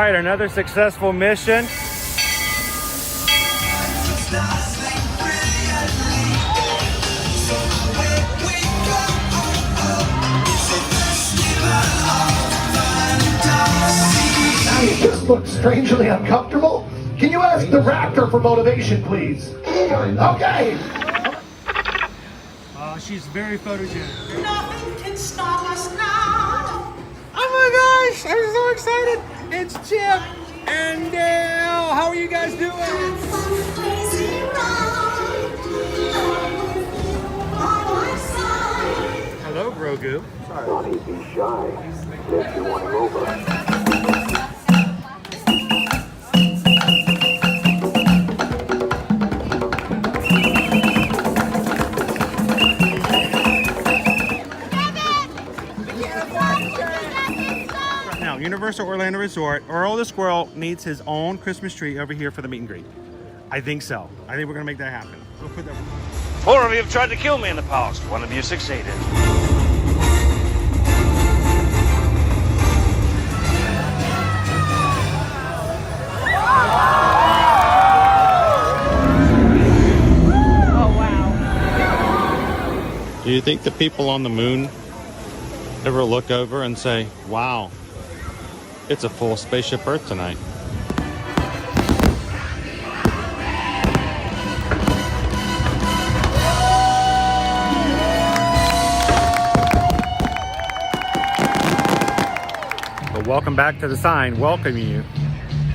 All right, another successful mission. You just look strangely uncomfortable. Can you ask the raptor for motivation, please? Okay. She's very photogenic. Nothing can stop us now. Oh my gosh, I'm so excited. It's Chip and Dale. How are you guys doing? Hello, Grogu. Sorry. Be shy. If you want him over. Now, Universal Orlando Resort, Earl the Squirrel needs his own Christmas tree over here for the meet and greet. I think so. I think we're gonna make that happen. We'll put that. 4 of you have tried to kill me in the past. 1 of you succeeded. Do you think the people on the moon ever look over and say, wow, it's a full spaceship Earth tonight? But welcome back to the sign welcoming you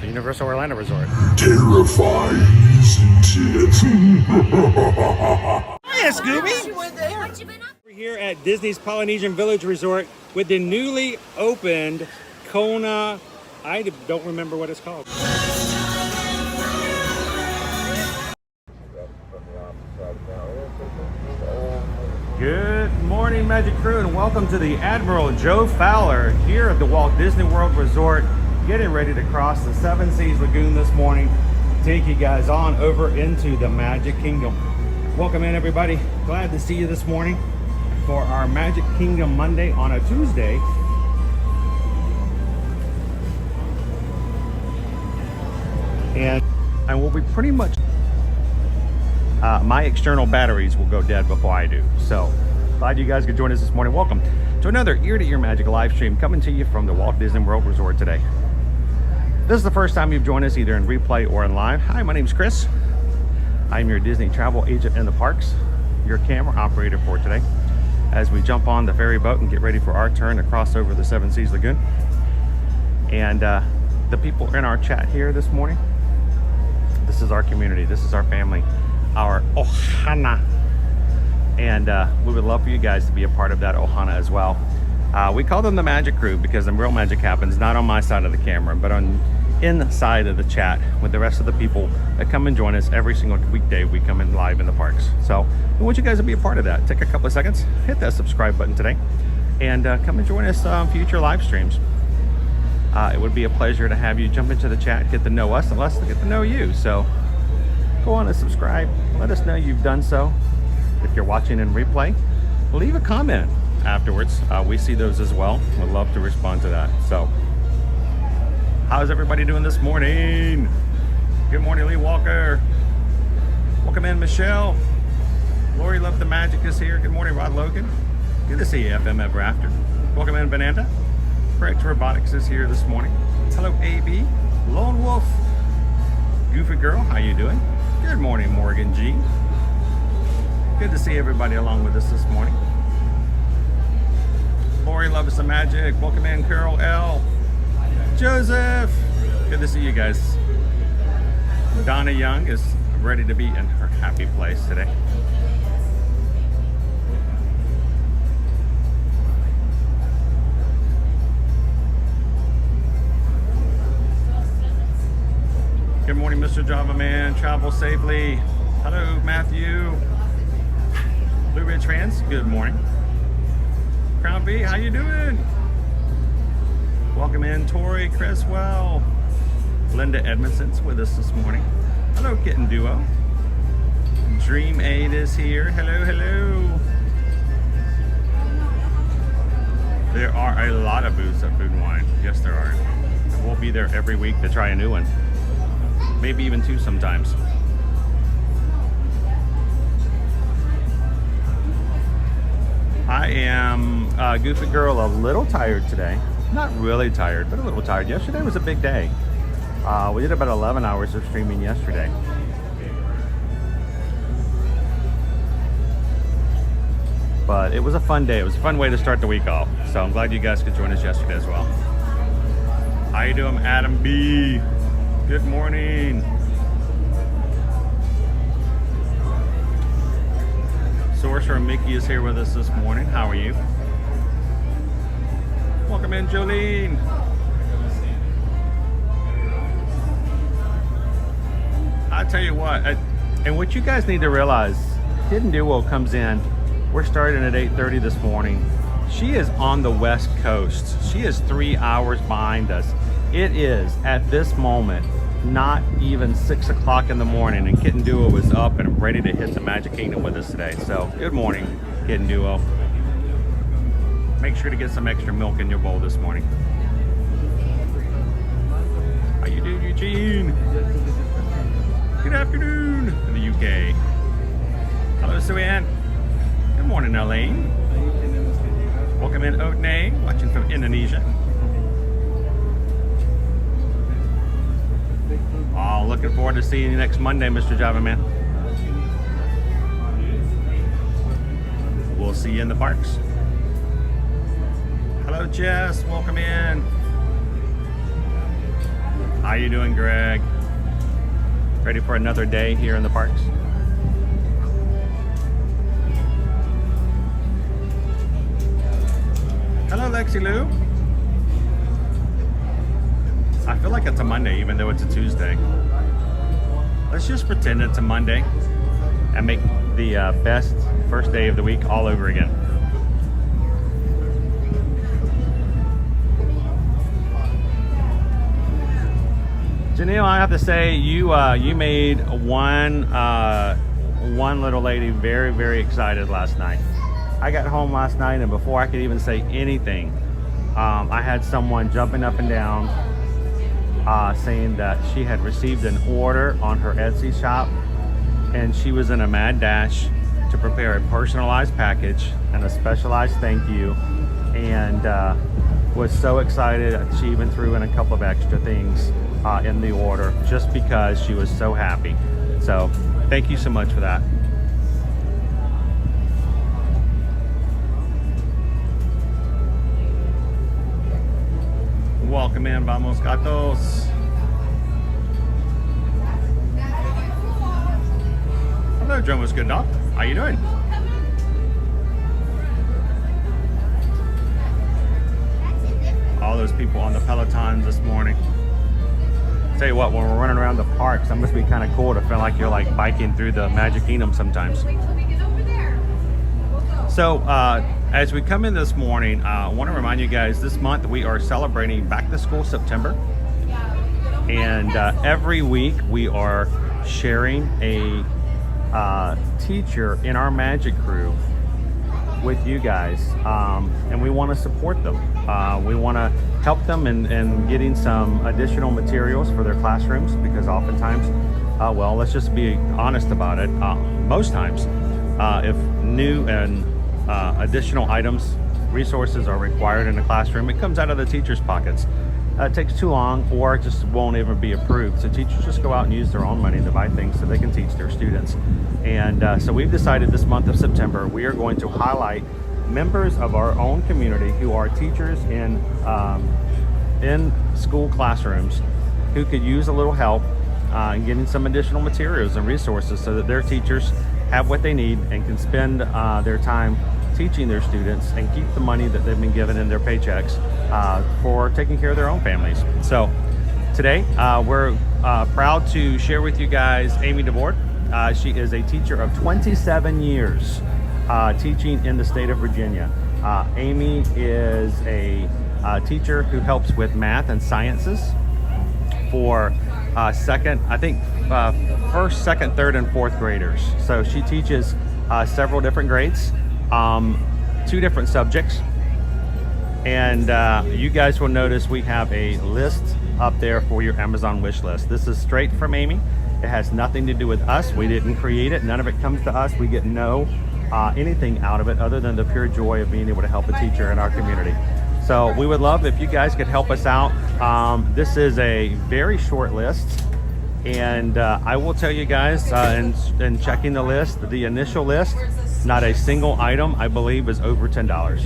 to Universal Orlando Resort. Terrifying, isn't it? Hiya, Scooby! We're here at Disney's Polynesian Village Resort with the newly opened Kona. I don't remember what it's called. Good morning, Magic Crew, and welcome to the Admiral Joe Fowler here at the Walt Disney World Resort, getting ready to cross the Seven Seas Lagoon this morning, take you guys on over into the Magic Kingdom. Welcome in, everybody. Glad to see you this morning for our Magic Kingdom Monday on a Tuesday. And we'll be pretty much, my external batteries will go dead before I do. So glad you guys could join us this morning. Welcome to another ear-to-ear magic live stream coming to you from the Walt Disney World Resort today. If this is the first time you've joined us either in replay or in live, hi, my name's Chris. I'm your Disney travel agent in the parks, your camera operator for today, as we jump on the ferry boat and get ready for our turn to cross over the Seven Seas Lagoon. And the people in our chat here this morning, this is our community, this is our family, our ohana. And we would love for you guys to be a part of that ohana as well. We call them the Magic Crew because the real magic happens not on my side of the camera, but on inside of the chat with the rest of the people that come and join us every single weekday. We come in live in the parks, so we want you guys to be a part of that. Take a couple of seconds, hit that subscribe button today, and come and join us on future live streams. It would be a pleasure to have you jump into the chat, get to know us, and let's get to know you. So go on and subscribe, let us know you've done so. If you're watching in replay, leave a comment afterwards. We see those as well. We'd love to respond to that. So how's everybody doing this morning? Good morning, Lee Walker. Welcome in, Michelle. Lori Love the Magic is here. Good morning, Rod Logan. Good to see you, FM Ever After. Welcome in, Bananda. Correct Robotics is here this morning. Hello, AB. Lone Wolf. Goofy Girl, how you doing? Good morning, Morgan G. Good to see everybody along with us this morning. Lori Loves the Magic. Welcome in, Carol L. Joseph, good to see you guys. Donna Young is ready to be in her happy place today. Good morning, Mr. Java Man. Travel safely. Hello, Matthew. Blue Ridge fans, good morning. Crown B, how you doing? Welcome in, Tori Creswell. Linda Edmondson's with us this morning. Hello, Kitten Duo. Dream Aid is here. Hello, hello. There are a lot of booths at Food and Wine. Yes, there are. We'll be be there every week to try a new one. Maybe even 2 sometimes. I am, Goofy Girl, a little tired today. Not really tired, but a little tired. Yesterday was a big day. We did about 11 hours of streaming yesterday. But it was a fun day. It was a fun way to start the week off. So I'm glad you guys could join us yesterday as well. How you doing, Adam B? Good morning. Sorcerer Mickey is here with us this morning. How are you? Welcome in, Jolene. I tell you what, and what you guys need to realize, Hidden Duo comes in. We're starting at 8:30 this morning. She is on the West Coast. She is 3 hours behind us. It is, at this moment, not even 6 o'clock in the morning, and Kitten Duo is up and ready to hit the Magic Kingdom with us today. So, good morning, Kitten Duo. Make sure to get some extra milk in your bowl this morning. How you doing, Eugene? Good afternoon in the UK. Hello, Sue-Ann. Good morning, Elaine. Welcome in, Otnay, watching from Indonesia. Oh, looking forward to seeing you next Monday, Mr. Java Man. We'll see you in the parks. Hello, Jess. Welcome in. How you doing, Greg? Ready for another day here in the parks? Hello, Lexi Lou. I feel like it's a Monday, even though it's a Tuesday. Let's just pretend it's a Monday and make the best first day of the week all over again. Janelle, I have to say, you made one little lady very, very excited last night. I got home last night, and before I could even say anything, I had someone jumping up and down saying that she had received an order on her Etsy shop, and she was in a mad dash to prepare a personalized package and a specialized thank you, and was so excited that she even threw in a couple of extra things in the order just because she was so happy. So thank you so much for that. Welcome in, vamos gatos. Hello, Jonas Good Dog. How you doing? All those people on the Pelotons this morning. Tell you what, when we're running around the parks, that must be kind of cool to feel like you're like biking through the Magic Kingdom sometimes. So, as we come in this morning, I want to remind you guys, this month we are celebrating Back to School September. And every week we are sharing a teacher in our Magic crew with you guys. And we want to support them. We want to help them in getting some additional materials for their classrooms, because oftentimes, well, let's just be honest about it. Most times, if new and additional items, resources are required in the classroom, it comes out of the teachers' pockets. It takes too long, or it just won't even be approved. So teachers just go out and use their own money to buy things so they can teach their students. And so we've decided this month of September, we are going to highlight members of our own community who are teachers in school classrooms who could use a little help in getting some additional materials and resources so that their teachers have what they need and can spend their time teaching their students and keep the money that they've been given in their paychecks for taking care of their own families. So today we're proud to share with you guys Amy DeBoard. She is a teacher of 27 years teaching in the state of Virginia. Amy is a teacher who helps with math and sciences for first, second, third, and fourth graders. So she teaches several different grades, 2 different subjects. And you guys will notice we have a list up there for your Amazon wish list. This is straight from Amy. It has nothing to do with us. We didn't create it. None of it comes to us. We get no anything out of it other than the pure joy of being able to help a teacher in our community. So we would love if you guys could help us out. This is a very short list. And I will tell you guys, in checking the list, the initial list, not a single item, I believe, is over $10.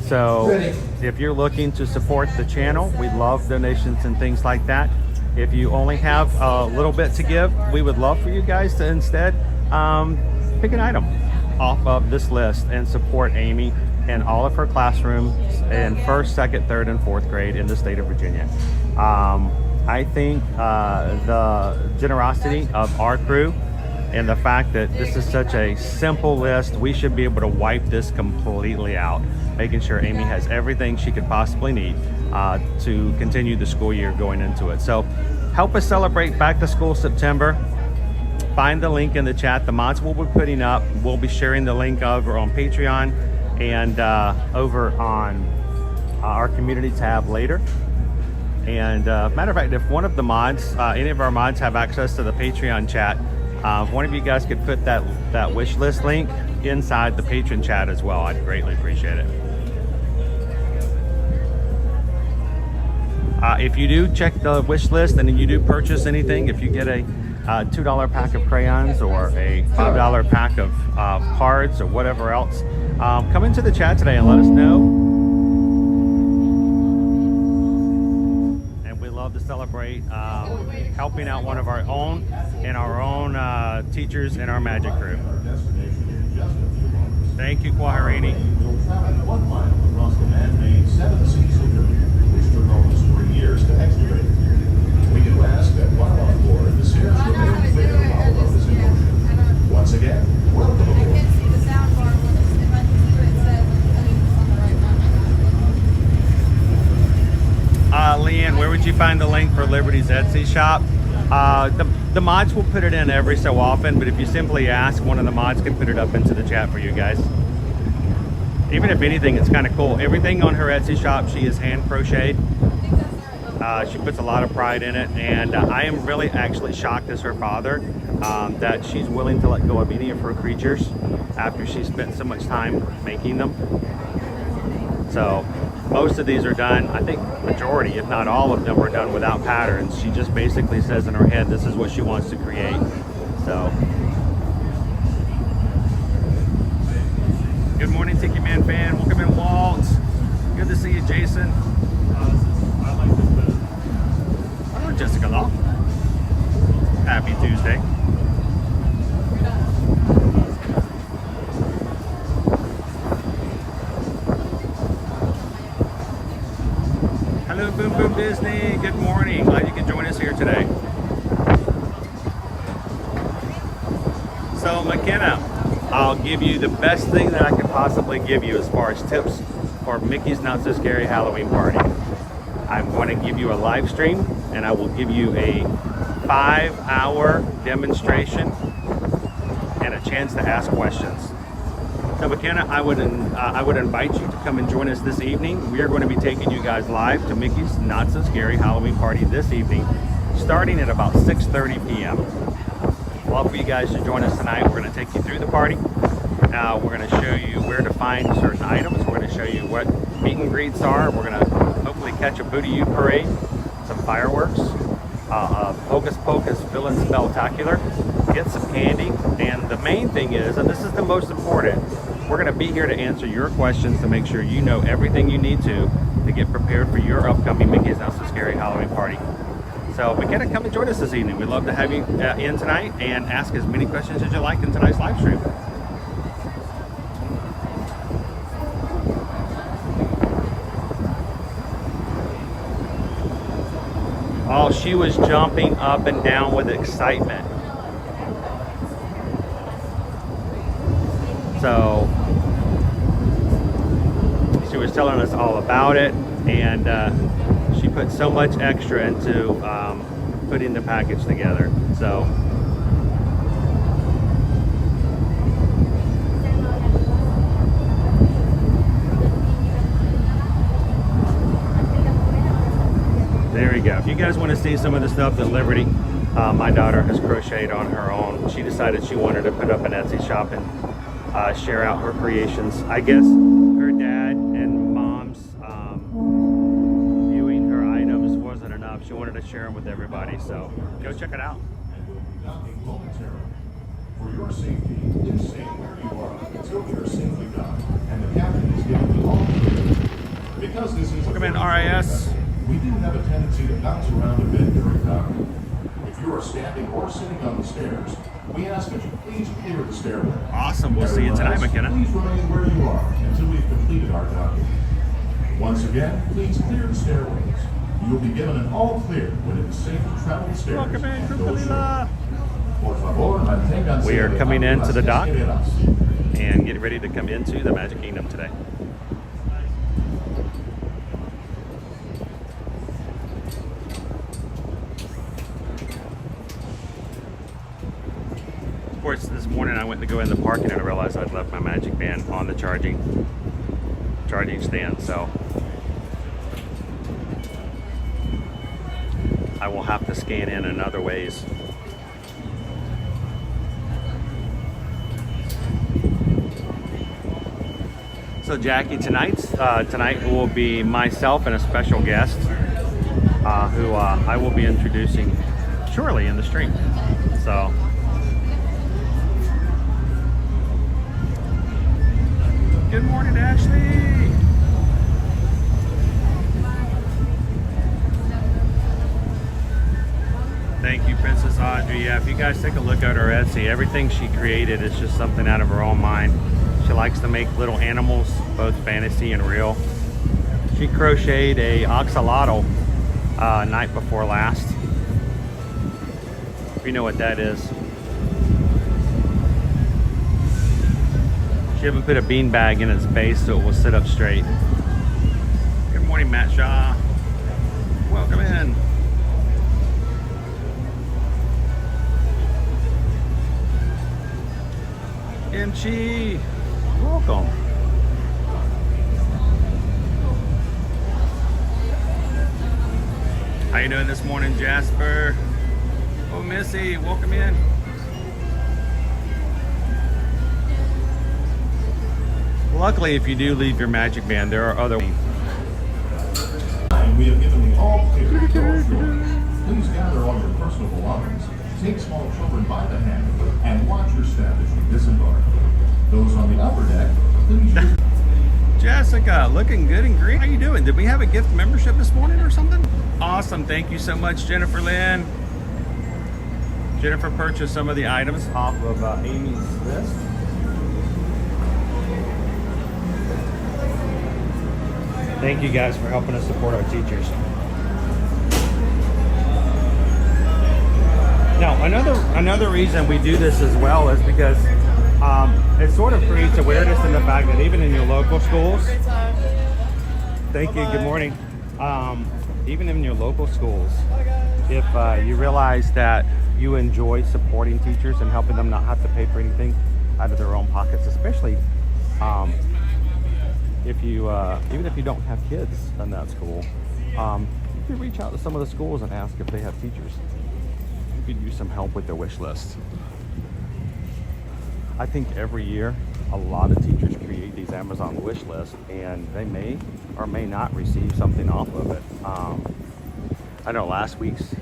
So if you're looking to support the channel, we love donations and things like that. If you only have a little bit to give, we would love for you guys to instead pick an item off of this list and support Amy and all of her classrooms in 1st, 2nd, 3rd, and 4th grade in the state of Virginia. I think the generosity of our crew and the fact that this is such a simple list, we should be able to wipe this completely out, making sure Amy has everything she could possibly need to continue the school year going into it. So help us celebrate Back to School September. Find the link in the chat. The mods will be putting up. We'll be sharing the link over on Patreon and over on our community tab later. And matter of fact, if one of the mods, any of our mods have access to the Patreon chat, if one of you guys could put that wish list link inside the patron chat as well, I'd greatly appreciate it. If you do check the wish list and you do purchase anything, if you get a $2 pack of crayons or a $5 pack of cards or whatever else, come into the chat today and let us know. To celebrate helping out one of our own and our own teachers in our magic crew. Thank you, Kwaharini. One mile across the man-made 7 Seas Lagoon, which took almost 3 years to excavate. We do ask that while on board, the sailors remain clear while the boat is in motion. Once again, welcome aboard. I can't see the sound bar. If I can see what it says, I mean, it's on the right one. Leanne, where would you find the link for Liberty's Etsy shop? The mods will put it in every so often, but if you simply ask, one of the mods can put it up into the chat for you guys. Even if anything, it's kind of cool. Everything on her Etsy shop, she is hand crocheted. She puts a lot of pride in it, and I am really actually shocked as her father that she's willing to let go of any of her creatures after she spent so much time making them. So most of these are done, I think majority, if not all of them, are done without patterns. She just basically says in her head this is what she wants to create. So good morning, Tiki Man fan. Welcome in, Walt. Good to see you, Jason. Hello, Jessica Law. Happy Tuesday. Hello, Boom Boom Disney. Good morning. Glad you can join us here today. So, McKenna, I'll give you the best thing that I could possibly give you as far as tips for Mickey's Not So Scary Halloween Party. I'm going to give you a live stream, and I will give you a 5-hour demonstration and a chance to ask questions. So McKenna, I would invite you to come and join us this evening. We are going to be taking you guys live to Mickey's Not So Scary Halloween Party this evening, starting at about 6:30 p.m. Love for you guys to join us tonight. We're going to take you through the party. We're going to show you where to find certain items. We're going to show you what meet and greets are. We're going to hopefully catch a Booty-You parade, some fireworks, Hocus Pocus Fill and Spelltacular, get some candy, and the main thing is, and this is the most important, we're going to be here to answer your questions to make sure you know everything you need to get prepared for your upcoming Mickey's Not So Scary Halloween Party. So McKenna, come and join us this evening. We'd love to have you in tonight and ask as many questions as you like in tonight's live stream. Oh, she was jumping up and down with excitement. So she was telling us all about it, and she put so much extra into putting the package together. So There you go. If you guys want to see some of the stuff that Liberty, my daughter, has crocheted on her own, she decided she wanted to put up an Etsy shop and share out her creations. I guess her dad and mom's viewing her items wasn't enough. She wanted to share them with everybody, so go check it out. And will be docking momentarily. For your safety, please stay where you are until we are safely docked and the captain is giving you all clear. Because this is Welcome in, RIS. we do have a tendency to bounce around a bit during docking. If you are standing or sitting on the stairs, we ask that you please clear the stairway. Awesome. We'll see you tonight, Nevertheless, McKenna. Please remain where you are until we've completed our docking. Once again, please clear the stairways. You will be given an all clear when it is safe to travel the stairs. Welcome in, and go Crucalila. ashore. Por favor, manténganse We are coming alejados into the de dock las escaleras. and get ready to come into the Magic Kingdom today. Of course, this morning I went to go in the parking and I realized I'd left my Magic Band on the charging stand, so I will have to scan in other ways. So Jackie, tonight will be myself and a special guest who I will be introducing shortly in the stream. So good morning, Ashley. Thank you, Princess Audrey. Yeah, if you guys take a look at her Etsy, everything she created is just something out of her own mind. She likes to make little animals, both fantasy and real. She crocheted a axolotl night before last. If you know what that is. She even put a beanbag in its base so it will sit up straight. Good morning, Matt Shaw. Welcome in. Kimchi, welcome. How you doing this morning, Jasper? Oh, Missy, welcome in. Luckily, if you do leave your Magic Band, there are other. We have given the all clear to go ashore. Please gather all your personal belongings, take small children by the hand, and watch your step as you disembark. Those on the upper deck, please use... Jessica, looking good and green. How you doing? Did we have a gift membership this morning or something? Awesome. Thank you so much, Jennifer Lynn. Jennifer purchased some of the items off of Amy's list. Thank you guys for helping us support our teachers. Now, another reason we do this as well is because it sort of creates awareness in the fact that even in your local schools, thank you, good morning. Even in your local schools, if you realize that you enjoy supporting teachers and helping them not have to pay for anything out of their own pockets, especially if you even if you don't have kids in that school, you can reach out to some of the schools and ask if they have teachers. You could use some help with their wish list. I think every year a lot of teachers create these Amazon wish lists and they may or may not receive something off of it. I know last week's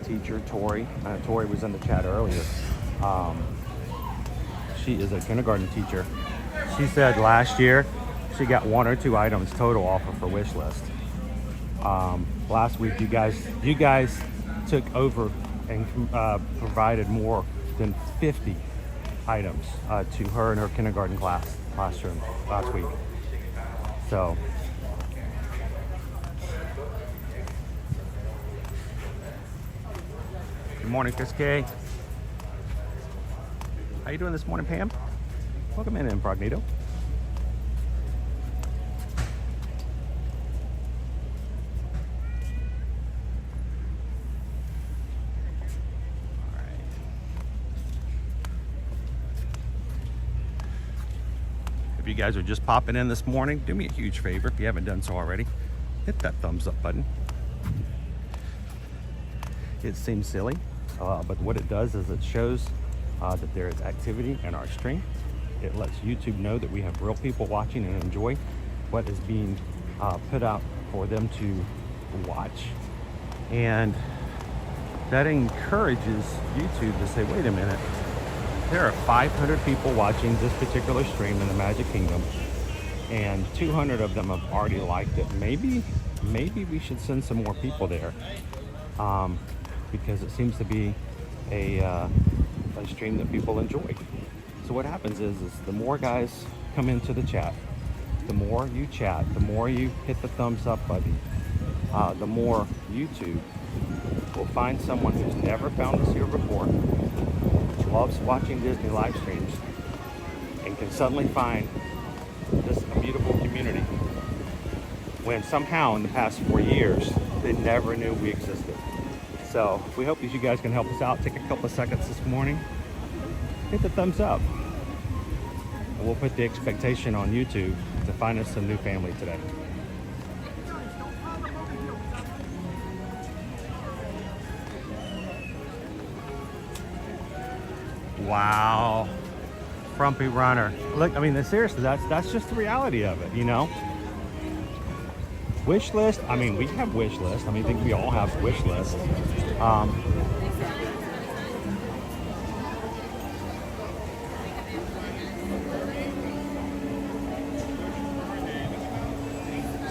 teacher, Tori was in the chat earlier. She is a kindergarten teacher. She said last year she got 1 or 2 items total off of her wish list. Last week you guys took over and provided more than 50 items to her and her kindergarten classroom last week. So good morning, Chris K. How you doing this morning, Pam? Welcome in, Incognito. If you guys are just popping in this morning, do me a huge favor if you haven't done so already. Hit that thumbs up button. it seems silly, but what it does is it shows that there is activity in our stream. It lets YouTube know that we have real people watching and enjoy what is being put out for them to watch. And that encourages YouTube to say, wait a minute, there are 500 people watching this particular stream in the Magic Kingdom, and 200 of them have already liked it. Maybe we should send some more people there, because it seems to be a stream that people enjoy. So what happens is the more guys come into the chat, the more you chat, the more you hit the thumbs up button, the more YouTube will find someone who's never found us here before, loves watching Disney live streams, and can suddenly find this a beautiful community when somehow in the past 4 years they never knew we existed. So we hope that you guys can help us out. Take a couple of seconds this morning, hit the thumbs up, and we'll put the expectation on YouTube to find us some new family today. Wow, frumpy runner. Look, I mean, seriously, that's just the reality of it, you know. Wish list. I mean, we have wish lists. I mean, I think we all have wish lists.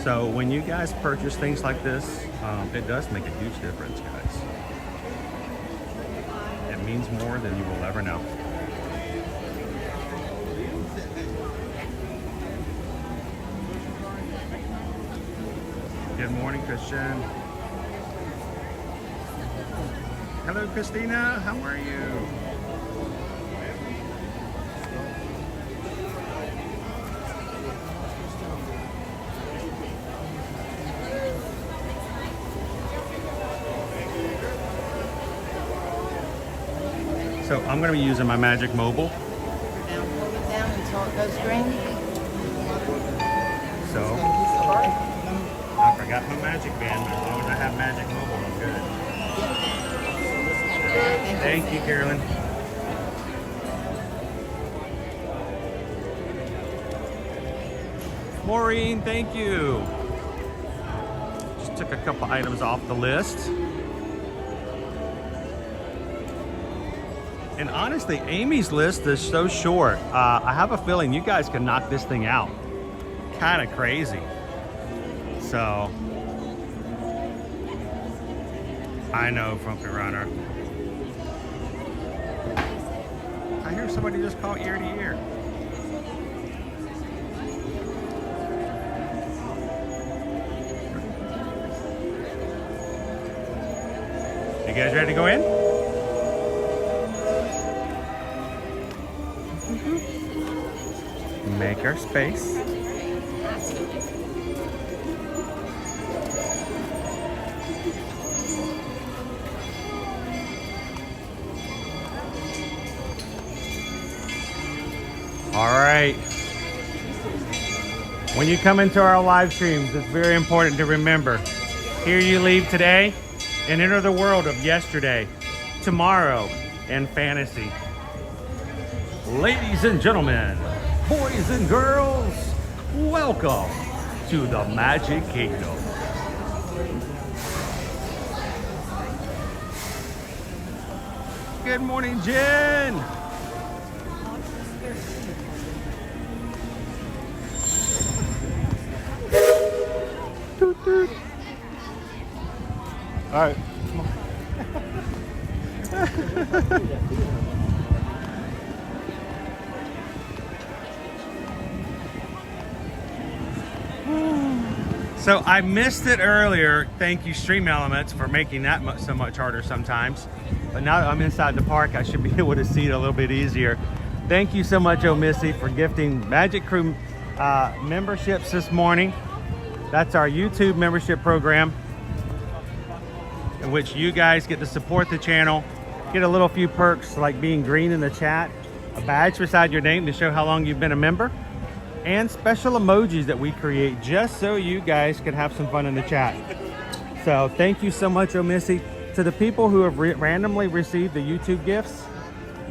So when you guys purchase things like this, it does make a huge difference, guys. It means more than you will ever know. Good morning, Christian. Hello, Christina. How are you? So I'm going to be using my Magic Mobile. Now hold it down until it goes green. So I forgot my Magic Band, but as long as I have Magic Mobile, I'm good. Thank you, Carolyn. Maureen, thank you. Just took a couple items off the list. And honestly, Amy's list is so short. I have a feeling you guys can knock this thing out. Kind of crazy. So, I know, Frumpy Runner. I hear somebody just call ear to ear. You guys ready to go in? Make our space. All right. When you come into our live streams, it's very important to remember, here you leave today and enter the world of yesterday, tomorrow, and fantasy. Ladies and gentlemen, boys and girls, welcome to the Magic Kingdom. Good morning, Jen. Toot, toot. All right, come on. So I missed it earlier. Thank you, Stream Elements, for making that so much harder sometimes. But now that I'm inside the park, I should be able to see it a little bit easier. Thank you so much, Oh Missy, for gifting Magic Crew memberships this morning. That's our YouTube membership program, in which you guys get to support the channel, get a little few perks like being green in the chat, a badge beside your name to show how long you've been a member, and special emojis that we create just so you guys can have some fun in the chat. So thank you so much, Oh Missy. to the people who have randomly received the YouTube gifts,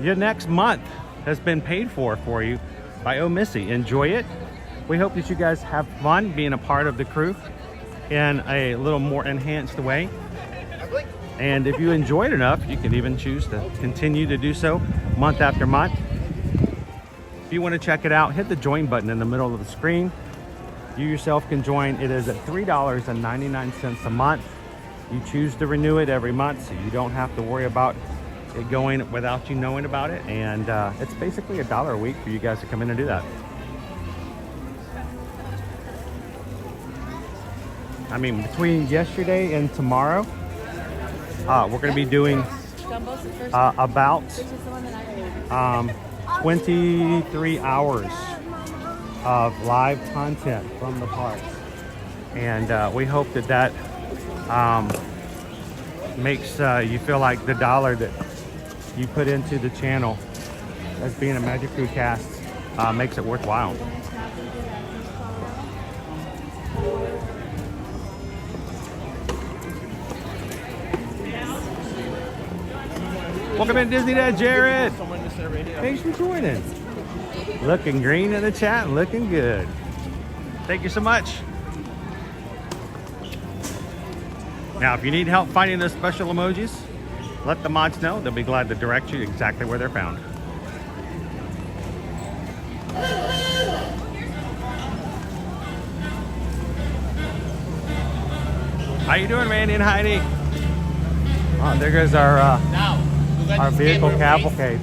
your next month has been paid for you by Oh Missy. Enjoy it. We hope that you guys have fun being a part of the crew in a little more enhanced way. And if you enjoy it enough, you can even choose to continue to do so month after month. If you want to check it out, hit the join button in the middle of the screen. You yourself can join. It is at $3.99 a month. You choose to renew it every month, so you don't have to worry about it going without you knowing about it. And it's basically $1 a week for you guys to come in and do that. I mean, between yesterday and tomorrow, we're going to be doing about 23 hours of live content from the park. And we hope that that makes you feel like the dollar that you put into the channel as being a Magic Crew cast makes it worthwhile. Welcome in Disney Dad, Jared. Thanks for joining. Looking green in the chat, looking good. Thank you so much. Now, if you need help finding those special emojis, let the mods know. They'll be glad to direct you exactly where they're found. How you doing, Randy and Heidi? Oh, there goes our vehicle cavalcade.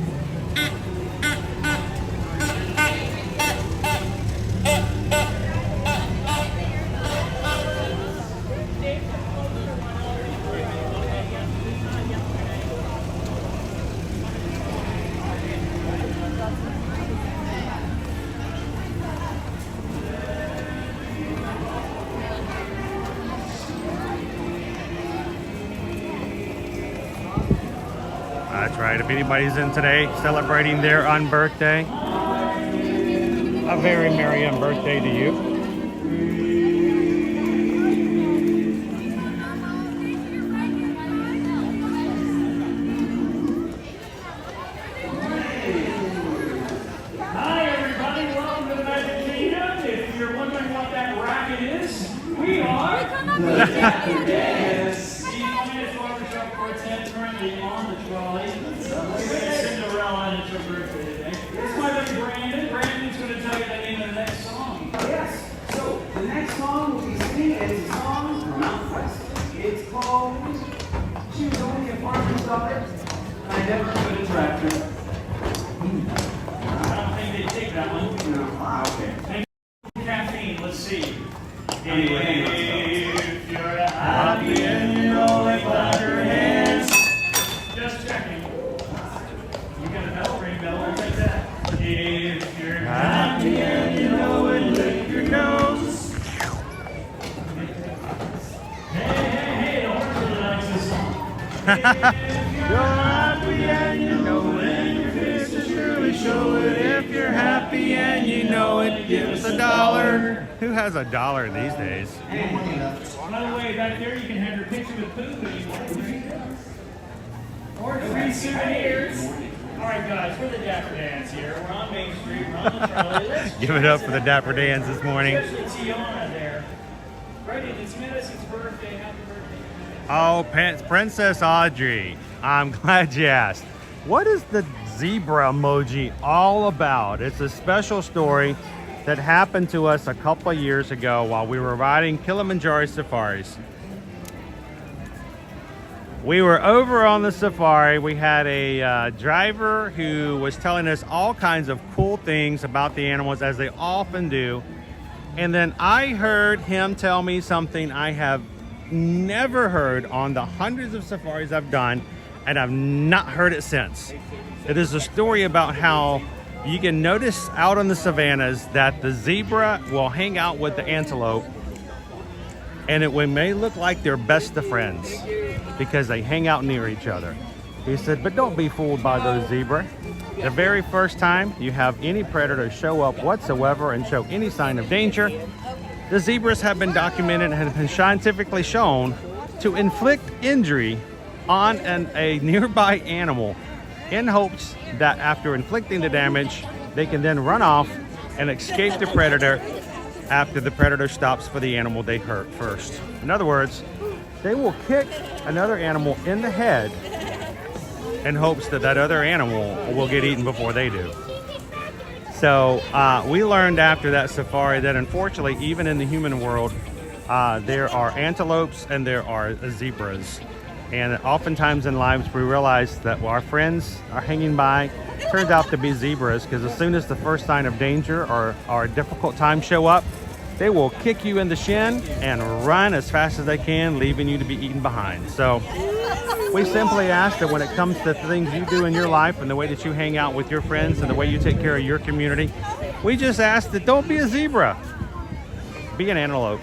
That's right. If anybody's in today celebrating their unbirthday, a very merry unbirthday to you. Hi everybody, welcome to the Magic Kingdom. If you're wondering what that racket is, we are the Dapper Dance. Currently on the trolley. Cinderella and it's her birthday today. This is my buddy Brandon. Brandon's going to tell you the name of the next song. Yes. So the next song we'll be singing is a song from Mount West. It's called She Was Only a Farmer's Daughter. I never could attract her. I don't think they take that one. No. Ah, okay. Caffeine. Let's see. Anyway, if you're happy and you know it, clap your hands. Just checking. You got a bell ring, bell. We'll take that. If you're happy and you know it, lick your nose. Hey, the horse really likes this song. If you're happy and you know it, your faces surely show it. If you're happy and you know it, give us $1. Who has $1 these days? By the way, back there you can have your picture with Pooh if you want. Or free souvenirs. All right, guys, we're the Dapper Dance here. We're on Main Street. We're on the trolley. Give it up for the Dapper Dans this morning. Especially Tiana there. Ready to submit us his birthday. Happy birthday. Oh, Princess Audrey. I'm glad you asked. What is the zebra emoji all about? It's a special story that happened to us a couple of years ago while we were riding Kilimanjaro safaris. We were over on the safari. We had a driver who was telling us all kinds of cool things about the animals, as they often do. And then I heard him tell me something I have never heard on the hundreds of safaris I've done, and I've not heard it since. It is a story about how you can notice out on the savannas that the zebra will hang out with the antelope, and it may look like they're best of friends because they hang out near each other. He said, but don't be fooled by those zebra. The very first time you have any predator show up whatsoever and show any sign of danger, the zebras have been documented and have been scientifically shown to inflict injury on a nearby animal in hopes that after inflicting the damage, they can then run off and escape the predator after the predator stops for the animal they hurt first. In other words, they will kick another animal in the head in hopes that that other animal will get eaten before they do. So we learned after that safari that unfortunately, even in the human world, there are antelopes and there are zebras. And oftentimes in lives we realize that our friends are hanging by. Turns out to be zebras, because as soon as the first sign of danger or a difficult time show up, they will kick you in the shin and run as fast as they can, leaving you to be eaten behind. So we simply ask that when it comes to things you do in your life and the way that you hang out with your friends and the way you take care of your community, we just ask that don't be a zebra, be an antelope.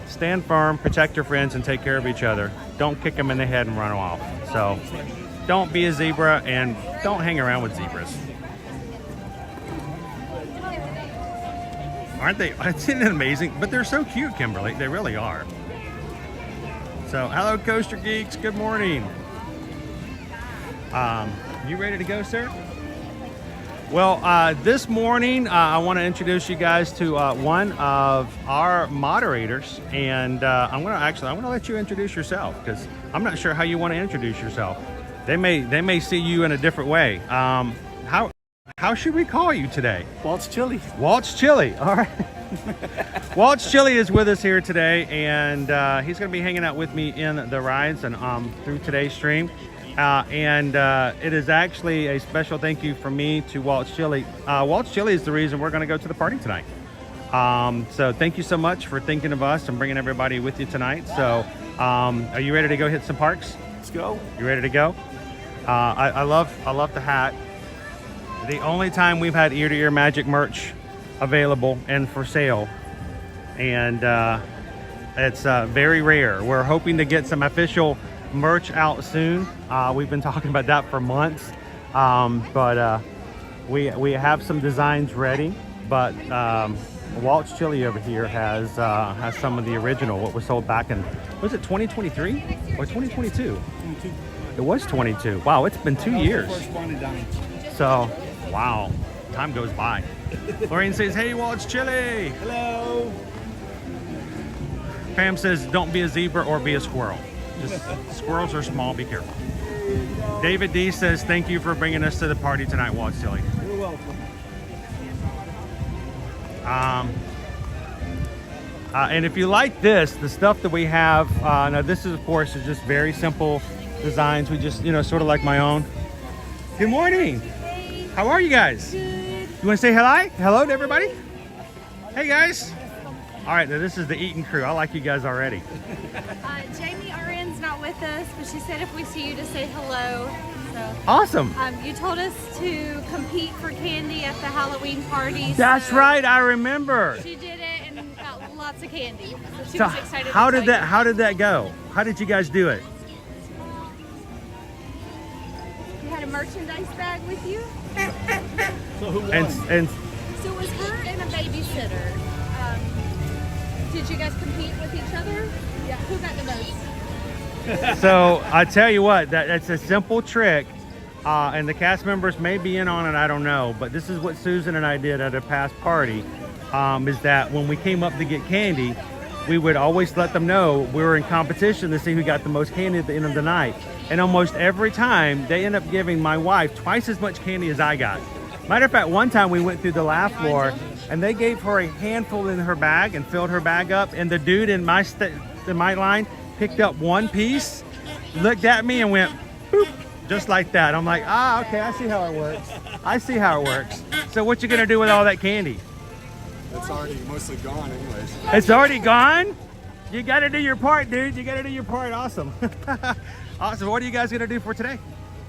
Stand firm, protect your friends, and take care of each other. Don't kick them in the head and run off. So don't be a zebra and don't hang around with zebras. Aren't they? Isn't it amazing? But they're so cute, Kimberly. They really are. So hello, Coaster Geeks. Good morning. You ready to go, sir? Well, this morning I want to introduce you guys to one of our moderators, and I'm going to let you introduce yourself, because I'm not sure how you want to introduce yourself. They may see you in a different way. How should we call you today? Walt's Chili. Walt's Chili. All right. Walt's Chili is with us here today, and he's going to be hanging out with me in the rides and through today's stream. It is actually a special thank you from me to Walt's Chili. Walt's Chili is the reason we're going to go to the party tonight. So thank you so much for thinking of us and bringing everybody with you tonight. So are you ready to go hit some parks? Let's go. You ready to go? I love the hat. The only time we've had ear-to-ear magic merch available and for sale, and it's very rare. We're hoping to get some official merch out soon. We've been talking about that for months, but we have some designs ready. But Walt's Chili over here has some of the original, what was sold back in, was it 2023 or 2022? 22. It was 22. Wow, it's been 2 years. So, wow, time goes by. Lorraine says, hey, Walt's Chili. Hello. Pam says, don't be a zebra or be a squirrel. Just squirrels are small, be careful. David D says, thank you for bringing us to the party tonight, Walt's Chili. You're welcome. And if you like this, the stuff that we have, now this is, of course, is just very simple designs. We just, sort of like my own. Good morning. Hey. How are you guys? Good. You want to say hello? Hello to everybody? Hey, guys. All right, now this is the Eaton crew. I like you guys already. Jamie RN's not with us, but she said if we see you to say hello. So, awesome. You told us to compete for candy at the Halloween party. That's right, I remember. She did it and got lots of candy. So she So was excited. how to did tell that? you. How did that go? How did you guys do it? You had a merchandise bag with you. So who won? And So it was her and a babysitter. Did you guys compete with each other? Yeah. Who got the most? so I tell you what, that's a simple trick, and the cast members may be in on it. I don't know, but this is what Susan and I did at a past party. Is that when we came up to get candy, we would always let them know we were in competition to see who got the most candy at the end of the night. And almost every time, they end up giving my wife twice as much candy as I got. Matter of fact, one time we went through the laugh floor, and they gave her a handful in her bag and filled her bag up, and the dude in my line picked up one piece, looked at me, and went, boop, just like that. I'm like, okay, I see how it works. I see how it works. So what you gonna do with all that candy? It's already mostly gone anyways. It's already gone? You gotta do your part, dude. You gotta do your part. Awesome. Awesome. What are you guys gonna do for today?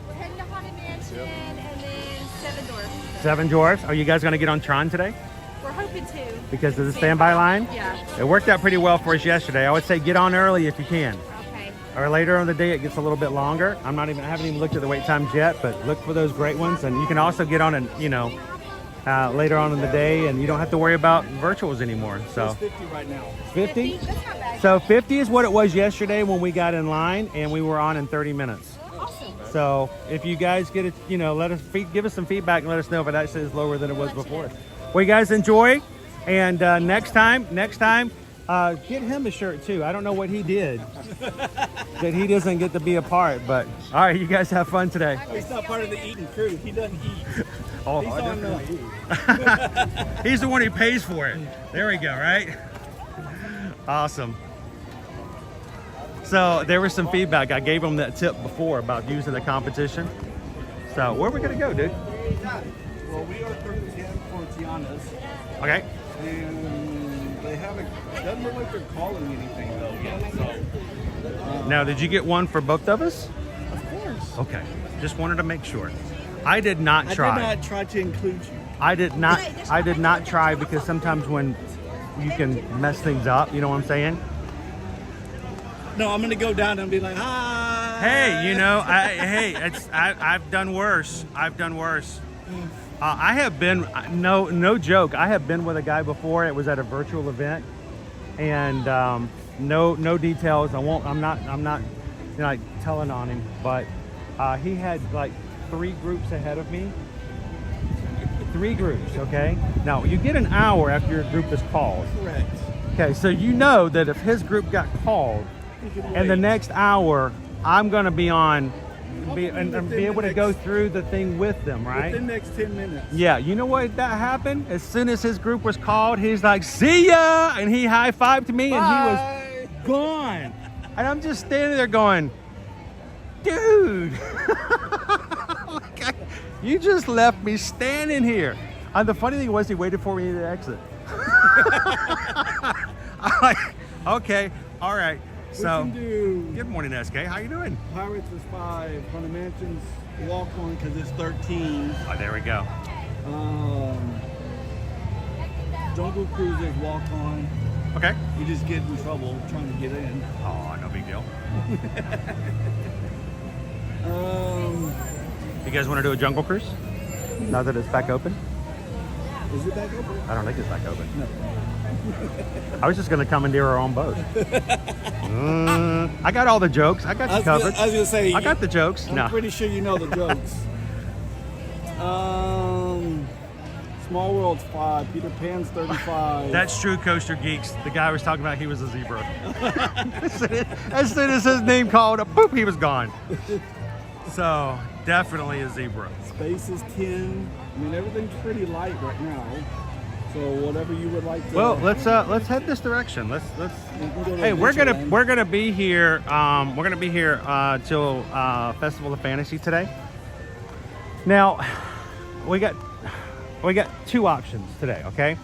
We're heading to Haunted Mansion and then Seven Dwarves. Seven Dwarves. Are you guys gonna get on Tron today? We're hoping to. Because of the standby line? Yeah. It worked out pretty well for us yesterday. I would say get on early if you can. Okay. Or later in the day, it gets a little bit longer. I haven't even looked at the wait times yet, but look for those great ones. And you can also get on and, later on in the day, and you don't have to worry about virtuals anymore. So It's 50 right now. 50. That's not bad. So 50 is what it was yesterday when we got in line, and we were on in 30 minutes. Awesome. So if you guys get it, you know, give us some feedback and let us know if it actually is lower than it was before. Well, you guys enjoy, and next time, get him a shirt too. I don't know what he did that he doesn't get to be a part, but all right, you guys have fun today. He's not part of the eating crew. He doesn't eat. Oh, He's I on definitely eat. He's the one who pays for it. There we go, right? Awesome. So there was some feedback. I gave him that tip before about using the competition. So where are we gonna go, dude? Well, we are 10 for Tiana's. Okay. And they haven't, doesn't look like they're calling anything though yet. So, Now, did you get one for both of us? of course. Okay. Just wanted to make sure. I did not try. I did not try to include you. I did not try because sometimes when you can mess things up, you know what I'm saying? No, I'm gonna go down and be like, hi. Hey, you know, I've done worse. I've done worse. I have been, no joke. I have been with a guy before. It was at a virtual event, and no details. I'm not, you know, like telling on him, but he had like 3 groups ahead of me. 3 groups, okay? Now, you get an hour after your group is called. Correct. Okay, so you know that if his group got called, and the next hour, I'm going to be on, and be able to go through the thing with them, right? Within the next 10 minutes. Yeah, you know what that happened? As soon as his group was called, he's like, see ya! And he high-fived me, and he was gone. And I'm just standing there going, dude, you just left me standing here. And the funny thing was, he waited for me to exit. I'm like, okay, all right. So, good morning, SK. How you doing? Pirates is 5. Haunted Mansions walk on because it's 13. Oh, there we go. Jungle Cruisers walk on. Okay. You just get in trouble trying to get in. Oh, no big deal. You guys want to do a jungle cruise? Now that it's back open? Is it back open? I don't think it's back open. No. I was just going to commandeer our own boat. I got all the jokes. I got you covered. I was going to say. I got the jokes. I'm pretty sure you know the jokes. Small World's 5. Peter Pan's 35. That's true, Coaster Geeks. The guy I was talking about, he was a zebra. As soon as his name called, boop, he was gone. So, definitely a zebra. Space is 10. I mean, everything's pretty light right now. So whatever you would like to. Well, let's head this direction. Let's. Hey, we're gonna be here. We're gonna be here till Festival of Fantasy today. Now, we got 2 options today. Okay.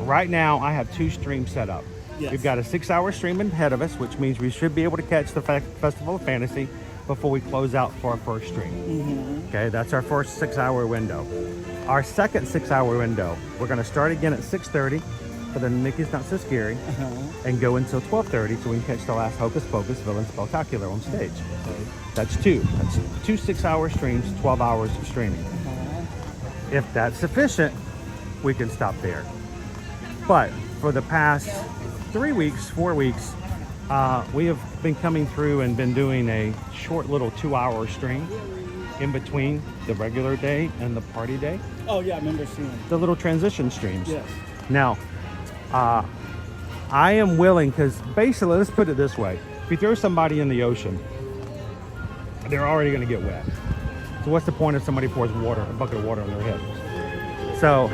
Right now, I have 2 streams set up. Yes. We've got a 6-hour stream ahead of us, which means we should be able to catch the Festival of Fantasy before we close out for our first stream. Okay, that's our first 6-hour window. Our second 6-hour window, we're going to start again at 6:30 for the Mickey's Not So Scary, and go until 12:30 so we can catch the last Hocus Pocus Villain Spectacular on stage. That's 2. That's 2 6-hour streams, 12 hours of streaming. If that's sufficient, we can stop there. But for the past 3 weeks, 4 weeks, we have been coming through and been doing a short little 2-hour stream in between the regular day and the party day. Oh yeah, I remember seeing the little transition streams. Yes. Now, I am willing, because basically, let's put it this way. If you throw somebody in the ocean, they're already going to get wet. So what's the point if somebody pours a bucket of water on their head? So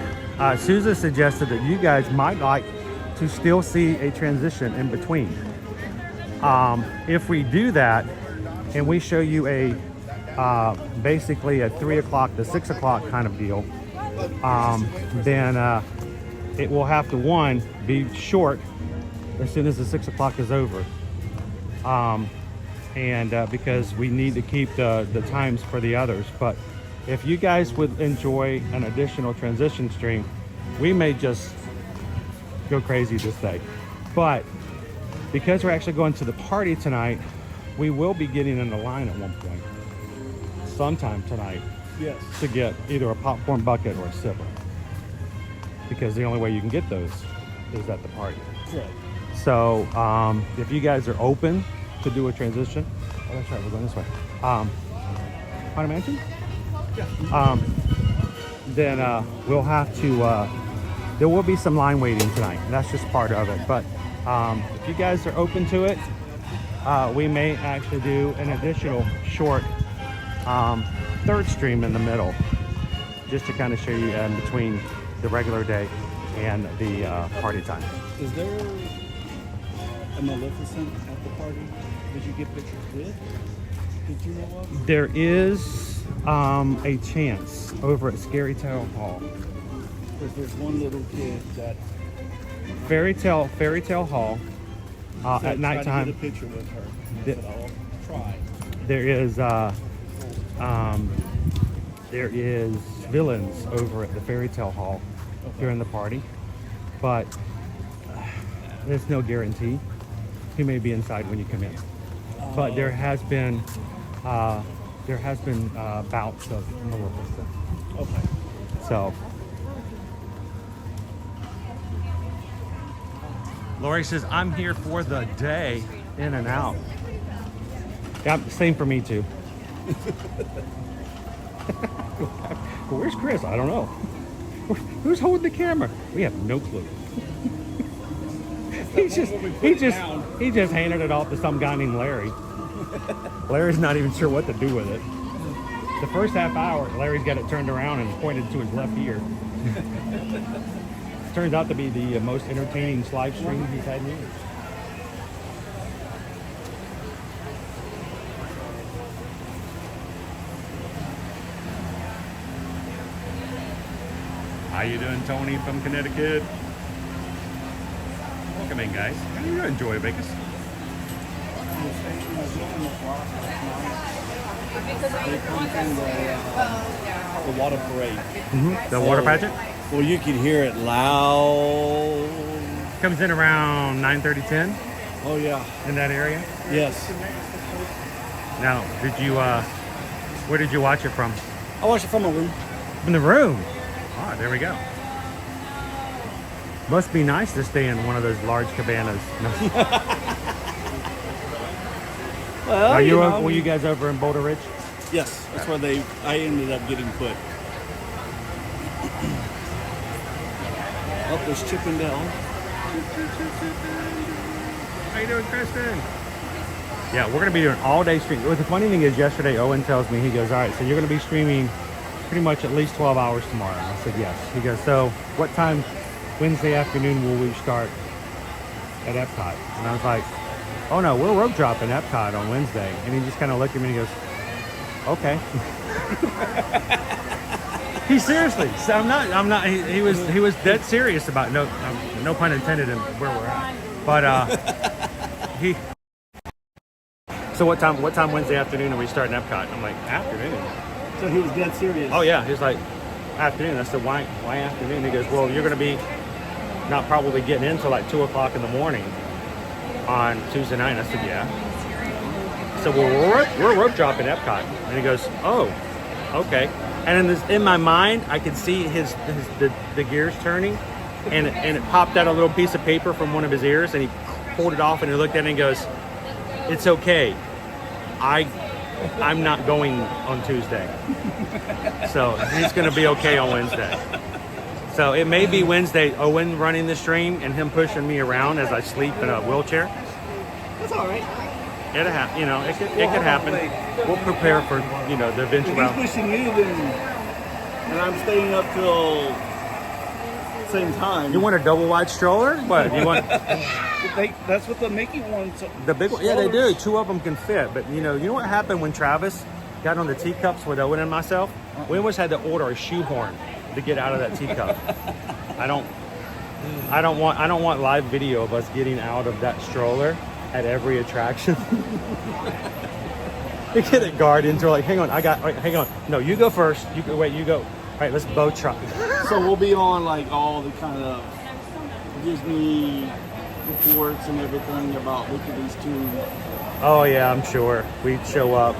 Susan suggested that you guys might like to still see a transition in between. If we do that and we show you a basically a 3 o'clock to 6 o'clock kind of deal, then it will have to, 1, be short as soon as the 6 o'clock is over, and because we need to keep the times for the others. But if you guys would enjoy an additional transition stream, we may just go crazy this day. But because we're actually going to the party tonight, we will be getting in the line at one point, sometime tonight, Yes. to get either a popcorn bucket or a sipper. because the only way you can get those is at the party. Correct. So if you guys are open to do a transition, oh, that's right, we're going this way. Haunted Mansion? Yeah. Then we'll have to, there will be some line waiting tonight. That's just part of it. But if you guys are open to it, we may actually do an additional short third stream in the middle, just to kind of show you in between the regular day and the party time. Is there a Maleficent at the party? Did you get pictures with? Did you know of? There is a chance over at Scary Tale Hall. Because there's one little kid that Fairy Tale Hall at nighttime. Try to get a picture with her. I said, I'll try. There is villains over at the Fairy Tale Hall during the party, but there's no guarantee. He may be inside when you come in. But there has been bouts of Maleficent. Okay. So Lori says, I'm here for the day, in and out. Yeah, same for me too. Where's Chris? I don't know. Who's holding the camera? We have no clue. he just handed it off to some guy named Larry. Larry's not even sure what to do with it. The first half hour, Larry's got it turned around and pointed to his left ear. Turns out to be the most entertaining live stream he's had in years. How you doing, Tony from Connecticut? Welcome in, guys. How you doing, Joy Vegas? The water parade. The water pageant? Well, you can hear it loud. Comes in around 9:30, 10 Oh, yeah. in that area. Yes. Now, did you, where did you watch it from? I watched it from my room. From the room. Ah, there we go. Must be nice to stay in one of those large cabanas. No. Well, were you guys over in Boulder Ridge? Yes, that's where I ended up getting put. Up there's Chippendale. How you doing, Kristen? Yeah, we're going to be doing all-day streaming. The funny thing is, yesterday, Owen tells me, he goes, all right, so you're going to be streaming pretty much at least 12 hours tomorrow. I said, yes. He goes, so what time Wednesday afternoon will we start at Epcot? And I was like, oh no, we're rope dropping Epcot on Wednesday. And he just kind of looked at me and he goes, okay. He seriously, so I'm not, he was dead serious about, no pun intended in where we're at. But so what time Wednesday afternoon are we starting Epcot? I'm like, afternoon. So he was dead serious. Oh yeah, he's like, afternoon. I said, why afternoon? He goes, well, you're going to be not probably getting in until like 2 o'clock in the morning on Tuesday night. And I said, yeah. So we're rope dropping Epcot. And he goes, oh, okay. And in my mind, I could see the gears turning, and it popped out a little piece of paper from one of his ears, and he pulled it off and he looked at it and goes, it's okay. I'm not going on Tuesday. So he's going to be okay on Wednesday. So it may be Wednesday, Owen running the stream and him pushing me around as I sleep in a wheelchair. That's all right. It'll happen, it could happen. We'll prepare for, the eventuality. If he's pushing you, and I'm staying up till same time. You want a double wide stroller? What you want? That's what the Mickey ones. The big one, yeah, they do. 2 of them can fit. But you know what happened when Travis got on the teacups with Owen and myself? We almost had to order a shoehorn to get out of that teacup. I don't want live video of us getting out of that stroller at every attraction. They get it guard into like, hang on. No, you go first. You go. All right, let's bow truck. So we'll be on like all the kind of Disney reports and everything about which of these two. Oh yeah, I'm sure we'd show up.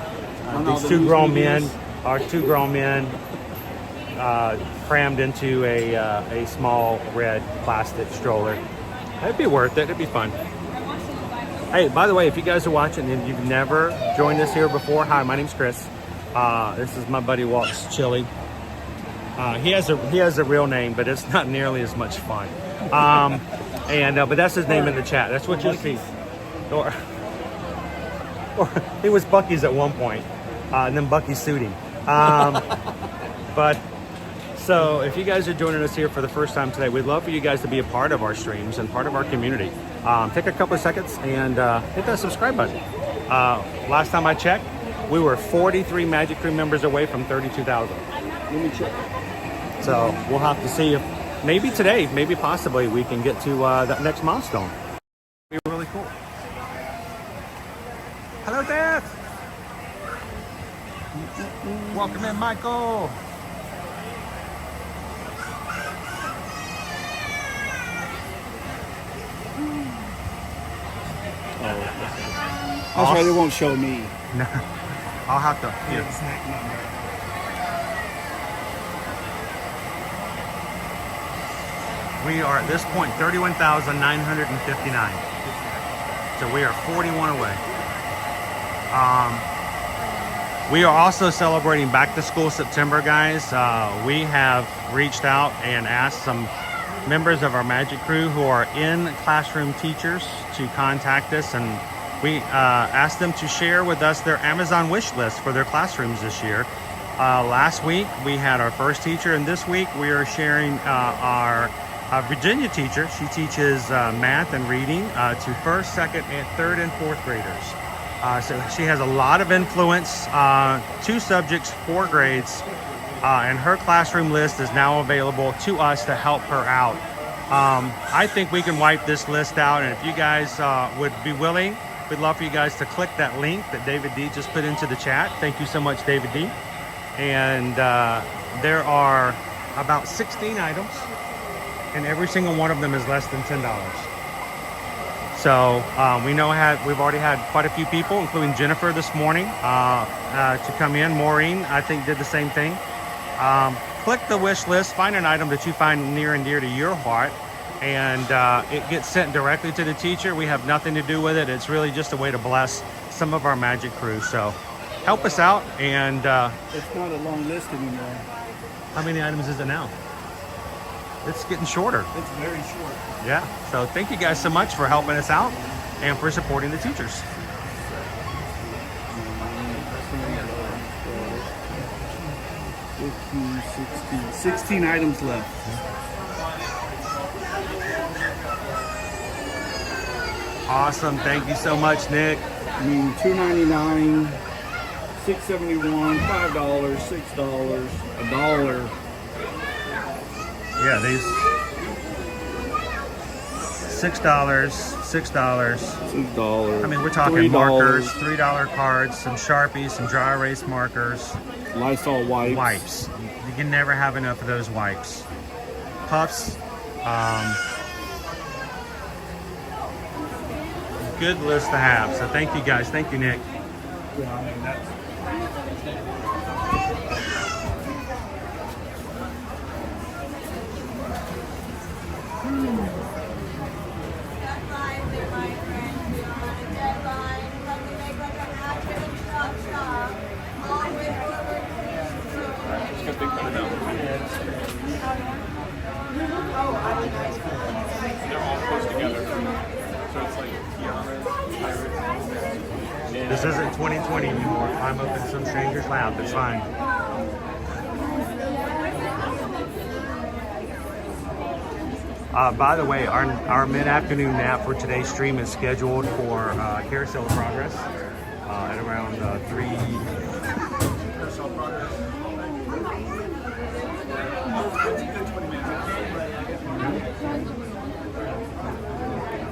These two grown men, our two grown men, crammed into a small red plastic stroller. It'd be worth it. It'd be fun. Hey, by the way, if you guys are watching and you've never joined us here before, hi, my name's Chris. This is my buddy Walt's Chili. He has a real name, but it's not nearly as much fun. But that's his name in the chat. That's what you'll see. Or he was Bucky's at one point, and then Bucky sued him. But so if you guys are joining us here for the first time today, we'd love for you guys to be a part of our streams and part of our community. Take a couple of seconds and hit that subscribe button. Last time I checked, we were 43 Magic Crew members away from 32,000. Let me check. So we'll have to see if maybe today, maybe possibly we can get to that next milestone. It'd be really cool. Hello, Dad. Welcome in, Michael. That's why they won't show me. No, I'll have to. Here. We are at this point 31,959. So we are 41 away. We are also celebrating Back to School September, guys. We have reached out and asked some members of our Magic Crew who are in classroom teachers to contact us, and we asked them to share with us their Amazon wish list for their classrooms this year. Last week we had our first teacher, and this week we are sharing our Virginia teacher. She teaches math and reading to first, second, and third and fourth graders. So she has a lot of influence, 2 subjects, 4 grades, and her classroom list is now available to us to help her out. I think we can wipe this list out, and if you guys would be willing, we'd love for you guys to click that link that David D just put into the chat. Thank you so much, David D. And there are about 16 items, and every single one of them is less than $10. So we know we've already had quite a few people, including Jennifer this morning, to come in. Maureen, I think, did the same thing. Click the wish list, find an item that you find near and dear to your heart, and it gets sent directly to the teacher. We have nothing to do with it. It's really just a way to bless some of our Magic Crew. So help us out. And it's not a long list anymore. How many items is it now? It's getting shorter. It's very short. Yeah. So thank you guys so much for helping us out and for supporting the teachers. 16 items left. Awesome. Thank you so much, Nick. I mean, $2.99, $6.71, $5, $6, $1. Yeah, these $6, $6. I mean, we're talking $3. markers, $3 cards, some Sharpies, some dry erase markers, Lysol wipes. Wipes. You can never have enough of those wipes. Puffs. Good list to have. So thank you guys. Thank you, Nick. Yeah, I mean, that's... This isn't 2020 anymore. I'm up in some stranger's lap. It's fine. By the way, our mid-afternoon nap for today's stream is scheduled for Carousel Progress at around 3. Carousel Progress.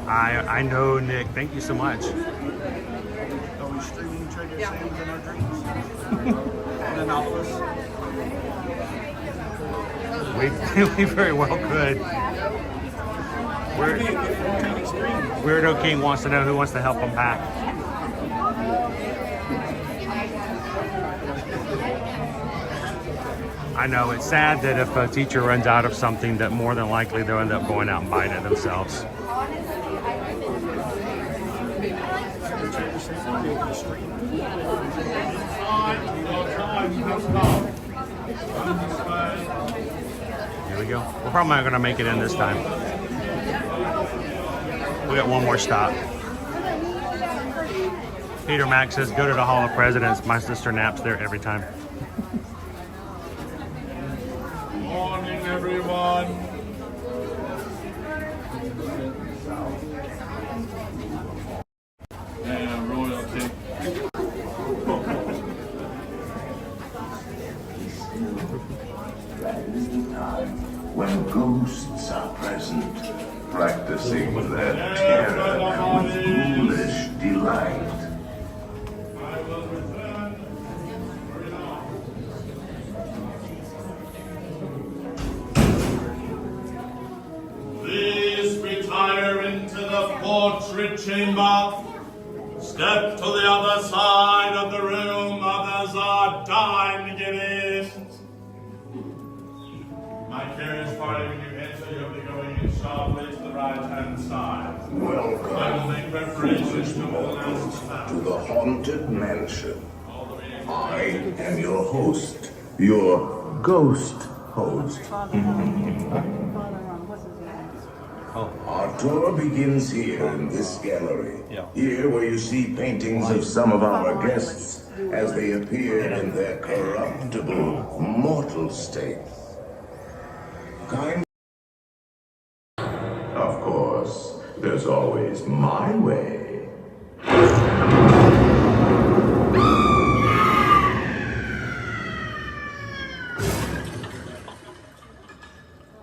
I know, Nick. Thank you so much. Are we streaming Trader Sam's in our dreams? And an office? We very well could. Weirdo King wants to know who wants to help him pack. I know it's sad that if a teacher runs out of something, that more than likely they'll end up going out and buying it themselves. Here we go. We're probably not going to make it in this time. We got one more stop. Peter Max says, go to the Hall of Presidents. My sister naps there every time. Morning, everyone. Yeah, royalty. When ghosts are present, practicing their terror with foolish delight. Please retire into the portrait chamber. Step to the other side of the room. Others are dying to get in. My carriage party, when you enter, you'll be going in sharply to the right-hand side. Welcome, I will make preparations to announce to the haunted mansion. I am your host, your ghost host. Our tour begins here in this gallery. Here where you see paintings of some of our guests as they appear in their corruptible, mortal state. Of course, there's always my way.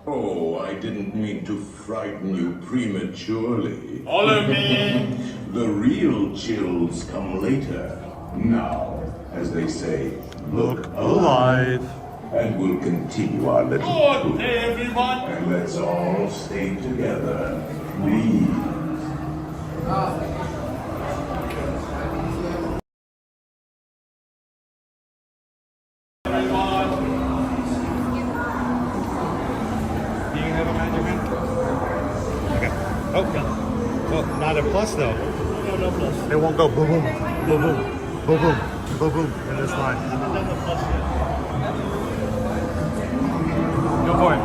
Oh, I didn't mean to frighten you prematurely. Follow me. The real chills come later. Now, as they say, look alive. And we'll continue our little Good tour. day, everyone. And let's all stay together, please. Do you have a magic hand? Okay. Oh, well, not a plus though. No plus. They won't go boom, boom, boom, boom, boom, boom, boom, boom in this line. Go for it.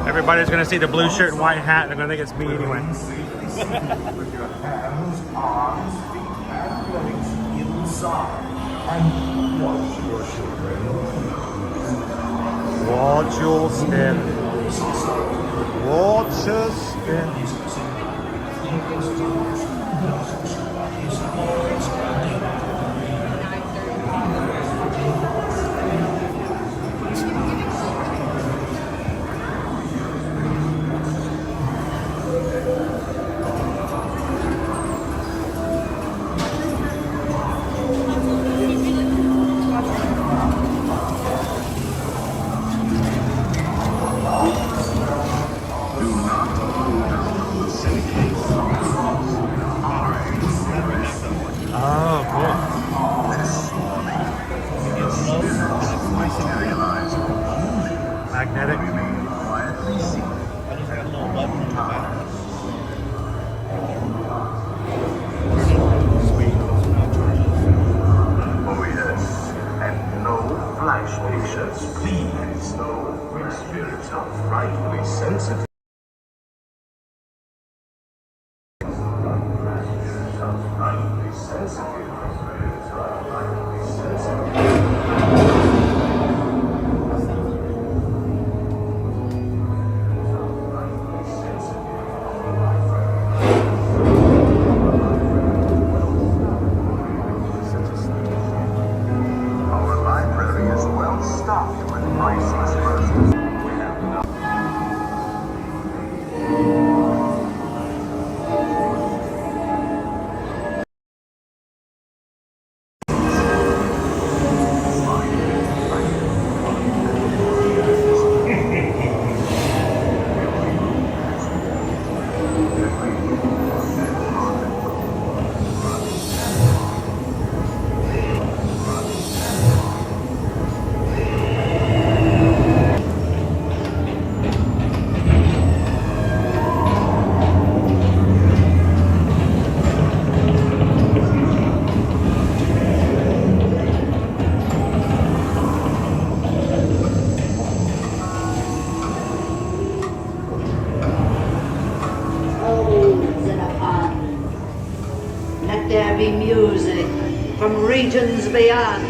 Everybody's gonna see the blue shirt and white hat. They're gonna think it's me anyway. With your hands, arms, feet, and legs inside. And watch your children. Watch your step. Watch your step. Magnetic. Oh yes, and no flash patience, please. No, spirits are frightfully sensitive. Let there be music from regions beyond.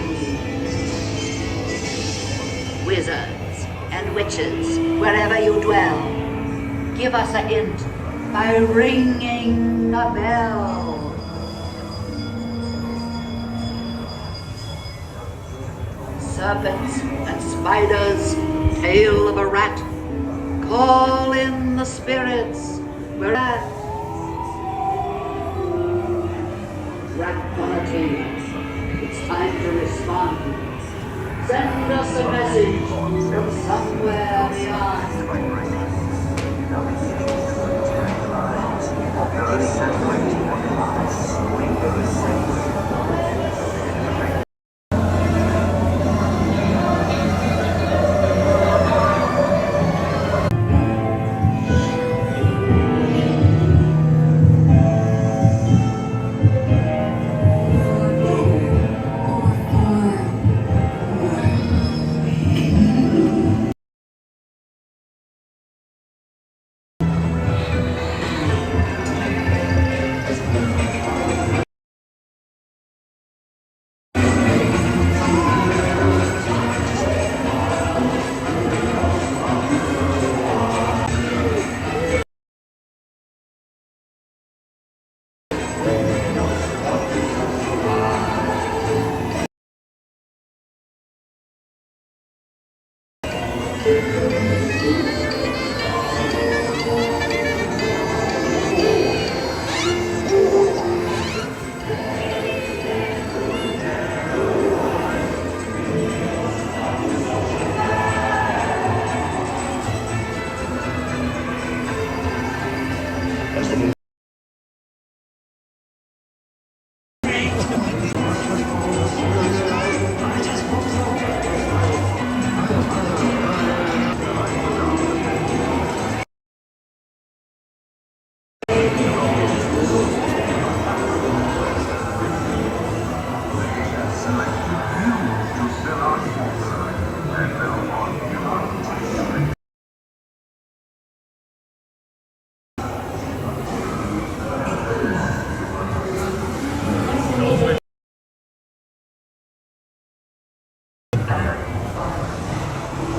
Wizards and witches, wherever you dwell, give us a hint by ringing a bell. Serpents and spiders, tail of a rat, call in the spirits. We're at Rat-quality. It's time to respond. Send us a message from somewhere beyond.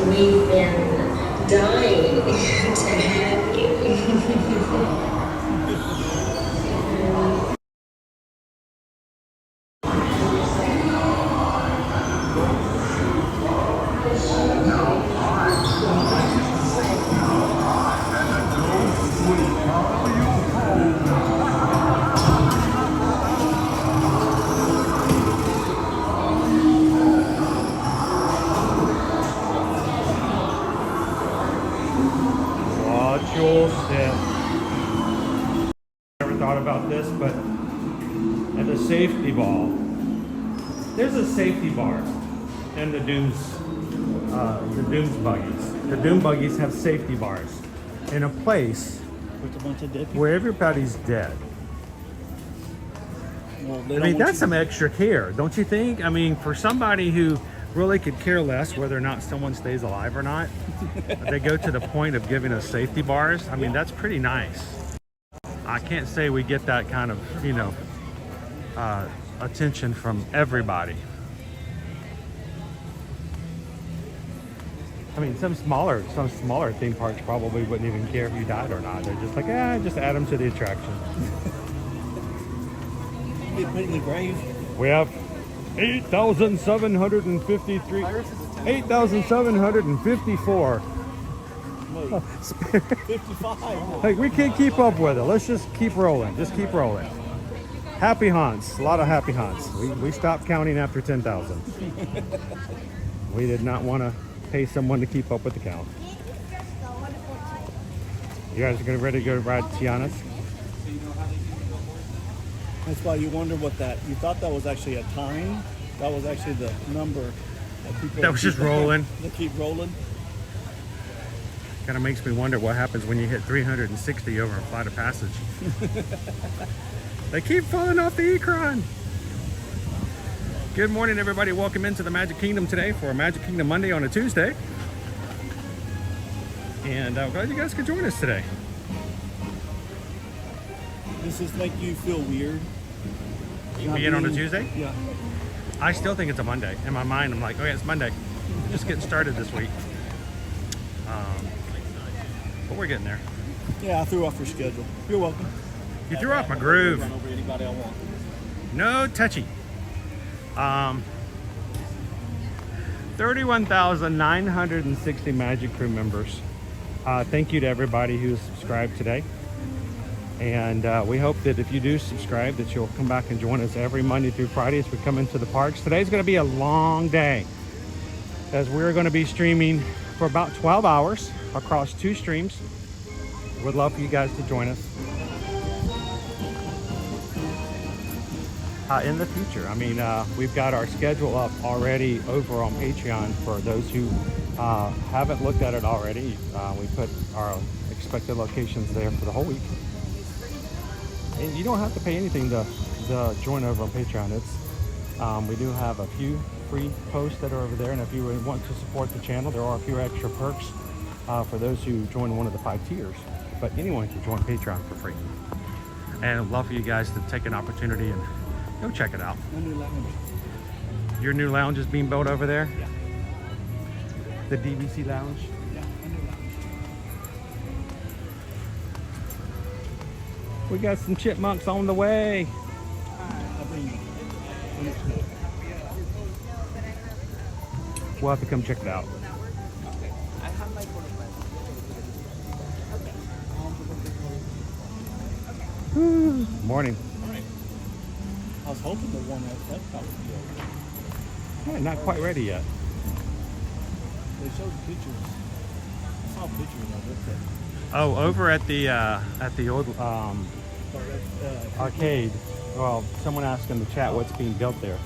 We've been dying to have you. Never thought about this, but at the safety ball, there's a safety bar in the Doom's buggies. The Doom buggies have safety bars in a place With a bunch of dead people. where everybody's dead. Well, I mean, that's some extra care, don't you think? I mean, for somebody who really could care less whether or not someone stays alive or not, they go to the point of giving us safety bars. I mean, that's pretty nice. I can't say we get that kind of, you know, attention from everybody. I mean, some smaller theme parks probably wouldn't even care if you died or not. They're just like, just add them to the attraction. Be put in the grave. We have 8,753, 8,754. 55. Like, we can't keep up with it. Let's just keep rolling. Just keep rolling. Happy haunts. A lot of happy haunts. We stopped counting after 10,000. We did not want to pay someone to keep up with the count. You guys are ready to go ride Tiana's? That's why you wonder what that, you thought that was actually a time. That was actually the number that people. That was just rolling. They keep rolling. Kind of makes me wonder what happens when you hit 360 over a flight of passage. They keep falling off the Ecron. Good morning, everybody. Welcome into the Magic Kingdom today for a Magic Kingdom Monday on a Tuesday. And I'm glad you guys could join us today. Does this make you feel weird? Be in on a Tuesday? Yeah. I still think it's a Monday. In my mind, I'm like, oh yeah, it's Monday. Just getting started this week. But we're getting there. Yeah, I threw off your schedule. You're welcome. You threw off my groove. Run over anybody I want. No touchy. 31,960 Magic Crew members. Thank you to everybody who's subscribed today. And we hope that if you do subscribe that you'll come back and join us every Monday through Friday as we come into the parks. Today's going to be a long day as we're going to be streaming for about 12 hours across 2 streams. Would love for you guys to join us in the future. I mean, we've got our schedule up already over on Patreon for those who haven't looked at it already. We put our expected locations there for the whole week. And you don't have to pay anything to join over on Patreon. It's we do have a few free posts that are over there, and if you want to support the channel, there are a few extra perks for those who join one of the 5 tiers. But anyone can join Patreon for free. And I'd love for you guys to take an opportunity and go check it out. My new lounge. Your new lounge is being built over there? Yeah. The DVC lounge? Yeah, my new lounge. We got some chipmunks on the way. We'll have to come check it out. Morning. I was hoping the one that would be over. Yeah, not quite ready yet. They showed pictures. I saw pictures of it. Oh, over at the old arcade. Well, someone asked in the chat what's being built there.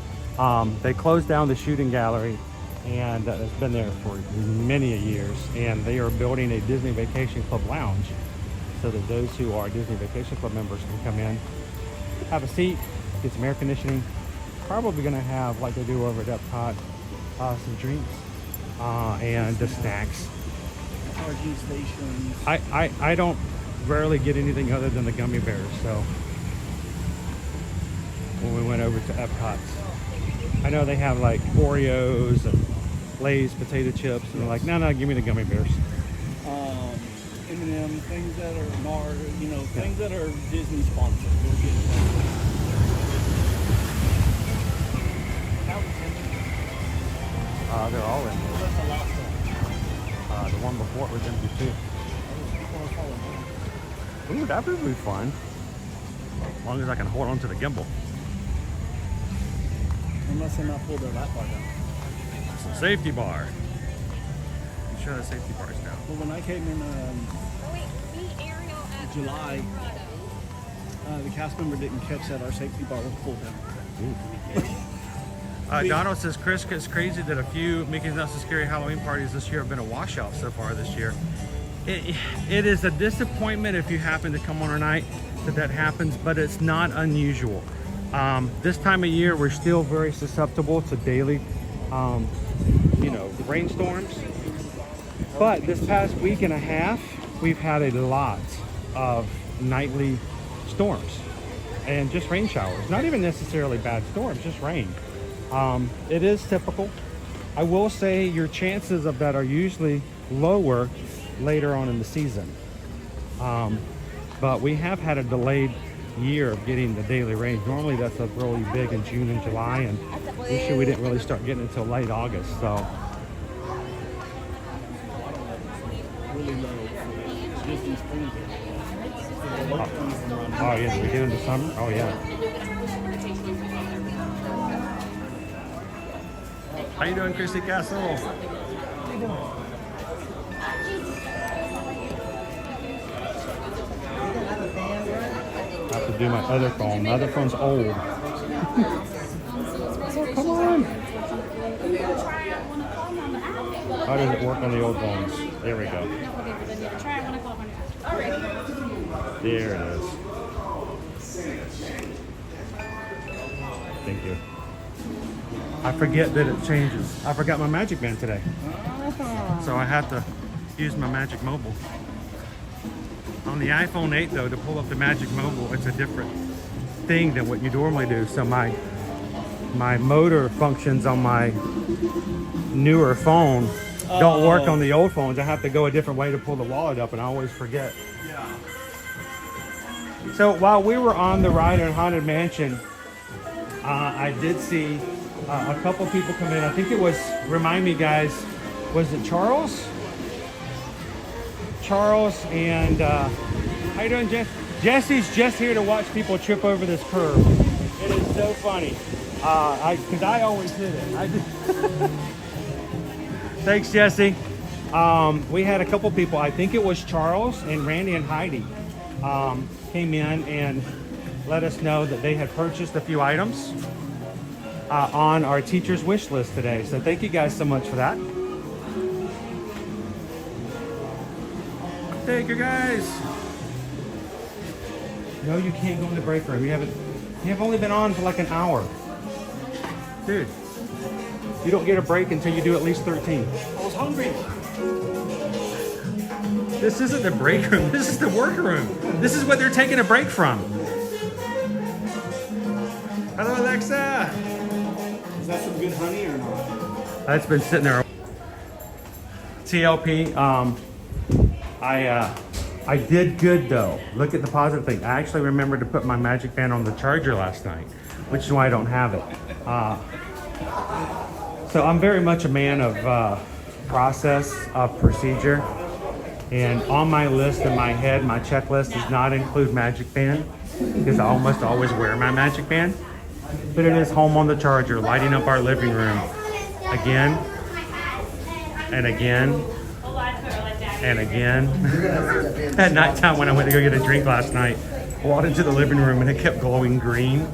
They closed down the shooting gallery, and it's been there for many years. And they are building a Disney Vacation Club lounge, so that those who are Disney Vacation Club members can come in, have a seat, get some air conditioning. Probably going to have, like they do over at Epcot, some drinks and the snacks. RG stations. I don't rarely get anything other than the gummy bears. So when we went over to Epcot's, I know they have like Oreos and Lay's potato chips, and they're like, no, give me the gummy bears. M&M, things that are NAR, things that are Disney sponsored. We'll get they're all in there. That's the last one. The one before it was empty too. Ooh, that would be fun. As long as I can hold on to the gimbal. Unless they not pull their lap bar down. It's a safety bar. I'm sure the safety bar is down. Well, when I came in July, the cast member didn't catch that our safety bar was pulled down. Donald says, Chris, it's crazy that a few Mickey's Not So Scary Halloween parties this year have been a washout so far this year. It is a disappointment if you happen to come on a night that happens, but it's not unusual. This time of year, we're still very susceptible to daily, rainstorms. But this past week and a half, we've had a lot of nightly storms and just rain showers. Not even necessarily bad storms, just rain. It is typical. I will say your chances of that are usually lower later on in the season. But we have had a delayed year of getting the daily rain. Normally that's a really big in June and July, and this year we didn't really start getting it until late August. So Really low. It's just in spring. oh yeah, the beginning of the summer. Oh yeah. How you doing, Christy Castle? I have to do my other phone. My other phone's old. Oh, come on. How does it work on the old phones? There we go. There it is. Thank you. I forget that it changes. I forgot my Magic Band today. So I have to use my Magic Mobile. On the iPhone 8 though, to pull up the Magic Mobile, it's a different thing than what you normally do. So my motor functions on my newer phone don't work on the old phones. I have to go a different way to pull the wallet up, and I always forget. Yeah. So while we were on the ride in Haunted Mansion, I did see a couple people come in. I think it was, remind me guys, was it Charles? Charles and, how you doing, Jess? Jesse's just here to watch people trip over this curb. It is so funny. Because I always hit it. Thanks, Jesse. We had a couple people, I think it was Charles and Randy and Heidi, came in and let us know that they had purchased a few items on our teacher's wish list today. So thank you guys so much for that. Thank you guys. No, you can't go in the break room. You have only been on for like an hour. Dude, you don't get a break until you do at least 13. I was hungry. This isn't the break room. This is the workroom. This is what they're taking a break from. Hello, Alexa. Is that some good honey or not? That's been sitting there. TLP, I did good though. Look at the positive thing. I actually remembered to put my magic band on the charger last night, which is why I don't have it. So I'm very much a man of process, of procedure. And on my list in my head, my checklist does not include magic band because I almost always wear my magic band. But it is home on the charger, lighting up our living room again and again and again. At nighttime when I went to go get a drink last night, I walked into the living room and it kept glowing green.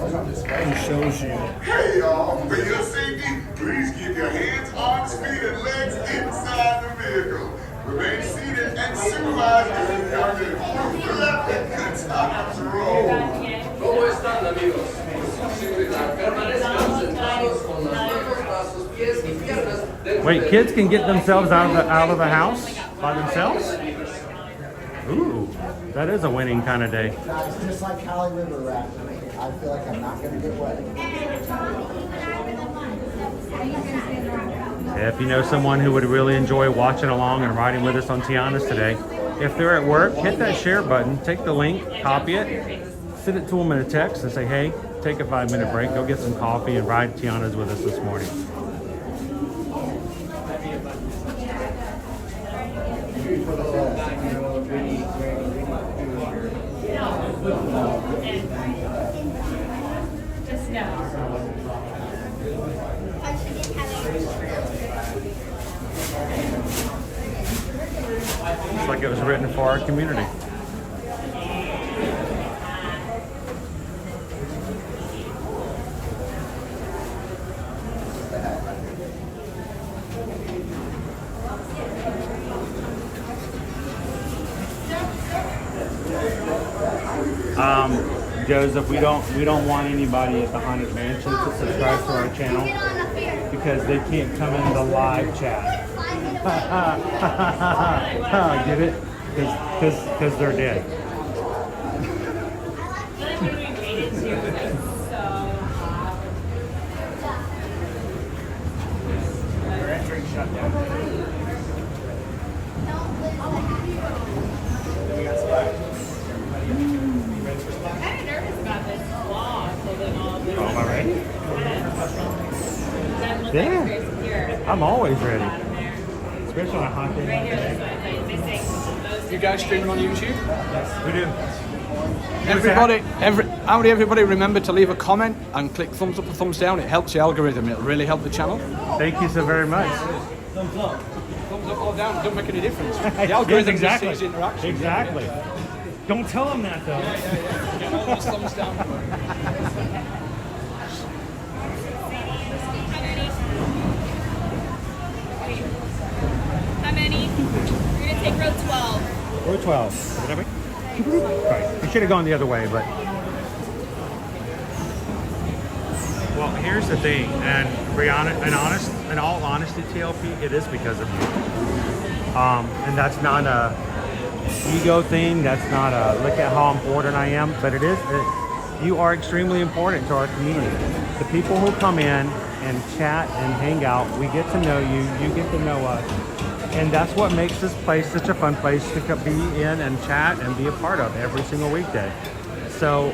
It shows you. Hey y'all, for your safety, please keep your hands, arms, feet, and legs inside the vehicle. Remain seated and supervise during your journey. Let the good times roll. ¿Cómo están, amigos? Seguridad. Permanezcan sentados con las manos, brazos, pies y piernas. Wait, kids can get themselves out of the house by themselves? Ooh, that is a winning kind of day. It's just like Cali River rafting. I feel like I'm not going to get wet. If you know someone who would really enjoy watching along and riding with us on Tiana's today, if they're at work, hit that share button, take the link, copy it, send it to them in a text and say, hey, take a 5-minute break, go get some coffee and ride Tiana's with us this morning. Looks like it was written for our community. Joseph, we don't want anybody at the Haunted Mansion to subscribe to our channel because they can't come in the live chat. Get it? Because they're dead. We're entering shutdown. Then we got Slack. Oh, am I ready? Yeah. I'm always ready. Especially on a hot day. You guys streaming on YouTube? We do. Everybody remember to leave a comment and click thumbs up or thumbs down. It helps the algorithm. It'll really help the channel. Thank you so very much. Thumbs up. Thumbs up or down. Don't make any difference. The algorithm exactly. just sees interaction. Exactly. Don't tell them that though. Get all those thumbs down. How many? We're gonna take row 12. Row 12. Whatever. Right. We should have gone the other way, but. Well, here's the thing, and in all honesty, TLP, it is because of you. And that's not a ego thing. That's not a look at how important I am, but it is. You are extremely important to our community. The people who come in and chat and hang out, we get to know you, you get to know us. And that's what makes this place such a fun place to be in and chat and be a part of every single weekday. So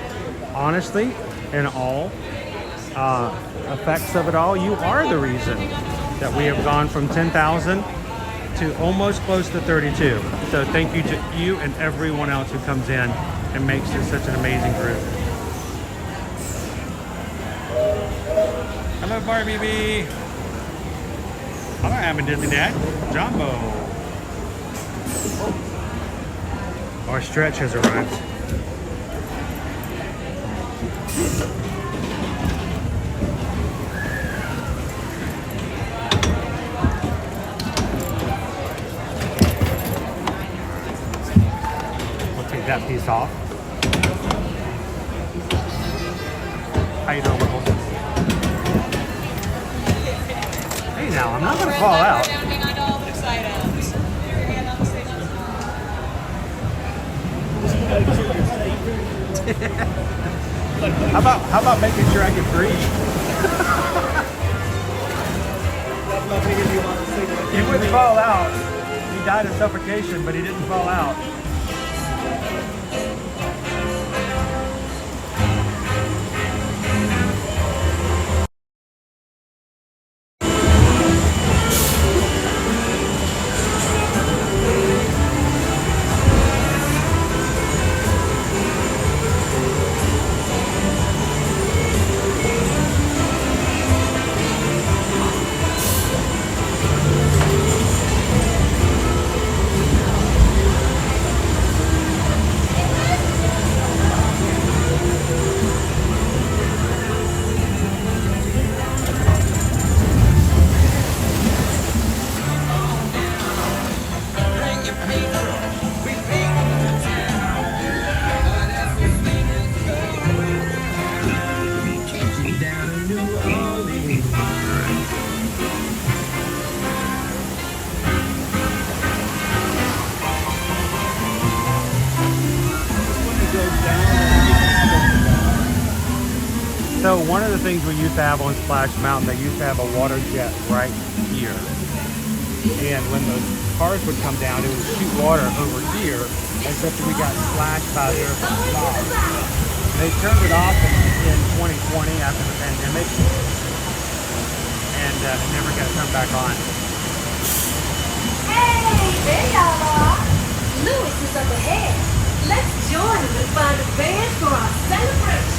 honestly, in all effects of it all, you are the reason that we have gone from 10,000 to almost close to 32. So thank you to you and everyone else who comes in and makes this such an amazing group. Hello, Barbie B. Hello, I'm a Disney Dad. Jumbo. Our stretch has arrived. We'll take that piece off. How you doing, Wiggles? Hey now, I'm not gonna fall out. How about making sure I can breathe? He wouldn't fall out. He died of suffocation, but he didn't fall out. So one of the things we used to have on Splash Mountain, they used to have a water jet right here. And when the cars would come down, it would shoot water over here as if we got splashed by their fog. They turned it off in 2020 after the pandemic, and it never got turned back on. Hey, there y'all are. Louis is up ahead. Let's join him and find a band for our celebration.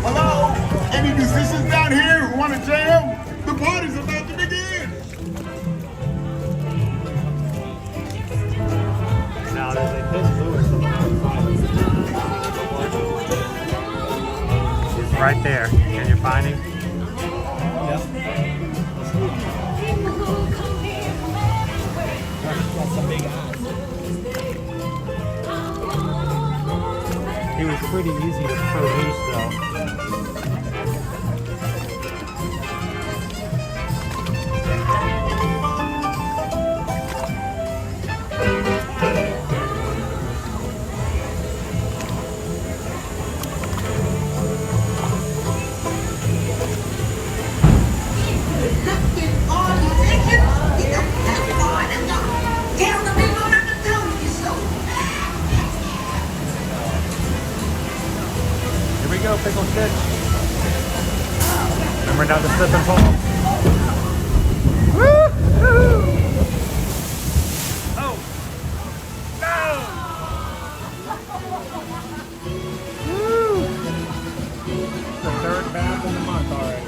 Hello? Any musicians down here who want to jam? The party's about to begin. Now, they hit Louis on the outside. He's right there. Can you find him? Got some big eyes. He was pretty easy to produce though. Here we go, Pickle Stitch. Remember not to slip and fall. Woo-hoo! Oh! No! Woo! The third bath in the month already.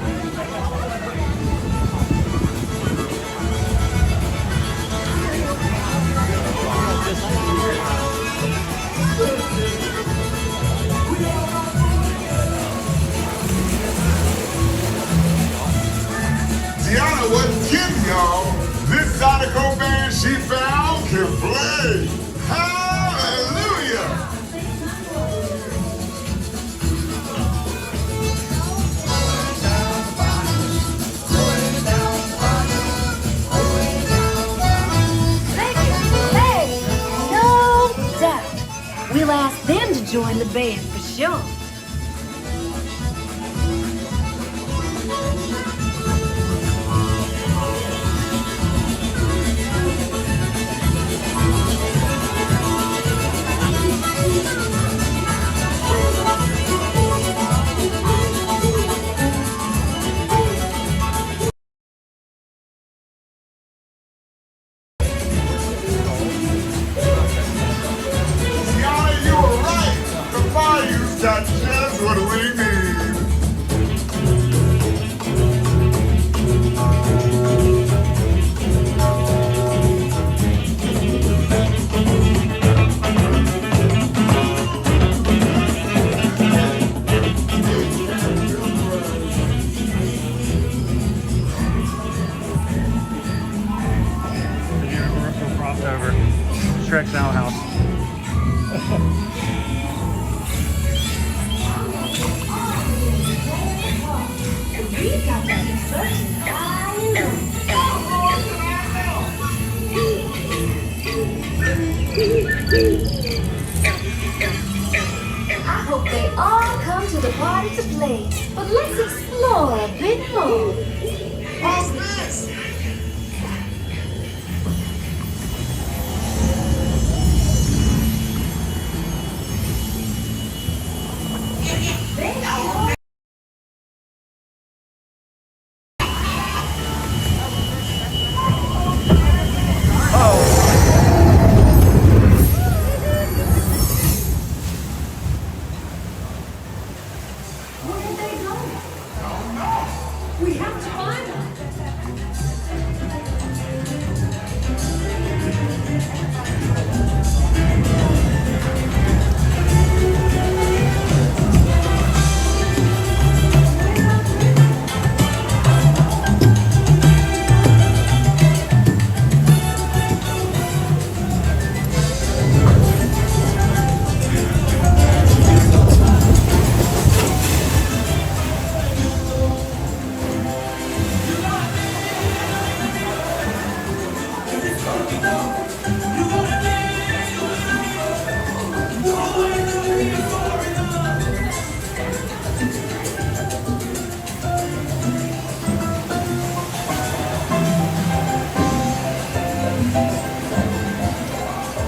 We'll ask them to join the band for sure. Tiana, you were right. The Bayou's got just what we need. Universal crossover. Shrek's Owl House. I hope they all come to the party to play, but let's explore a bit more. What's this? Where did they go? We have to find them.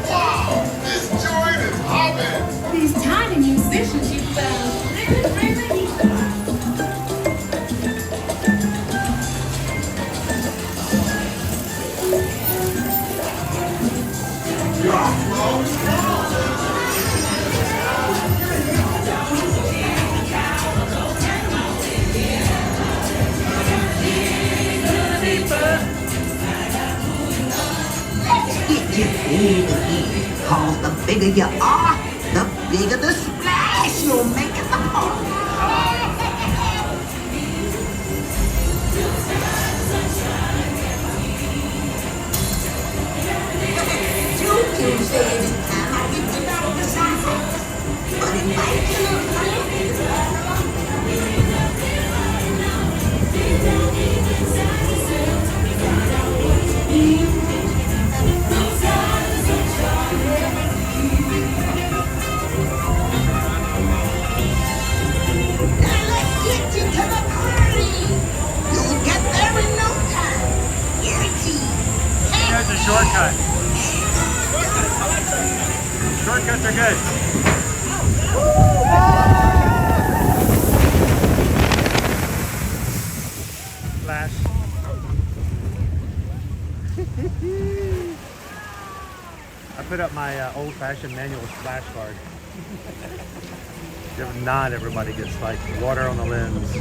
Wow, this joint is hopping. These tiny musicians you found really Get you big again, cause the bigger you are, the bigger the splash you'll make at the party. You say anytime I get to know the side, but invite you. That's a shortcut. Shortcuts are good. Flash. I put up my old-fashioned manual splash card. If not, everybody gets like water on the lens.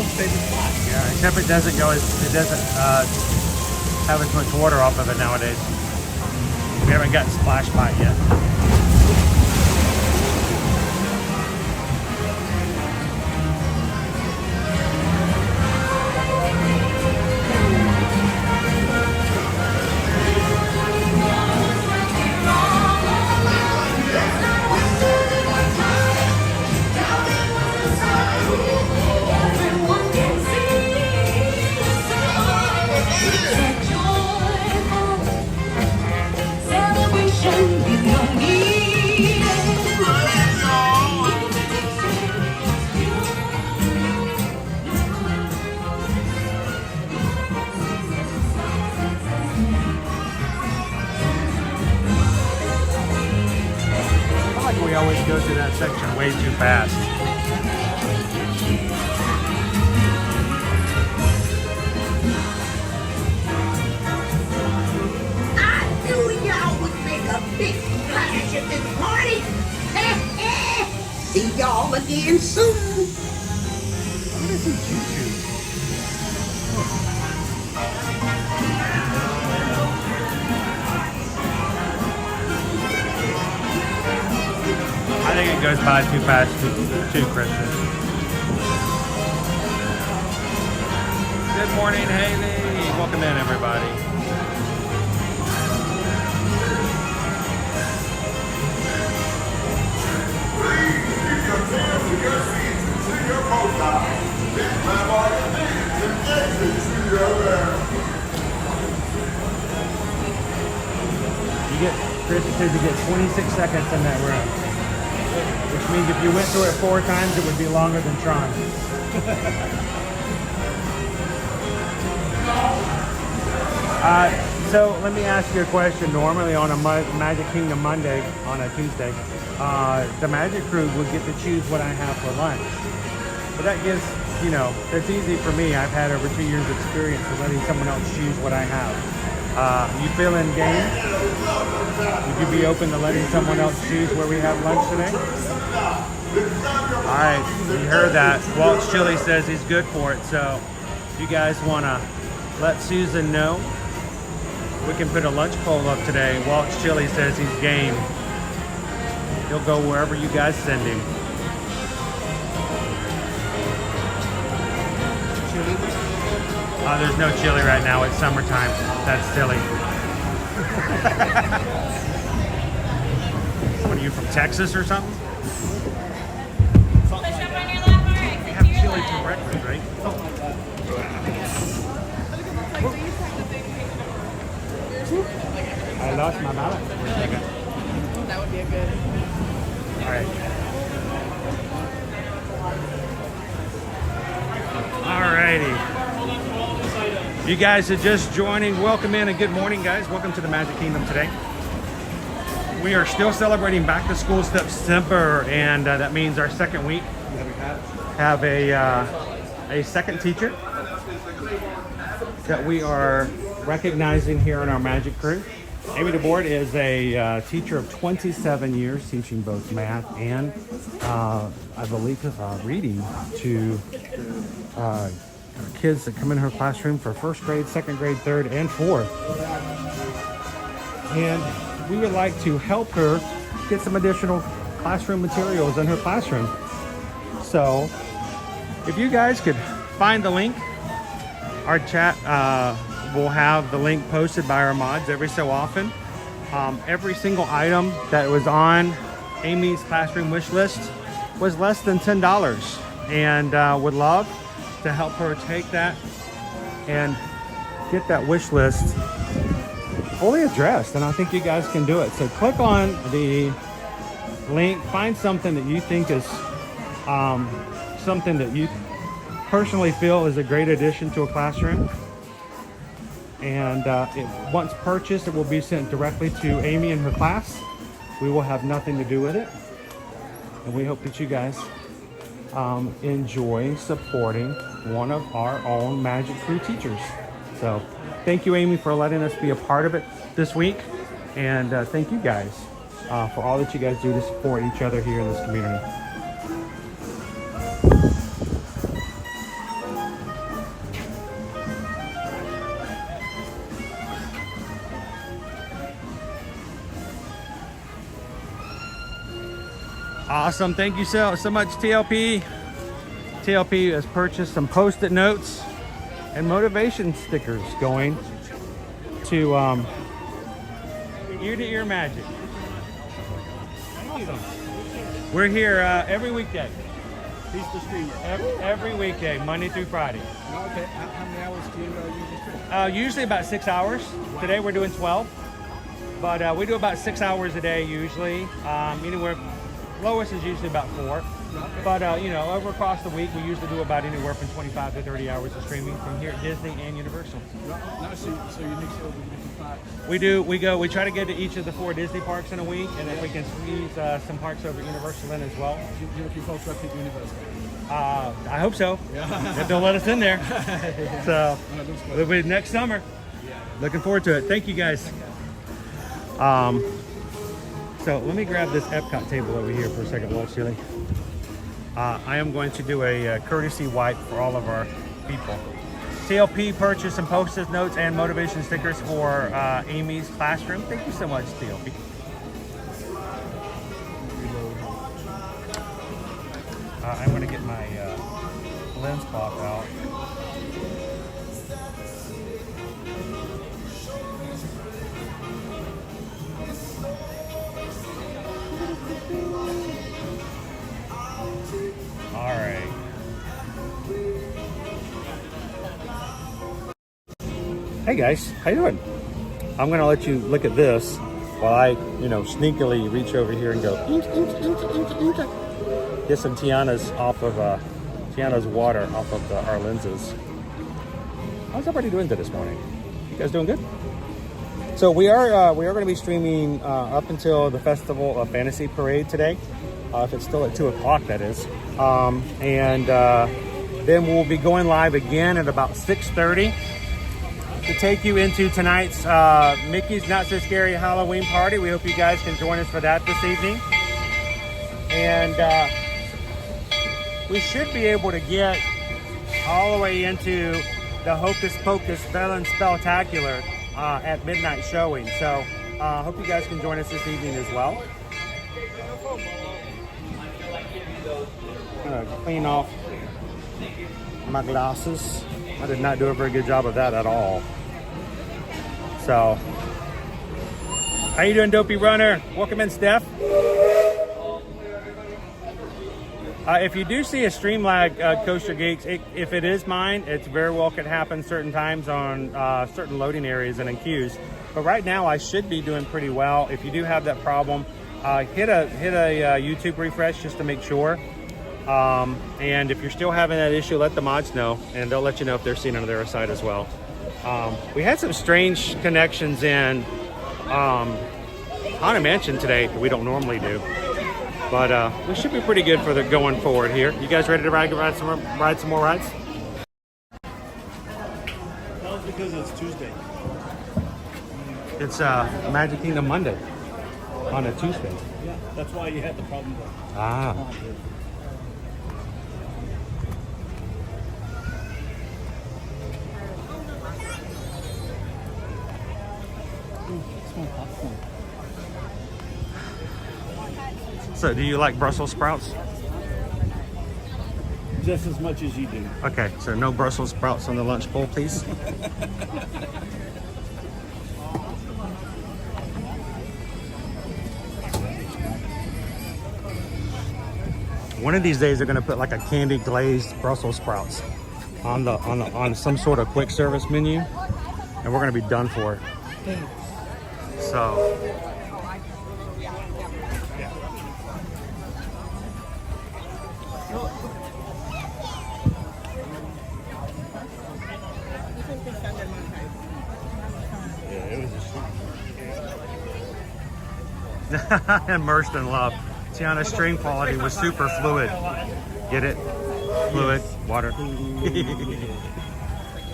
Walt's favorite spot. Yeah, except it doesn't have as much water off of it nowadays. We haven't gotten splashed by it yet. We always go through that section way too fast. I knew y'all would make a big splash at this party. See y'all again soon. I think it goes by too fast too, Kristen. Good morning, Haley. Welcome in, everybody. Kristen says you get 26 seconds in that room. Which means if you went through it 4 times, it would be longer than Tron. So let me ask you a question. Normally on a Magic Kingdom Monday, on a Tuesday, the Magic Crew would get to choose what I have for lunch. But that gives, you know, that's easy for me. I've had over 2 years experience of letting someone else choose what I have. You feeling game? Would you be open to letting someone else choose where we have lunch today? All right, you heard that. Walt's Chili says he's good for it. So if you guys want to let Susan know, we can put a lunch poll up today. Walt's Chili says he's game. He'll go wherever you guys send him. There's no chili right now. It's summertime. That's silly. What are you, from Texas or something? Push up on your left, Mark. We have chili for breakfast, right? I lost my mallet for a second. That would be a good. All right. All righty. You guys are just joining. Welcome in and good morning, guys. Welcome to the Magic Kingdom today. We are still celebrating Back to School September, and that means our second week have a second teacher that we are recognizing here in our Magic Crew. Amy DeBoard is a teacher of 27 years, teaching both math and, I believe, reading to kids that come in her classroom for first grade, second grade, third, and fourth. And we would like to help her get some additional classroom materials in her classroom. So if you guys could find the link, our chat will have the link posted by our mods every so often. Every single item that was on Amy's classroom wish list was less than $10, and would love to help her take that and get that wish list fully addressed. And I think you guys can do it. So click on the link, find something that you think is something that you personally feel is a great addition to a classroom. And once purchased, it will be sent directly to Amy and her class. We will have nothing to do with it. And we hope that you guys enjoy supporting one of our own Magic Crew teachers. So thank you, Amy, for letting us be a part of it this week. And thank you guys for all that you guys do to support each other here in this community. Awesome. Thank you so much, TLP. TLP has purchased some Post-it notes and motivation stickers going to Ear to Ear Magic. Awesome. We're here every weekday. He's the streamer. Every weekday, Monday through Friday. Okay. How many hours do you usually stream? Usually about 6 hours. Today we're doing 12. But we do about 6 hours a day usually. Anywhere, lowest is usually about 4. But you know, over across the week, we usually do about anywhere from 25 to 30 hours of streaming from here at Disney and Universal. So you mix it over different parks? We try to get to each of the 4 Disney parks in a week, and if we can squeeze some parks over at Universal in as well. You folks represent Universal? I hope so. Yeah. If they'll let us in there. Yeah. So it'll be next summer. Looking forward to it. Thank you guys. So let me grab this Epcot table over here for a second, Walt, Chili. I am going to do a courtesy wipe for all of our people. TLP purchased some Post-it notes and motivation stickers for Amy's classroom. Thank you so much, TLP. I'm going to get my lens cloth out. All right. Hey guys, how you doing? I'm gonna let you look at this while I, sneakily reach over here and go get some Tiana's off of Tiana's water off of our lenses. How's everybody doing this morning? You guys doing good? So we are going to be streaming up until the Festival of Fantasy Parade today. If it's still at 2 o'clock, that is. Then we'll be going live again at about 6:30 to take you into tonight's Mickey's Not So Scary Halloween party. We hope you guys can join us for that this evening. And we should be able to get all the way into the Hocus Pocus Spell and Spectacular at midnight showing. So hope you guys can join us this evening as well. Clean off my glasses. I did not do a very good job of that at all. So, how you doing, Dopey Runner? Welcome in, Steph. If you do see a stream lag, Coaster Geeks, if it is mine, it's very well could happen certain times on certain loading areas and in queues. But right now, I should be doing pretty well. If you do have that problem, hit a YouTube refresh just to make sure. And if you're still having that issue, let the mods know, and they'll let you know if they're seeing it on their side as well. We had some strange connections in Haunted Mansion today that we don't normally do, but we should be pretty good for the going forward here. You guys ready to ride some more rides? Well, it's because it's Tuesday. It's Magic Kingdom Monday on a Tuesday. Yeah, that's why you had the problem. Ah. So, do you like Brussels sprouts? Just as much as you do. Okay, so no Brussels sprouts on the lunch bowl, please. One of these days, they're going to put like a candy glazed Brussels sprouts on some sort of quick service menu, and we're going to be done for it. So. Immersed in love. Tiana's stream quality was super fluid. Get it? Fluid, water.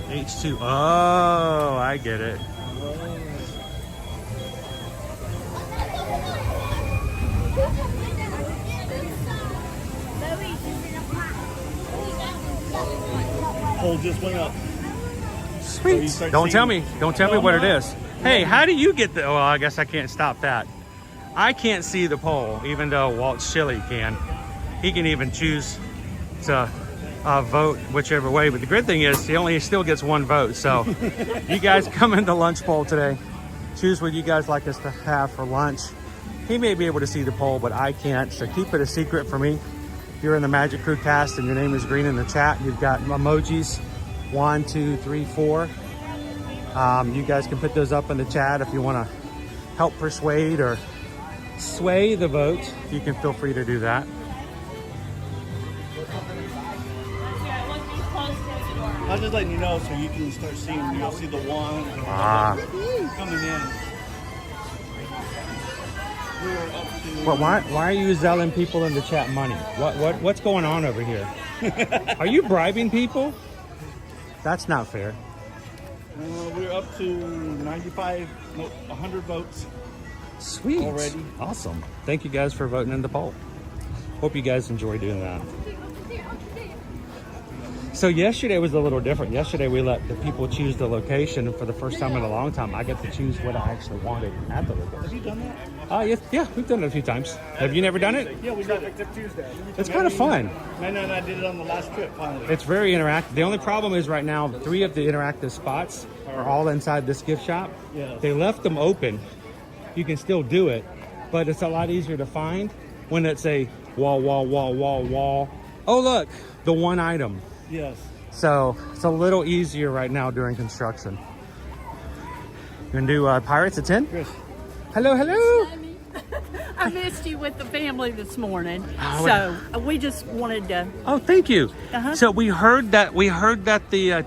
H2. Oh, I get it. Pole just went up. Sweet. So Don't tell me what it is. Hey, how do you get the... Oh, I guess I can't stop that. I can't see the pole, even though Walt's chili can. He can even choose to vote whichever way. But the good thing is he still gets one vote. So you guys come in the lunch poll today. Choose what you guys like us to have for lunch. He may be able to see the poll, but I can't. So keep it a secret for me. If you're in the Magic Crew cast and your name is green in the chat, you've got emojis 1, 2, 3, 4. You guys can put those up in the chat if you want to help persuade or sway the vote. You can feel free to do that. I was just letting you know so you can start seeing. You'll see the one coming in. Well, why are you selling people in the chat money? What's going on over here? Are you bribing people? That's not fair. We're up to 100 votes. Sweet. Already. Awesome. Thank you guys for voting in the poll. Hope you guys enjoy doing that. So yesterday was a little different. Yesterday we let the people choose the location, and for the first time in a long time, I get to choose what I actually wanted at the location. Have you done that? Yeah, we've done it a few times. Have you never done it? Yeah, we did it Tuesday. It's kind of fun. Man, and I did it on the last trip finally. It's very interactive. The only problem is right now, 3 of the interactive spots are all inside this gift shop. Yeah. They left them open. You can still do it, but it's a lot easier to find when it's a wall, wall, wall, wall, wall. Oh, look, the one item. Yes. So it's a little easier right now during construction. You gonna do Pirates at 10? Yes. Hello, hello. I missed you with the family this morning, so we just wanted to. Oh, thank you. Uh-huh. So we heard that the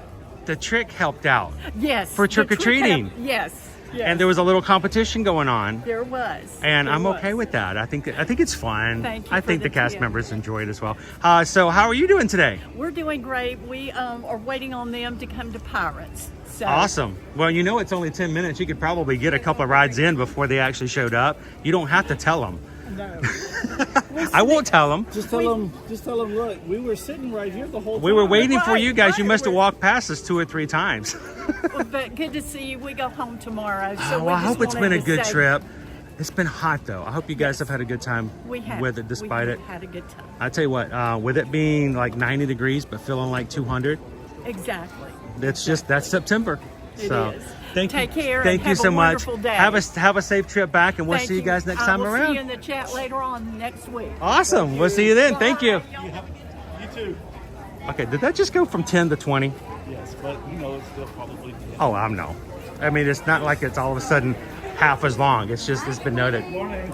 trick helped out. Yes. For trick or treating. Yes. Yes. And there was a little competition going on. There was. And I'm okay with that. I think it's fun. Thank you I for think the the cast tip. members enjoy it as well. So how are you doing today? We're doing great. We are waiting on them to come to Pirates. So. Awesome. Well, you know, it's only 10 minutes. You could probably get a couple of rides in before they actually showed up. You don't have to tell them. No. I won't tell them. Just tell them, look, we were sitting right here the whole time. We were waiting for you guys. Right. You must have walked past us 2 or 3 times. But good to see you. We go home tomorrow. So Well, I hope it's been a good say trip. It's been hot though. I hope you guys have had a good time with it despite it. Had a good time. I tell you what, with it being like 90 degrees but feeling like 200, Exactly. that's September. It so is. thank Take you. care. Thank and you have so a much. wonderful day. Have a safe trip back, and we'll Thank see you guys next I time will around. See you in the chat later on next week. Awesome. We'll see you then. Thank you. You too. Okay, did that just go from 10 to 20? Yes, but you know it's still probably 10. Oh, I know. I mean, it's not like it's all of a sudden half as long. It's just, it's been noted.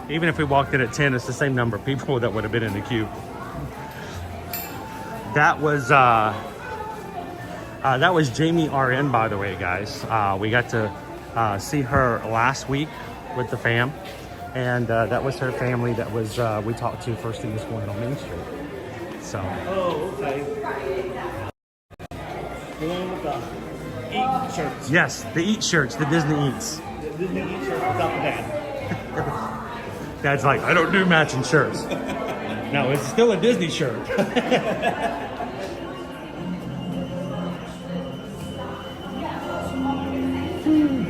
Even if we walked in at 10, it's the same number of people that would have been in the queue. That was Jamie RN, by the way, guys. We got to see her last week with the fam, and that was her family that was we talked to first thing this morning on Main Street. So. Oh, okay. The one with the eat shirts. Yes, the Eat shirts, the Disney Eats. The Disney eat shirts without the dad. Dad's like, I don't do matching shirts. No, it's still a Disney shirt.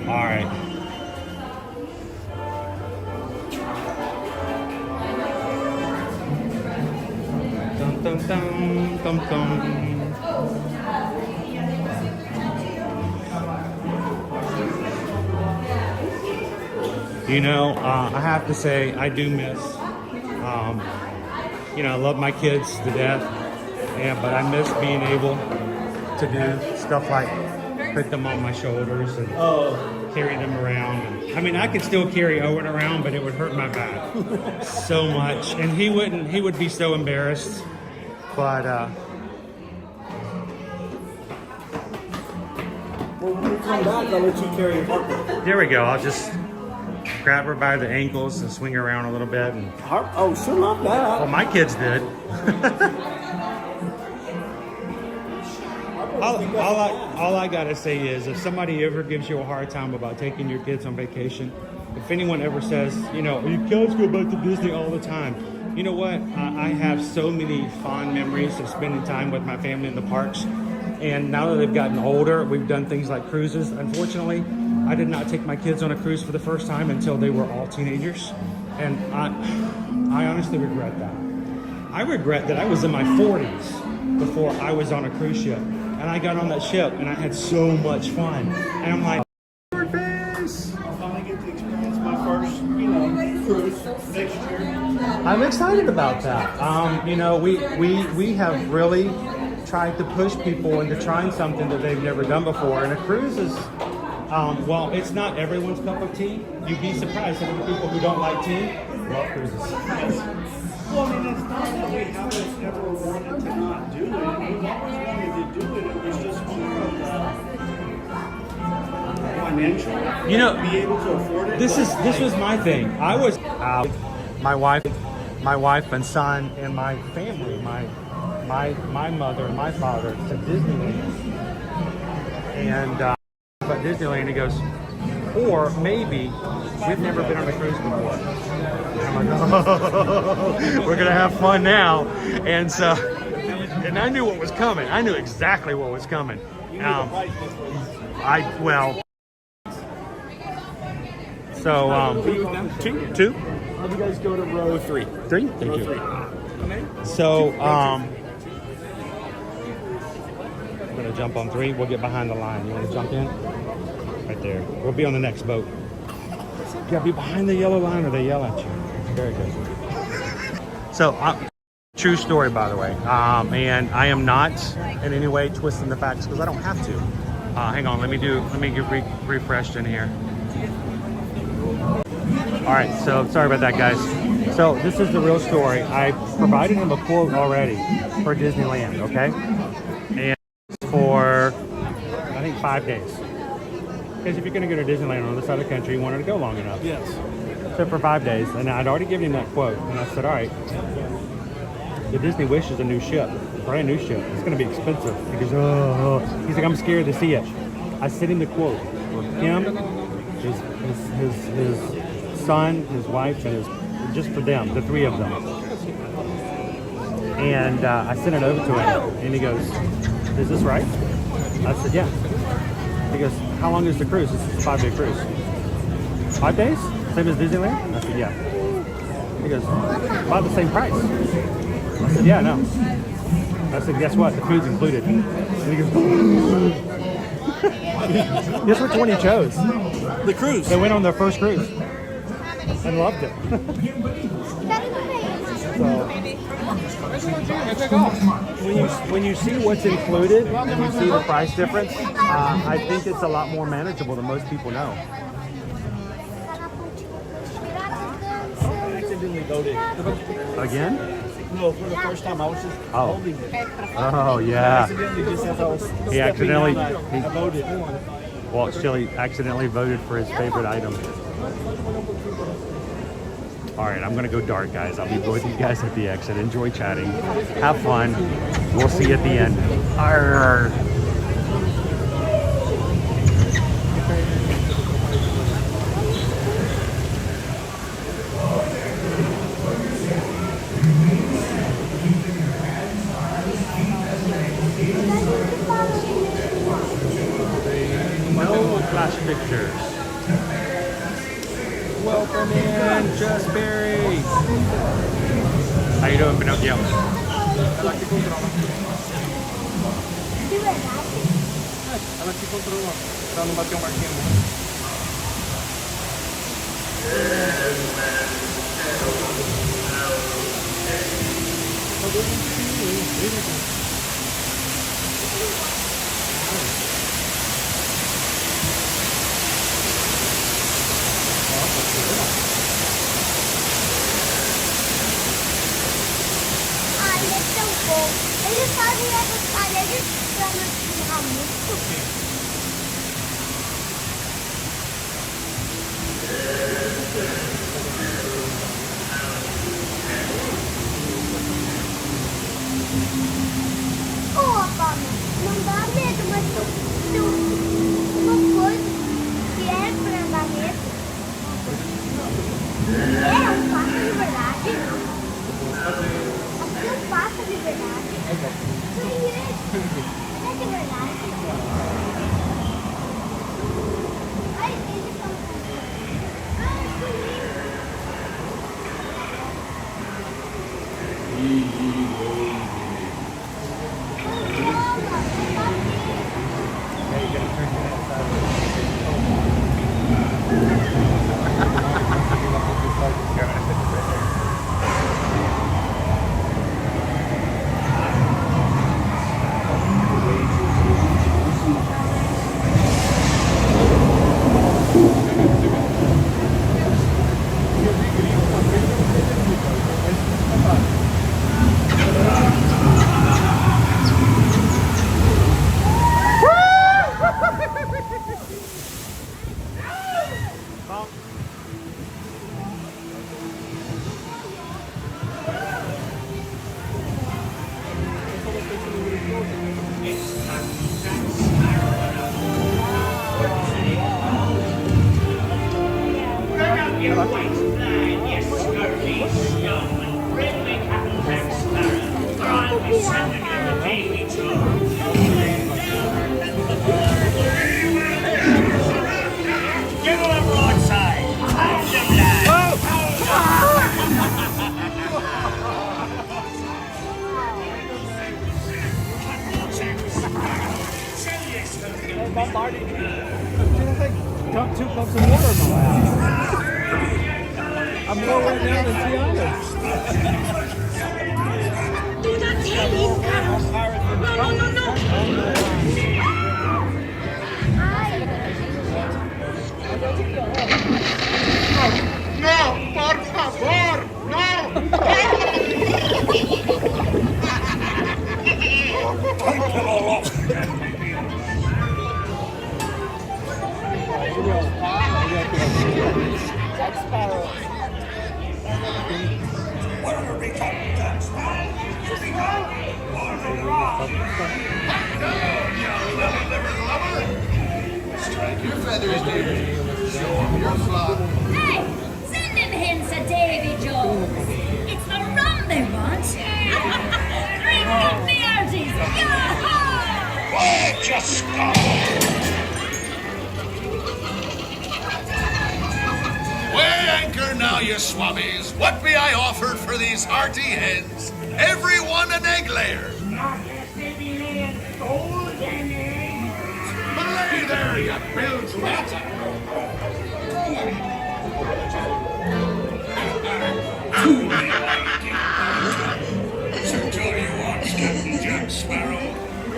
All right. Dum, dum, dum, dum, dum. You know, I have to say, I do miss, you know, I love my kids to death, but I miss being able to do stuff like put them on my shoulders and carry them around. And, I mean, I could still carry Owen around, but it would hurt my back so much. And he would be so embarrassed. But, Well, when you come back, I'll let you carry Harper. there we go. I'll just grab her by the ankles and swing her around a little bit. And, Oh, sure, not that. well, my kids did. All I gotta say is, if somebody ever gives you a hard time about taking your kids on vacation, if anyone ever says, you know, you kids go back to Disney all the time, you know what? I have so many fond memories of spending time with my family in the parks. And now that they've gotten older, we've done things like cruises. Unfortunately, I did not take my kids on a cruise for the first time until they were all teenagers. And I honestly regret that. I regret that I was in my 40s before I was on a cruise ship. And I got on that ship and I had so much fun. And I'm like, I'll finally get to experience my first, cruise next year. I'm excited about that. We have really tried to push people into trying something that they've never done before. And a cruise is, well, it's not everyone's cup of tea. You'd be surprised at the people who don't like tea love cruises. Well, I mean, it's not that we haven't ever wanted to not do it. We've always wanted to do it. It was just more of financial. Be able to afford it. This was my thing. I was my wife and son and my family, my mother and my father to Disneyland, and but Disneyland, he goes, or maybe we've never been on a cruise before. And I'm like, oh, we're gonna have fun now, and so, and I knew what was coming. I knew exactly what was coming. So two. How do you guys go to row 3? Thank you. 3. So I'm gonna jump on 3. We'll get behind the line. You want to jump in? Right there. We'll be on the next boat. You gotta be behind the yellow line or they yell at you. Very good. So, true story, by the way. And I am not in any way twisting the facts because I don't have to. Hang on. Let me get refreshed in here. All right. So sorry about that, guys. So this is the real story. I provided him a quote already for Disneyland. Okay, and for I think 5 days. Because if you're going to go to Disneyland on this side of the country, you wanted to go long enough. Yes. So for 5 days, and I'd already given him that quote, and I said, all right, the Disney Wish is a new ship, a brand new ship. It's going to be expensive. He goes, oh. He's like, I'm scared to see it. I sent him the quote for him, his son, his wife, and just for them, the 3 of them. And I sent it over to him, and he goes, is this right? I said, yeah. He goes, how long is the cruise? This is a 5-day cruise. 5 days? Same as Disneyland? I said, yeah. He goes, about the same price. I said, yeah, no. I said, guess what? The food's included. And he goes, guess which one he chose? The cruise. They went on their first cruise and loved it. When you see what's included and you see the price difference, I think it's a lot more manageable than most people know. I accidentally voted. Again? No, for the first time. I was just holding it. Oh, yeah. He accidentally I voted. Walt Chili accidentally voted for his favorite item. All right, I'm gonna go dark, guys. I'll be with you guys at the exit. Enjoy chatting. Have fun. We'll see you at the end. Arr. No flash pictures. Welcome in, Just Barry. How you doing, Pinocchio? Ela te encontrou, pra não bater um marquinho. Ai, é tão bom. Eles fazem essas paredes pra não espirrar muito. Oh, Palma, não dá medo, mas se uma coisa vier pra dar medo, é um pássaro de verdade. Aqui é um pássaro de verdade. É de verdade. Ai, eles são... Ai, que lindo. Dump 2 cups of water in my lap. I'm more right now than Tiana. Do not tell him, Carlos. No. No, por favor, no. Strike your feathers, baby. Show 'em your flock. Hey, send him hints of Davy Jones. It's the rum they want. Drink up the arties. Wait, just stop. Weigh anchor now, you swabbies. What be I offered for these hearty hens? Every one an egg layer. Not if they be laying golden eggs. Belay there, you bilge rat. So tell you what, Captain Jack Sparrow,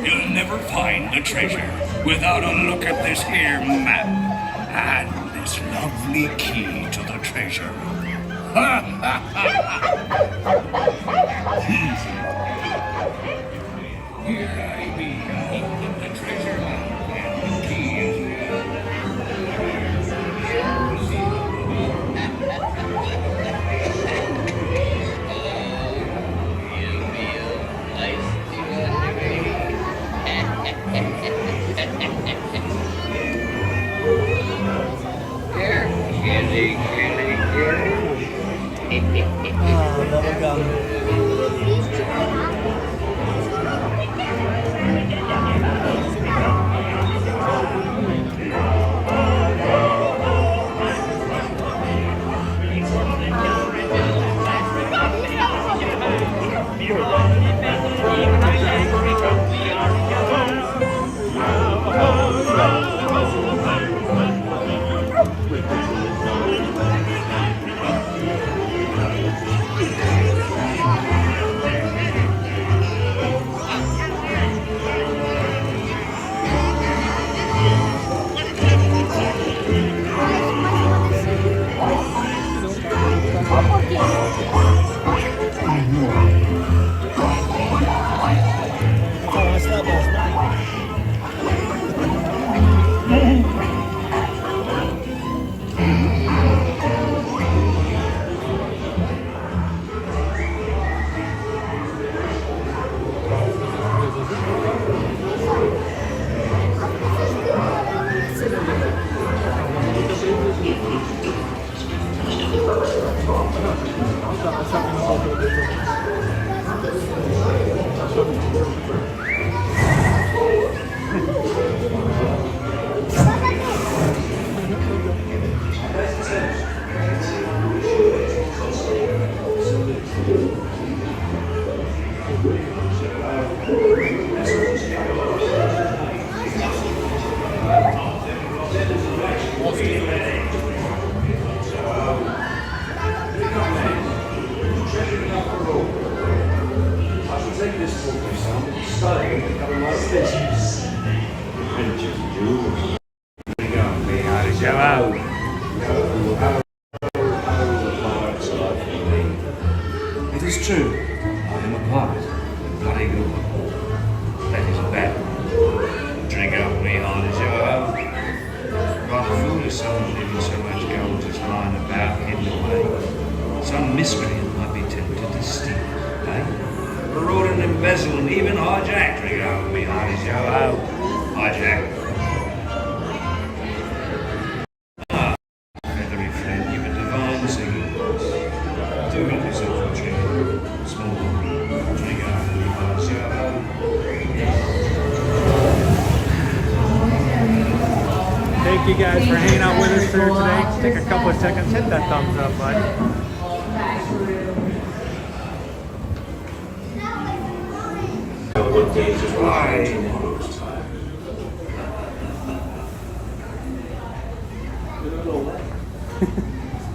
you'll never find the treasure without a look at this here map and this lovely key to the treasure. Here I be, holding the treasure map and the key as take this book or something, study it, become my business. Adventures, Jules. Shout out. It is true, I am a pirate, not a good one. That is bad. Drink out me hard as your own. Rather foolish someone leaving so much gold just lying about hidden away. Some miscreant might be tempted to steal, eh? Maraud and embezzle and even hijack. Drink out me hard as your own. Hijack. Thank you guys for hanging out with us here today. Take a couple of seconds, hit that thumbs up button.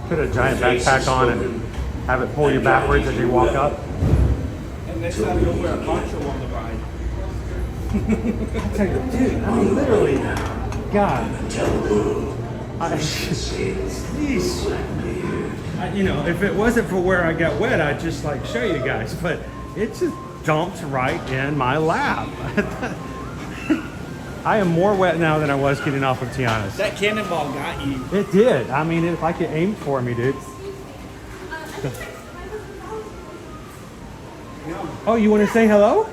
Put a giant backpack on and have it pull you backwards as you walk up. And next time you'll wear a poncho on the ride. I'll tell you, dude, I mean, literally, God. You know, if it wasn't for where I got wet, I'd just like show you guys, but it just dumped right in my lap. I am more wet now than I was getting off of Tiana's. That cannonball got you. It did. I mean, it's like it aimed for me, dude. Oh, you want to say hello?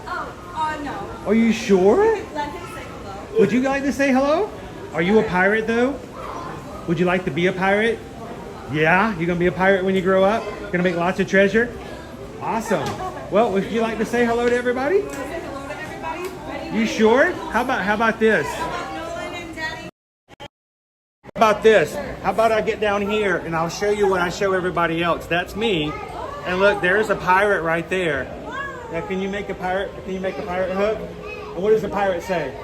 No. Are you sure? Let him say hello. Would you like to say hello? Are you a pirate though? Would you like to be a pirate? Yeah? You gonna be a pirate when you grow up? Gonna make lots of treasure? Awesome. Well, would you like to say hello to everybody? Say hello to everybody. You sure? How about this? How about this? How about I get down here and I'll show you what I show everybody else. That's me. And look, there's a pirate right there. Now, can you make a pirate? Can you make a pirate hook? And what does the pirate say?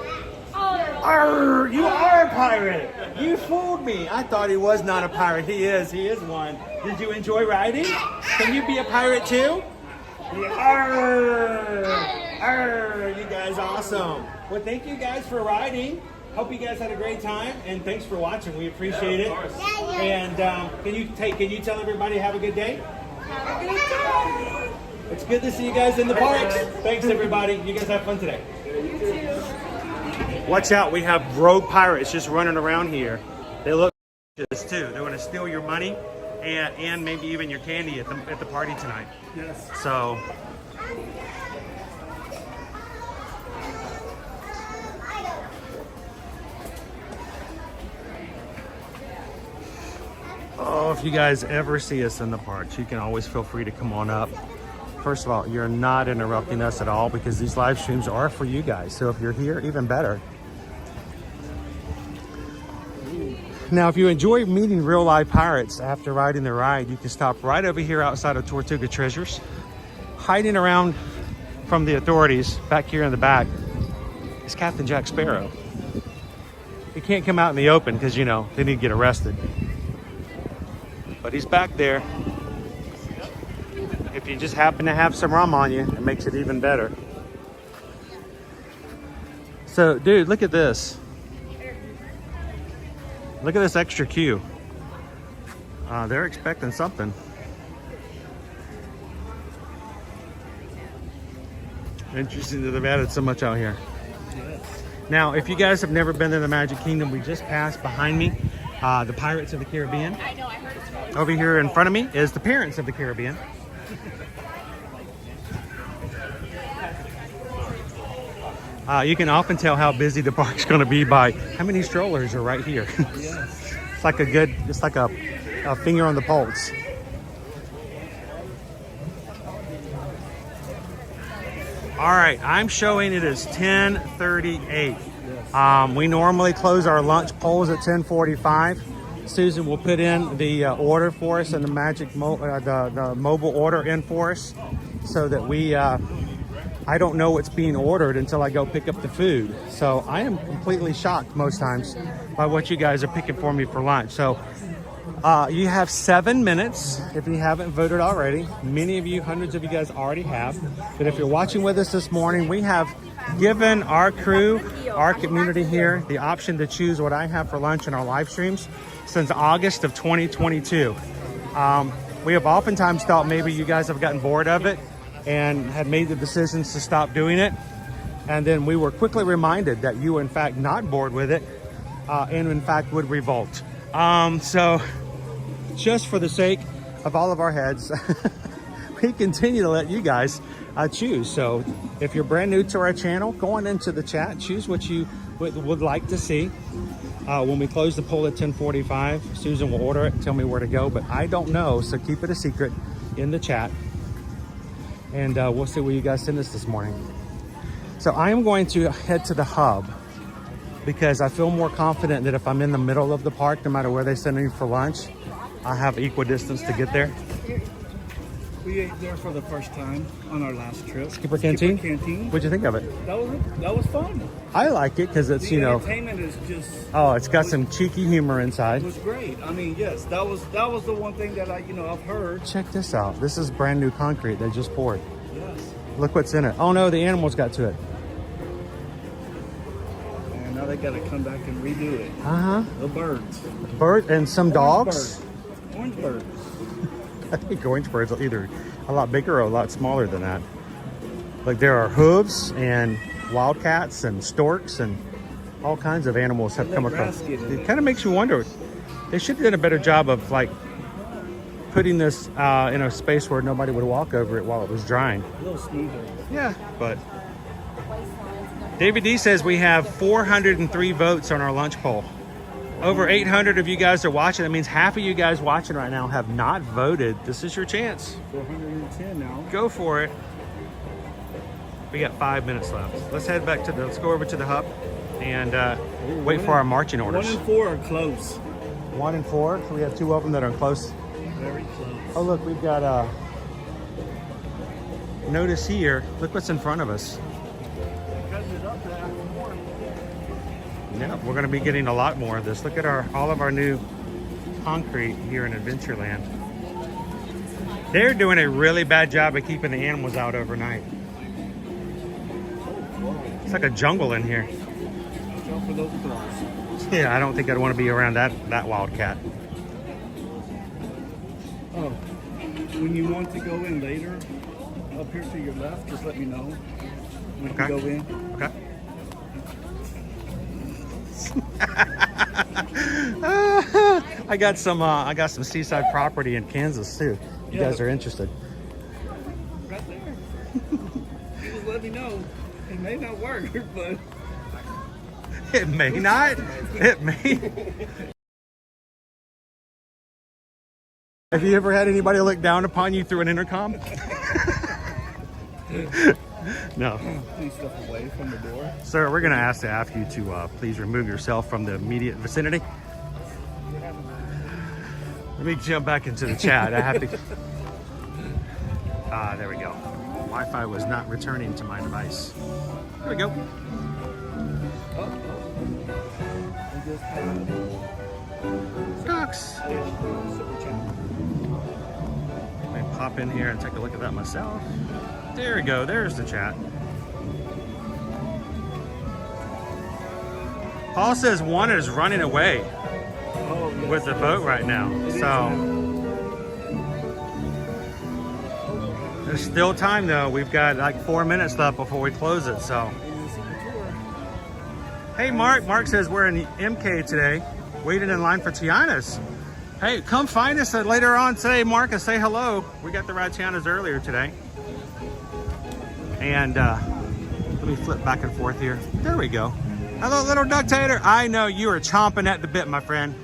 Arr, you are a pirate. You fooled me. I thought he was not a pirate. He is. He is one. Did you enjoy riding? Can you be a pirate too? Arr, arr, you guys awesome. Well, thank you guys for riding. Hope you guys had a great time, and thanks for watching. We appreciate it. And can you tell everybody have a good day? Have a good day. It's good to see you guys in the parks. Thanks, everybody. You guys have fun today. You too. Watch out. We have rogue pirates just running around here. They look just too. They're going to steal your money and maybe even your candy at the party tonight. Yes. So. Oh, if you guys ever see us in the parks, you can always feel free to come on up. First of all, you're not interrupting us at all because these live streams are for you guys. So if you're here, even better. Now, if you enjoy meeting real live pirates after riding the ride, you can stop right over here outside of Tortuga Treasures. Hiding around from the authorities back here in the back is Captain Jack Sparrow. He can't come out in the open because, you know, they need to get arrested. But he's back there. If you just happen to have some rum on you, it makes it even better. So, dude, look at this. Look at this extra queue. They're expecting something. Interesting that they've added so much out here. Now, if you guys have never been to the Magic Kingdom, we just passed behind me the Pirates of the Caribbean. I know, I heard it's really Over here in front of me is the Parents of the Caribbean. You can often tell how busy the park's going to be by how many strollers are right here. It's like a finger on the pulse. All right, I'm showing it is 10:38. We normally close our lunch polls at 10:45. Susan will put in the order for us and the the mobile order in for us so that we I don't know what's being ordered until I go pick up the food. So I am completely shocked most times by what you guys are picking for me for lunch. So You have 7 minutes if you haven't voted already. Many of you, hundreds of you guys already have. But if you're watching with us this morning, we have given our crew, our community here, the option to choose what I have for lunch in our live streams since August of 2022. We have oftentimes thought maybe you guys have gotten bored of it and had made the decisions to stop doing it. And then we were quickly reminded that you were in fact not bored with it and in fact would revolt. So just for the sake of all of our heads, we continue to let you guys choose. So if you're brand new to our channel, go on into the chat, choose what you would like to see. When we close the poll at 10:45, Susan will order it, tell me where to go, but I don't know, so keep it a secret in the chat. And we'll see what you guys send us this morning. So I am going to head to the hub because I feel more confident that if I'm in the middle of the park, no matter where they send me for lunch, I have equal distance to get there. We ate there for the first time on our last trip. Skipper Canteen? What'd you think of it? That was fun. I like it because it's, The entertainment is just... Oh, it's got some cheeky humor inside. It was great. I mean, yes, that was the one thing that I've heard. Check this out. This is brand new concrete they just poured. Yes. Look what's in it. Oh no, the animals got to it. And now they got to come back and redo it. Uh-huh. The birds. Bird and some dogs. Orange birds. I think orange birds are either a lot bigger or a lot smaller than that. Like there are hooves and wildcats and storks and all kinds of animals have come across. It kind of makes you wonder. They should have done a better job of like putting this in a space where nobody would walk over it while it was drying. A little smoother. Yeah, but David D says we have 403 votes on our lunch poll. Over 800 of you guys are watching. That means half of you guys watching right now have not voted. This is your chance. 410 now. Go for it. We got 5 minutes left. Let's head back to let's go over to the hub and wait for our marching orders. 1 and 4 are close. 1 and 4. So we have 2 of them that are close. Very close. Oh look, we've got notice here. Look what's in front of us. Yeah, we're going to be getting a lot more of this. Look at all of our new concrete here in Adventureland. They're doing a really bad job of keeping the animals out overnight. It's like a jungle in here. Yeah, I don't think I'd want to be around that wildcat. Oh, when you want to go in later, up here to your left, just let me know. We can go in. Okay. I got some seaside property in Kansas too. You guys are interested? Right there. You just let me know. It may not work, but it may not. It may. Have you ever had anybody look down upon you through an intercom? No. Please step away from the door. Sir, we're going to ask you to please remove yourself from the immediate vicinity. Let me jump back into the chat. I have to... there we go. Wi-Fi was not returning to my device. There we go. Ducks. Let me pop in here and take a look at that myself. There we go. There's the chat. Paul says one is running away with the boat right now. So there's still time though. We've got like 4 minutes left before we close it. So hey, Mark. Mark says we're in the MK today, waiting in line for Tiana's. Hey, come find us later on today, Mark, and say hello. We got the ride Tiana's earlier today. And let me flip back and forth here. There we go. Hello, Little Ductator. I know you are chomping at the bit, my friend.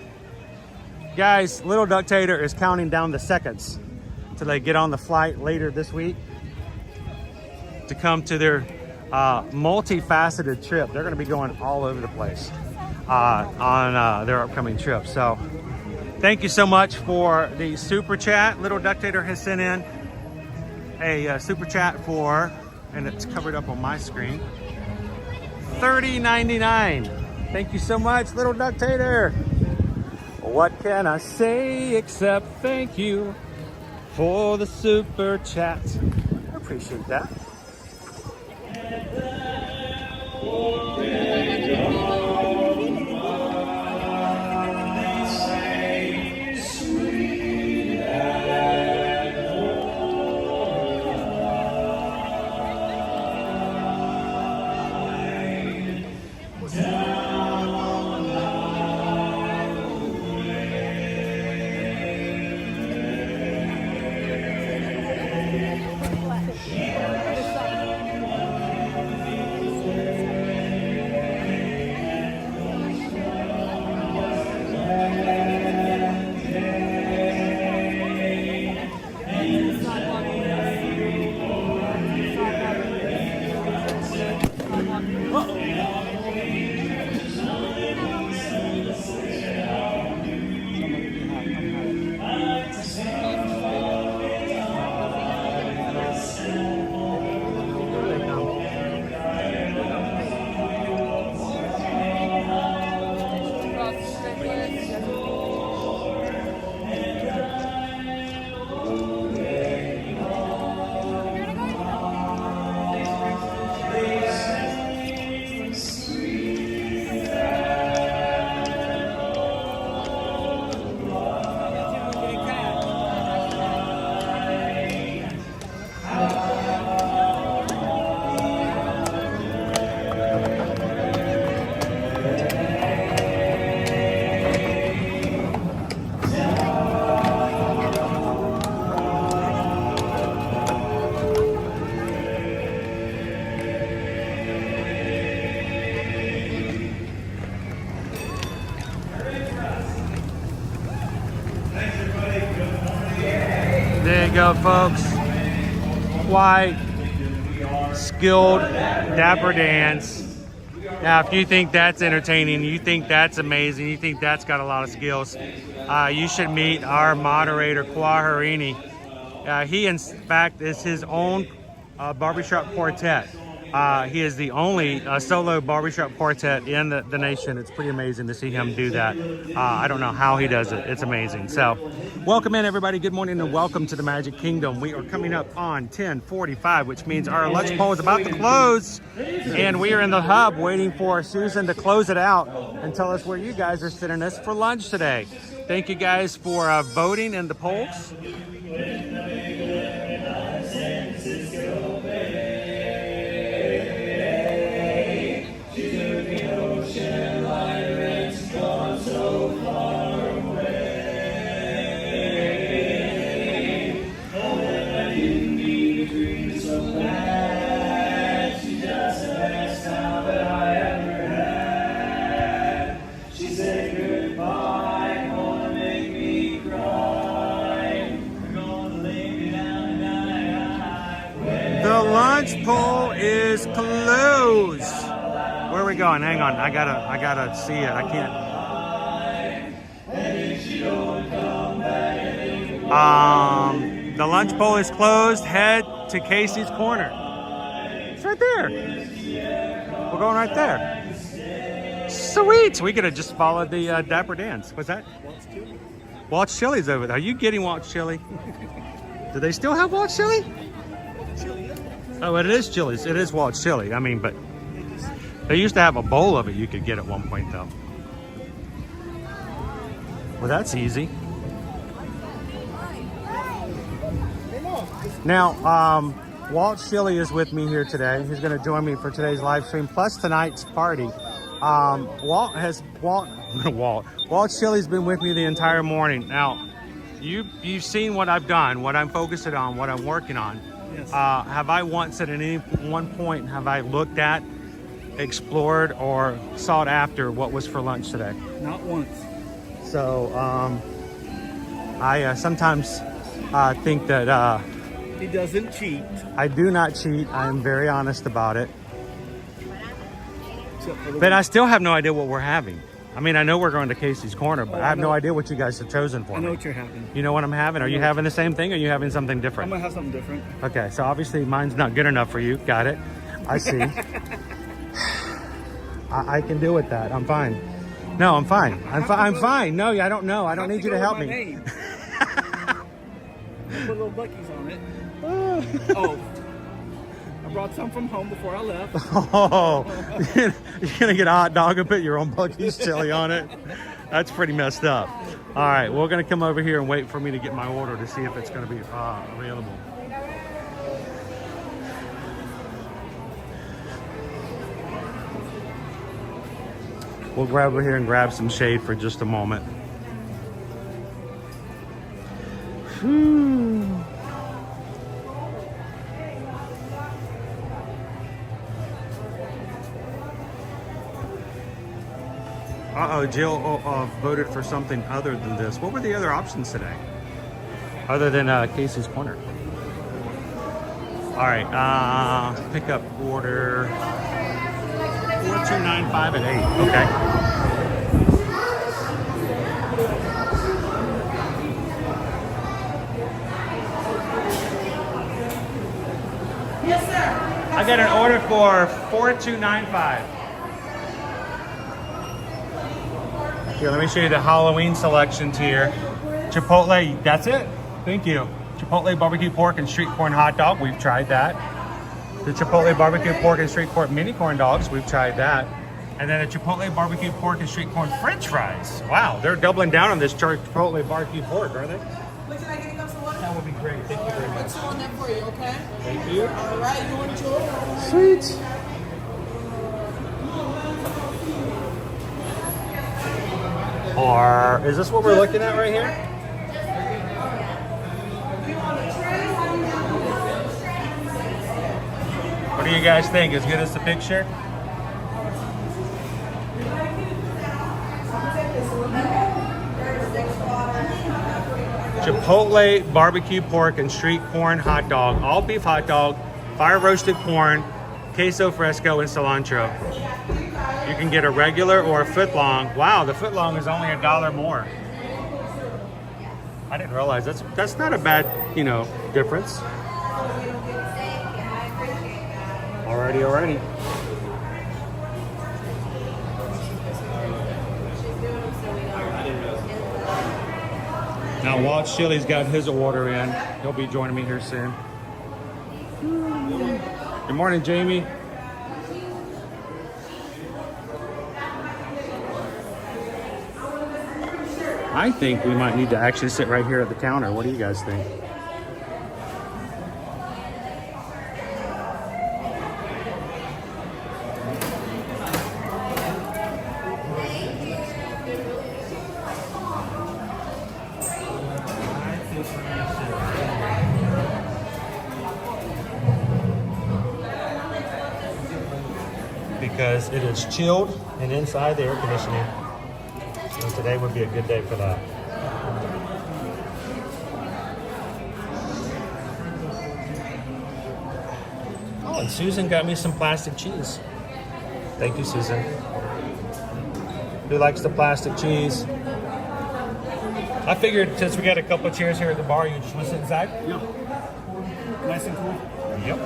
Guys, Little Ductator is counting down the seconds till they get on the flight later this week to come to their multifaceted trip. They're going to be going all over the place on their upcoming trip. So thank you so much for the super chat. Little Ductator has sent in a super chat for, and it's covered up on my screen, $30.99. Thank you so much, Little Ductator. What can I say except thank you for the super chat? I appreciate that. There you go, folks. Quite skilled dapper dance. Now, if you think that's entertaining, you think that's amazing, you think that's got a lot of skills, you should meet our moderator, Kwaharini. He, in fact, is his own barbershop quartet. He is the only solo barbershop quartet in the nation. It's pretty amazing to see him do that. I don't know how he does it. It's amazing. So welcome in, everybody. Good morning and welcome to the Magic Kingdom. We are coming up on 10:45, which means our lunch poll is about to close. And we are in the hub waiting for Susan to close it out and tell us where you guys are sending us for lunch today. Thank you guys for voting in the polls. The lunch poll is closed. Where are we going? Hang on, I gotta see it. I can't. The lunch poll is closed. Head to Casey's Corner. It's right there. We're going right there. Sweet. We could have just followed the Dapper Dance. What's that? Walt's Chili's over there. Are you getting Walt's Chili? Do they still have Walt's Chili? Oh, it is Chili's. It is Walt's Chili. I mean, but they used to have a bowl of it you could get at one point, though. Well, that's easy. Now, Walt's Chili is with me here today. He's going to join me for today's live stream, plus tonight's party. Walt's Chili's been with me the entire morning. Now, you've seen what I've done, what I'm focusing on, what I'm working on. Yes. Have I once at any one point have I looked at, explored, or sought after what was for lunch today? Not once. So I sometimes think that he doesn't cheat. I do not cheat. I am very honest about it. But I still have no idea what we're having. I mean, I know we're going to Casey's Corner, but I have no idea what you guys have chosen for me. I know what you're having. You know what I'm having? Are you having the same thing, or are you having something different? I'm going to have something different. Okay, so obviously mine's not good enough for you. Got it. I see. I can deal with that. I'm fine. No, I'm fine. I'm fine. No, I don't know. I don't need you to help me. Put little buckies on it. Oh, I brought some from home before I left. Oh, you're gonna get a hot dog and put your own Buc-ee's chili on it? That's pretty messed up. All right, we're gonna come over here and wait for me to get my order to see if it's gonna be available. We'll grab over here and grab some shade for just a moment. Whew. Uh-oh, Jill voted for something other than this. What were the other options today? Other than Casey's Corner. All right, pick up order 4295 at 8. Okay. Yes, sir. I got an order for 4295. Here, let me show you the Halloween selections here. Chipotle, that's it. Thank you. Chipotle barbecue pork and street corn hot dog, we've tried that. The Chipotle barbecue pork and street corn mini corn dogs, we've tried that. And then a Chipotle barbecue pork and street corn french fries. Wow, they're doubling down on this Chipotle barbecue pork, are they? Would you like any cups of water? That would be great. Thank you very much. Put two on that for you, okay? Thank you. All right, you want two? Sweet. Or is this what we're looking at right here? What do you guys think? As good as the picture? Chipotle barbecue pork and street corn hot dog, all beef hot dog, fire roasted corn, queso fresco, and cilantro. You can get a regular or a foot long. Wow, the foot long is only $1 more. I didn't realize that's not a bad, difference. Alrighty. Now Walt Chili's got his order in. He'll be joining me here soon. Good morning, Jamie. I think we might need to actually sit right here at the counter. What do you guys think? Because it is chilled and inside the air conditioning. So today would be a good day for that. Oh, and Susan got me some plastic cheese. Thank you, Susan. Who likes the plastic cheese? I figured since we got a couple of chairs here at the bar, you just want to sit inside? Yeah. Nice and cool. Yep.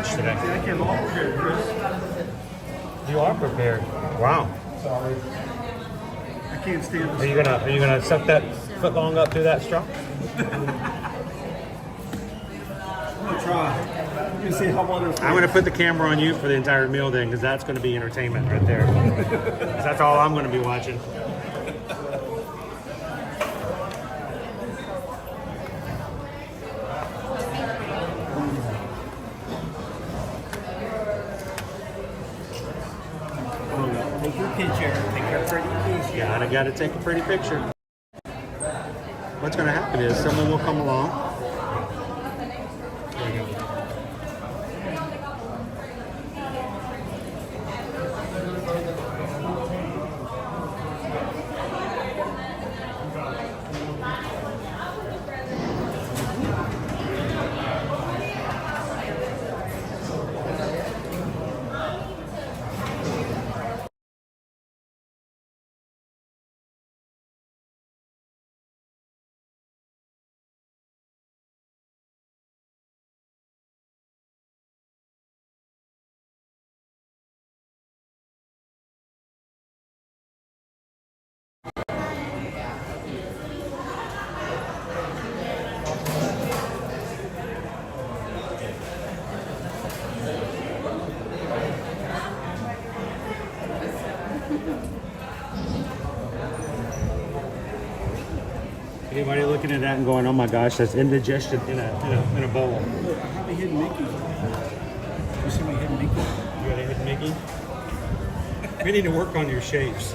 Today. I came all prepared, Chris. You are prepared. Wow. Sorry. I can't stand this. Are you gonna suck that foot long up through that straw? I'm gonna try. You can see how wonderful. I'm gonna put the camera on you for the entire meal then, because that's gonna be entertainment right there. 'Cause that's all I'm gonna be watching. Take your picture. Take your pretty picture. Gotta take a pretty picture. What's gonna happen is someone will come along. There you go. Anybody looking at that and going, oh my gosh, that's indigestion in a bowl. Look, I have a hidden Mickey. You see my hidden Mickey? You got a hidden Mickey? We need to work on your shapes.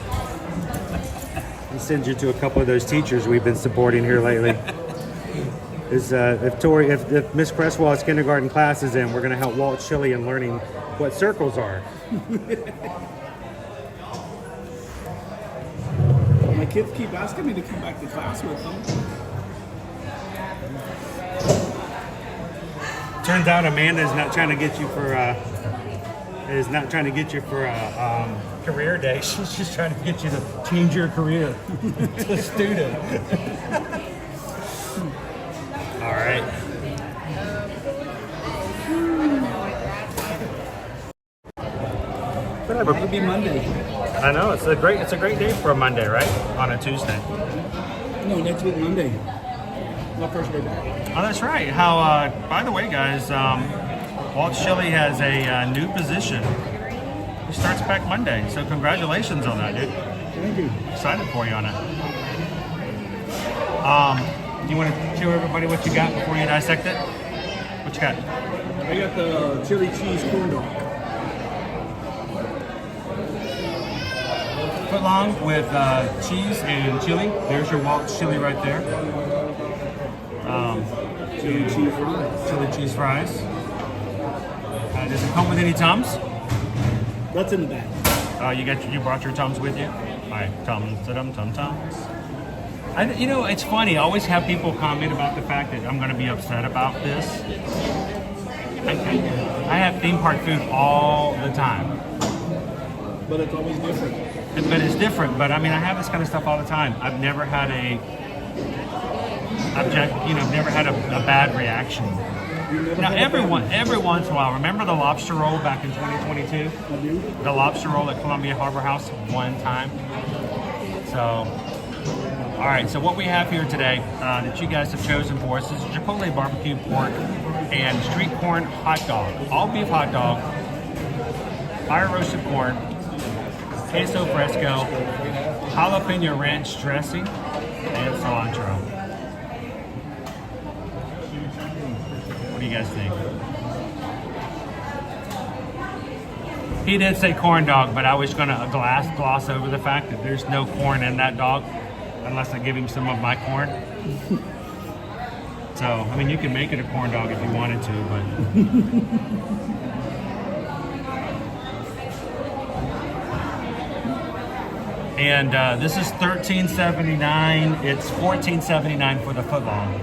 I'll send you to a couple of those teachers we've been supporting here lately. If Miss Cresswell's kindergarten class is in, we're going to help Walt Chili in learning what circles are. My kids keep asking me to come back to class with them. Turns out Amanda's not trying to get you for career day. She's just trying to get you to change your career to student. All right. Whatever. It'll be Monday. I know it's a great day for a Monday, right? On a Tuesday. No, next week Monday. My first day back. Oh, that's right. How? By the way, guys, Walt Chili has a new position. He starts back Monday, so congratulations on that, dude. Thank you. Excited for you on it. Do you want to show everybody what you got before you dissect it? What you got? I got the chili cheese corn dog. Foot long with cheese and chili. There's your Walt Chili right there. Chili cheese fries. Chili cheese fries. Does it come with any Tums? That's in the bag. You brought your Tums with you? All right, Tums. You know, it's funny. I always have people comment about the fact that I'm going to be upset about this. I have theme park food all the time. But it's always different. But it's different. But I mean, I have this kind of stuff all the time. I've never had never had a bad reaction. Now, every once in a while, remember the lobster roll back in 2022? The lobster roll at Columbia Harbor House one time. So, all right. So what we have here today that you guys have chosen for us is Chipotle barbecue pork and street corn hot dog, all beef hot dog, fire roasted corn, queso fresco, jalapeno ranch dressing, and cilantro. What do you guys think? He did say corn dog, but I was going to gloss over the fact that there's no corn in that dog unless I give him some of my corn. So, I mean, you can make it a corn dog if you wanted to, but... And this is $13.79. It's $14.79 for the footlong.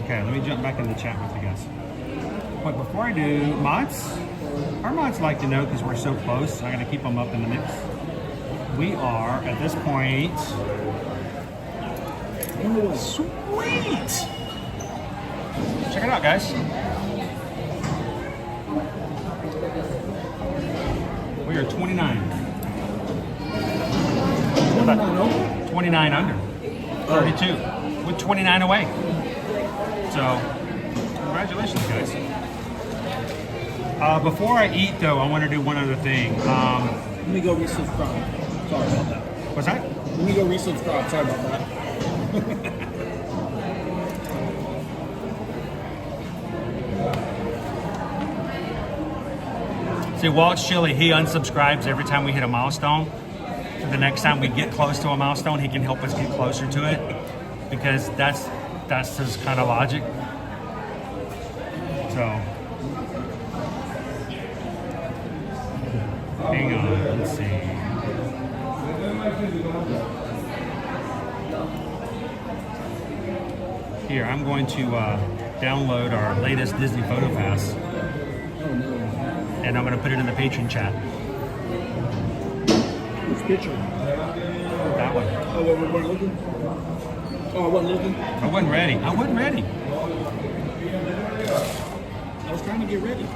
Okay, let me jump back in the chat with you guys. But before I do, our mods like to know because we're so close. So I'm going to keep them up in the mix. We are at this point. Sweet! Check it out, guys. We are 29. 29 under. 32. With 29 away. So, congratulations, guys. Before I eat, though, I want to do one other thing. Let me go resubscribe. Sorry about that. What's that? Let me go resubscribe. Sorry about that. See, Walt Chili, he unsubscribes every time we hit a milestone. So the next time we get close to a milestone, he can help us get closer to it. Because that's his kind of logic. So, hang on, let's see. Here, I'm going to download our latest Disney Photo Pass. And I'm going to put it in the patron chat. Which picture? That one. Oh, what we're looking? Oh, I wasn't looking? I wasn't ready. I was trying to get ready.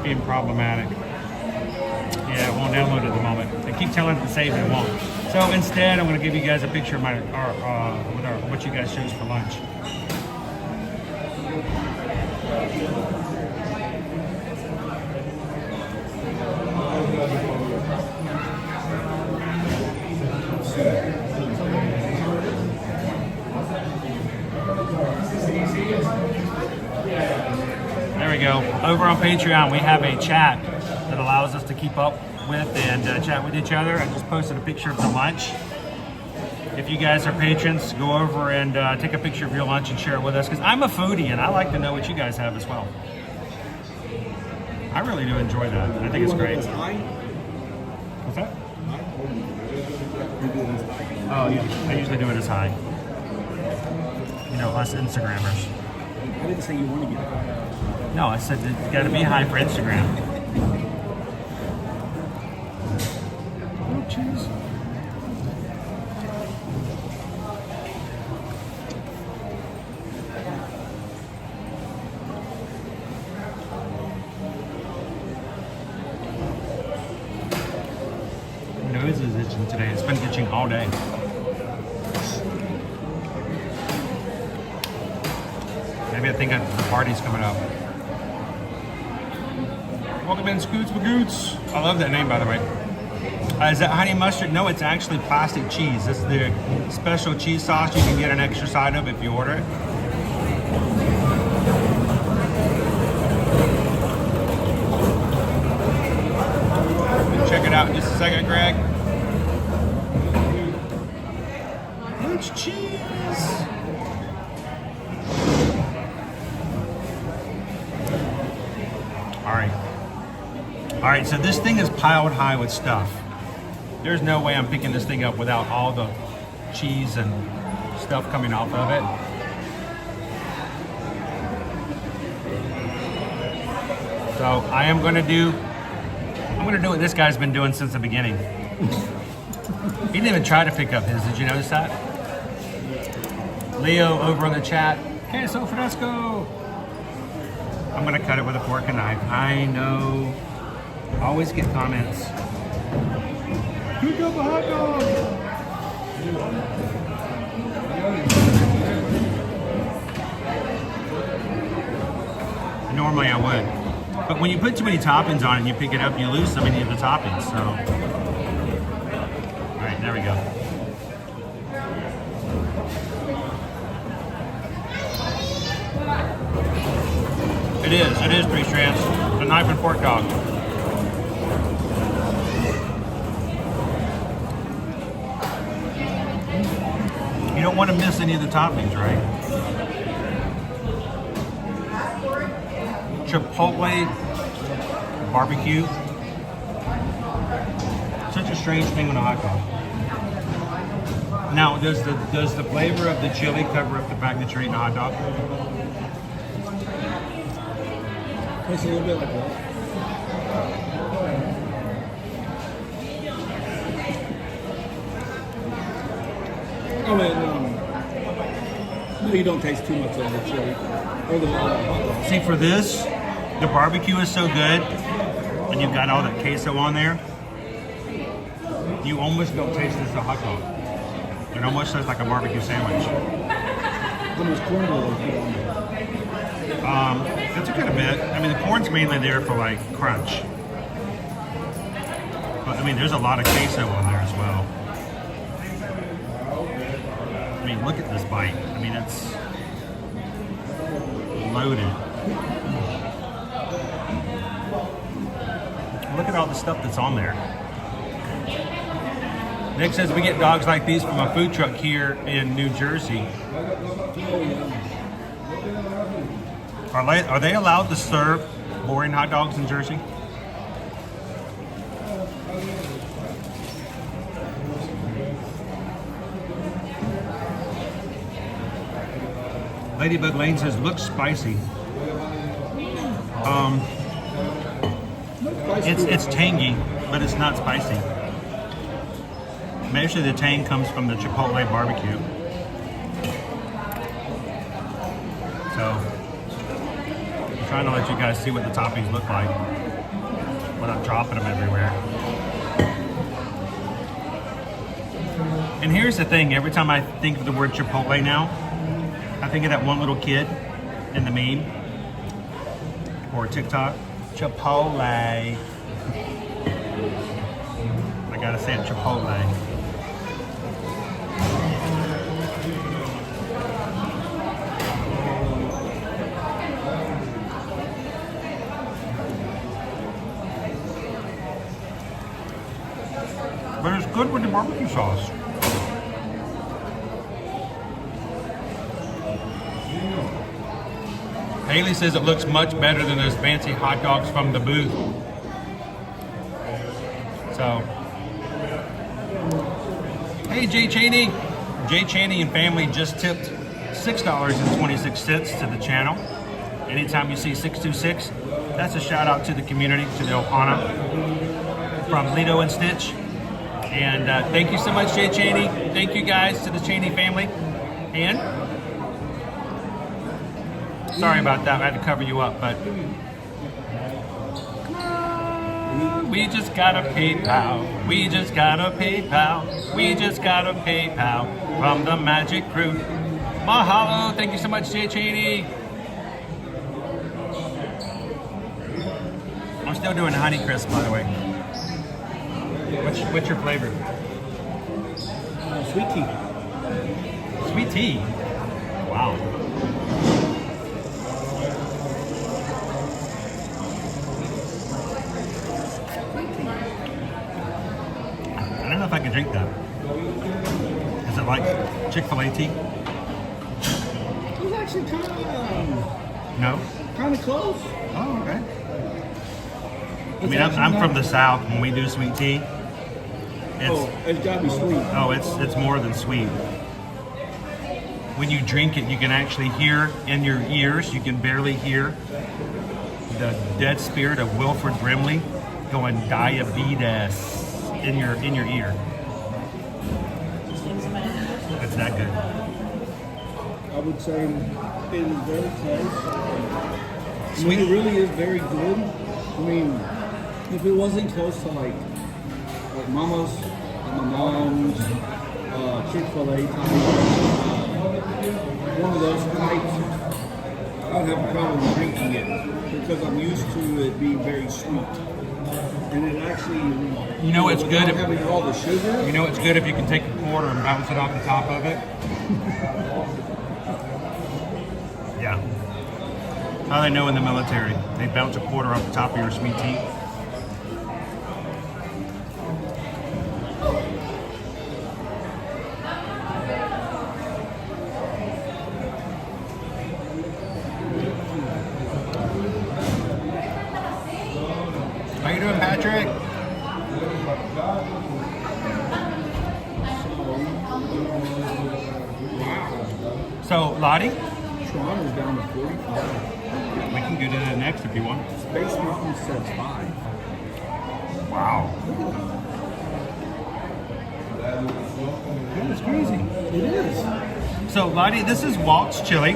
being problematic. Yeah, it won't download at the moment. I keep telling it to save and it won't. So instead, I'm going to give you guys a picture of what you guys chose for lunch. There we go. Over on Patreon, we have a chat that allows us to keep up with and chat with each other. I just posted a picture of the lunch. If you guys are patrons, go over and take a picture of your lunch and share it with us, because I'm a foodie and I like to know what you guys have as well. I really do enjoy that. I think it's great. What's that? Oh, yeah. I usually do it as high. You know, us Instagrammers. I didn't say you want to get it. No, I said it's got to be high for Instagram. Oh, cheese. My nose is itching today. It's been itching all day. Maybe I think the party's coming up. Welcome in, Scoots Bagoots. I love that name, by the way. Is that honey mustard? No, it's actually plastic cheese. This is the special cheese sauce you can get an extra side of if you order it. Check it out in just a second, Greg. It's cheese. All right, so this thing is piled high with stuff. There's no way I'm picking this thing up without all the cheese and stuff coming off of it. So I'm gonna do what this guy's been doing since the beginning. He didn't even try to pick up his, did you notice that? Leo over on the chat, okay, so Fresco. I'm gonna cut it with a fork and knife. I know. Always get comments. Pick up a hot dog. Normally I would, but when you put too many toppings on it and you pick it up, you lose so many of the toppings. So, all right, there we go. It is 3 strands. It's a knife and fork dog. You don't want to miss any of the toppings, right? Chipotle barbecue. Such a strange thing on a hot dog. Now, does the flavor of the chili cover up the fact that you're eating a hot dog? Tastes a little bit like that. I mean, you don't taste too much of the chili. See, for this, the barbecue is so good, and you've got all that queso on there, you almost don't taste this as a hot dog. It almost tastes like a barbecue sandwich. How much corn do they put on there? That's a good bit. I mean, the corn's mainly there for like crunch. But I mean, there's a lot of queso on there as well. I mean, look at this bite. I mean, it's loaded. Look at all the stuff that's on there. Nick says we get dogs like these from a food truck here in New Jersey. Are they allowed to serve boring hot dogs in Jersey? Ladybug Lane says, looks spicy. It's tangy, but it's not spicy. Maybe the tang comes from the Chipotle barbecue. So, I'm trying to let you guys see what the toppings look like. without dropping them everywhere. And here's the thing, every time I think of the word Chipotle now, I think of that one little kid in the meme or TikTok. Chipotle. I gotta say it, Chipotle. But it's good with the barbecue sauce. Haley says it looks much better than those fancy hot dogs from the booth. So, hey Jay Chaney. Jay Chaney and family just tipped $6.26 to the channel. Anytime you see 626, that's a shout out to the community, to the Ohana from Lido and Stitch. And thank you so much, Jay Chaney. Thank you guys to the Chaney family. And sorry about that, I had to cover you up, but we just got a PayPal. We just got a PayPal. We just got a PayPal from the Magic Crew. Mahalo, thank you so much, Jay Chaney. I'm still doing Honey Crisp, by the way. What's your flavor? Sweet tea. Sweet tea? Wow. I don't know if I can drink that. Is it like Chick-fil-A tea? It's actually kind of... No? Kind of close. Oh, okay. I mean, I'm from the South. When we do sweet tea, it's gotta be sweet. Oh, it's more than sweet. When you drink it, you can actually hear in your ears. You can barely hear the dead spirit of Wilford Brimley going diabetes in your ear. It's that good. I would say it is very close. Sweet. It really is very good. I mean, if it wasn't close to like Mama's, my mom's, Chick-fil-A type, one of those types, I'd have a problem drinking it because I'm used to it being very sweet. And it actually, you know, it's good if having all the sugar. You know, it's good if you can take a quarter and bounce it off the top of it. Yeah. How they know in the military, they bounce a quarter off the top of your sweet tea. How you doing, Patrick? So, Lottie? Tron is down to 45. We can go to that next if you want. Space Mountain says 5. Wow. That's crazy. It is. So, Lottie, this is Walt's Chili.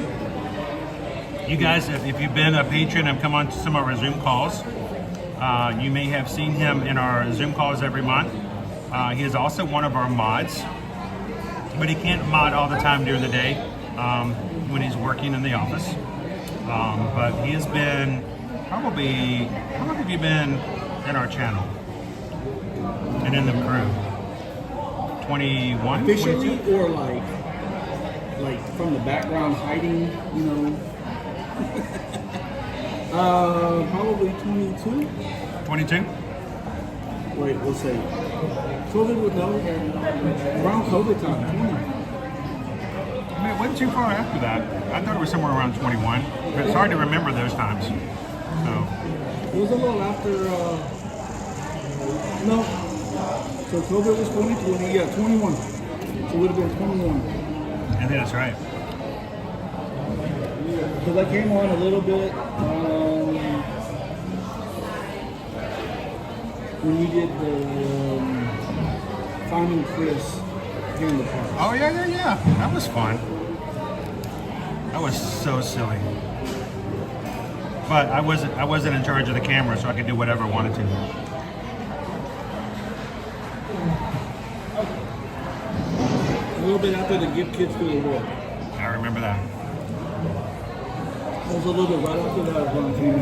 You guys, if you've been a patron and come on to some of our Zoom calls, you may have seen him in our Zoom calls every month. He is also one of our mods, but he can't mod all the time during the day when he's working in the office. But he has been probably, how long have you been in our channel and in the crew? 21? Officially 22? Or like from the background hiding, you know? Probably 22. 22? Wait, we'll say COVID would know. Around COVID time, 20. I mean, it wasn't too far after that. I thought it was somewhere around 21, but it's hard to remember those times. So it was a little after. No. So COVID was 2020. Yeah, 21. So it would have been 21. I think that's right. Because I came on a little bit when you did the Finding Chris here in the park. Oh yeah. That was fun. That was so silly. But I wasn't in charge of the camera, so I could do whatever I wanted to. A little bit after the Give Kids to the World. I remember that. It was a little bit right after that when I came in.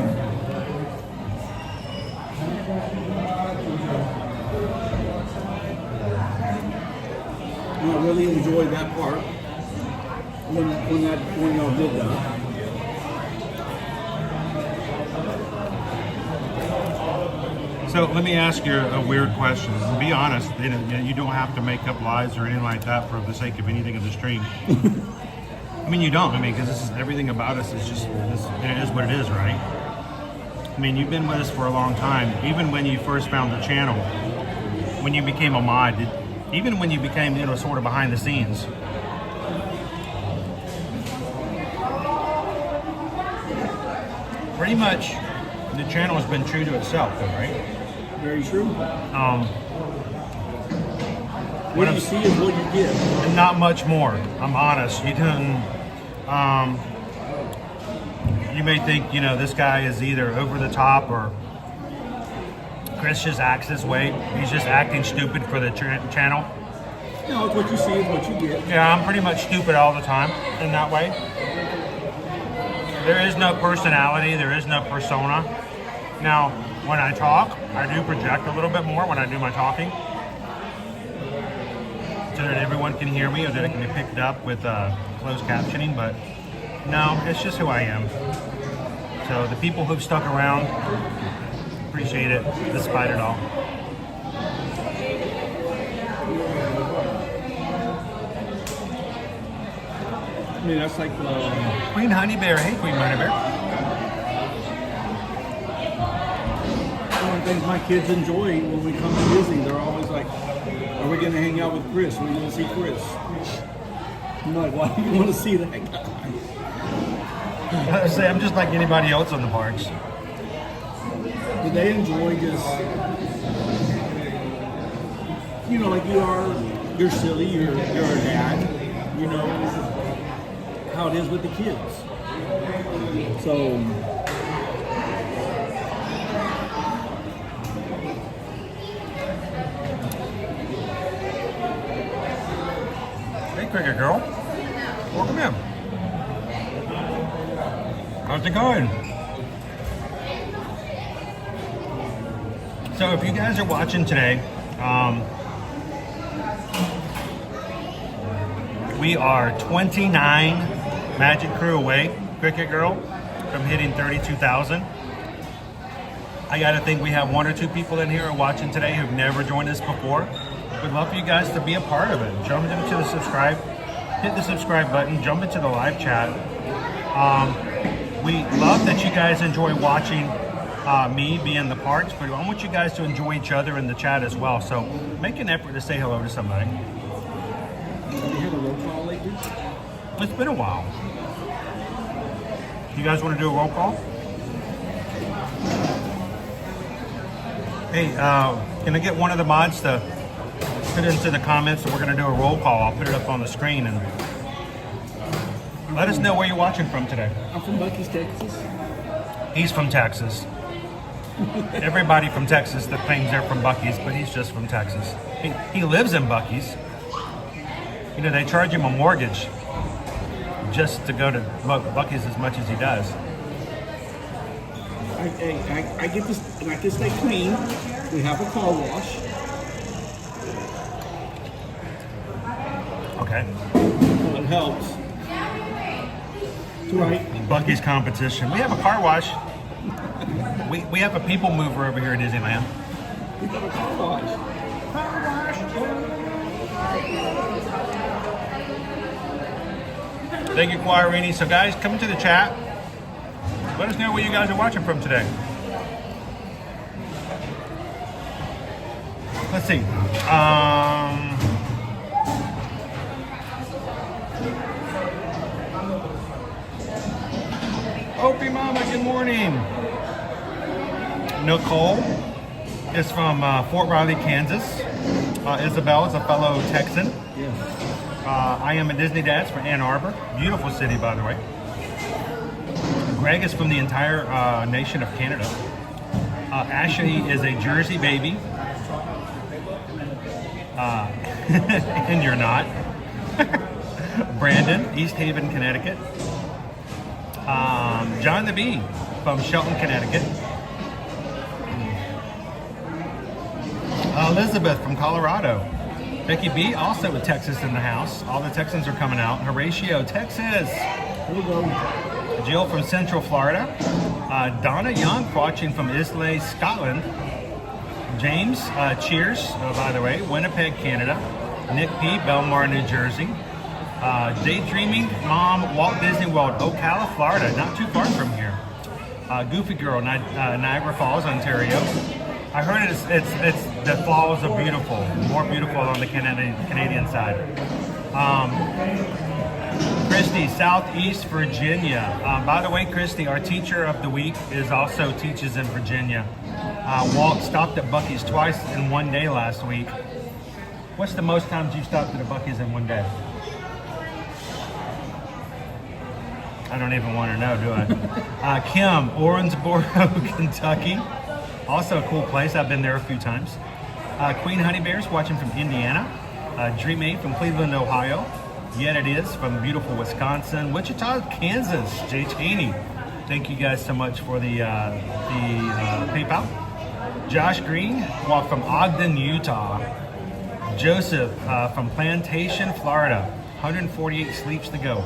And I really enjoyed that part when y'all did that. So let me ask you a weird question. Be honest, you don't have to make up lies or anything like that for the sake of anything of the stream. I mean, you don't. I mean, because this is everything about us is just it is what it is, right? I mean, you've been with us for a long time. Even when you first found the channel, when you became a mod, even when you became, sort of behind the scenes. Pretty much, the channel has been true to itself, though, right? Very true. What you see is what you get. And not much more. I'm honest. You can, you may think, this guy is either over the top or Chris just acts this way. He's just acting stupid for the channel. No, it's what you see is what you get. Yeah, I'm pretty much stupid all the time in that way. There is no personality. There is no persona. Now, when I talk, I do project a little bit more when I do my talking, so that everyone can hear me or that it can be picked up with closed captioning, but no, it's just who I am. So the people who've stuck around, appreciate it, despite it all. I mean, that's like Queen Honey Bear. Hey, Queen Honey Bear. One of the things my kids enjoy when we come to Disney, they're always like, are we going to hang out with Chris? Are we going to see Chris? I'm like, why do you want to see that guy? I say, I'm just like anybody else on the parks. Do they enjoy just, like you're silly, you're a dad, how it is with the kids. So, hey, Cricket Girl. Welcome in. How's it going? So if you guys are watching today, we are 29 Magic Crew away, Cricket Girl, from hitting 32,000. I gotta think we have 1 or 2 people in here who are watching today who've never joined us before. We'd love for you guys to be a part of it. Jump into the subscribe, hit the subscribe button, jump into the live chat. We love that you guys enjoy watching me be in the parks, but I want you guys to enjoy each other in the chat as well. So make an effort to say hello to somebody. Have you had a roll call lately? It's been a while. You guys want to do a roll call? Hey, can I get one of the mods to put into the comments that we're going to do a roll call? I'll put it up on the screen and let us know where you're watching from today. I'm from Bucky's, Texas. He's from Texas. Everybody from Texas that claims they're from Bucky's, but he's just from Texas. He lives in Bucky's. They charge him a mortgage just to go to Bucky's as much as he does. I get this, and I can stay clean. We have a car wash. Okay. So it helps. Right. Bucky's competition. We have a car wash. We have a PeopleMover over here at Disneyland. We have a car wash. Thank you, Quarini. So guys, come into the chat. Let us know where you guys are watching from today. Let's see. Opie Mama, good morning. Nicole is from Fort Riley, Kansas. Isabel is a fellow Texan. I am a Disney Dads for Ann Arbor. Beautiful city, by the way. Greg is from the entire nation of Canada. Ashley is a Jersey baby. And you're not. Brandon, East Haven, Connecticut. John the Bee from Shelton, Connecticut. Elizabeth from Colorado. Becky B, also with Texas in the house. All the Texans are coming out. Horatio, Texas. Jill from Central Florida. Donna Young watching from Islay, Scotland. James, cheers, by the way, Winnipeg, Canada. Nick P, Belmar, New Jersey. Daydreaming Mom, Walt Disney World, Ocala, Florida, not too far from here. Goofy Girl, Niagara Falls, Ontario. I heard it's the falls are beautiful, more beautiful on the Canadian side. Christy, Southeast Virginia. By the way, Christy, our teacher of the week also teaches in Virginia. Walt stopped at Buc-ee's twice in one day last week. What's the most times you've stopped at a Buc-ee's in one day? I don't even want to know, do I? Kim, Owensboro, Kentucky. Also a cool place. I've been there a few times. Queen Honey Bears watching from Indiana. Dream 8 from Cleveland, Ohio. Yet It Is from beautiful Wisconsin. Wichita, Kansas. Jay Cheney. Thank you guys so much for the PayPal. Josh Green from Ogden, Utah. Joseph from Plantation, Florida. 148 sleeps to go.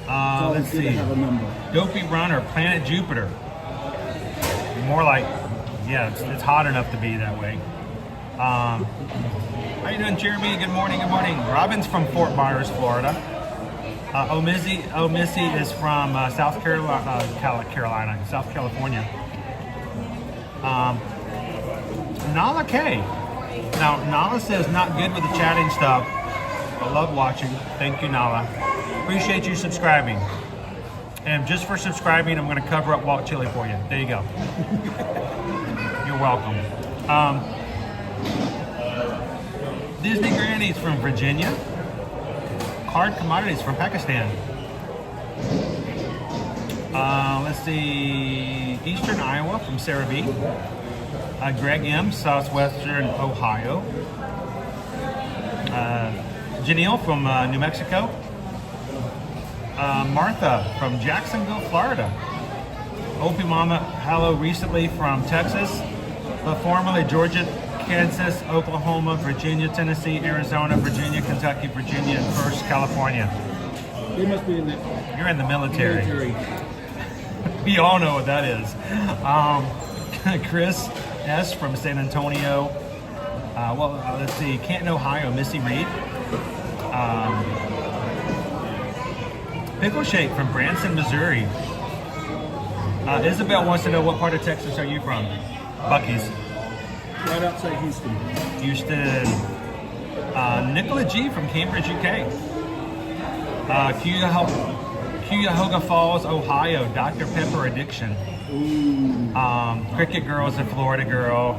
Let's see. Dopey Runner, Planet Jupiter. More like, yeah, it's hot enough to be that way. How you doing, Jeremy? Good morning, good morning. Robin's from Fort Myers, Florida. Missy is from South California. Nala K. Now, Nala says not good with the chatting stuff, but love watching. Thank you, Nala. Appreciate you subscribing. And just for subscribing, I'm going to cover up Walt Chili for you. There you go. You're welcome. Disney Grannies from Virginia. Card Commodities from Pakistan. Let's see. Eastern Iowa from Sarah B. Greg M. Southwestern Ohio. Janelle from New Mexico. Martha from Jacksonville, Florida. Opie Mama, hello recently from Texas, but formerly Georgia, Kansas, Oklahoma, Virginia, Tennessee, Arizona, Virginia, Kentucky, Virginia, and first California. They must be in the... You're in the military. We all know what that is. Chris S. from San Antonio. Let's see, Canton, Ohio, Missy Reed. Pickle Shake from Branson, Missouri. Isabel wants to know, what part of Texas are you from? Buc-ee's. Right outside Houston. Houston. Nicola G from Cambridge, UK. Cuyahoga Falls, Ohio. Dr. Pepper Addiction. Cricket Girl is a Florida girl.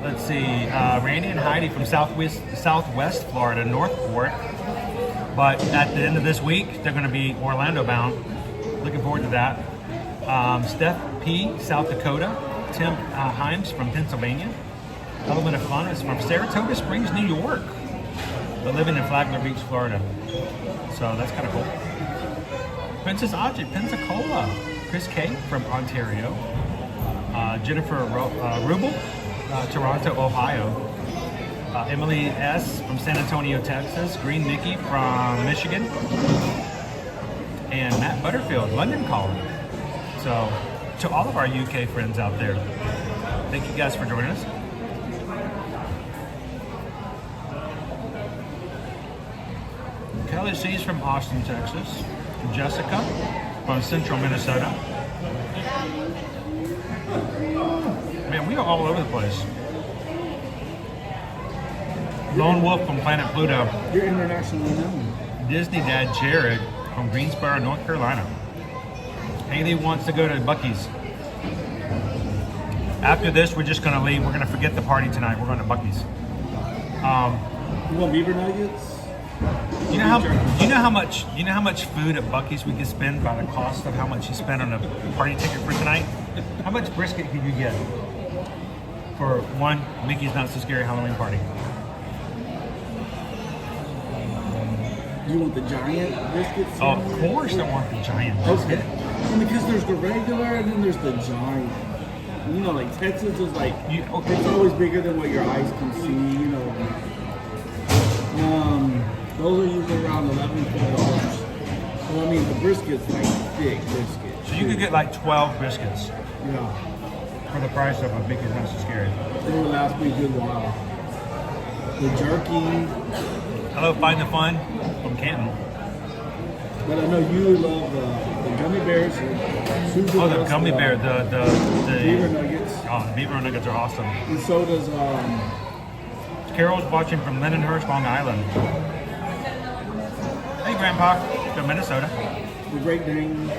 Let's see. Randy and Heidi from Southwest Florida, Northport. But at the end of this week, they're going to be Orlando bound. Looking forward to that. Steph P, South Dakota. Tim Himes from Pennsylvania. Element of Fun is from Saratoga Springs, New York, but living in Flagler Beach, Florida. So that's kind of cool. Princess Audrey, Pensacola. Chris K from Ontario. Jennifer Rubel, Toronto, Ohio. Emily S. from San Antonio, Texas. Green Nikki from Michigan. And Matt Butterfield, London calling. So, to all of our UK friends out there, thank you guys for joining us. Kelly C's from Austin, Texas. Jessica from Central Minnesota. Man, we are all over the place. Lone Wolf from Planet Pluto. You're internationally known. Disney Dad Jared from Greensboro, North Carolina. Haley wants to go to Buc-ee's. After this, we're just going to leave. We're going to forget the party tonight. We're going to Buc-ee's. You want beaver nuggets? You know how much food at Buc-ee's we could spend by the cost of how much you spent on a party ticket for tonight? How much brisket could you get for one Mickey's Not So Scary Halloween party? You want the giant biscuits? Oh, of course I want the giant biscuit. Okay. Well, because there's the regular and then there's the giant. You know, like Texas is like, it's always bigger than what your eyes can see, you know. Those are usually around $11, $12. So I mean, the brisket's like thick brisket. So you could get like 12 biscuits. Yeah. For the price of a Mickey's Not So Scary. It will last me a good while. The jerky. Hello, Find the Fun from Canton. But I know you love the gummy bears. Oh, the gummy bear, the beaver nuggets. Oh, the beaver nuggets are awesome. And so does Carol's watching from Lindenhurst, Long Island. Hey, Grandpa, from Minnesota. The Great Dane.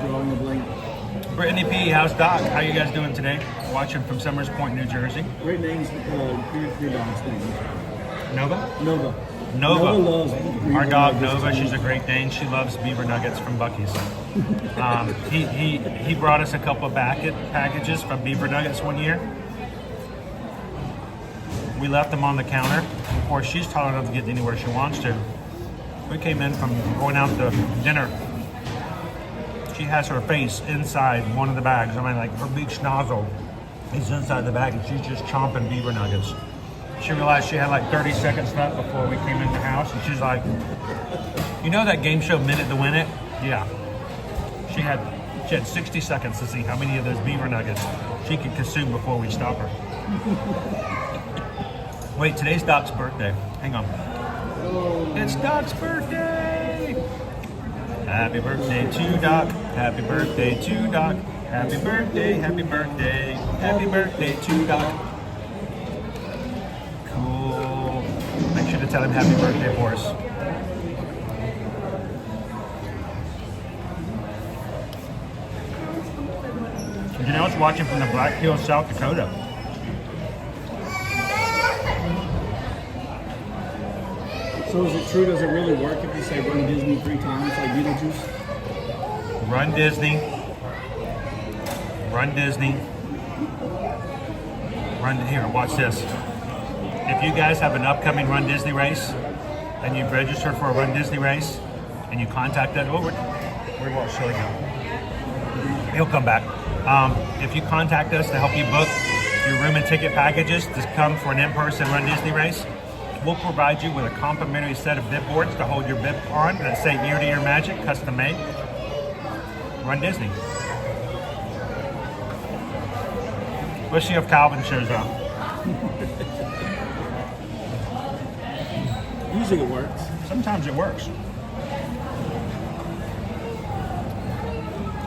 Drawing a blank. Brittany P, how's Doc? How you guys doing today? Watching from Summers Point, New Jersey. Great names, your dog's name. Nova? Nova. Nova loves our dog Nova. She's a Great Dane. She loves beaver nuggets from Buc-ee's. He brought us a couple of packages from beaver nuggets one year. We left them on the counter. Of course, she's tall enough to get anywhere she wants to. We came in from going out to dinner. She has her face inside one of the bags. I mean, like her big schnozzle is inside the bag, and she's just chomping beaver nuggets. She realized she had like 30 seconds left before we came in the house, and she's like, you know that game show Minute to Win It? Yeah. She had 60 seconds to see how many of those beaver nuggets she could consume before we stop her. Wait, today's Doc's birthday. Hang on. It's Doc's birthday! Happy birthday to Doc. Happy birthday to Doc. Happy birthday, happy birthday. Happy birthday to Doc. Cool. Make sure to tell him happy birthday for us. Janelle's watching from the Black Hills, South Dakota. So is it true, does it really work if you say run Disney 3 times like Beetlejuice? Run Disney. Run Disney. Run here, watch this. If you guys have an upcoming Run Disney race and you've registered for a Run Disney race and you contact that, where'd Walt show go? He'll come back. If you contact us to help you book your room and ticket packages to come for an in-person Run Disney race, we'll provide you with a complimentary set of bib boards to hold your bib on that say Ear to Ear Magic, custom made. Run Disney. Especially if Calvin shows up. Usually it works. Sometimes it works.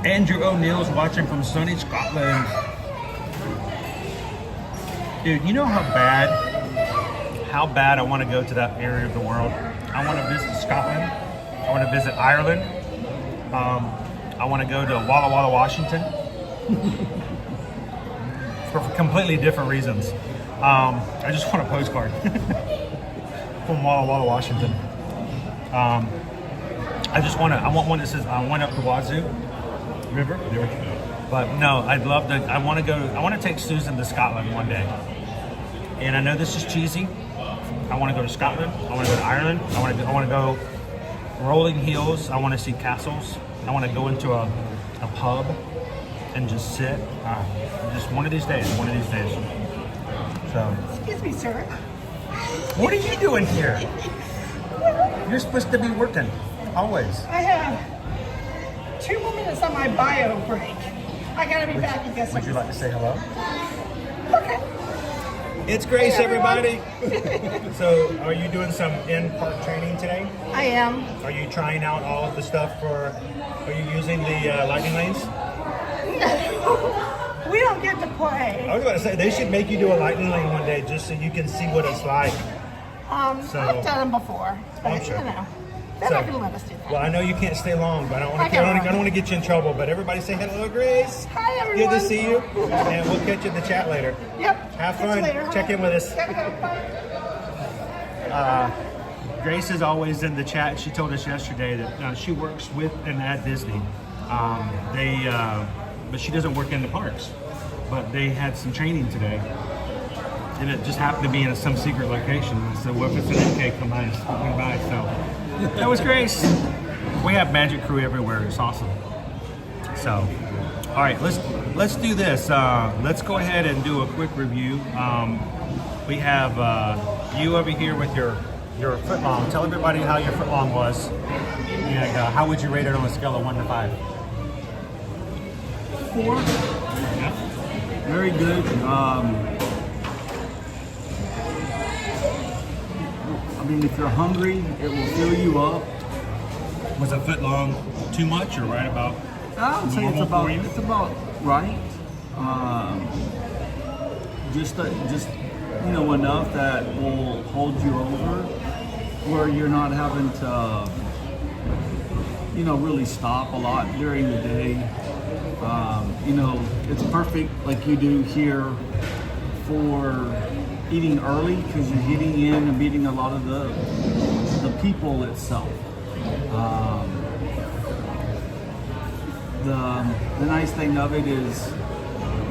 Andrew O'Neill's watching from sunny Scotland. Dude, you know how bad I want to go to that area of the world? I want to visit Scotland. I want to visit Ireland. I want to go to Walla Walla, Washington. For completely different reasons. I just want a postcard from Walla Walla, Washington. I want one that says I went up the Wazoo River. But no, I want to take Susan to Scotland one day. And I know this is cheesy. I want to go to Scotland. I want to go to Ireland. I want to go rolling hills. I want to see castles. I want to go into a pub and just sit. Just one of these days. So. Excuse me, sir. What are you doing here? You're supposed to be working, always. I have 2 more minutes on my bio break. I gotta be back in guess. Would you like to say hello? Okay. It's Grace, Hey, everybody. So, are you doing some in-park training today? I am. Are you trying out all of the stuff are you using the lightning lanes? We don't get to play. I was about to say, they should make you do a lightning lane one day just so you can see what it's like. I've done them before. But, I'm sure. You know, they're not gonna let us do that. Well, I know you can't stay long, but I don't want to get you in trouble. But everybody say hello, Grace. Hi, everyone. Good to see you. And we'll catch you in the chat later. Yep. Have Catch you fun. later. Check in with us. Bye. Grace is always in the chat. She told us yesterday that she works with and at Disney. But she doesn't work in the parks. But they had some training today, and it just happened to be in some secret location. I said, "Well, if it's an MK, come by." So that was Grace. We have magic crew everywhere. It's awesome. So, all right, let's do this. Let's go ahead and do a quick review. We have you over here with your footlong. Tell everybody how your footlong was, and how would you rate it on a scale of 1 to 5? 4. Yeah. Very good. I mean, if you're hungry, it will fill you up. Was a footlong too much or right about? I would say it's about right. Just enough that will hold you over, where you're not having to really stop a lot during the day. It's perfect, like you do here, for eating early, because you're getting in and meeting a lot of the people itself. The nice thing of it is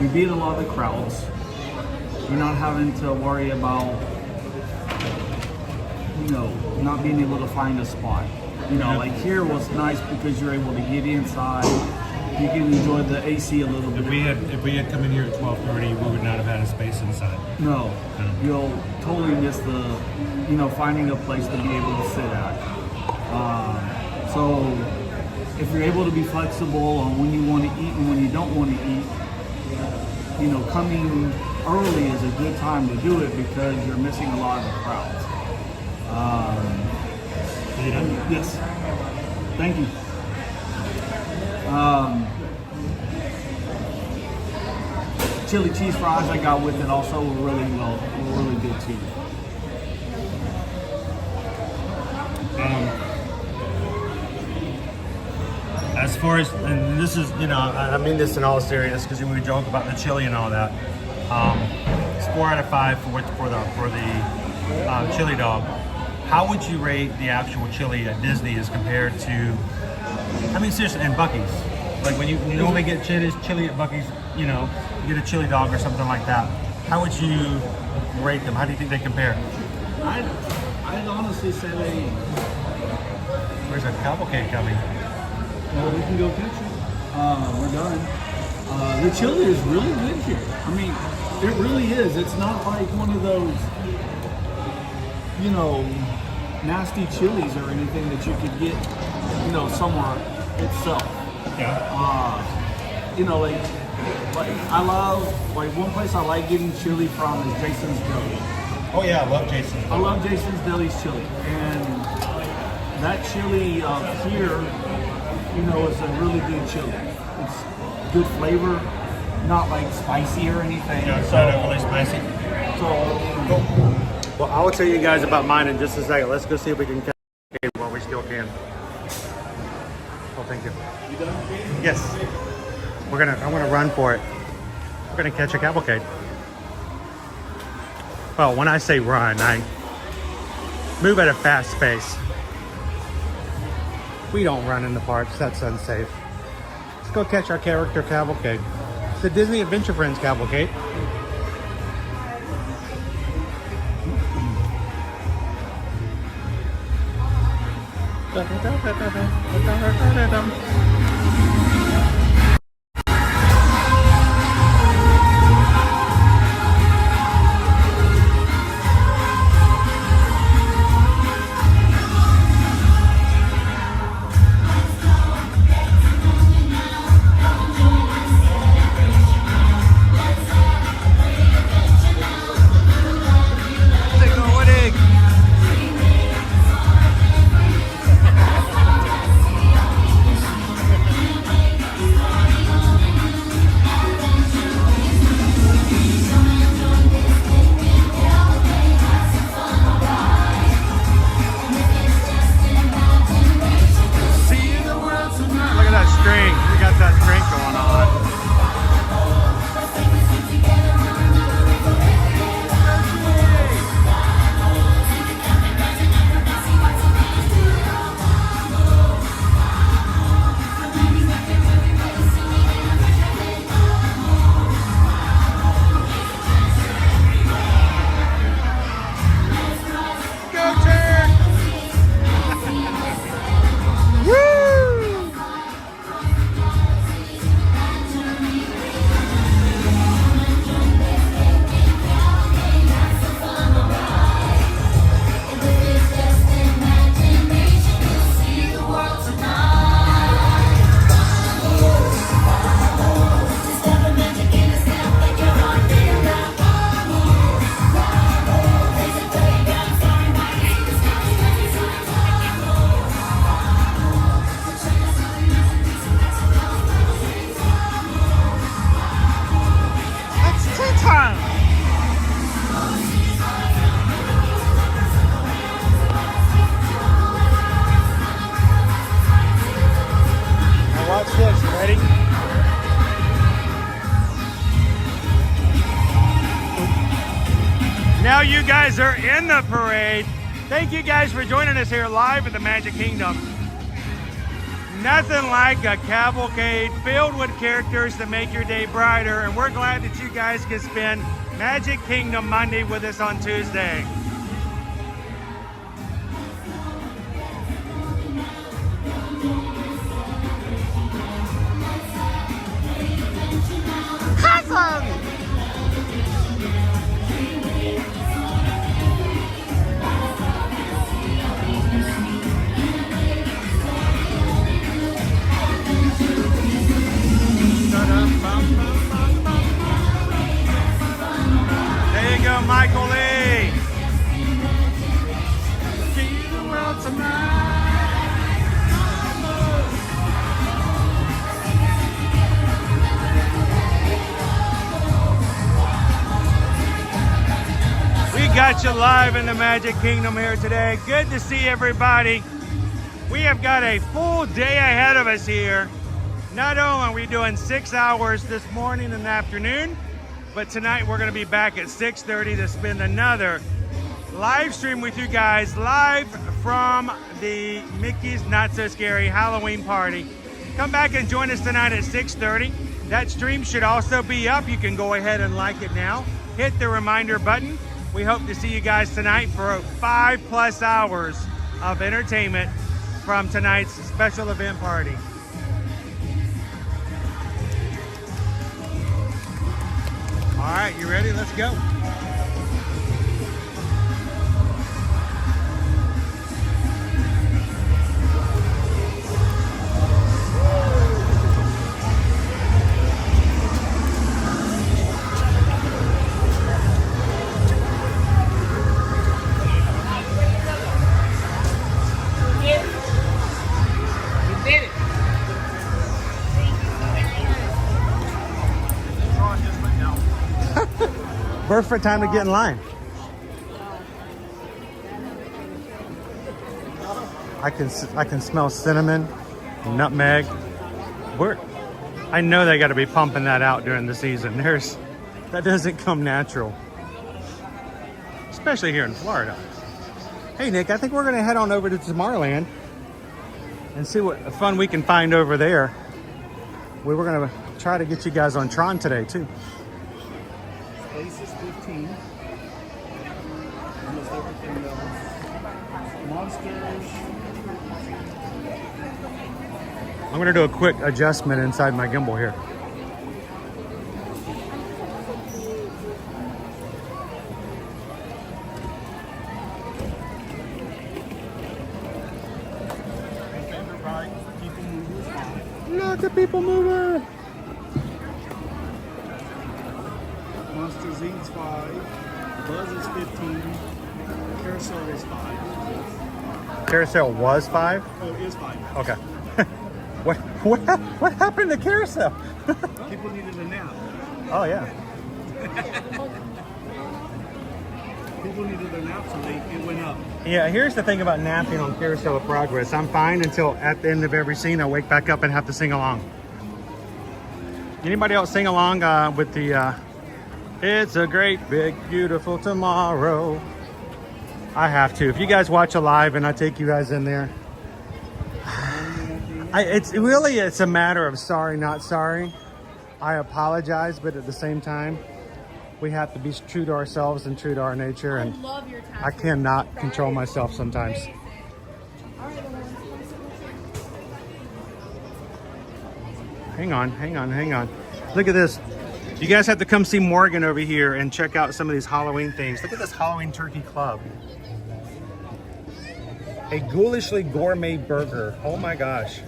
you beat a lot of the crowds. You're not having to worry about not being able to find a spot. Like here was nice because you're able to get inside. You can enjoy the AC a little bit. If we had come in here at 12:30, we would not have had a space inside. No, you'll totally miss the finding a place to be able to sit at. So if you're able to be flexible on when you want to eat and when you don't want to eat, coming early is a good time to do it because you're missing a lot of the crowds. Yes. Thank you. Chili cheese fries I got with it also were really good too. As far as, and this is, I mean this in all seriousness because we joke about the chili and all that. It's 4 out of 5 for the chili dog. How would you rate the actual chili at Disney as compared to, I mean seriously, and Buc-ee's? Like when you normally get chili at Buc-ee's, you get a chili dog or something like that. How would you rate them? How do you think they compare? I'd honestly say they... Where's that Cavalcade coming? Well, we can go catch it. We're done. The chili is really good here. I mean, it really is. It's not like one of those, nasty chilies or anything that you could get, somewhere itself. Yeah. Like I love, one place I like getting chili from is Jason's Deli. Oh yeah, I love Jason's Deli. I love Jason's Deli's chili. And that chili up here, it's a really good chili. It's good flavor, not like spicy or anything. Yeah, it's not overly spicy. So, well, I will tell you guys about mine in just a second. Let's go see if we can catch it while we still can. Oh, thank you. You done? Yes. I'm gonna run for it. We're gonna catch a cavalcade. Well, when I say run, I move at a fast pace. We don't run in the parks, that's unsafe. Let's go catch our character cavalcade. It's the Disney Adventure Friends cavalcade. guys are in the parade. Thank you guys for joining us here live at the Magic Kingdom. Nothing like a cavalcade filled with characters to make your day brighter, and we're glad that you guys can spend Magic Kingdom Monday with us on Tuesday. Awesome! There you go, Michael Lee. See the world tonight. We got you live in the Magic Kingdom here today. Good to see everybody. We have got a full day ahead of us here. Not only are we doing 6 hours this morning and afternoon, but tonight we're going to be back at 6:30 to spend another live stream with you guys, live from the Mickey's Not So Scary Halloween party. Come back and join us tonight at 6:30. That stream should also be up. You can go ahead and like it now. Hit the reminder button. We hope to see you guys tonight for 5+ hours of entertainment from tonight's special event party. All right, you ready? Let's go. Perfect time to get in line. I can smell cinnamon, nutmeg. I know they got to be pumping that out during the season. That doesn't come natural, especially here in Florida. Hey Nick, I think we're gonna head on over to Tomorrowland and see what fun we can find over there. We were gonna try to get you guys on Tron today too. Space is 15. Almost everything else. Monsters. I'm gonna do a quick adjustment inside my gimbal here. Look at PeopleMover. Monster Z's 5. Buzz is 15. Carousel is 5. Carousel was 5? Oh, it is 5. Okay. What happened to Carousel? People needed a nap. Oh yeah. People needed a nap, so it went up. Yeah, here's the thing about napping on Carousel of Progress. I'm fine until at the end of every scene I wake back up and have to sing along. Anybody else sing along with the It's a Great Big Beautiful Tomorrow? I have to. If you guys watch a live and I take you guys in there, it's a matter of sorry, not sorry. I apologize, but at the same time, we have to be true to ourselves and true to our nature, and I cannot control myself sometimes. Hang on. Look at this. You guys have to come see Morgan over here and check out some of these Halloween things. Look at this Halloween Turkey Club. A ghoulishly gourmet burger. Oh my gosh.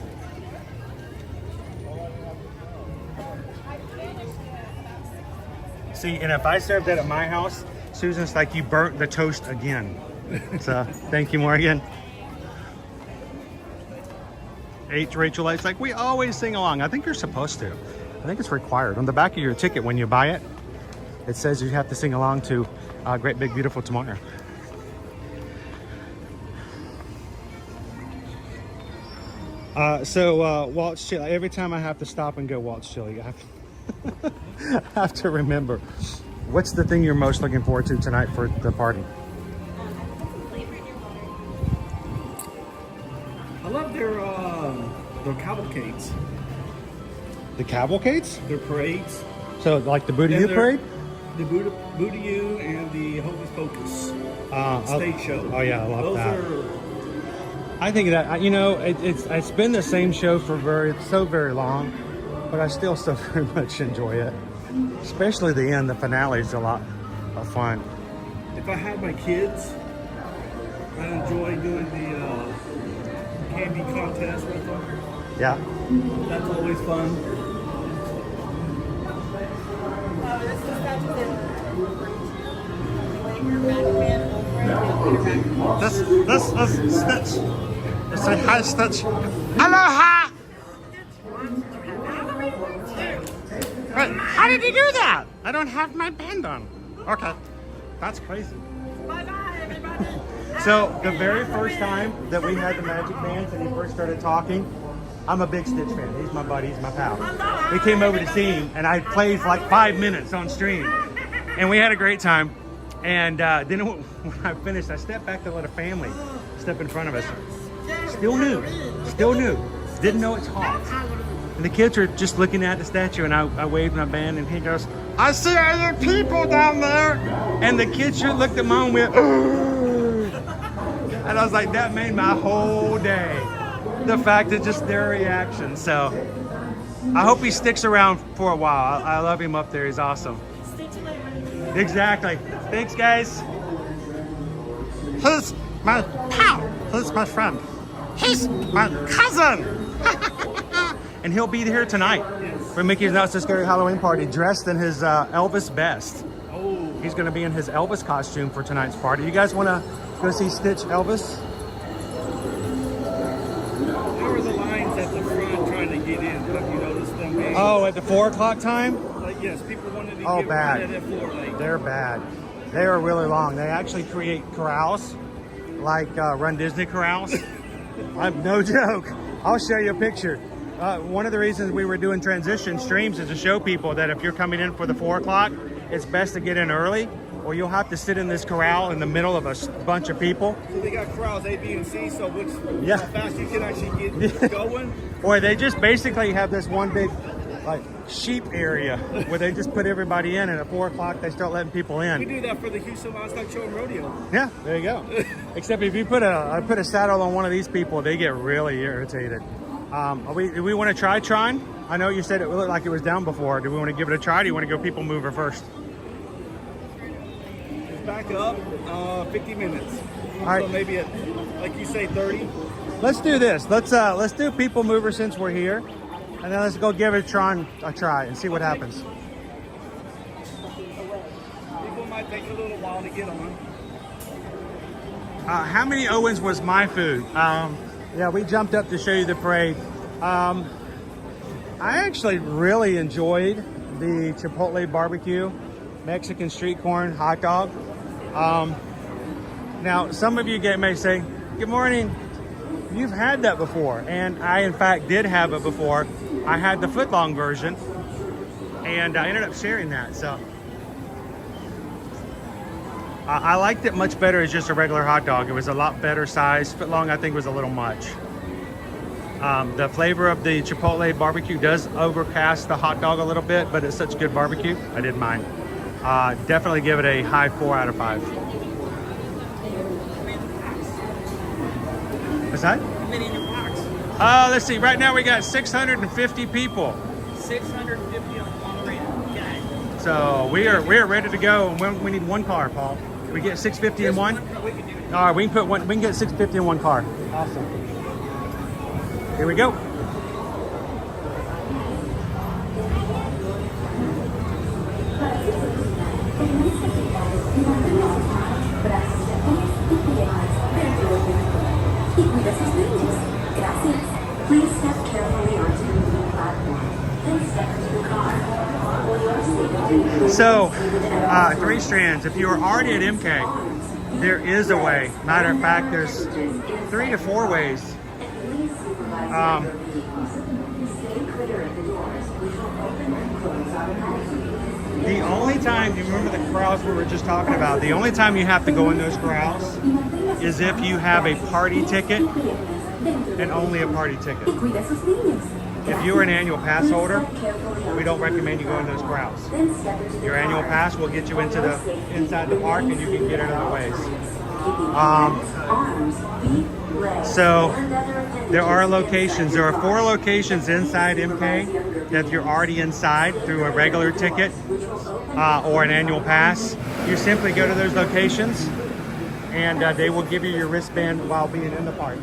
See, and if I served that at my house, Susan's like, you burnt the toast again. So, thank you, Morgan. Rachel Light's like, we always sing along. I think you're supposed to. I think it's required. On the back of your ticket when you buy it, it says you have to sing along to Great Big Beautiful Tomorrow. Walt's Chili. Every time I have to stop and go Walt's Chili, I have to remember. What's the thing you're most looking forward to tonight for the party? I love their cavalcades. The cavalcades? Their parades. So like the Bayou parade? The Bayou and the Hocus Pocus stage show. Oh yeah, I love that. Those are... I think that, you know, it's been the same show for very long, but I still so very much enjoy it. Especially the end, the finale is a lot of fun. If I had my kids, I'd enjoy doing the candy contest with them. Yeah. That's always fun. This is Stitch. Say hi, Stitch. Aloha! Wait, how did you do that? I don't have my band on. Okay, that's crazy. Bye-bye, everybody. So the very first time that we had the magic bands and he first started talking, I'm a big Stitch fan. He's my buddy, he's my pal. We came over to see him and I played for like 5 minutes on stream. And we had a great time. And then when I finished, I stepped back to let a family step in front of us. Still new, didn't know it's hot. And the kids are just looking at the statue and I waved my band and he goes, I see all your people down there. And the kids sure looked at mom and went, "Ugh." And I was like, that made my whole day. The fact of just their reaction. So I hope he sticks around for a while. I love him up there, he's awesome. Exactly. Thanks, guys. He's my pal. He's my friend. He's my cousin. And he'll be here tonight for Mickey's Not So Scary Halloween party, dressed in his Elvis best. Oh. He's going to be in his Elvis costume for tonight's party. You guys want to go see Stitch Elvis? There were the lines at the front trying to get in, but you noticed them being... Oh, at the 4 o'clock time? Like, yes, people wanted to Oh, get bad. right at that 4. Like, They're bad. They are really long. They actually create corrals, like Run Disney corrals. I'm no joke. I'll show you a picture. One of the reasons we were doing transition streams is to show people that if you're coming in for the 4 o'clock, it's best to get in early, or you'll have to sit in this corral in the middle of a bunch of people. so they got corrals A, B, and C, so Yeah. how fast you can actually get going. Or they just basically have this one big like sheep area where they just put everybody in, and at 4 o'clock they start letting people in. We do that for the Houston Livestock Show and Rodeo. Yeah, there you go. Except if you put a saddle on one of these people, they get really irritated. Do we want to try Tron? I know you said it looked like it was down before. Do we want to give it a try? Or do you want to go PeopleMover first? Back up 50 minutes. All right. So maybe at, like you say, 30. Let's do this. Let's do PeopleMover since we're here, and then let's go give it Tron a try and see what happens. People might take a little while to get on. How many Owens was my food? Yeah, we jumped up to show you the parade. I actually really enjoyed the Chipotle barbecue, Mexican street corn, hot dog. Now, some of you may say, good morning. You've had that before. And I, in fact, did have it before. I had the footlong version, and I ended up sharing that. So I liked it much better as just a regular hot dog. It was a lot better size. Footlong, I think, was a little much. The flavor of the Chipotle barbecue does overcast the hot dog a little bit, but it's such good barbecue, I didn't mind. Definitely give it a high 4 out of 5. What's that? How many in your box? Let's see. Right now we got 650 people. 650 on Monterey. Okay. So we are ready to go. And we need one car, Paul. Can we get 650 in one? We can do it. All right, we can put one. We can get 650 in one car. Awesome. Here we go. Please step carefully onto the platform. Then step into the car. For your safety. So, 3 strands. If you are already at MK, there is a way. Matter of fact, there's 3 to 4 ways. Stay clear of the doors, which will open and close automatically. The only time, you remember the corrals we were just talking about, the only time you have to go in those corrals is if you have a party ticket and only a party ticket. If you're an annual pass holder, we don't recommend you go in those corrals. Your annual pass will get you into inside the park and you can get it other ways. So there are locations, there are 4 locations inside MK that if you're already inside through a regular ticket or an annual pass, you simply go to those locations and they will give you your wristband while being in the park.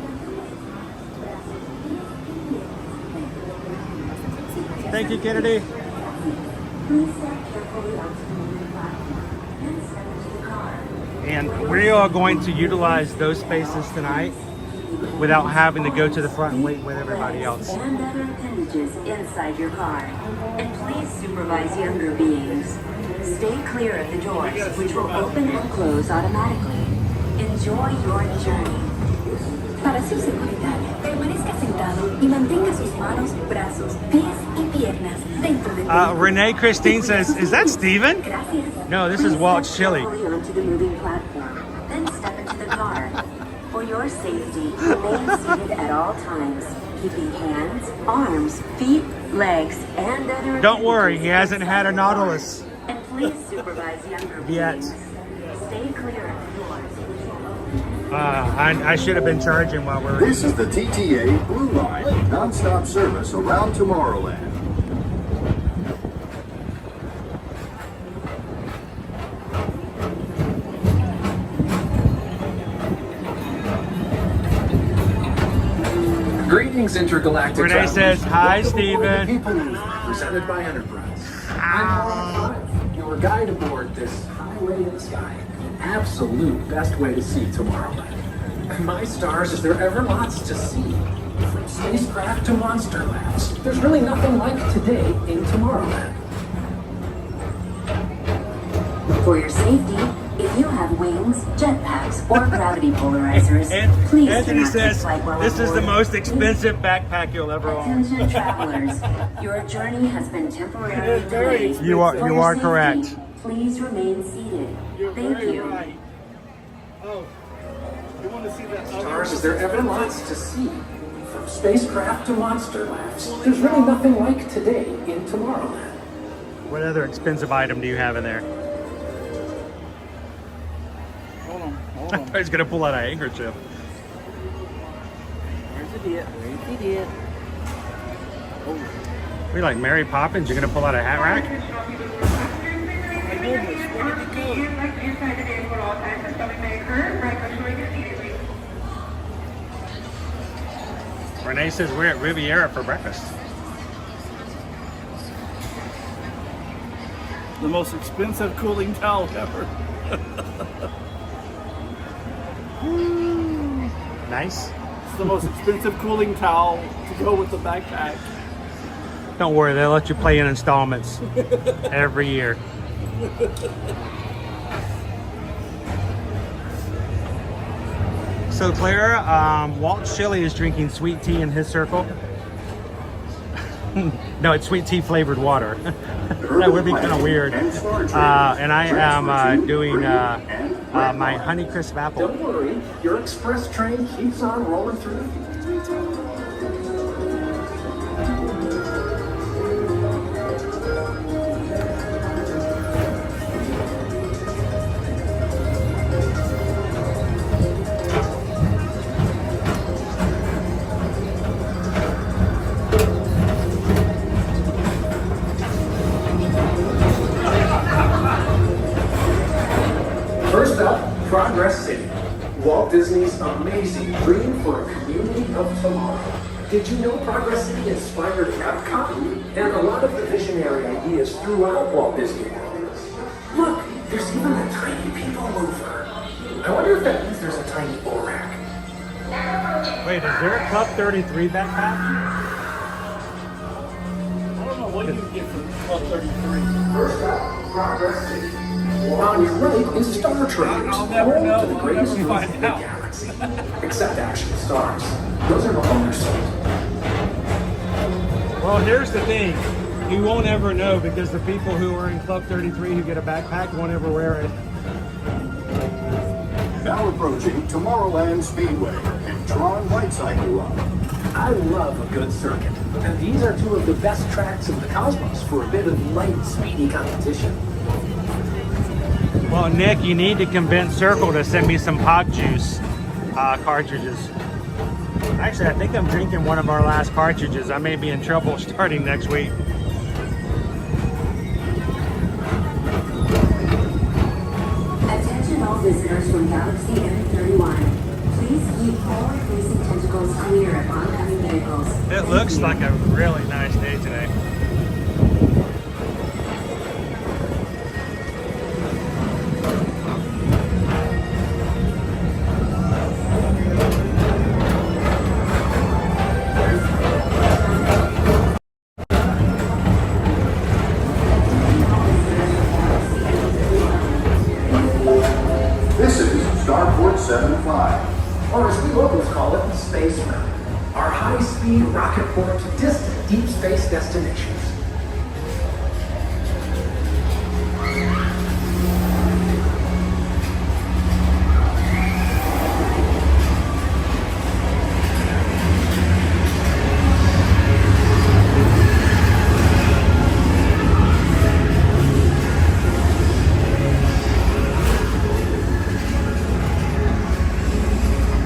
Thank you, Kennedy. And we are going to utilize those spaces tonight without having to go to the front and wait with everybody else. And other appendages inside your car. And please supervise younger beings. Stay clear of the doors, which will open and close automatically. Enjoy your journey. Para su seguridad, permanezca sentado y mantenga sus manos, brazos, pies y piernas dentro de Renee Christine says, is that Steven? No, this is Walt Chili. onto the moving platform. Then step into the car. For your safety, remain seated at all times, keeping hands, arms, feet, legs, and other Don't worry, he hasn't had a Nautilus and please supervise younger yet. Stay clear of the doors. I should have been charging while we're This is the TTA Blue Line, non-stop service around Tomorrowland. Greetings, intergalactic Renee travelers. says, hi, Welcome aboard Steven. the PeopleMover, presented by Enterprise. I'm Walt, your guide aboard this highway in the sky. Absolute best way to see Tomorrowland. My stars, is there ever lots to see? From spacecraft to monster labs, there's really nothing like today in Tomorrowland. For your safety, if you have wings, jetpacks, or gravity polarizers, please do Anthony not take says, flight while this is the aboard. most expensive backpack you'll ever own. Attention travelers, your journey has been temporarily delayed. You are For your safety, correct. Please remain seated. Thank you. Oh, you want to see that? Stars, is there ever lots to see? From spacecraft to monster labs, there's really nothing like today in Tomorrowland. What other expensive item do you have in there? Hold on. He's gonna pull out a handkerchief. Where's the dip? Where's the dip? Oh. We like Mary Poppins. You're gonna pull out a hat rack? My goodness, where did it go? Renee says we're at Riviera for breakfast. The most expensive cooling towel ever. Nice. It's the most expensive cooling towel to go with the backpack. Don't worry, they'll let you play in installments every year. So Clara, Walt Chili is drinking sweet tea in his circle. No, it's sweet tea flavored water. That would be kind of weird. And I am doing my Honey Crisp apple. Don't worry, your express train keeps on rolling through. First up, Progress City. Walt Disney's amazing dream for a community of tomorrow. Did you know Progress City inspired Epcot and a lot of the visionary ideas throughout Walt Disney World? Look, there's even a tiny PeopleMover. I wonder if that means there's a tiny ORAC. Wait, is there a Club 33 backpack? I don't know what you get from Club 33. First up, Progress City. On your right is Star Traders, I'll never home know. to the We'll greatest never fleet find in the out. galaxy. Except actual stars. Those are no longer sold. Well, here's the thing. You won't ever know because the people who are in Club 33 who get a backpack won't ever wear it. Now approaching Tomorrowland Speedway and Tron Lightcycle Run. I love a good circuit, and these are two of the best tracks in the cosmos for a bit of light, speedy competition. Well, Nick, you need to convince Circle to send me some pop juice cartridges. Actually, I think I'm drinking one of our last cartridges. I may be in trouble starting next week. Attention all visitors from Galaxy M31. Please keep forward-facing tentacles clear of oncoming vehicles. It looks like a really nice day today. This is Starport 75. Or as we locals call it, Space Mountain. Our high-speed rocket port to distant deep space destinations.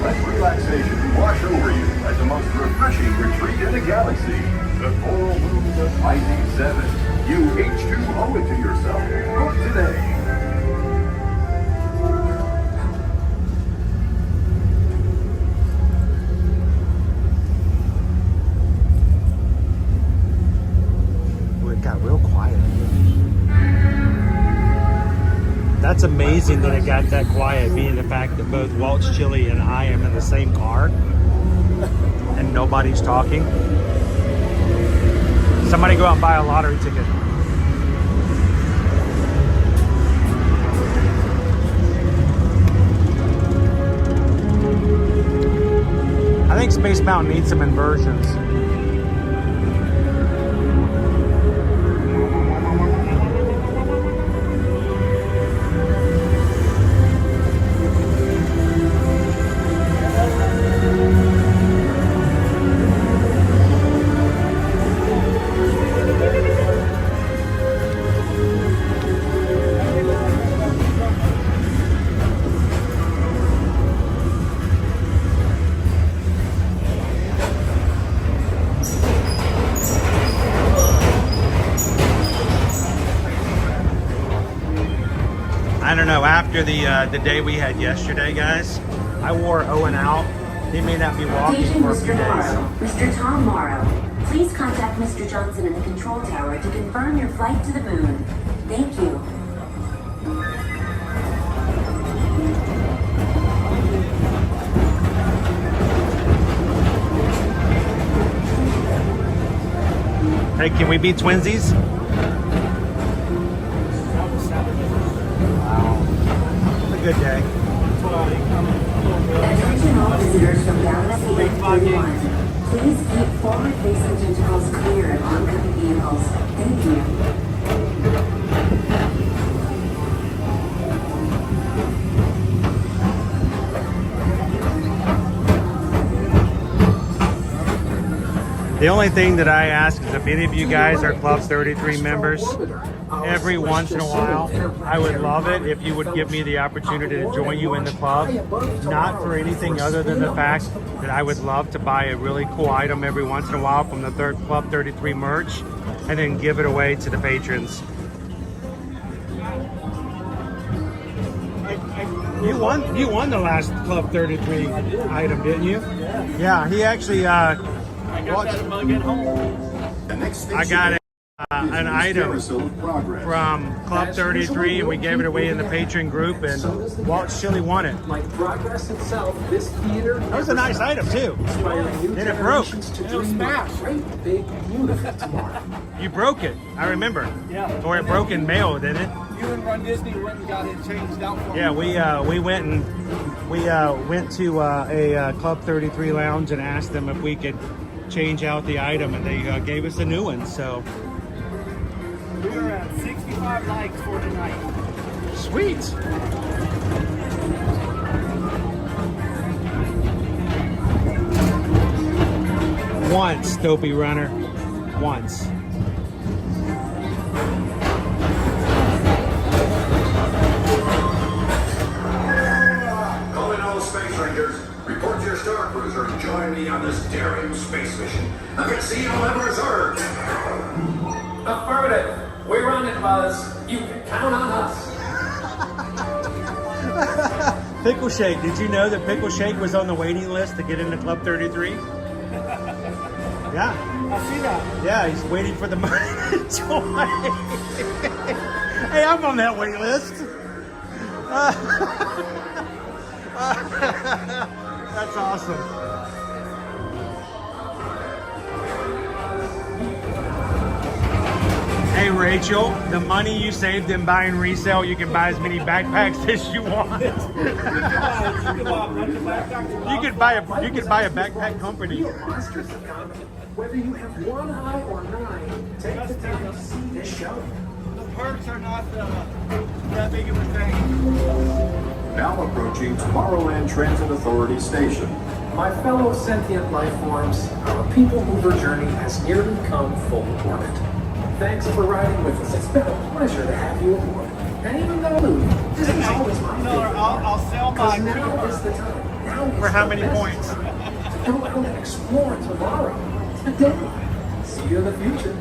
Let relaxation wash over you at the most refreshing retreat in the galaxy. The coral moons of IP7. You H2 owe it to yourself. Book today. Well, it got real quiet. That's amazing that it got that quiet, being the fact that both Walt's Chili and I am in the same car and nobody's talking. Somebody go out and buy a lottery ticket. I think Space Mountain needs some inversions. I don't know, after the day we had yesterday, guys, I wore Owen out. He may not be walking Attention, for a few Mr. days. Morrow. Mr. Tom Morrow, please contact Mr. Johnson in the control tower to confirm your flight to the moon. Thank you. Hey, can we be twinsies? Wow. It's a good day. Attention all visitors from Galaxy M31. Please keep forward-facing tentacles clear of oncoming vehicles. Thank you. The only thing that I ask is if any of you guys are Club 33 members, every once in a while, I would love it if you would give me the opportunity to join you in the club. Not for anything other than the fact that I would love to buy a really cool item every once in a while from the Club 33 merch and then give it away to the patrons. You won the last Club 33 item, didn't you? Yeah, he actually I got that mug at home. I got an item from Club 33 and we gave it away in the patron group and Walt's Chili won it. Like progress itself, this theater. That was a nice item too. And it broke. It was smashed. Great big beautiful tomorrow. You broke it. I remember. Yeah. Or it broke in mail, didn't it? You and Run Disney went and got it changed out for me. Yeah, we went to a Club 33 lounge and asked them if we could change out the item, and they gave us a new one. So We're at 65 likes for tonight. Sweet. Once, Dopey Runner. Once. Calling all space rangers. Report to your star cruiser and join me on this daring space mission. I can see you'll never reserve. Affirmative. We're on it, Buzz. You can count on us. Pickle Shake. Did you know that Pickle Shake was on the waiting list to get into Club 33? Yeah. I see that. Yeah, he's waiting for the money to join. Hey, I'm on that wait list. That's awesome. Hey Rachel, the money you saved in buying resale, you can buy as many backpacks as you want. You could buy a backpack company. Whether you have one eye or nine, take the time to see this show. The perks are not that big of a thing. Now approaching Tomorrowland Transit Authority Station. My fellow sentient life forms, our people mover journey has nearly come full orbit. Thanks for riding with us. It's been a pleasure to have you aboard. And even though this is always my favorite, I'll sell my now is the time. Now is For how the many best points? time to go out and explore tomorrow. Today. See you in the future.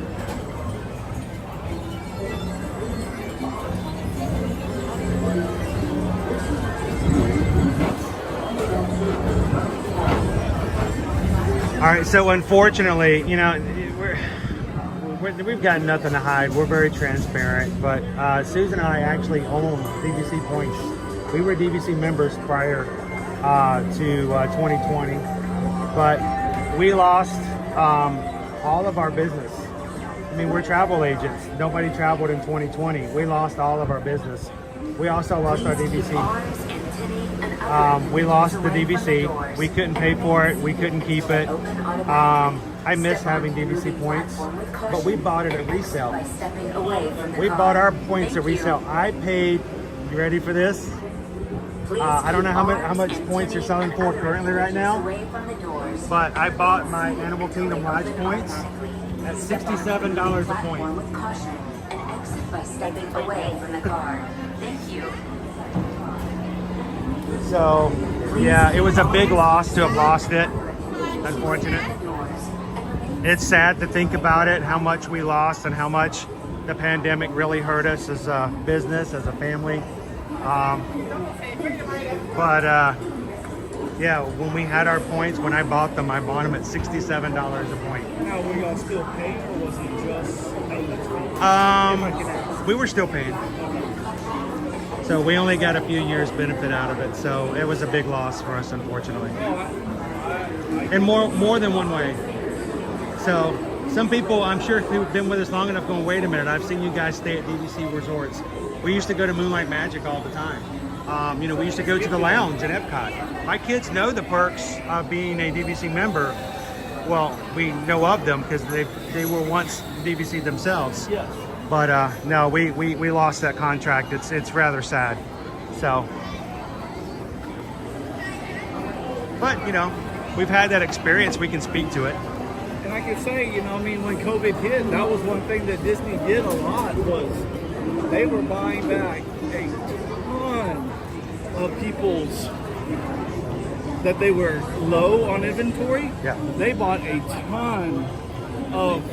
All right, so unfortunately, you know, we've got nothing to hide. We're very transparent, but Susan and I actually own DVC points. We were DVC members prior to 2020, but we lost all of our business. I mean, we're travel agents. Nobody traveled in 2020. We lost all of our business. We also lost our DVC. We lost the DVC. We couldn't pay for it. We couldn't keep it. I miss having DVC points, but we bought it at resale. We bought our points at resale. I paid, you ready for this? I don't know how much points you're selling for currently right now, but I bought my Animal Kingdom Lodge points at $67 a point. By stepping away from the car. Thank you. So, yeah, it was a big loss to have lost it. Unfortunate. It's sad to think about it, how much we lost and how much the pandemic really hurt us as a business, as a family. Yeah, when we had our points, when I bought them at $67 a point. Now, were y'all still paying, or was it just we were still paying. So we only got a few years benefit out of it. So it was a big loss for us, unfortunately. In more than one way. So some people, I'm sure, who've been with us long enough going, wait a minute, I've seen you guys stay at DVC resorts. We used to go to Moonlight Magic all the time. We used to go to the lounge at Epcot. My kids know the perks of being a DVC member. Well, we know of them because they were once DVC themselves. Yes. But no, we lost that contract. It's rather sad. So, but you know, we've had that experience. We can speak to it. And I can say, you know, I mean, when COVID hit, that was one thing that Disney did a lot, was they were buying back a ton of people's that they were low on inventory. Yeah. They bought a ton of,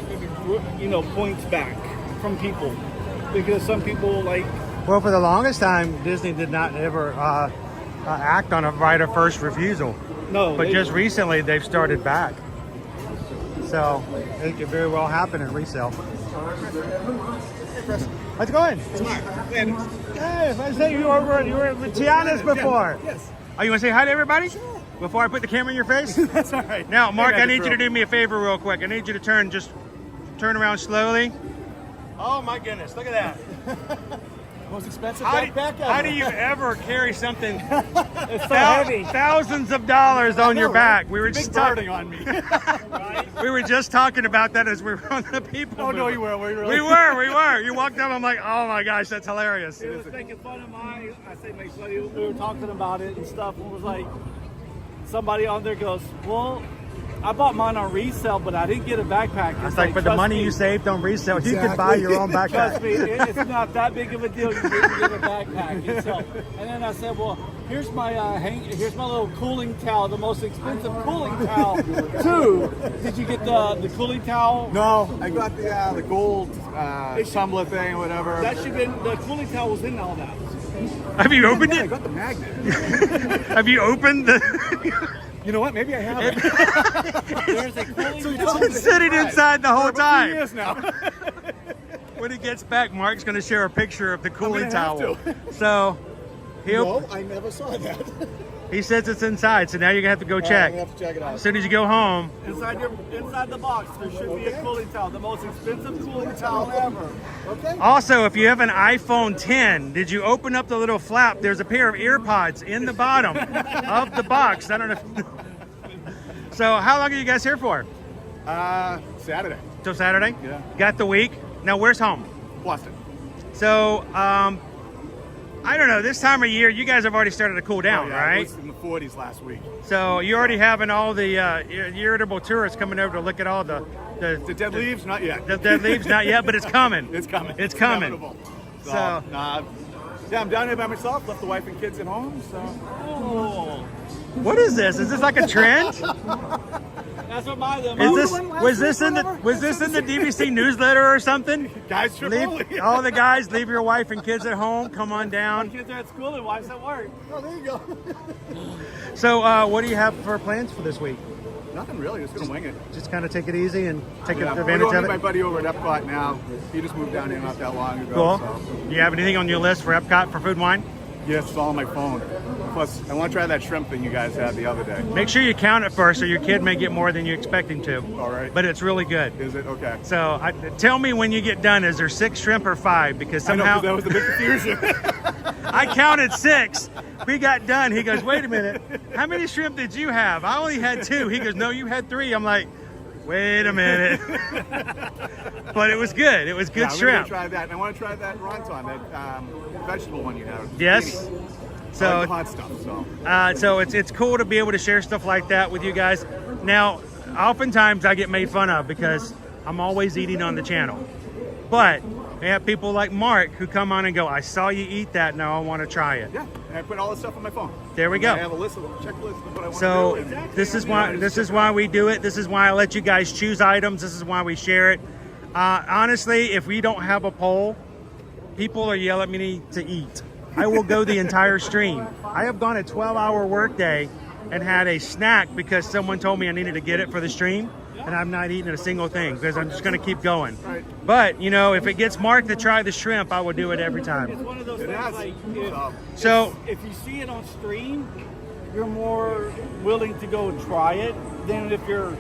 you know, points back from people, because some people well, for the longest time, Disney did not ever act on a right of first refusal. No. But just recently, they've started back. So it could very well happen in resale. How's it going? Hey, if I say you were with Tiana's before. Yes. Oh, you want to say hi to everybody? Sure. Before I put the camera in your face? That's all right. Now, Mark, I need you to do me a favor real quick. I need you to turn around slowly. Oh my goodness, look at that. Most expensive How backpack ever. how do you ever carry something It's so heavy. thousands of dollars on your back? We were It's a just big burden on me. we were just talking about that as we were on the people. Oh, no, mover. you weren't. Were you really? We were. You walked up. I'm like, oh my gosh, that's hilarious. He was making fun of I say make fun of you. We were talking about it and stuff, and was like, somebody on there goes, well, I bought mine on resale, but I didn't get a backpack. It's like for the money you saved on resale, you could buy your own backpack. Trust me, it's not that big of a deal. You didn't get a backpack. And then I said, well, here's my here's my little cooling towel, the most expensive cooling towel too. Did you get the cooling towel? No, I got the gold tumbler thing or whatever. That should have been, the cooling towel was in all that. Have you opened I it? got the magnet. Have you opened the? You know what? Maybe I haven't. There's a cooling So you towel. told me It's sitting inside the whole for 2 time. years now. When he gets back, Mark's going to share a picture of the cooling gonna towel. have So No, I never saw that. he says it's inside, so now you're going to have to go check. I have to check it out. As soon as you go home. Inside the box, there should be a cooling towel, the most expensive cooling towel ever. Okay. Also, if you have an iPhone 10, did you open up the little flap? There's a pair of ear pods in the bottom of the box. I don't know. So how long are you guys here for? Saturday. Till Saturday? Yeah. Got the week. Now where's home? Boston. So, I don't know, this time of year, you guys have already started to cool down, Oh, yeah, right? It was in the 40s last week. So you're already having all the irritable tourists coming over to look at all the dead leaves, not yet. The dead leaves, not yet, but it's coming. It's coming. It's coming. inevitable. So- nah, yeah, I'm down here by myself. Left the wife and kids at home. So. Oh. What is this? Is this like a trend? That's what my Is this was this in the DVC newsletter or something? Guys should Leave all the guys, leave your wife and kids at home. Come on down. Kids are at school and wife's at work. Oh, there you go. So, what do you have for plans for this week? Nothing really. Just gonna wing it. Just kind of take it easy and take Yeah, advantage we're going of with it. my buddy over at Epcot now. He just moved down here not that long ago. Cool. So. Do you have anything on your list for Epcot for food and wine? Yes, it's all on my phone. Plus, I want to try that shrimp thing you guys had the other day. Make sure you count it first, or your kid may get more than you expect him to. All right. But it's really good. Is it? Okay. So tell me when you get done, is there 6 shrimp or 5? Because somehow I know, 'cause that was the big confusion. I counted 6. We got done. He goes, wait a minute. How many shrimp did you have? I only had 2. He goes, no, you had 3. I'm like, wait a minute. But it was good. It was good I'm shrimp. gonna try that. And I want to try that ronton, that vegetable one you have. Yes. So So, I like the hot stuff. so it's cool to be able to share stuff like that with you guys. Now, oftentimes I get made fun of because I'm always eating on the channel. But we have people like Mark who come on and go, I saw you eat that, now I want to try it. Yeah, and I put all this stuff on my phone. There we go. I have a list of checklist of what I want So to do. and- this is why we do it. This is why I let you guys choose items. This is why we share it. Honestly, if we don't have a poll, people are yelling at me to eat. I will go the entire stream. I have gone a 12-hour workday and had a snack because someone told me I needed to get it for the stream, and I'm not eating a single thing because I'm just going to keep going. Right. But, you know, if it gets Mark to try the shrimp, I will do it every It's time. one of those It things has. like So if you see it on stream, you're more willing to go and try it than if you're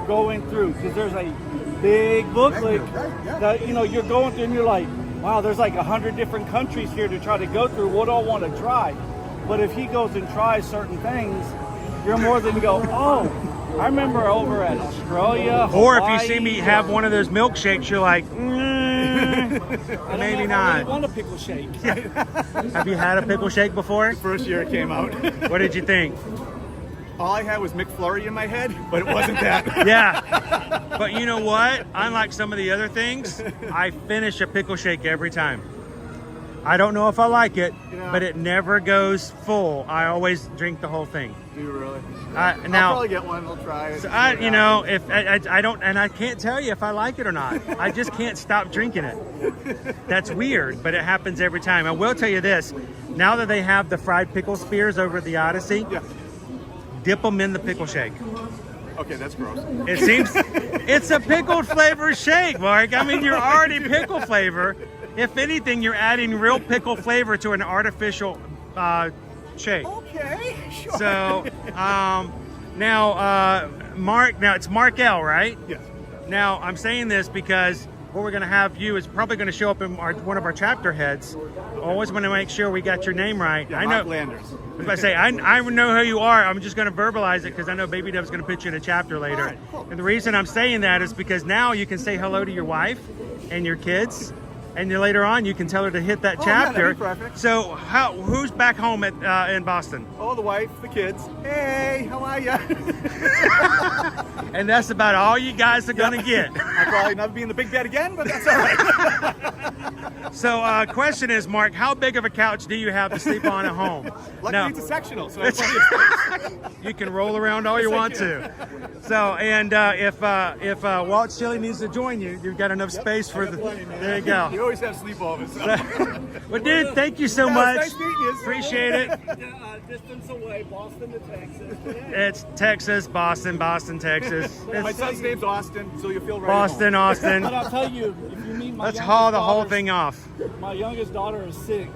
going through, because there's a big booklet that you're going through and you're like, wow, there's like 100 different countries here to try to go through. What do I want to try? But if he goes and tries certain things, you're more than go, oh, I remember over at Australia, or if Hawaii, you see me have one of those milkshakes, you're like, maybe I not. really want a pickle shake. Have you had a pickle shake before? First year it came out. What did you think? All I had was McFlurry in my head, but it wasn't that. Yeah. But you know what? Unlike some of the other things, I finish a pickle shake every time. I don't know if I like it, but it never goes full. I always drink the whole thing. Do you really? Now, I'll probably get one. I'll try it. So if I don't, and I can't tell you if I like it or not. I just can't stop drinking it. That's weird, but it happens every time. I will tell you this: now that they have the fried pickle spears over at the Odyssey, dip them in the pickle shake. Okay, that's gross. It seems it's a pickled flavor shake, Mark. I mean, you're already pickle flavor. If anything, you're adding real pickle flavor to an artificial shake. Okay, sure. So now, Mark. Now it's Mark L, right? Yes. Now I'm saying this because what we're going to have you is probably going to show up in one of our chapter heads. Always want to make sure we got your name right. Yeah, I Mark know. Landers. I was about to say, I know who you are. I'm just going to verbalize it because I know Baby Dove's going to put you in a chapter later. Right, cool. And the reason I'm saying that is because now you can say hello to your wife and your kids, and then later on you can tell her to hit that chapter. Yeah, that'd be perfect. So who's back home in Boston? Oh, the wife, the kids. Hey, how are ya? And that's about all you guys are going to get. I'll probably never be in the big bed again, but that's all right. So question is, Mark, how big of a couch do you have to sleep on at home? Luckily, it's a sectional, so I have plenty of space. You can roll around all you want to. So, and if Walt Chili needs to join you, you've got enough space for the. There you go. You always have sleepovers. So. Well, dude, thank you so Yeah, much. Nice meeting you. Appreciate it. Distance away, Boston to Texas. It's Texas, Boston, Texas. My son's name's Austin, so you'll feel right. Boston, Austin. But I'll tell you, if you meet my Let's youngest haul the whole daughter- thing off. My youngest daughter is 6,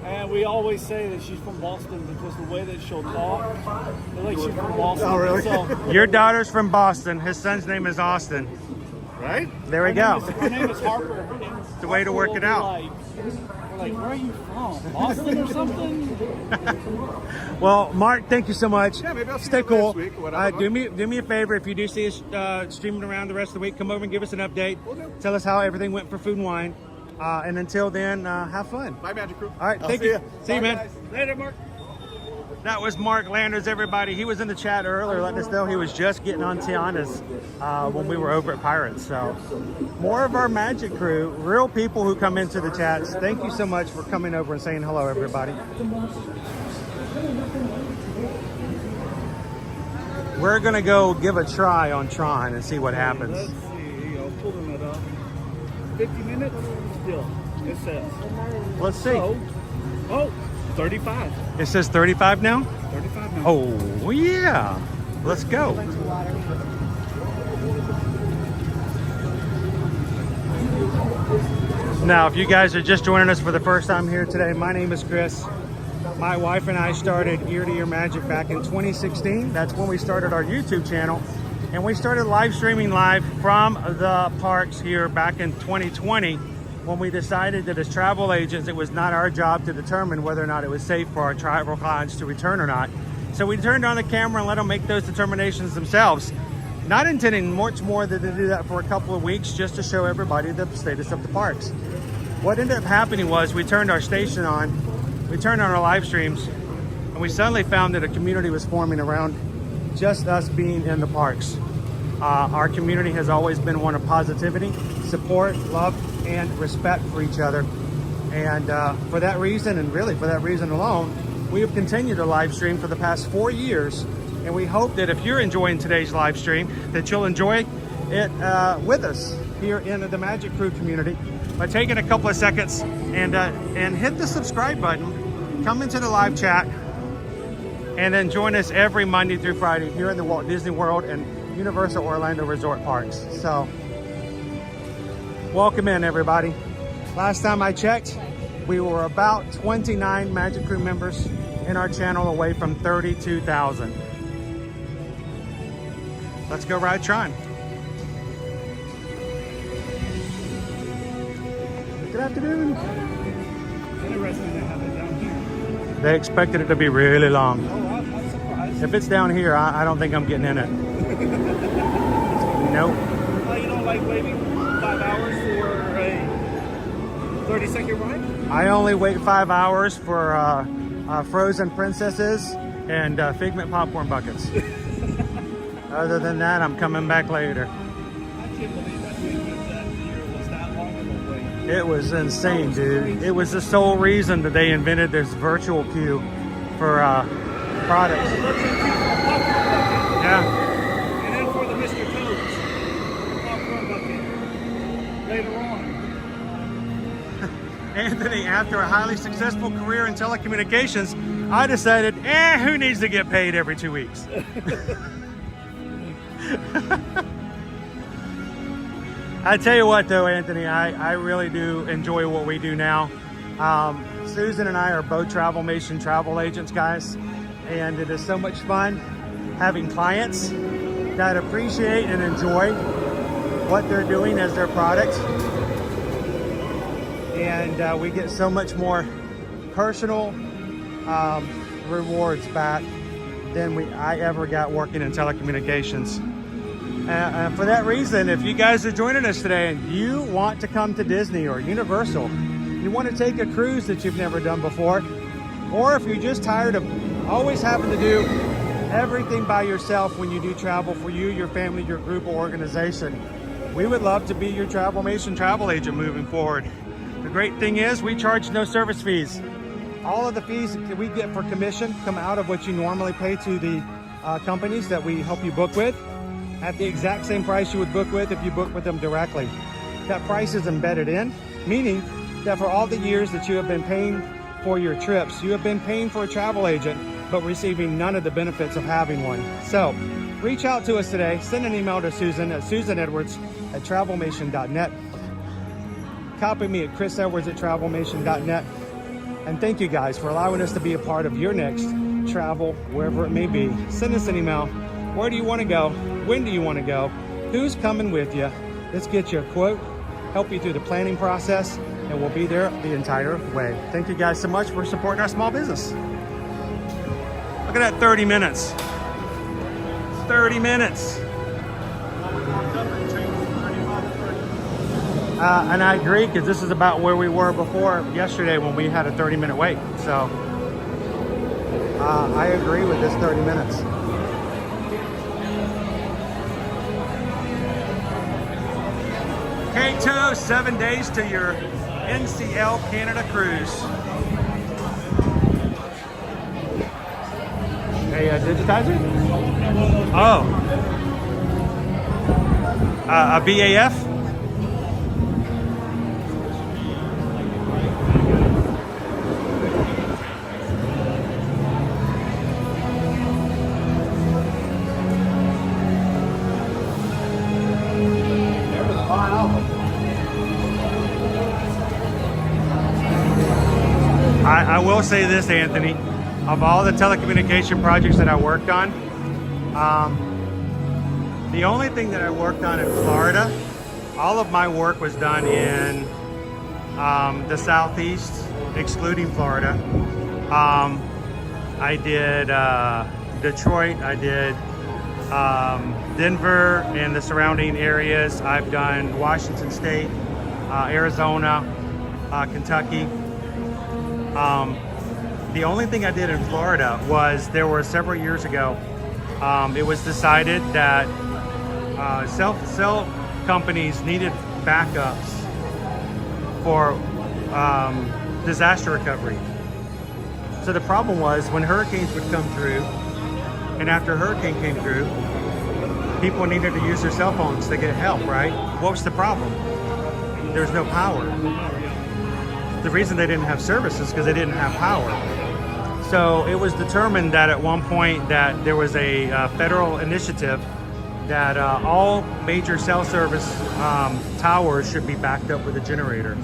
and we always say that she's from Boston because the way that she'll talk, they're like she's from Boston. Oh, really? So, Your daughter's from Boston. His son's name is Austin. Right? There we go. her name is Harper. The way to work it out. Like, where are you from? Boston or something? Well, Mark, thank you so much. Yeah, maybe I'll see Stay you cool. next week or whatever. Do me a favor. If you do see us streaming around the rest of the week, come over and give us an update. Tell us how everything went for Food and Wine. And until then, have fun. Bye, Magic Crew. All right, I'll thank see you. ya. See you, Bye, man. guys. Later, Mark. That was Mark Landers, everybody. He was in the chat earlier letting us know he was just getting on Tiana's when we were over at Pirates. So more of our Magic Crew, real people who come into the chats. Thank you so much for coming over and saying hello, everybody. We're going to go give a try on Tron and see what happens. Let's see. I'll pull it up. 50 minutes? Still. It says. Let's see. Oh, 35. It says 35 now? 35 now. Oh, yeah. Let's go. Now, if you guys are just joining us for the first time here today, my name is Chris. My wife and I started Ear to Ear Magic back in 2016. That's when we started our YouTube channel. And we started live streaming live from the parks here back in 2020 when we decided that as travel agents, it was not our job to determine whether or not it was safe for our travel clients to return or not. So we turned on the camera and let them make those determinations themselves. Not intending much more than to do that for a couple of weeks just to show everybody the status of the parks. What ended up happening was we turned our station on, we turned on our live streams, and we suddenly found that a community was forming around just us being in the parks. Our community has always been one of positivity, support, love, and respect for each other. And for that reason, and really for that reason alone, we have continued to live stream for the past 4 years. And we hope that if you're enjoying today's live stream, that you'll enjoy it with us here in the Magic Crew community by taking a couple of seconds and hit the subscribe button, come into the live chat, and then join us every Monday through Friday here in the Walt Disney World and Universal Orlando Resort Parks. So, welcome in, everybody. Last time I checked, we were about 29 Magic Crew members in our channel away from 32,000. Let's go ride Tron. Good afternoon. Interesting they have it down here. They expected it to be really long. Oh, I'm surprised. If it's down here, I don't think I'm getting in it. Nope. You don't like waiting 5 hours for a 30-second ride? I only wait 5 hours for frozen princesses and Figment popcorn buckets. Other than that, I'm coming back later. I can't believe that year was that long of a wait. It was insane, dude. It was the sole reason that they invented this virtual queue for products. Yeah. And then for the Mr. Toads popcorn bucket later on. Anthony, after a highly successful career in telecommunications, I decided, who needs to get paid every 2 weeks? I tell you what though, Anthony, I really do enjoy what we do now. Susan and I are both Travelmation travel agents, guys, and it is so much fun having clients that appreciate and enjoy what they're doing as their product. And we get so much more personal rewards back than I ever got working in telecommunications. And for that reason, if you guys are joining us today and you want to come to Disney or Universal, you want to take a cruise that you've never done before, or if you're just tired of always having to do everything by yourself when you do travel for you, your family, your group, or organization, we would love to be your Travelmation travel agent moving forward. The great thing is we charge no service fees. All of the fees that we get for commission come out of what you normally pay to the companies that we help you book with at the exact same price you would book with if you book with them directly. That price is embedded in, meaning that for all the years that you have been paying for your trips, you have been paying for a travel agent, but receiving none of the benefits of having one. So reach out to us today. Send an email to Susan at susanedwards@travelmation.net. Copy me at chrisedwards@travelmation.net. And thank you guys for allowing us to be a part of your next travel, wherever it may be. Send us an email. Where do you want to go? When do you want to go? Who's coming with you? Let's get you a quote, help you through the planning process, and we'll be there the entire way. Thank you guys so much for supporting our small business. Look at that, 30 minutes. 30 minutes. And I agree, because this is about where we were before yesterday when we had a 30-minute wait. So I agree with this 30 minutes. K2, 7 days to your NCL Canada cruise. A digitizer? Oh. A BAF? I will say this, Anthony, of all the telecommunication projects that I worked on, the only thing that I worked on in Florida, all of my work was done in the Southeast, excluding Florida. I did Detroit, I did Denver and the surrounding areas. I've done Washington State, Arizona, Kentucky. The only thing I did in Florida was there were several years ago, it was decided that cell companies needed backups for disaster recovery. So the problem was when hurricanes would come through, and after a hurricane came through, people needed to use their cell phones to get help, right? What was the problem? There's no power. The reason they didn't have service is because they didn't have power. So it was determined that at one point that there was a federal initiative that all major cell service towers should be backed up with a generator.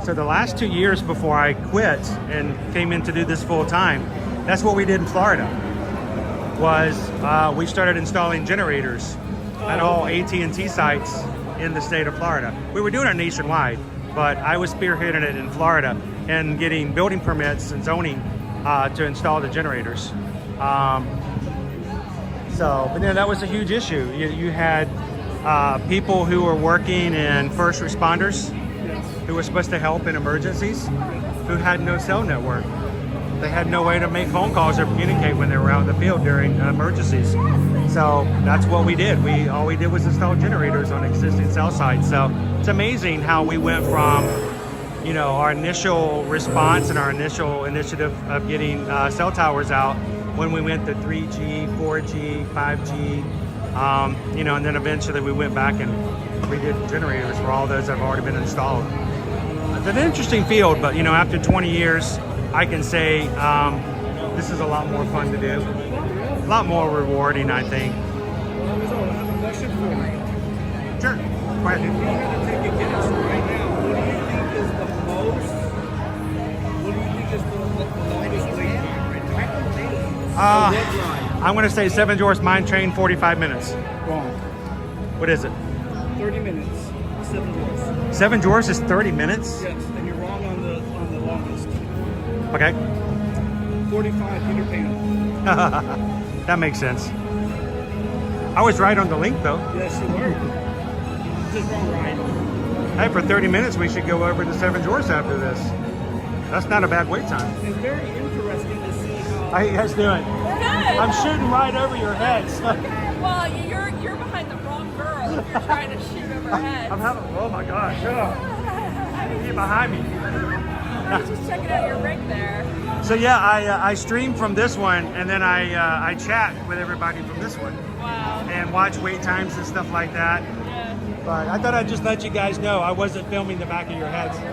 So the last 2 years before I quit and came in to do this full time, that's what we did in Florida. Was we started installing generators at all AT&T sites in the state of Florida. We were doing it nationwide, but I was spearheading it in Florida and getting building permits and zoning to install the generators. But then that was a huge issue. You had people who were working in first responders who were supposed to help in emergencies who had no cell network. They had no way to make phone calls or communicate when they were out in the field during emergencies. So that's what we did. All we did was install generators on existing cell sites. So it's amazing how we went from, our initial response and our initial initiative of getting cell towers out when we went to 3G, 4G, 5G, and then eventually we went back and redid generators for all those that have already been installed. It's an interesting field, but after 20 years, I can say this is a lot more fun to do, a lot more rewarding, I think. Question for you. Sure. Go ahead. If you had to take a guess right now, what do you think is the most? What do you think is the longest wait time? I'm going to say Seven Dwarfs Mine Train, 45 minutes. Wrong. What is it? 30 minutes. 7 dwarfs. 7 dwarfs is 30 minutes? Yes, and you're wrong on the longest. Okay. 45 Peter Pan. That makes sense. I was right on the link though. Yes, you were. Just wrong right. Hey, for 30 minutes we should go over to 7 dwarfs after this. That's not a bad wait time. It's very interesting to see how... How you guys doing? Good. I'm shooting right over your heads. Well, you're behind the wrong girl if you're trying to shoot over heads. I'm having, oh my gosh, get behind me. I was just checking out your rig there. So yeah, I stream from this one, and then I chat with everybody from this one. Wow. And watch wait times and stuff like that. Yeah. But I thought I'd just let you guys know I wasn't filming the back of your heads. I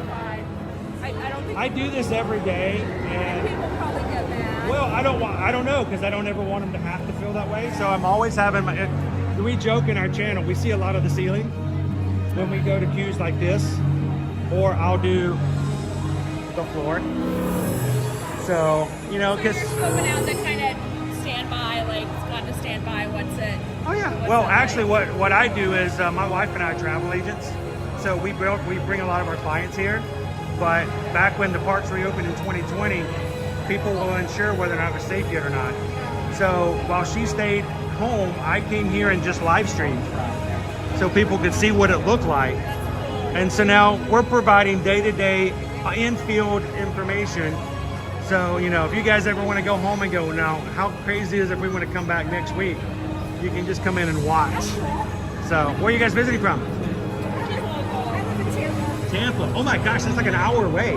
don't think I do this every day, and people probably get mad. well, I don't know, because I don't ever want them to have to feel that way. So I'm always having we joke in our channel, we see a lot of the ceiling when we go to queues like this, or I'll do the floor. So, you know, because you're scoping out the kind of standby, like got to stand by, what's it? Oh yeah. Well, actually, what I do is my wife and I are travel agents, so we bring a lot of our clients here. But back when the parks reopened in 2020, people will insure whether or not it was safe yet or not. So while she stayed home, I came here and just live streamed, so people could see what it looked like. And so now we're providing day-to-day in-field information. So, you know, if you guys ever want to go home and go, now, how crazy is it if we want to come back next week? You can just come in and watch. So, where are you guys visiting from? Tampa. Oh my gosh, that's like an hour away.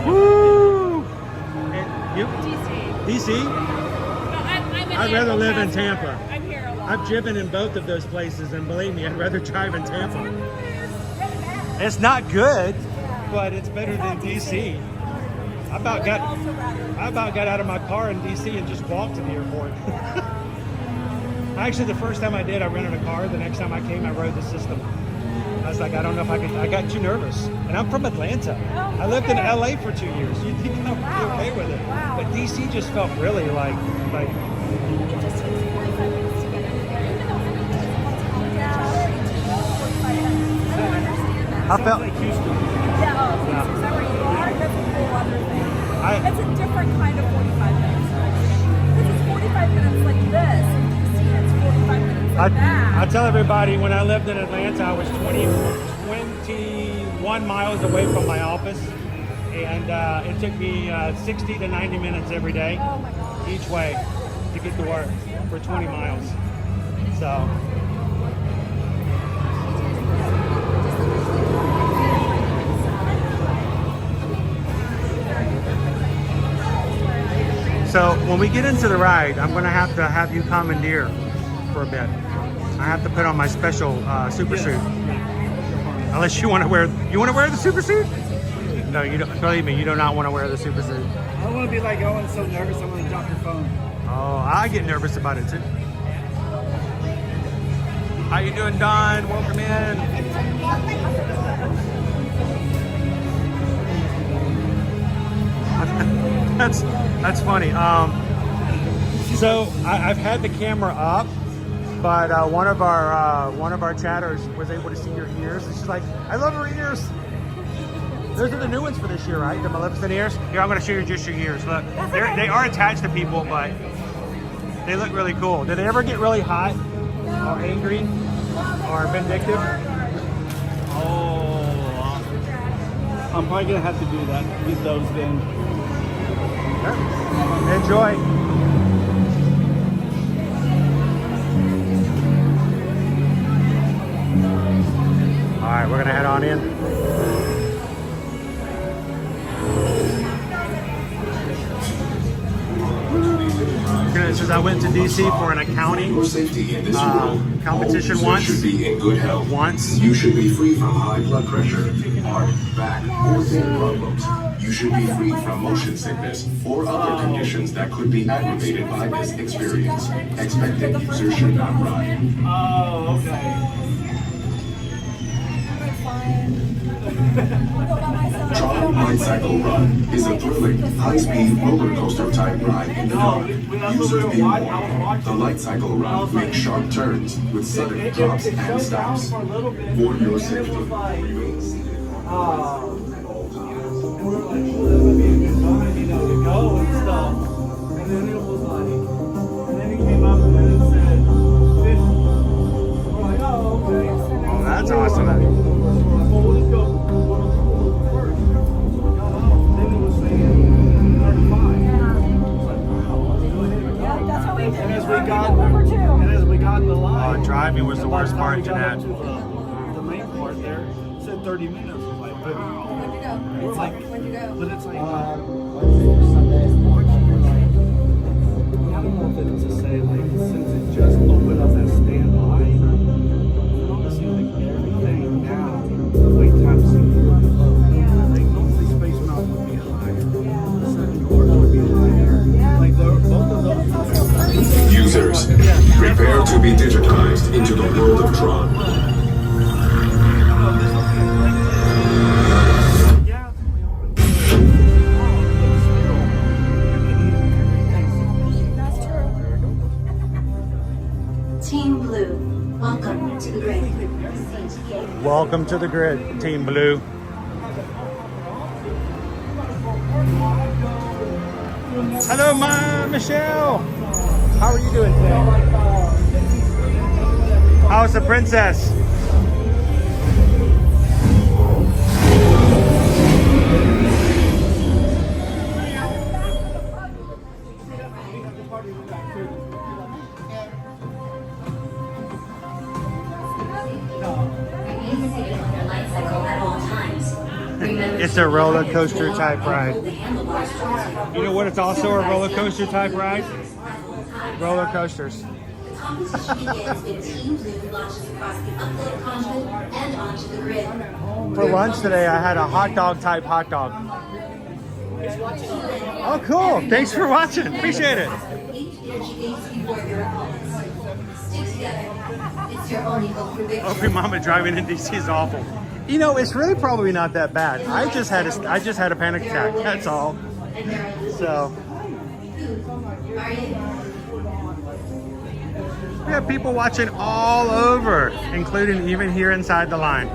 Woo! And you? DC? I'd rather live in Tampa. I'm here a lot. I've driven in both of those places, and believe me, I'd rather drive in Tampa. It's not good, but it's better than DC. I about got out of my car in DC and just walked to the airport. Actually, the first time I did, I rented a car. The next time I came, I rode the system. I was like, I don't know if I could. I got too nervous. And I'm from Atlanta. I lived in LA for 2 years. You'd think I would be okay with it. But DC just felt really like. I felt like Houston. Is that where you are? That's a whole other thing. It's a different kind of 45 minutes. Because it's 45 minutes like this, and DC it's 45 minutes like that. I tell everybody, when I lived in Atlanta, I was 21 miles away from my office, and it took me 60 to 90 minutes every day, each way, to get to work for 20 miles. So. So when we get into the ride, I'm going to have you commandeer for a bit. I have to put on my special super suit. Unless you want to wear the super suit? No, you don't. Believe me, you do not want to wear the super suit. I don't want to be like, oh, I'm so nervous, I'm going to drop your phone. Oh, I get nervous about it too. How you doing, Don? Welcome in. That's funny. So I've had the camera up, but one of our chatters was able to see your ears, and she's like, "I love her ears." Those are the new ones for this year, right? The Maleficent ears. Here, I'm going to show you just your ears. Look, they are attached to people, but they look really cool. Do they ever get really hot or angry or vindictive? Oh, I'm probably going to have to do that. Get those then. Enjoy. All right, we're gonna head on in. It says I went to DC for an accounting competition once. You should be in good health. You should be free from high blood pressure, heart, back, or skin problems. You should be free from motion sickness or other conditions that could be aggravated by this experience. Expected user should not ride. Oh, okay. Tron Lightcycle Run is a thrilling, high-speed roller coaster type ride in the dark. Users be warned, the Lightcycle Run makes sharp turns with sudden drops and stops. For your safety, remain seated. And then it was like, and then he came up and then it said 50. We're like, oh, okay. Oh, that's awesome. Well, let's go first. Then it was saying 35. Yeah, that's how we did. And as we got in the line, driving was the worst part, we got Jeanette. up to the main part there, it said 30 minutes. I was like, where'd you go? We're like, where'd you go? But it's like, to say, like, since it just opened up as standby, honestly, like, everything now, wait time seems really low. Like, normally Space Mountain would be higher. Seven Dwarves would be higher. Like, both of those. Users, prepare to be digitized into the world of Tron. Team Blue, welcome to the grid. Welcome to the grid, Team Blue. Hello, Michelle. How are you doing today? How's the princess? It's a roller coaster type ride. You know what? It's also a roller coaster type ride. Roller coasters. For lunch today, I had a hot dog type hot dog. Oh, cool! Thanks for watching. Appreciate it. Opie Mama driving in DC is awful. You know, it's really probably not that bad. I just had a panic attack. That's all. So we have people watching all over, including even here inside the line.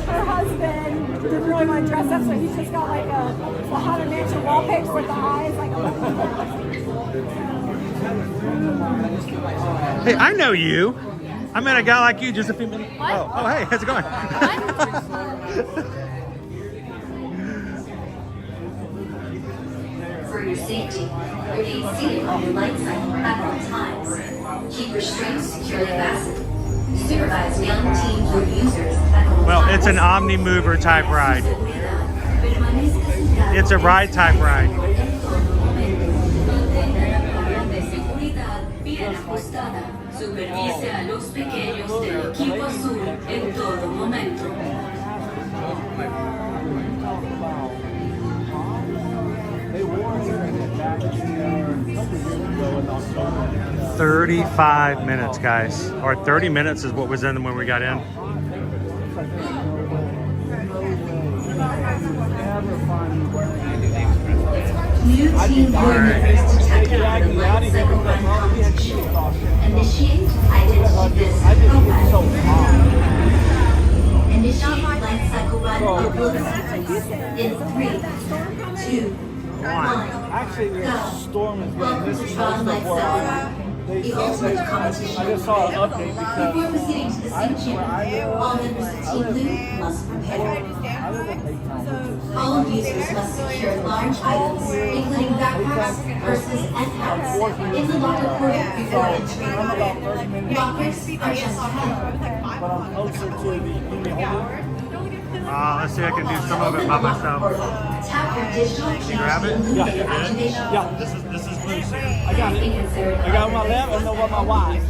Her husband didn't really want to dress up, so he's just got like a Haunted Mansion wallpaper with the eyes, like a. Hey, I know you. I met a guy like you just a few minutes. Oh, hey, how's it going? For your safety, remain seated on your light cycle at all times. Keep your strings securely fastened. Supervise young Team Blue users at all Well, times. it's an Omni Mover type ride. It's a ride type ride. Bien ajustada. Supervise a los pequeños del equipo azul en todo momento. 35 minutes, guys. Or 30 minutes is what was in them when we got in. New Team Blue members detected on the Lightcycle Run competition. Initiate identity disc profile. Initiate Lightcycle Run upload sequence in 3, 2, 1. Actually, the storm is Welcome this to is Tron most of Lightcycle Run, they the ultimate competition. I just saw an update Before proceeding to the stage channel, all members of Team Blue must prepare. All users must secure large items, including backpacks, purses, and hats, in the locker portal before entering. Lockers are just ahead. Let's see if I can do some of it by myself. Tap your digital Can you grab it? Yeah. This is blue. I got it. I got my left and then with my right.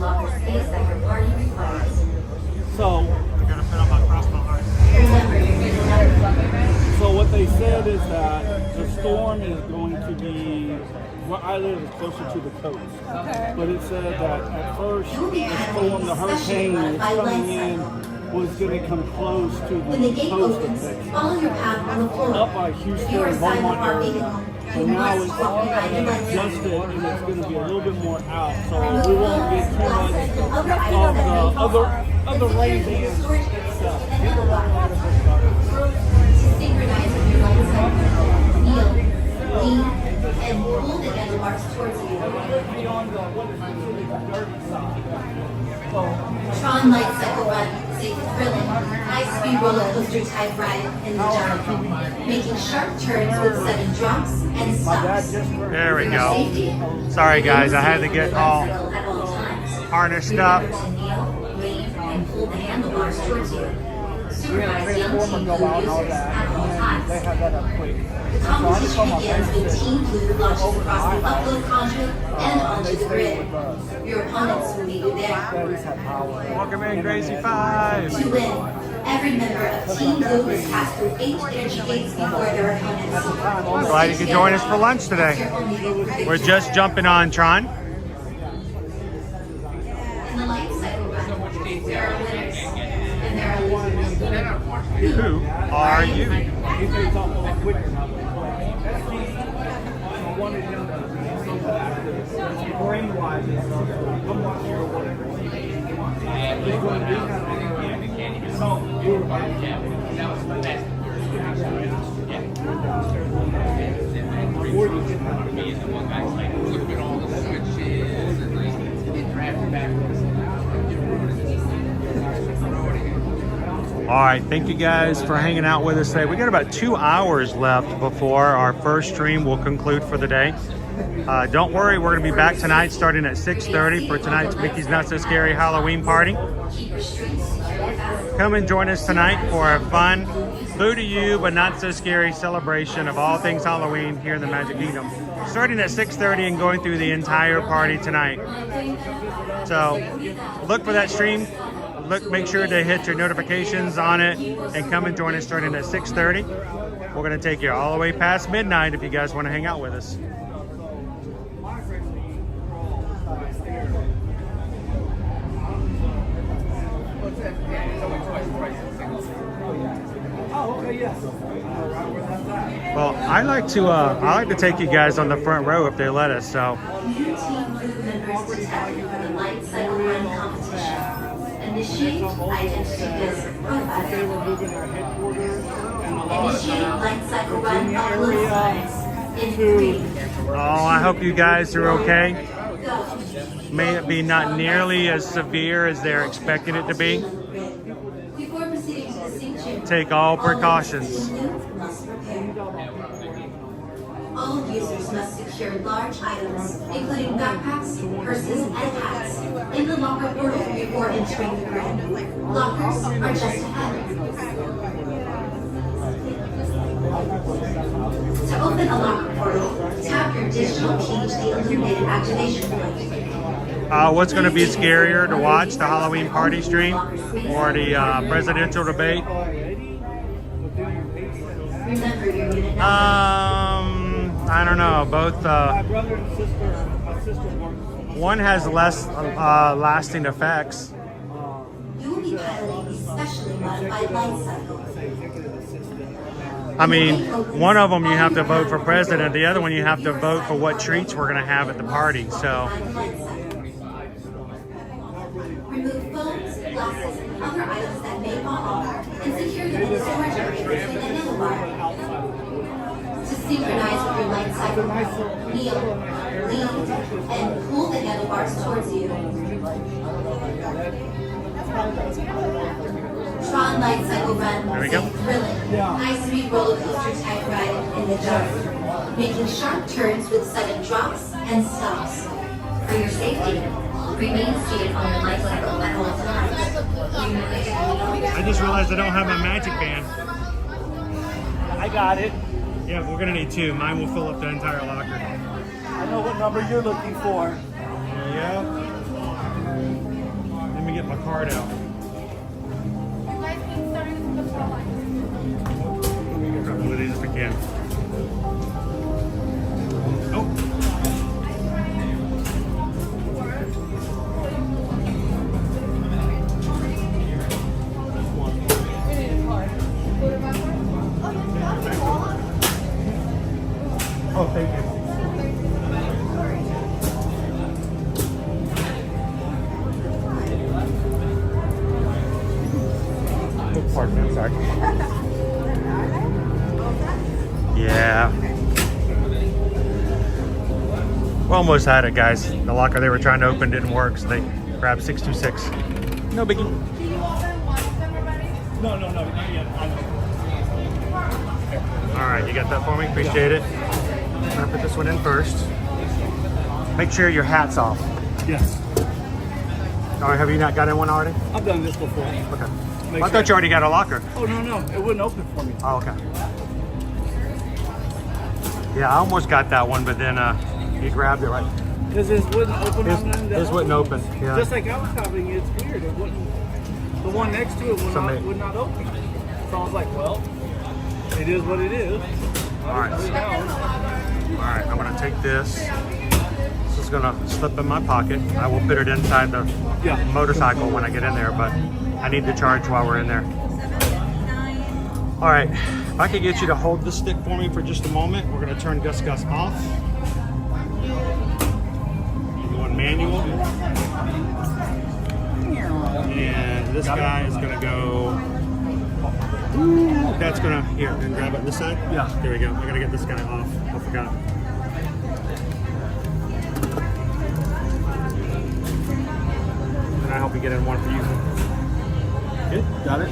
So I'm gonna put on my crossbow heart. So what they said is that the storm is going to be where I live is closer to the coast. Okay. But it said that at first the storm, the hurricane was coming in, was going to come close to the coast of Texas. Follow your path on the floor. Up by Houston and Beaumont area. But now it's adjusted and it's going to be a little bit more out, so we won't get too much of the other rain bands itself. Synchronize with your light cycle. Kneel, lean, and pull the handlebars towards you. Tron Lightcycle Run is a thrilling, high-speed roller coaster type ride in the jungle, making sharp turns with sudden drops and stops. There we go. Sorry guys, I had to get all harnessed up. Kneel, lean, and pull the handlebars towards you. Supervise young Team Blue users at all times. The competition begins with Team Blue launches across the upload conduit and onto the grid. Your opponents will meet you there. Welcome in, Gracie 5. To win, every member of Team Blue is passed through 8 energy gates before their opponents. Glad you could join us for lunch today. We're just jumping on Tron. In the light cycle run, there are winners and there are losers. Who are you? All right, thank you guys for hanging out with us today. We got about 2 hours left before our first stream will conclude for the day. Don't worry, we're going to be back tonight starting at 6:30 for tonight's Mickey's Not So Scary Halloween party. Come and join us tonight for a fun, boo to you but not so scary celebration of all things Halloween here in the Magic Kingdom. Starting at 6:30 and going through the entire party tonight. So look for that stream. Make sure to hit your notifications on it and come and join us starting at 6:30. We're going to take you all the way past midnight if you guys want to hang out with us. Well, I like to take you guys on the front row if they let us. So. New Team Blue members detect for the light cycle run competition. Initiate identity visit profile. Initiate light cycle run upload signs in 3. Oh, I hope you guys are okay. May it be not nearly as severe as they're expecting it to be. Before proceeding to the sync chamber, take all precautions. All users must secure large items, including backpacks, purses, and hats, in the locker portal before entering the grid. Lockers are just ahead. To open a locker portal, tap your digital key to the illuminated activation point. What's going to be scarier to watch, the Halloween party stream or the presidential debate? Remember your unit I don't know. Both. One has less lasting effects. You will be piloting a specially modified Lightcycle. I mean, one of them you have to vote for president. The other one you have to vote for what treats we're going to have at the party. So. Remove phones, glasses, and other items that may fall off, and secure them in the storage areas in the handlebar. To synchronize with your Lightcycle, kneel, lean, and pull the handlebars towards you. Tron Lightcycle Run is a thrilling, high-speed roller coaster type ride in the dark, making sharp turns with sudden drops and stops. For your safety, remain seated on your Lightcycle at all times. I just realized I don't have my magic band. I got it. Yeah, we're gonna need 2. Mine will fill up the entire locker. I know what number you're looking for. Yeah. Let me get my card out. Grab one of these if I can. Oh. pardon me, I'm sorry. Yeah. We almost had it, guys. The locker they were trying to open didn't work, so they grabbed 626. No biggie. No, not yet. All right, you got that for me? Appreciate it. I'm gonna put this one in first. Make sure your hat's off. Yes. Or have you not got in one already? I've done this before. Okay. I thought you already got a locker. Oh, no. It wouldn't open for me. Oh, okay. Yeah, I almost got that one, but then you grabbed it right. Because this wouldn't open on them. This wouldn't open. Yeah. Just like I was having it, it's weird. It wouldn't. The one next to it would not open. So I was like, well, it is what it is. All right. All right, I'm gonna take this. This is gonna slip in my pocket. I will put it inside the motorcycle when I get in there, but I need to charge while we're in there. All right, if I could get you to hold the stick for me for just a moment, we're gonna turn Gus off. Going manual. And this guy is gonna go, that's gonna, here, and grab it this side? Yeah. There we go. I gotta get this guy off. I forgot. Can I help you get in one for you? Good, got it.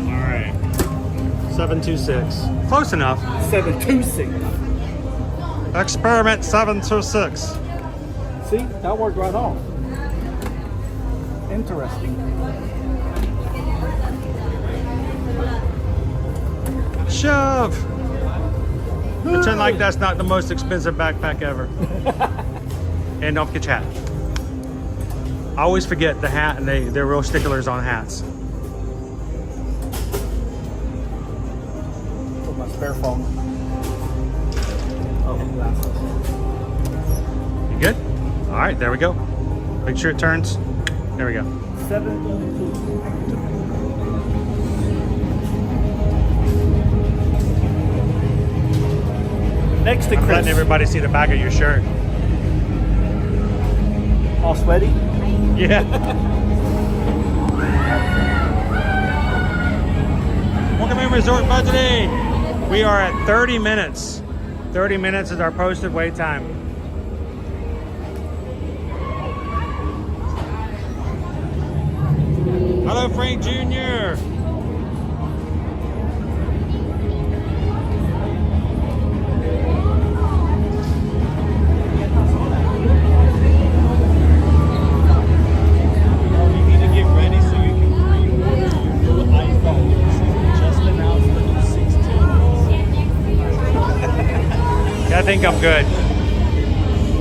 All right. 726. Close enough. 726. Experiment 726. See, that worked right off. Interesting. Shove! Pretend like that's not the most expensive backpack ever. And don't forget your hat. I always forget the hat, and they're real sticklers on hats. Put my spare phone. Oh, glasses. You good? All right, there we go. Make sure it turns. There we go. 722. Next to I'm Chris. letting everybody see the back of your shirt. All sweaty? Yeah. Welcome in Resort Budgeting. We are at 30 minutes. 30 minutes is our posted wait time. Hello, Frank Jr. I think I'm good.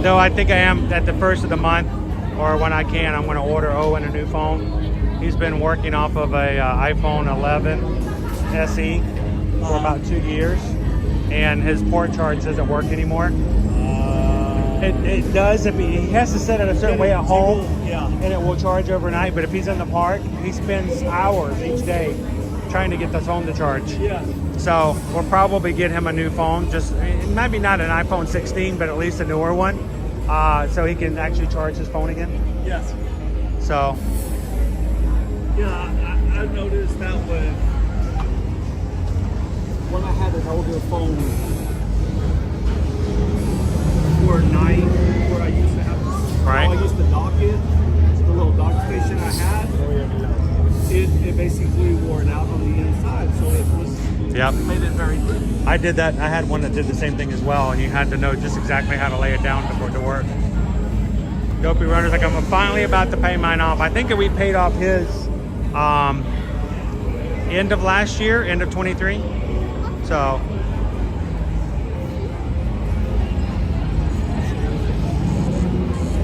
Though I think I am at the first of the month, or when I can, I'm going to order Owen a new phone. He's been working off of a iPhone 11 SE for about 2 years, and his port charge doesn't work anymore. It does if he has to set it a certain way at home, and it will charge overnight. But if he's in the park, he spends hours each day trying to get the phone to charge. Yeah. So we'll probably get him a new phone, just maybe not an iPhone 16, but at least a newer one, so he can actually charge his phone again. Yes. So. Yeah, I've noticed that when I had an older phone for a night, where I used to have I used to dock it, the little dock station I had, it basically wore it out on the inside, so it was. Yep. Made it very good. I did that. I had one that did the same thing as well, and you had to know just exactly how to lay it down before it to work. Dopey Runner's like, I'm finally about to pay mine off. I think that we paid off his end of last year, end of 23. So.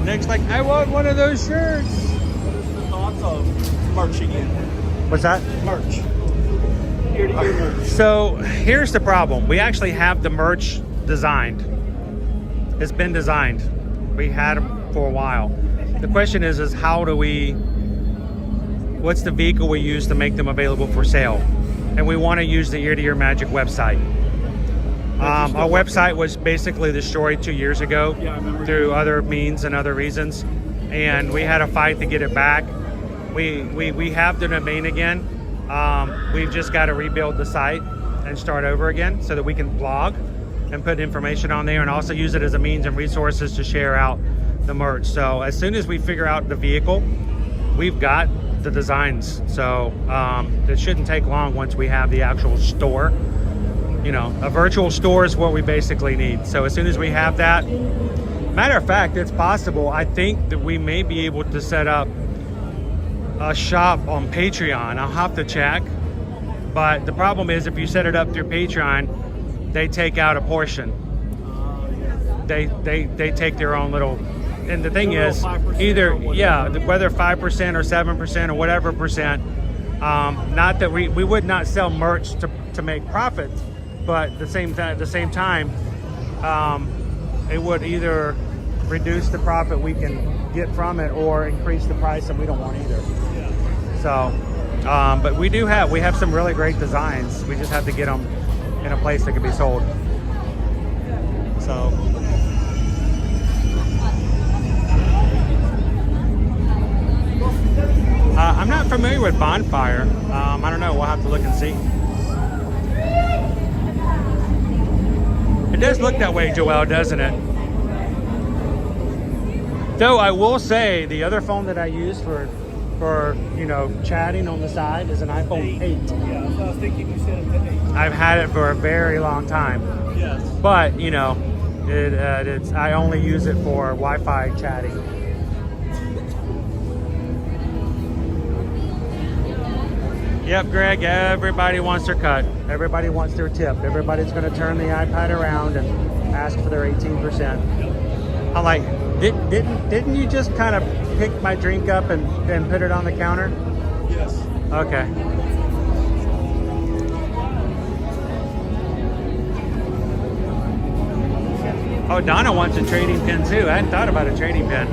Nick's like, I want one of those shirts. What is the thoughts of merch again? What's that? Merch. Ear-to-ear merch. So here's the problem. We actually have the merch designed. It's been designed. We had them for a while. The question is how do we, what's the vehicle we use to make them available for sale? And we want to use the Ear-to-Ear Magic website. Our website was basically destroyed 2 years ago through other means and other reasons. And we had a fight to get it back. We have the domain again. We've just got to rebuild the site and start over again so that we can blog and put information on there and also use it as a means and resources to share out the merch. So as soon as we figure out the vehicle, we've got the designs. So it shouldn't take long once we have the actual store. You know, a virtual store is what we basically need. So as soon as we have that, matter of fact, it's possible. I think that we may be able to set up a shop on Patreon. I'll have to check. But the problem is if you set it up through Patreon, they take out a portion. They take their own little, and the thing is, either, yeah, whether 5% or 7% or whatever percent, not that we would not sell merch to make profits, but at the same time, it would either reduce the profit we can get from it or increase the price, and we don't want either. So, but we have some really great designs. We just have to get them in a place that can be sold. So. I'm not familiar with Bonfire. I don't know. We'll have to look and see. It does look that way, Joel, doesn't it? Though I will say the other phone that I use for you know, chatting on the side is an iPhone 8. Yeah, so I was thinking you said it's 8. I've had it for a very long time. Yes. But you know, it's I only use it for Wi-Fi chatting. Yep, Greg, everybody wants their cut. Everybody wants their tip. Everybody's going to turn the iPad around and ask for their 18%. I'm like, didn't you just kind of pick my drink up and put it on the counter? Yes. Okay. Oh, Donna wants a trading pin too. I hadn't thought about a trading pin.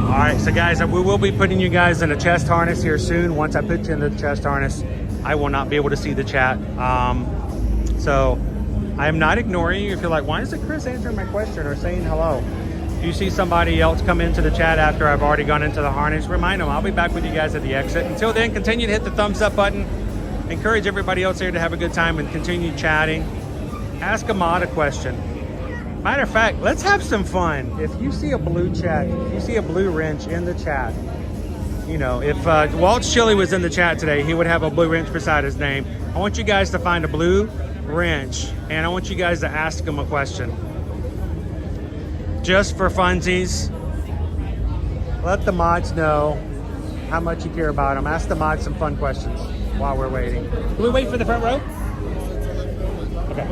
All right, so guys, we will be putting you guys in a chest harness here soon. Once I put you in the chest harness, I will not be able to see the chat. So I am not ignoring you. If you're like, why isn't Chris answering my question or saying hello? If you see somebody else come into the chat after I've already gone into the harness, remind them I'll be back with you guys at the exit. Until then, continue to hit the thumbs up button. Encourage everybody else here to have a good time and continue chatting. Ask a mod a question. Matter of fact, let's have some fun. If you see a blue chat, if you see a blue wrench in the chat, you know, if Walt's Chili was in the chat today, he would have a blue wrench beside his name. I want you guys to find a blue wrench, and I want you guys to ask him a question. Just for funsies. Let the mods know how much you care about them. Ask the mods some fun questions while we're waiting. Can we wait for the front row? Okay.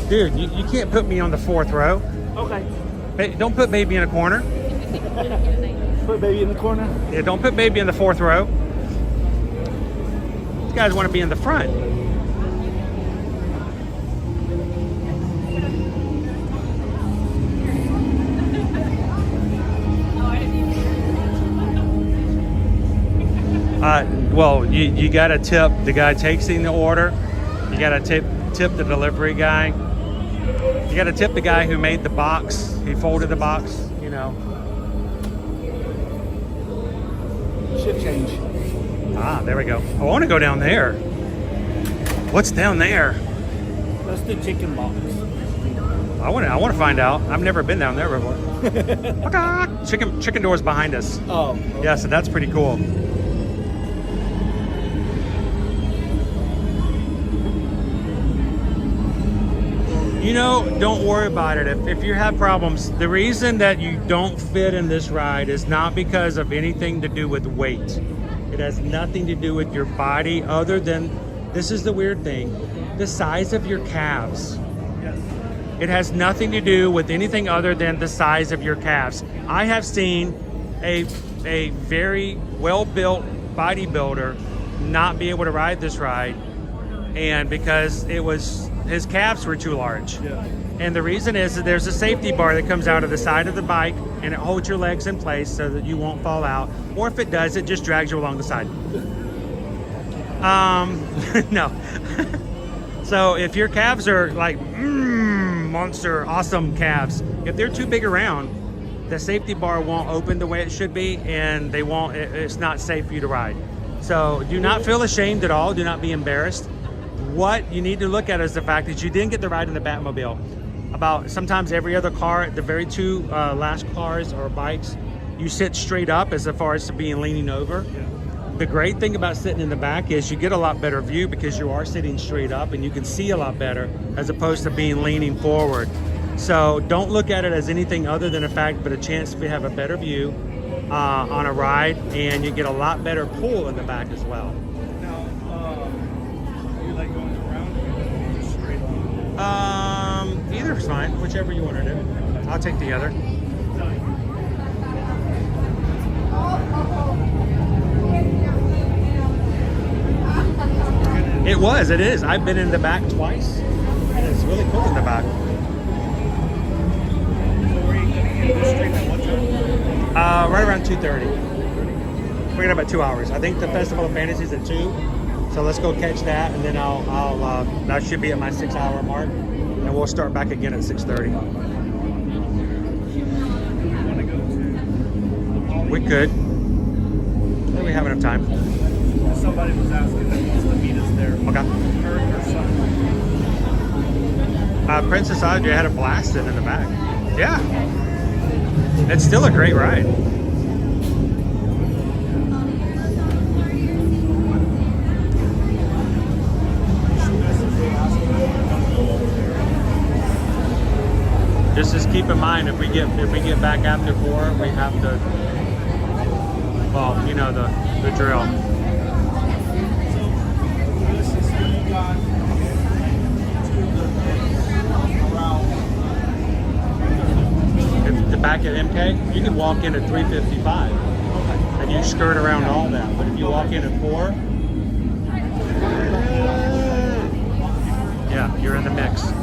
Dude, you can't put me on the fourth row. Okay. Hey, don't put baby in a corner. Put baby in the corner? Yeah, don't put baby in the fourth row. These guys want to be in the front. Well, you got to tip the guy taking the order. You got to tip the delivery guy. You got to tip the guy who made the box. He folded the box, you know. Shift change. Ah, there we go. I want to go down there. What's down there? That's the chicken box. I want to find out. I've never been down there before. Chicken doors behind us. Oh. Yeah, so that's pretty cool. You know, don't worry about it. If you have problems, the reason that you don't fit in this ride is not because of anything to do with weight. It has nothing to do with your body other than, this is the weird thing, the size of your calves. Yes. It has nothing to do with anything other than the size of your calves. I have seen a very well-built bodybuilder not be able to ride this ride, and because his calves were too large. Yeah. And the reason is that there's a safety bar that comes out of the side of the bike, and it holds your legs in place so that you won't fall out. Or if it does, it just drags you along the side. No. So if your calves are like monster awesome calves, if they're too big around, the safety bar won't open the way it should be, and they won't. It's not safe for you to ride. So do not feel ashamed at all. Do not be embarrassed. What you need to look at is the fact that you didn't get to ride in the Batmobile. About sometimes every other car, the very two last cars or bikes, you sit straight up as far as to being leaning over. The great thing about sitting in the back is you get a lot better view because you are sitting straight up and you can see a lot better as opposed to being leaning forward. So don't look at it as anything other than a fact, but a chance to have a better view on a ride, and you get a lot better pull in the back as well. Now, you like going around or just straight on? Either's fine, whichever you want to do. I'll take the other. It is. I've been in the back twice, and it's really cool in the back. Right around 2:30. We got about 2 hours. I think the Festival of Fantasies at 2, so let's go catch that, and then that should be at my 6-hour mark, and we'll start back again at 6:30. We could. We have enough time. Somebody was asking who wants to meet us there. Okay. Her and her son. Princess Audrey had a blast in the back. Yeah. It's still a great ride. Just keep in mind if we get back after 4, we have to. Well, you know the drill. Back at MK, you can walk in at 355 and you skirt around all that. But if you walk in at 4, yeah, you're in the mix.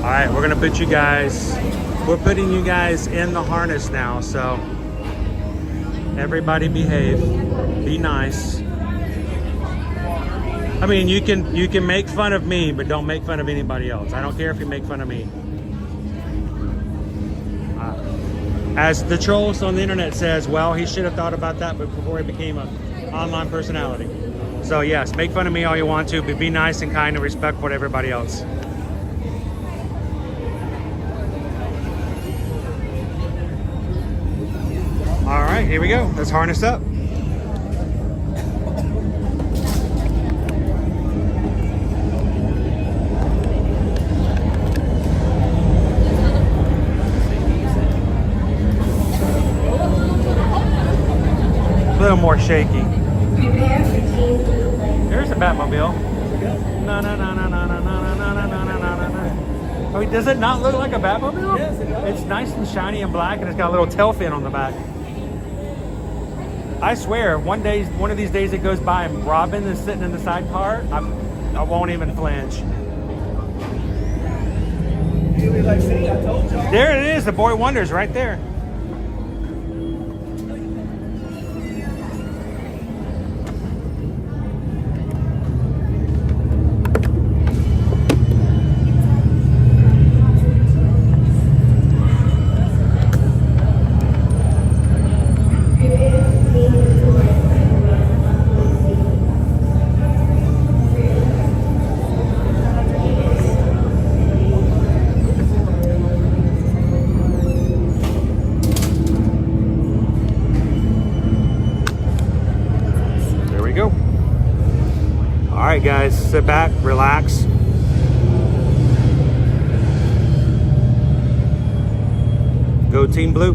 All right, we're gonna put you guys, we're putting you guys in the harness now, so everybody behave, be nice. I mean, you can make fun of me, but don't make fun of anybody else. I don't care if you make fun of me. As the trolls on the internet says, well, he should have thought about that before he became an online personality. So yes, make fun of me all you want to, but be nice and kind and respectful to everybody else. All right, here we go. Let's harness up. A little more shaky. There's a Batmobile. No. Oh, does it not look like a Batmobile? Yes, it does. It's nice and shiny and black, and it's got a little tail fin on the back. I swear, one of these days it goes by and Robin is sitting in the sidecar, I won't even flinch. There it is, the Boy Wonders right there. Alright guys, sit back, relax. Go Team Blue.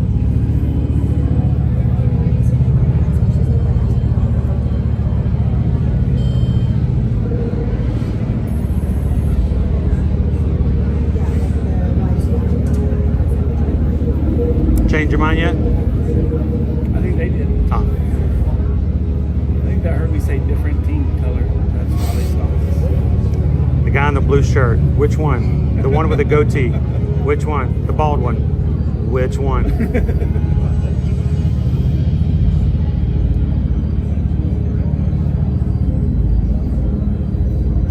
Change your mind yet? I think they did. Oh. I think I heard me say different team color. That's why they stopped. blue shirt? Which one? The one with the goatee? Which one? The bald one? Which one?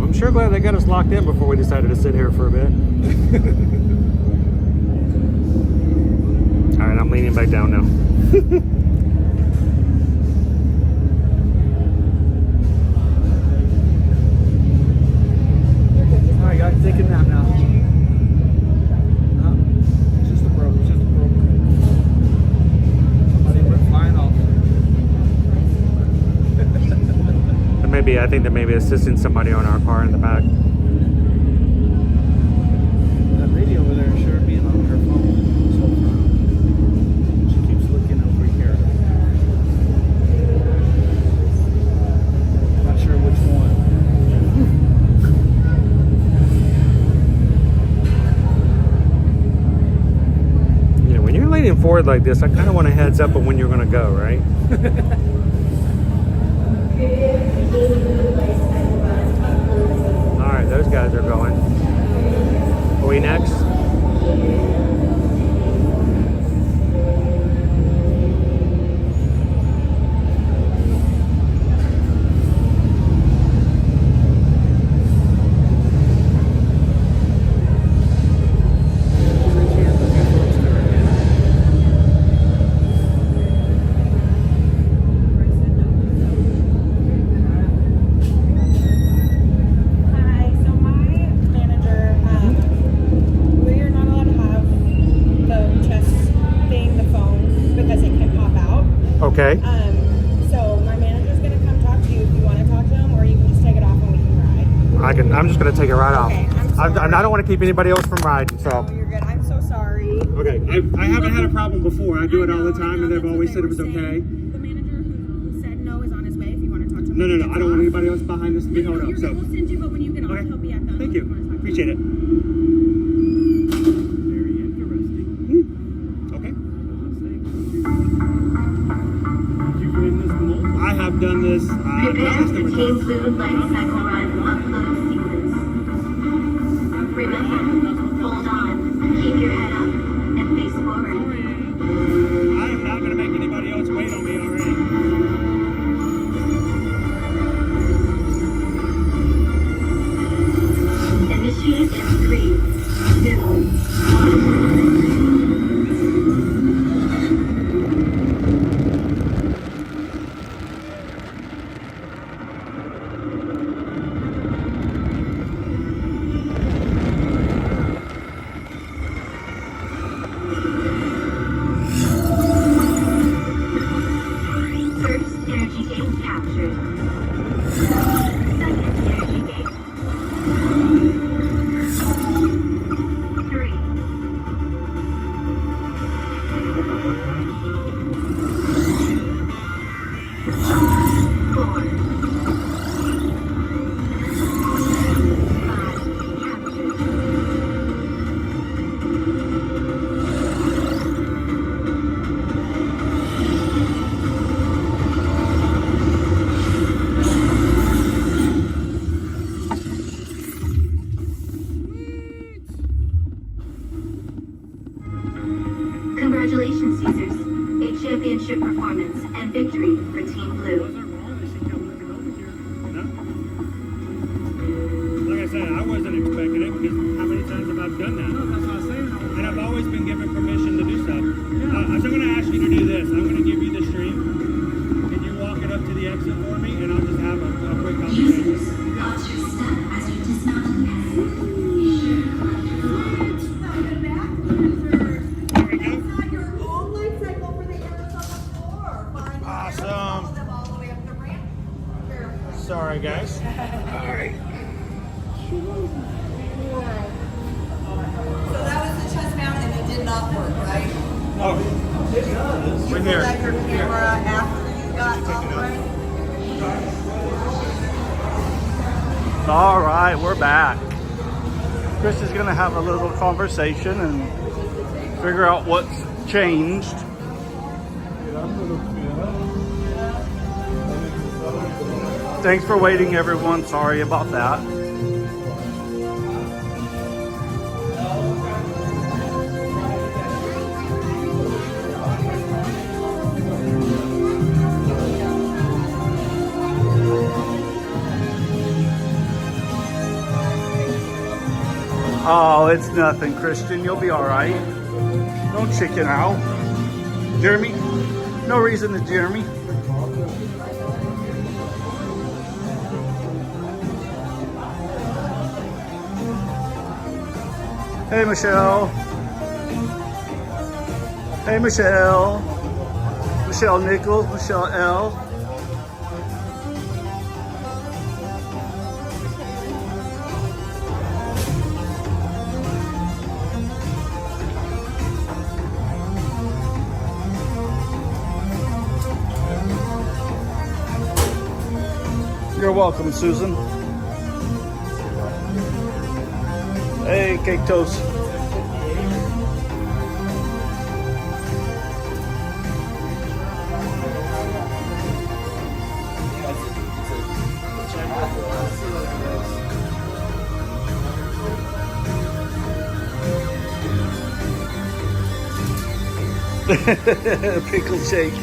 I'm sure glad they got us locked in before we decided to sit here for a bit. All right, I'm leaning back down now. Alright guys, take a nap now. No, it's just a broke, it's just a broke. Somebody went flying off. Maybe, I think they may be assisting somebody on our car in the back. That lady over there sure being on her phone. So she keeps looking over here. Not sure which one. Yeah, when you're leaning forward like this, I kind of want a heads up of when you're going to go, right? All right, those guys are going. Are we next? Okay. So my manager's gonna come talk to you if you want to talk to him, or you can just take it off and we can ride. I'm just gonna take it right Okay, off. I don't want to keep anybody else from riding, so. No, you're good. I'm so sorry. Okay, I haven't had a problem before. I do it all the time, and they've always said it was okay. The manager who said no is on his way. If you want to talk to him. No. I don't want anybody else behind us to be held up. So. We'll send you, but when you get off, he'll be at the. Thank you. Appreciate it. Very interesting. Okay. I have done this. Prepare to include Lightcycle run upload sequence. Remember, hold on, keep your head up, and face forward. I am not going to make anybody else wait on me already. Initiate in 3, 2, 1. Congratulations, Caesars. A championship performance and victory for Team Blue. Like I said, I wasn't expecting it because how many times have I done that? No, that's what I'm saying. And I've always been given permission to do stuff. So I'm going to ask you to do this. I'm going to give you the stream. Can you walk it up to the exit for me? And I'll just have a quick conversation. Users, watch your step as you dismount the exit. Be sure to collect your phone. Awesome. Sorry, guys. All right. So that was the chest mount and it did not work, right? Oh, we're You here. pulled out your camera after you got upright? All right, we're back. Chris is going to have a little conversation and figure out what's changed. Thanks for waiting, everyone. Sorry about that. Oh, it's nothing, Christian. You'll be all right. Don't chicken out. Jeremy? No reason to Jeremy. Hey, Michelle. Hey, Michelle. Michelle Nichols, Michelle L. You're welcome, Susan. Hey, Cake Toast. Pickle shake.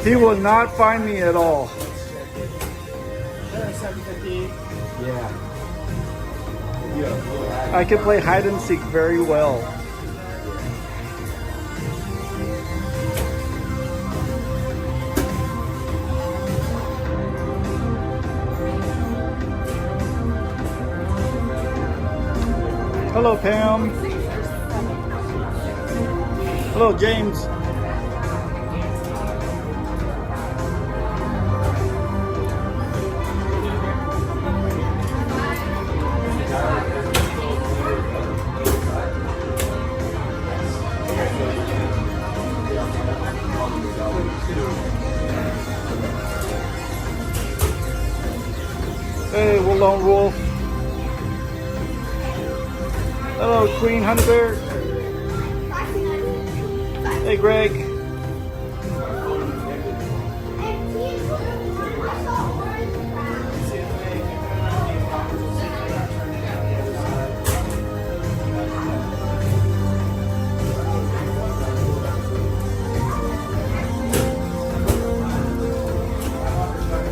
He will not find me at all. Yeah. I can play hide and seek very well. Hello, Pam. Hello, James. Hey, Lone Wolf. Hello, Queen Honey Bear. Hey, Greg.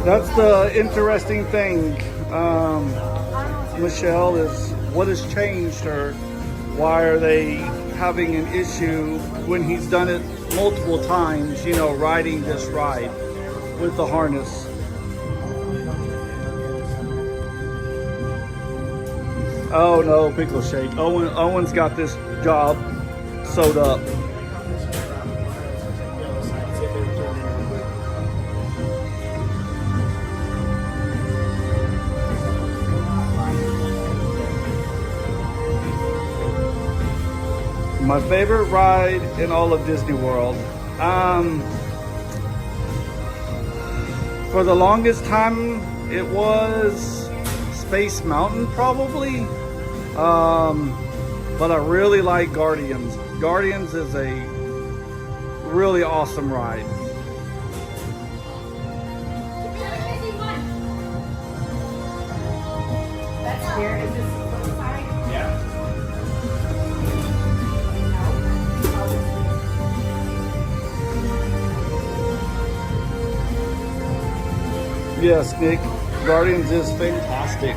That's the interesting thing, Michelle, is what has changed, or why are they having an issue when he's done it multiple times, you know, riding this ride with the harness. Oh no, Pickle Shake. Owen's got this job sewed up. My favorite ride in all of Disney World. For the longest time, it was Space Mountain, probably. But I really like Guardians. Guardians is a really awesome ride. That's here. Is this the side? Yeah. Yes, Nick. Guardians is fantastic.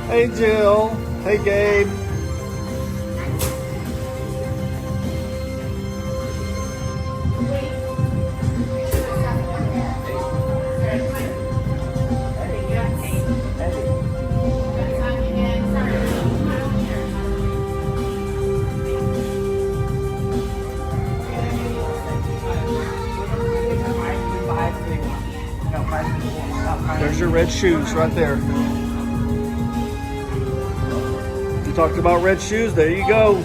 Hey, Jill. Hey, Gabe. There's your red shoes right there. You talked about red shoes, there you go.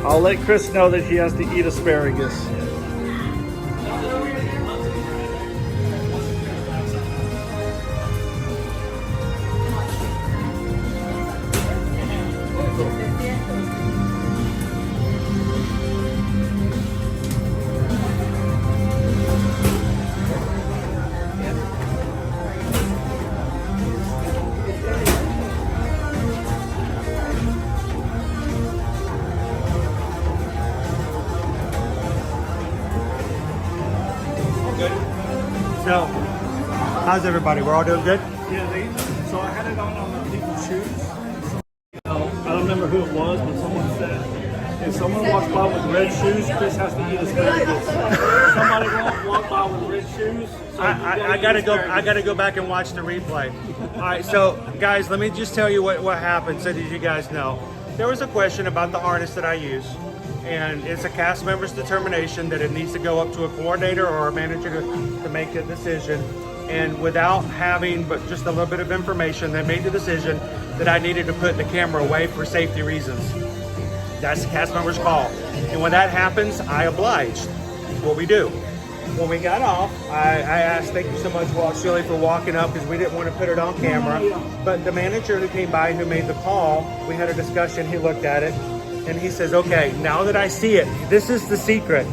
I'll let Chris know that he has to eat asparagus. How's everybody? We're all doing good? Yeah, so I had it on people's shoes. I don't remember who it was, but someone said, if someone walks by with red shoes, Chris has to eat asparagus. Somebody won't walk by with red shoes. So I gotta go back and watch the replay. All right, so guys, let me just tell you what happened so that you guys know. There was a question about the harness that I use, and it's a cast member's determination that it needs to go up to a coordinator or a manager to make a decision. And without having but just a little bit of information, they made the decision that I needed to put the camera away for safety reasons. That's the cast member's call. And when that happens, I obliged. What we do. When we got off, I asked, thank you so much, Walt, for walking up because we didn't want to put it on camera. But the manager who came by, who made the call, we had a discussion, he looked at it, and he says, okay, now that I see it, this is the secret.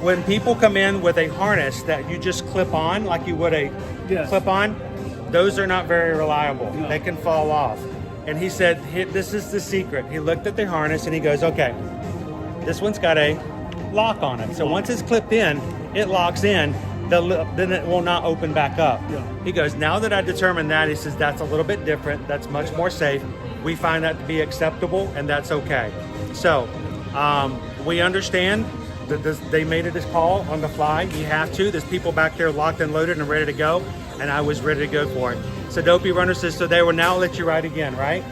When people come in with a harness that you just clip on, like you would a clip on, those are not very reliable. No. They can fall off. And he said, this is the secret. He looked at the harness and he goes, okay, this one's got a lock on it. So once it's clipped in, it locks in, then it will not open back up. Yeah. He goes, now that I determined that, he says, that's a little bit different. That's much more safe. We find that to be acceptable, and that's okay. So we understand that they made this call on the fly. You have to. There's people back there locked and loaded and ready to go, and I was ready to go for it. So Dopey Runner says, so they will now let you ride again, right?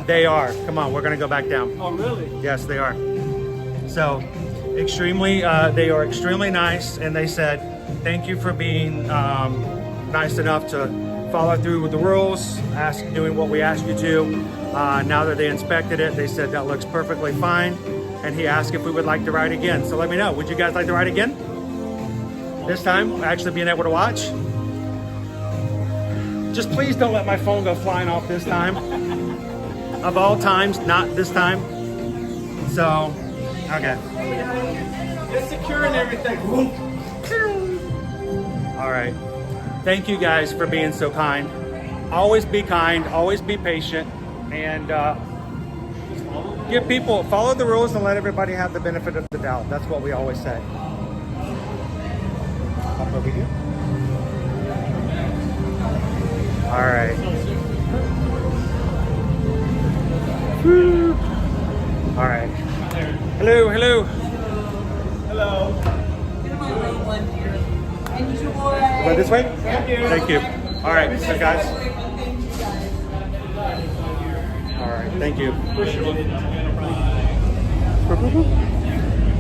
They are. Come on, we're going to go back down. Oh, really? Yes, they are. So they are extremely nice, and they said, thank you for being nice enough to follow through with the rules, doing what we asked you to. Now that they inspected it, they said that looks perfectly fine. And he asked if we would like to ride again. So let me know, would you guys like to ride again? This time, actually being able to watch? Just please don't let my phone go flying off this time. Of all times, not this time. So, okay. It's secure and everything. All right. Thank you guys for being so kind. Always be kind, always be patient, and give people, follow the rules and let everybody have the benefit of the doubt. That's what we always say. Up over here. All right. Woo. All right. Hello, hello. Hello. Enjoy. Go this way? Thank you. All right, so guys. All right, thank you.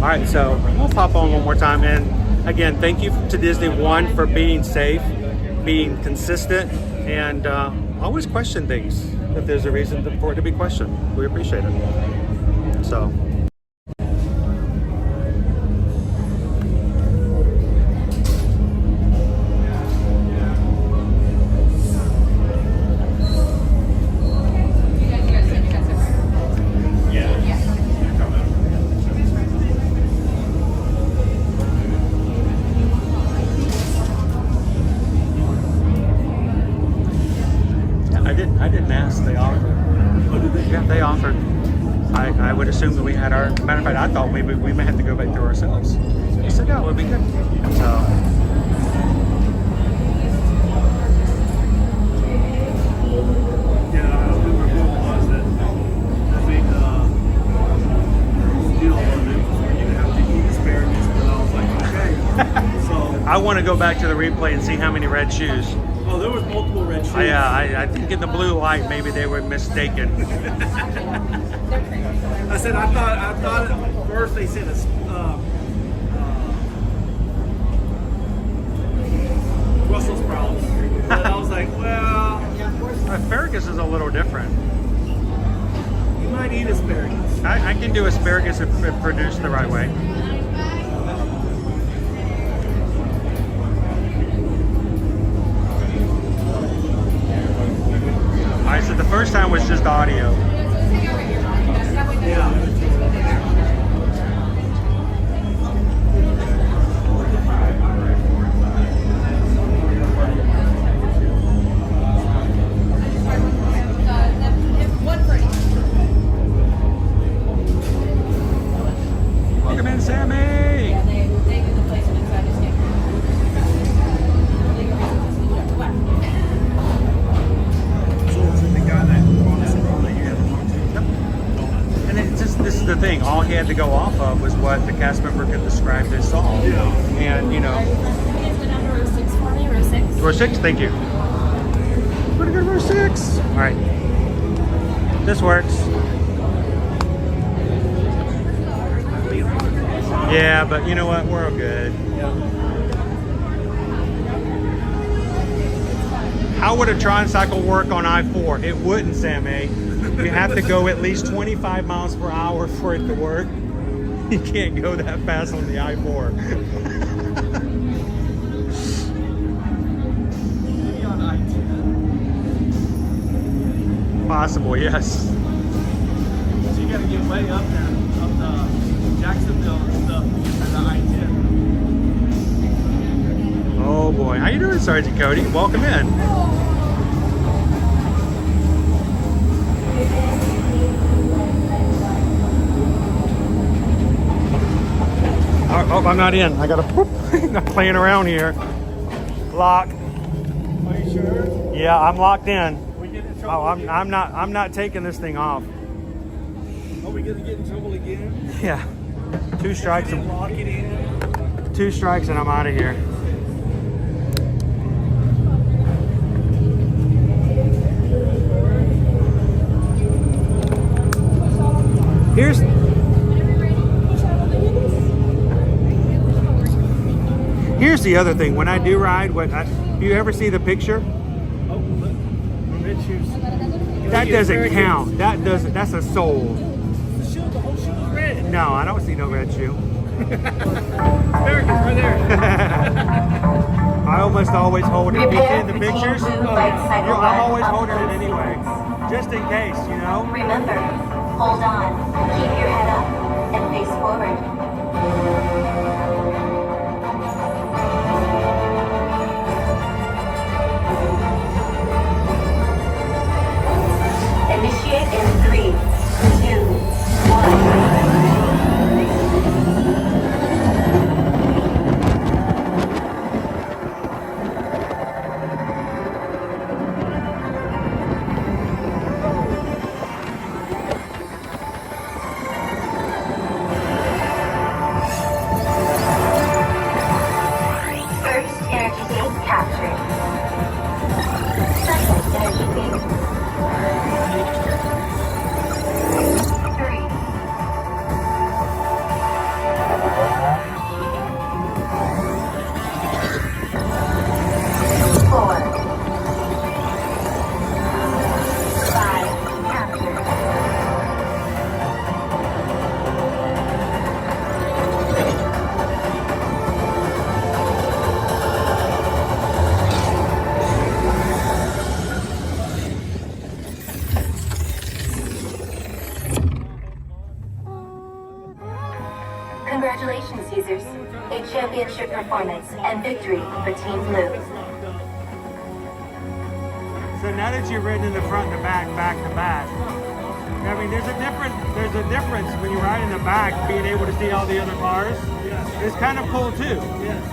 All right, so we'll pop on one more time. And again, thank you to Disney, one, for being safe, being consistent, and always question things if there's a reason for it to be questioned. We appreciate it. So. I didn't ask. They offered. Yeah, they offered. I would assume that we had our. Matter of fact, I thought maybe we may have to go back through ourselves. He said, "No, it would be good." So. Yeah, I don't remember who it was that made the deal on it where you have to eat asparagus, but I was like, okay. So I want to go back to the replay and see how many red shoes. Oh, there was multiple red shoes. I think in the blue light, maybe they were mistaken. I said, I thought at first they said Brussels sprouts. But I was like, well, asparagus is a little different. You might eat asparagus. I can do asparagus if produced the right way. Alright, so the first time was just audio. Yeah. Welcome in, Sammy! had to go off of was what the cast member could describe this song. And you know, It's the number row 6 for me, row 6. row 6, thank you. We're gonna go to row 6. All right, this works. Yeah, but you know what? We're all good. How would a Tron cycle work on I-4? It wouldn't, Sammy. You have to go at least 25 miles per hour for it to work. You can't go that fast on the I-4. Maybe on I-10. Possible, yes. So you gotta get way up there, up the Jacksonville and stuff, and the I-10. Oh boy. How you doing, Sergeant Cody? Welcome in. Oh, I'm not in. I gotta whoop. Not playing around here. Lock. Are you sure? Yeah, I'm locked in. We get in trouble again? I'm not taking this thing off. Are we gonna get in trouble again? Yeah. 2 strikes and Lock it in. 2 strikes and I'm out of here. Here's the other thing. When I do ride, do you ever see the picture? Oh, look. Red shoes. That doesn't count. That's a soul. The shoe, the whole shoe is red. No, I don't see no red shoe. There it is, right there. I almost always hold it. If you see the pictures, I'm always holding it anyway. Just in case, you know? Remember, hold on, keep your head up, and face forward. Initiate in 3, 2, 1. First energy gate captured. Second energy gate. 3. 4. 5 captured. Congratulations, users. A championship performance and victory for Team Blue. So now that you've ridden in the front and the back to back, I mean, there's a difference when you ride in the back, being able to see all the other cars. It's kind of cool too. Yes. I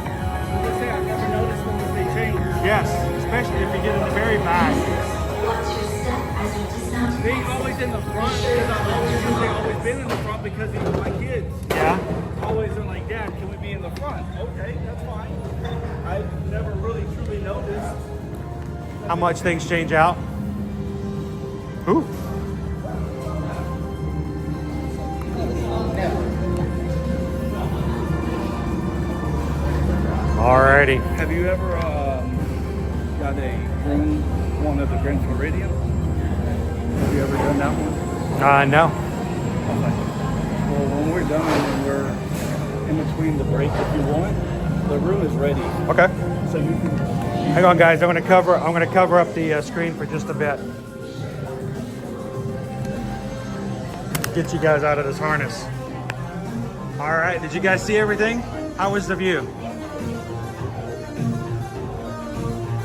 never noticed them when they change. Yes, especially if you get in the very back. They always in the front because I've always been in the front because these are my kids. Yeah. Always are like, Dad, can we be in the front? Okay, that's fine. I've never really truly noticed. How much things change out. Ooh. Alrighty. Have you ever got a room, one of the Grand Floridian? Have you ever done that one? No. Okay. Well, when we're done and we're in between the break, if you want, the room is ready. Okay. So you can. Hang on, guys. I'm gonna cover up the screen for just a bit. Get you guys out of this harness. All right. Did you guys see everything? How was the view?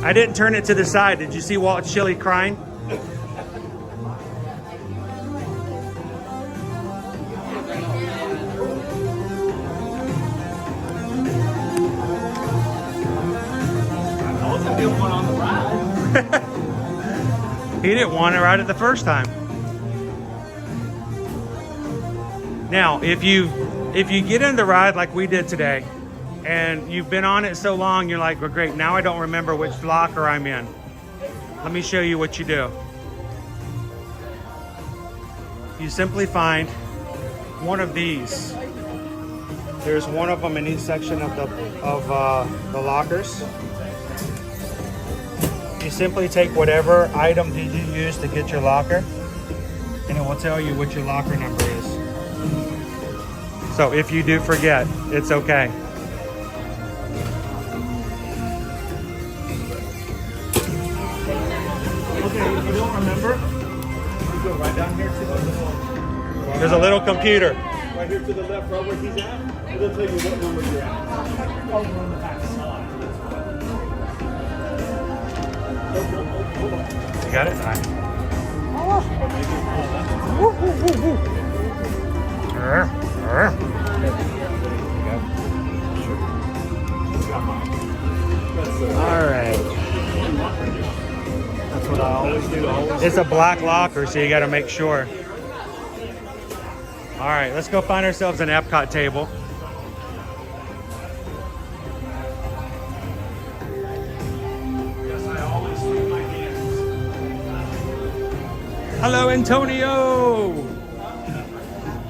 I didn't turn it to the side. Did you see Walt Chili crying? He didn't want to ride it the first time. Now, if you get in the ride like we did today, and you've been on it so long, you're like, well, great, now I don't remember which locker I'm in. Let me show you what you do. You simply find one of these. There's one of them in each section of the lockers. You simply take whatever item did you use to get your locker, and it will tell you what your locker number is. So if you do forget, it's okay. Okay, if you don't remember, you go right down here to the little... There's a little computer. Right here to the left, right where he's at. It'll tell you what number you're at. Over on the back side. You got it? All right. All right. That's what I always do. It's a black locker, so you got to make sure. All right, let's go find ourselves an Epcot table. Yes, I always leave my hands. Hello, Antonio.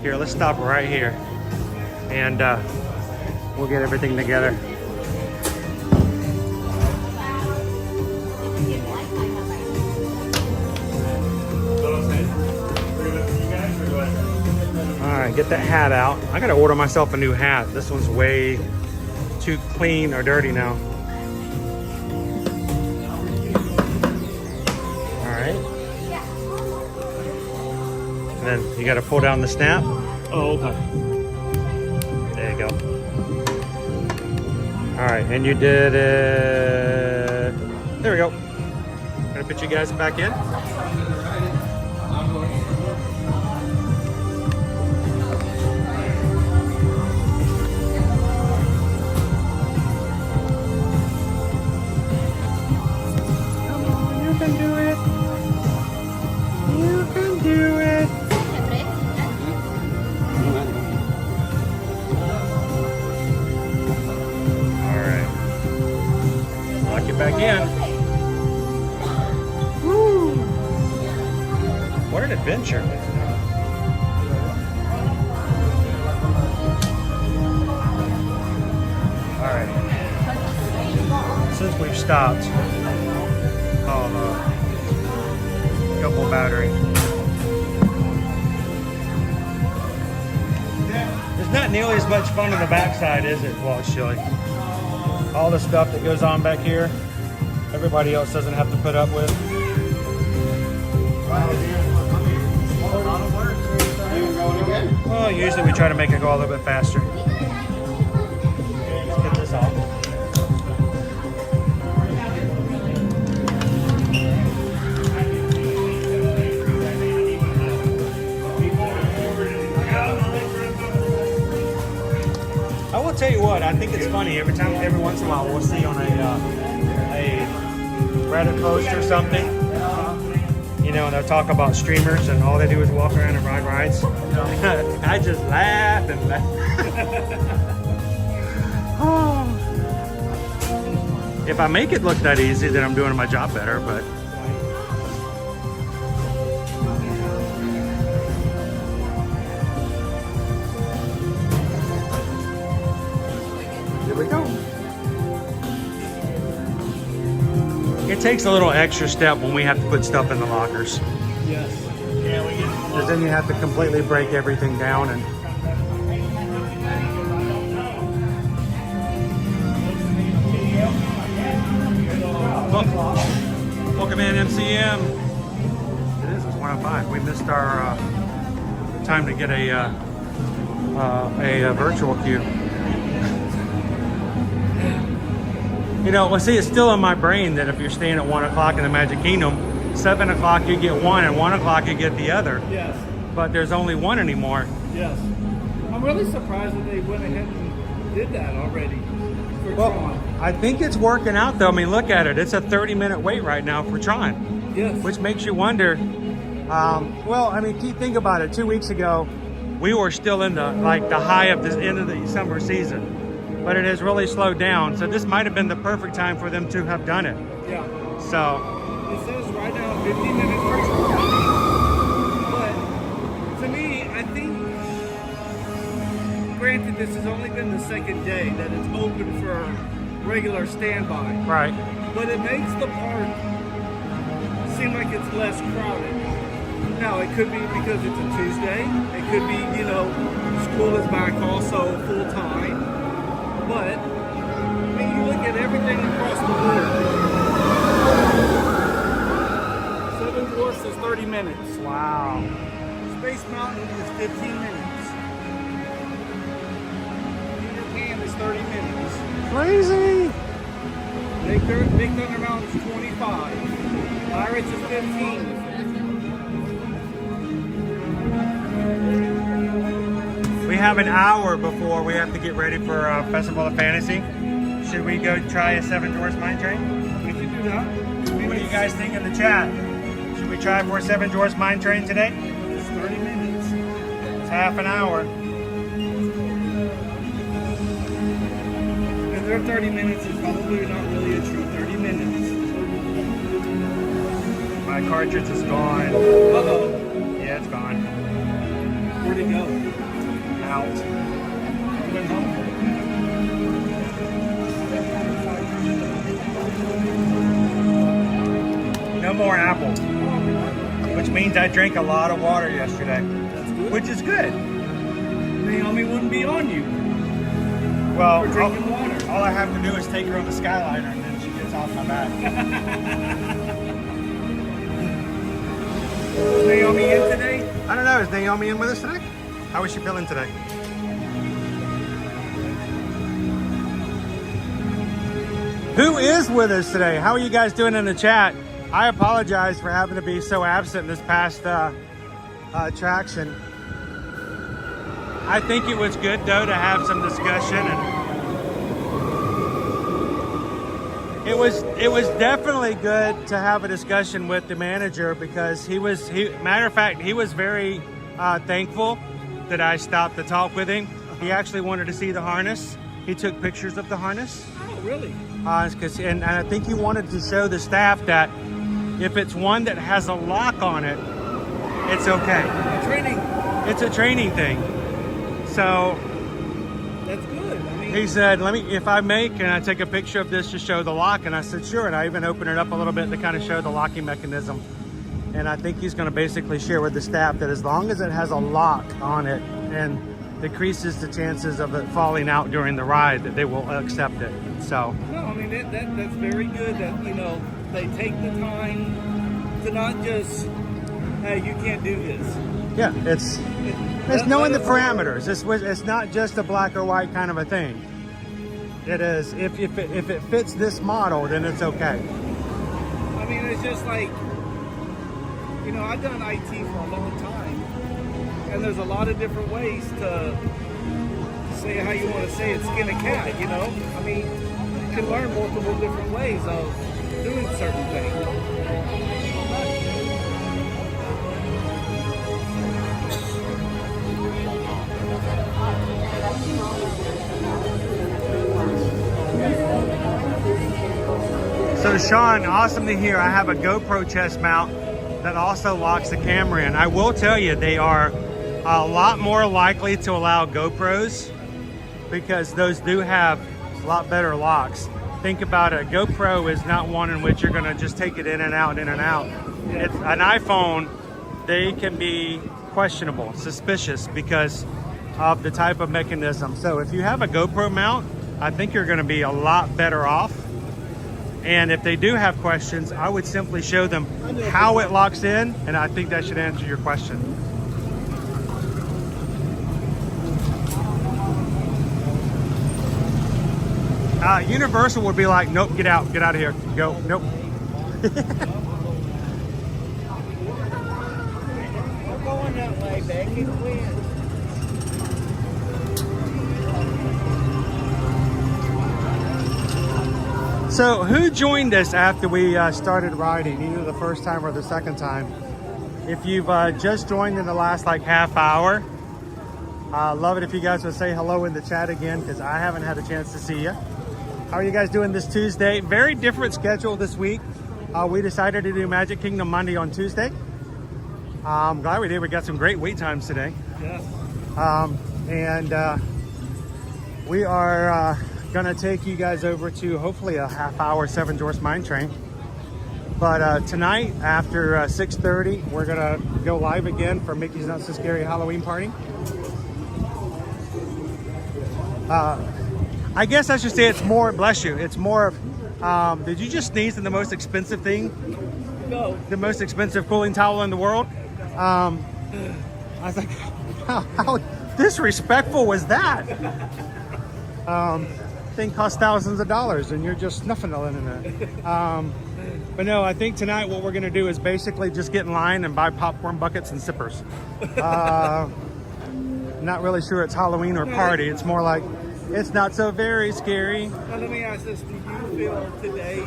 Here, let's stop right here, and we'll get everything together. All right, get that hat out. I gotta order myself a new hat. This one's way too clean or dirty now. All right. And then you gotta pull down the snap. Oh, okay. There you go. All right, and you did it. There we go. Gonna put you guys back in. Back in. Woo. What an adventure. All right. Since we've stopped, I'll double battery. There's not nearly as much fun on the backside, is it? Well, it's chilly. All the stuff that goes on back here, everybody else doesn't have to put up with. Well, usually we try to make it go a little bit faster. Let's get this off. I will tell you what, I think it's funny. Every once in a while, we'll see on a Reddit post or something, you know, and they'll talk about streamers and all they do is walk around and ride rides. I just laugh and laugh. If I make it look that easy, then I'm doing my job better, but. Here we go. It takes a little extra step when we have to put stuff in the lockers. Yes. Yeah, we get. Because then you have to completely break everything down and. Welcome in, MCM. It is. It's 1:05. We missed our time to get a virtual queue. You know, well, see, it's still in my brain that if you're staying at 1 o'clock in the Magic Kingdom, 7 o'clock you get one, and 1 o'clock you get the other. Yes. But there's only one anymore. Yes. I'm really surprised that they went ahead and did that already for Tron. I think it's working out, though. I mean, look at it. It's a 30-minute wait right now for Tron. Yes. Which makes you wonder. Well, I mean, think about it. 2 weeks ago, we were still in the high of the end of the summer season, but it has really slowed down. So this might have been the perfect time for them to have done it. Yeah. So it says right now 15 minutes per tour. But to me, I think, granted, this has only been the second day that it's open for regular standby. Right. But it makes the park seem like it's less crowded. Now, it could be because it's a Tuesday. It could be, you know, school is back also full time. But, I mean, you look at everything across the board. Seven Dwarfs is 30 minutes. Wow. Space Mountain is 15 minutes. Peter Pan is 30 minutes. Crazy. Big Thunder Mountain is 25. Pirates is 15. We have an hour before we have to get ready for Festival of Fantasy. Should we go try a Seven Dwarfs Mine Train? We can do that. What do you guys think in the chat? Should we try for a Seven Dwarfs Mine Train today? It's 30 minutes. It's half an hour. And their 30 minutes is probably not really a true 30 minutes. My cartridge is gone. Uh-oh. Yeah, it's gone. Where'd it go? Out. You went home? No more apple. Which means I drank a lot of water yesterday. That's good. Which is good. Naomi wouldn't be on you. Well, for drinking water. All I have to do is take her on the Skyliner and then she gets off my back. Is Naomi in today? I don't know. Is Naomi in with us today? How is she feeling today? Who is with us today? How are you guys doing in the chat? I apologize for having to be so absent this past attraction. I think it was good though to have some discussion, and it was definitely good to have a discussion with the manager, because matter of fact, he was very thankful that I stopped to talk with him. He actually wanted to see the harness. He took pictures of the harness. Oh, really? And I think he wanted to show the staff that if it's one that has a lock on it, it's okay. It's a training thing. So that's good. I mean, he said, if I can I take a picture of this to show the lock? And I said, sure. And I even opened it up a little bit to kind of show the locking mechanism. And I think he's going to basically share with the staff that as long as it has a lock on it and decreases the chances of it falling out during the ride, that they will accept it. So no, I mean that's very good that, you know, they take the time to not just, hey, you can't do this. Yeah, it's knowing the parameters. It's not just a black or white kind of a thing. It is, if it fits this model, then it's okay. I mean, it's just like, you know, I've done IT for a long time, and there's a lot of different ways to say how you want to say it, skin a cat, you know? I mean, you can learn multiple different ways of doing certain things. So Sean, awesome to hear. I have a GoPro chest mount that also locks the camera in. I will tell you, they are a lot more likely to allow GoPros because those do have a lot better locks. Think about it. A GoPro is not one in which you're gonna just take it in and out, in and out. It's an iPhone, they can be questionable, suspicious because of the type of mechanism. So if you have a GoPro mount, I think you're gonna be a lot better off. And if they do have questions, I would simply show them how it locks in, and I think that should answer your question. Universal would be like, nope, get out of here, go, nope. We're going that way, Becky, win. So who joined us after we started riding, either the first time or the second time? If you've just joined in the last like half hour, Love it if you guys would say hello in the chat again, because I haven't had a chance to see you. How are you guys doing this Tuesday? Very different schedule this week. We decided to do Magic Kingdom Monday on Tuesday. I'm glad we did. We got some great wait times today. Yes. We are gonna take you guys over to hopefully a half-hour Seven Dwarfs Mine Train. But tonight after 6:30, we're gonna go live again for Mickey's Not So Scary Halloween Party. I guess I should say it's more, bless you, it's more of, did you just sneeze in the most expensive thing? No. The most expensive cooling towel in the world? I was like, how disrespectful was that? Thing costs thousands of dollars and you're just snuffing it in it. But no, I think tonight what we're gonna do is basically just get in line and buy popcorn buckets and sippers. Not really sure it's Halloween or party. It's more like, it's not so very scary. Now let me ask this, do you feel today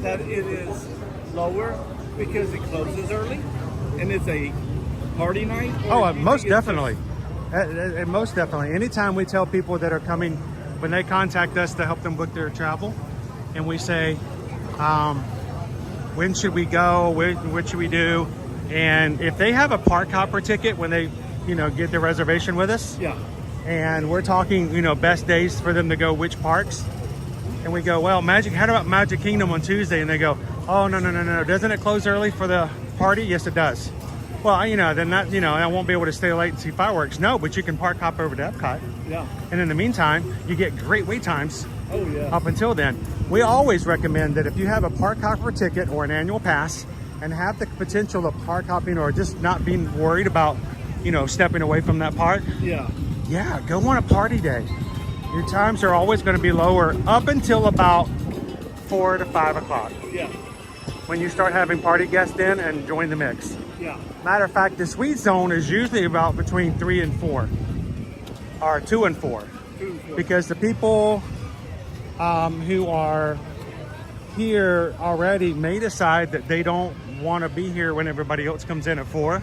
that it is lower because it closes early and it's a party night? Oh, most definitely. Most definitely. Anytime we tell people that are coming, when they contact us to help them book their travel, and we say, when should we go? What should we do? And if they have a park hopper ticket when they, get their reservation with us, yeah, and we're talking, best days for them to go which parks, and we go, well, how about Magic Kingdom on Tuesday? And they go, oh, no. Doesn't it close early for the party? Yes, it does. Well, then that, I won't be able to stay late and see fireworks. No, but you can park hop over to Epcot. Yeah. And in the meantime, you get great wait times. Oh, yeah. Up until then. We always recommend that if you have a park hopper ticket or an annual pass and have the potential of park hopping or just not being worried about, stepping away from that park. Yeah. Yeah, go on a party day. Your times are always going to be lower up until about 4 to 5 o'clock. Yeah. When you start having party guests in and join the mix. Yeah. Matter of fact, the suite zone is usually about between 3 and 4, or 2 and 4, because the people who are here already may decide that they don't want to be here when everybody else comes in at 4,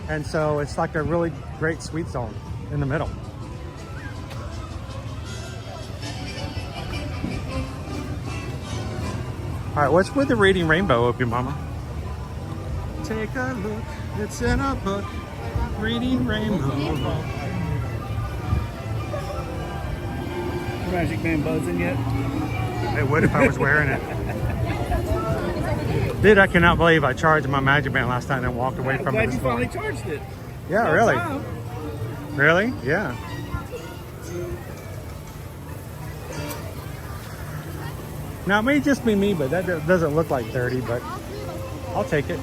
and so it's like a really great suite zone in the middle. All right, what's with the reading rainbow of your mama? Take a look, it's in a book, reading rainbow. Magic Man buzzing yet? It would if I was wearing it. Dude, I cannot believe I charged my Magic Band last night and walked away from it. Glad you finally charged it. Yeah, really? Really? Yeah. Now, it may just be me, but that doesn't look like 30, but I'll take it.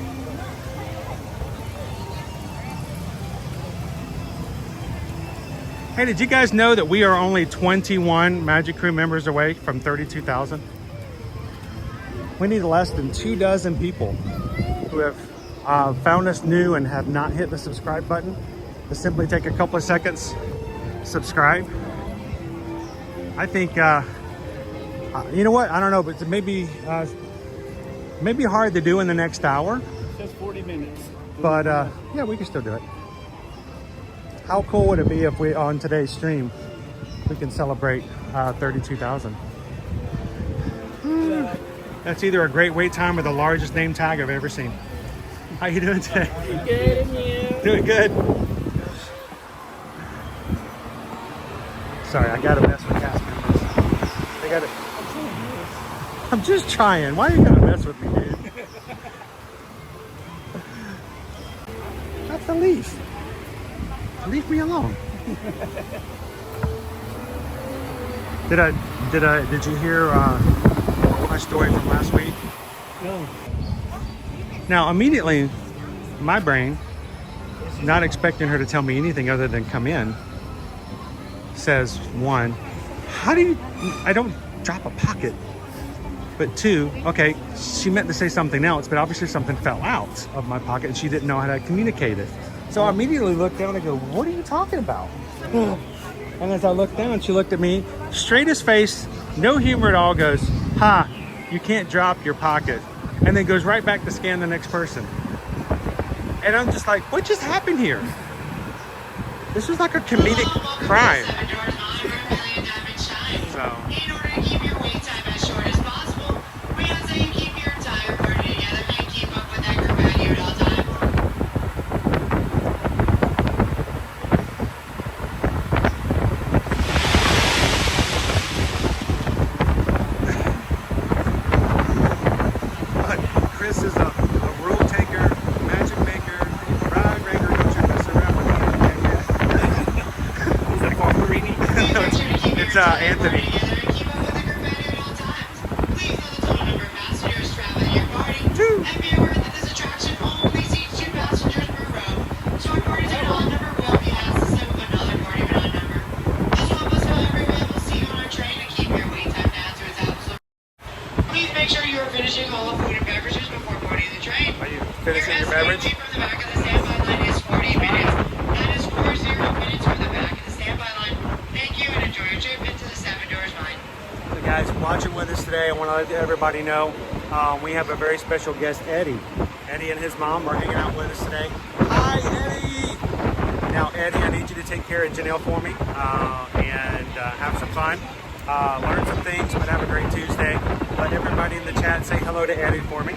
Hey, did you guys know that we are only 21 Magic Crew members away from 32,000? We need less than 24 people who have found us new and have not hit the subscribe button to simply take a couple of seconds, subscribe. I think, you know what? I don't know, but it may be hard to do in the next hour. Just 40 minutes. But yeah, we can still do it. How cool would it be if we, on today's stream, we can celebrate 32,000? That's either a great wait time or the largest name tag I've ever seen. How you doing today? Good, and you? Doing good. Sorry, I gotta mess with cast members. I gotta. I'm just trying. Why are you gonna mess with me, dude? That's a leaf. Leave me alone. Did you hear my story from last week? No. Now, immediately, my brain, not expecting her to tell me anything other than come in, says, 1, I don't drop a pocket. But 2, okay, she meant to say something else, but obviously something fell out of my pocket and she didn't know how to communicate it. So I immediately looked down and go, what are you talking about? And as I looked down, she looked at me, straight as face, no humor at all, goes, ha, you can't drop your pocket. And then goes right back to scan the next person. And I'm just like, what just happened here? This was like a comedic crime. So. In order to keep your wait time as short as possible, we ask that you keep your entire party together and keep up with that group value at all times. Chris is a rule taker, magic maker, ride ranger. Don't you mess around with me. Is that called Marini? It's Anthony. And be aware that this attraction only seats 2 passengers per row. So if parties are odd number, will be asked to sit with another party of an odd number. This will help us know everyone will see you on our train and keep your wait time down to its absolute. Please make sure you are finishing all the food and beverages before boarding the train. Are you finishing your beverage? Wait from the back of the standby line is 40 minutes. That is 40 minutes from the back of the standby line. Thank you and enjoy your trip into the 7 Doors Mine. So guys, watching with us today, I want to let everybody know we have a very special guest, Eddie. Eddie and his mom are hanging out with us today. Hi, Eddie! Now, Eddie, I need you to take care of Janelle for me and have some fun. Learn some things, but have a great Tuesday. Let everybody in the chat say hello to Eddie for me.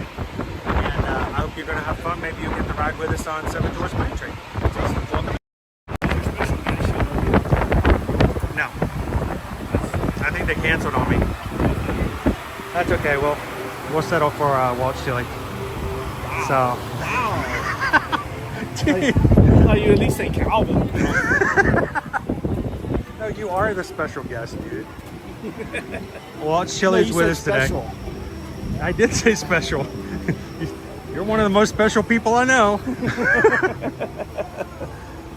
And I hope you're going to have fun. Maybe you'll get to ride with us on 7 Doors Mine Train. So, welcome. No. I think they canceled on me. That's okay. We'll settle for Walt's chili. Wow. So. Wow. Oh, you at least say Calvin. No, you are the special guest, dude. Walt's chili's with us today. Special. I did say special. You're one of the most special people I know.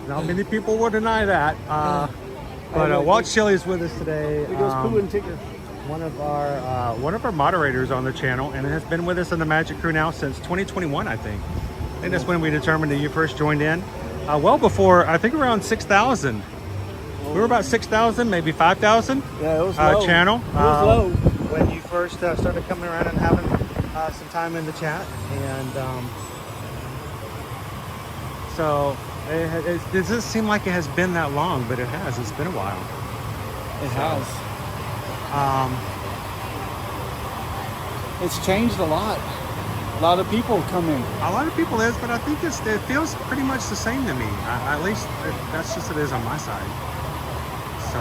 Not many people will deny that. But Walt's Chili is with us today. It goes Pooh and Tigger. One of our moderators on the channel, and has been with us in the Magic Crew now since 2021, I think. I think that's when we determined that you first joined in. Well before, I think around 6,000. We were about 6,000, maybe 5,000. Yeah, it was low. Channel. It was low. When you first started coming around and having some time in the chat, and so it doesn't seem like it has been that long, but it has. It's been a while. It has. It's changed a lot. A lot of people come in. A lot of people is, but I think it feels pretty much the same to me. At least that's just it is on my side. So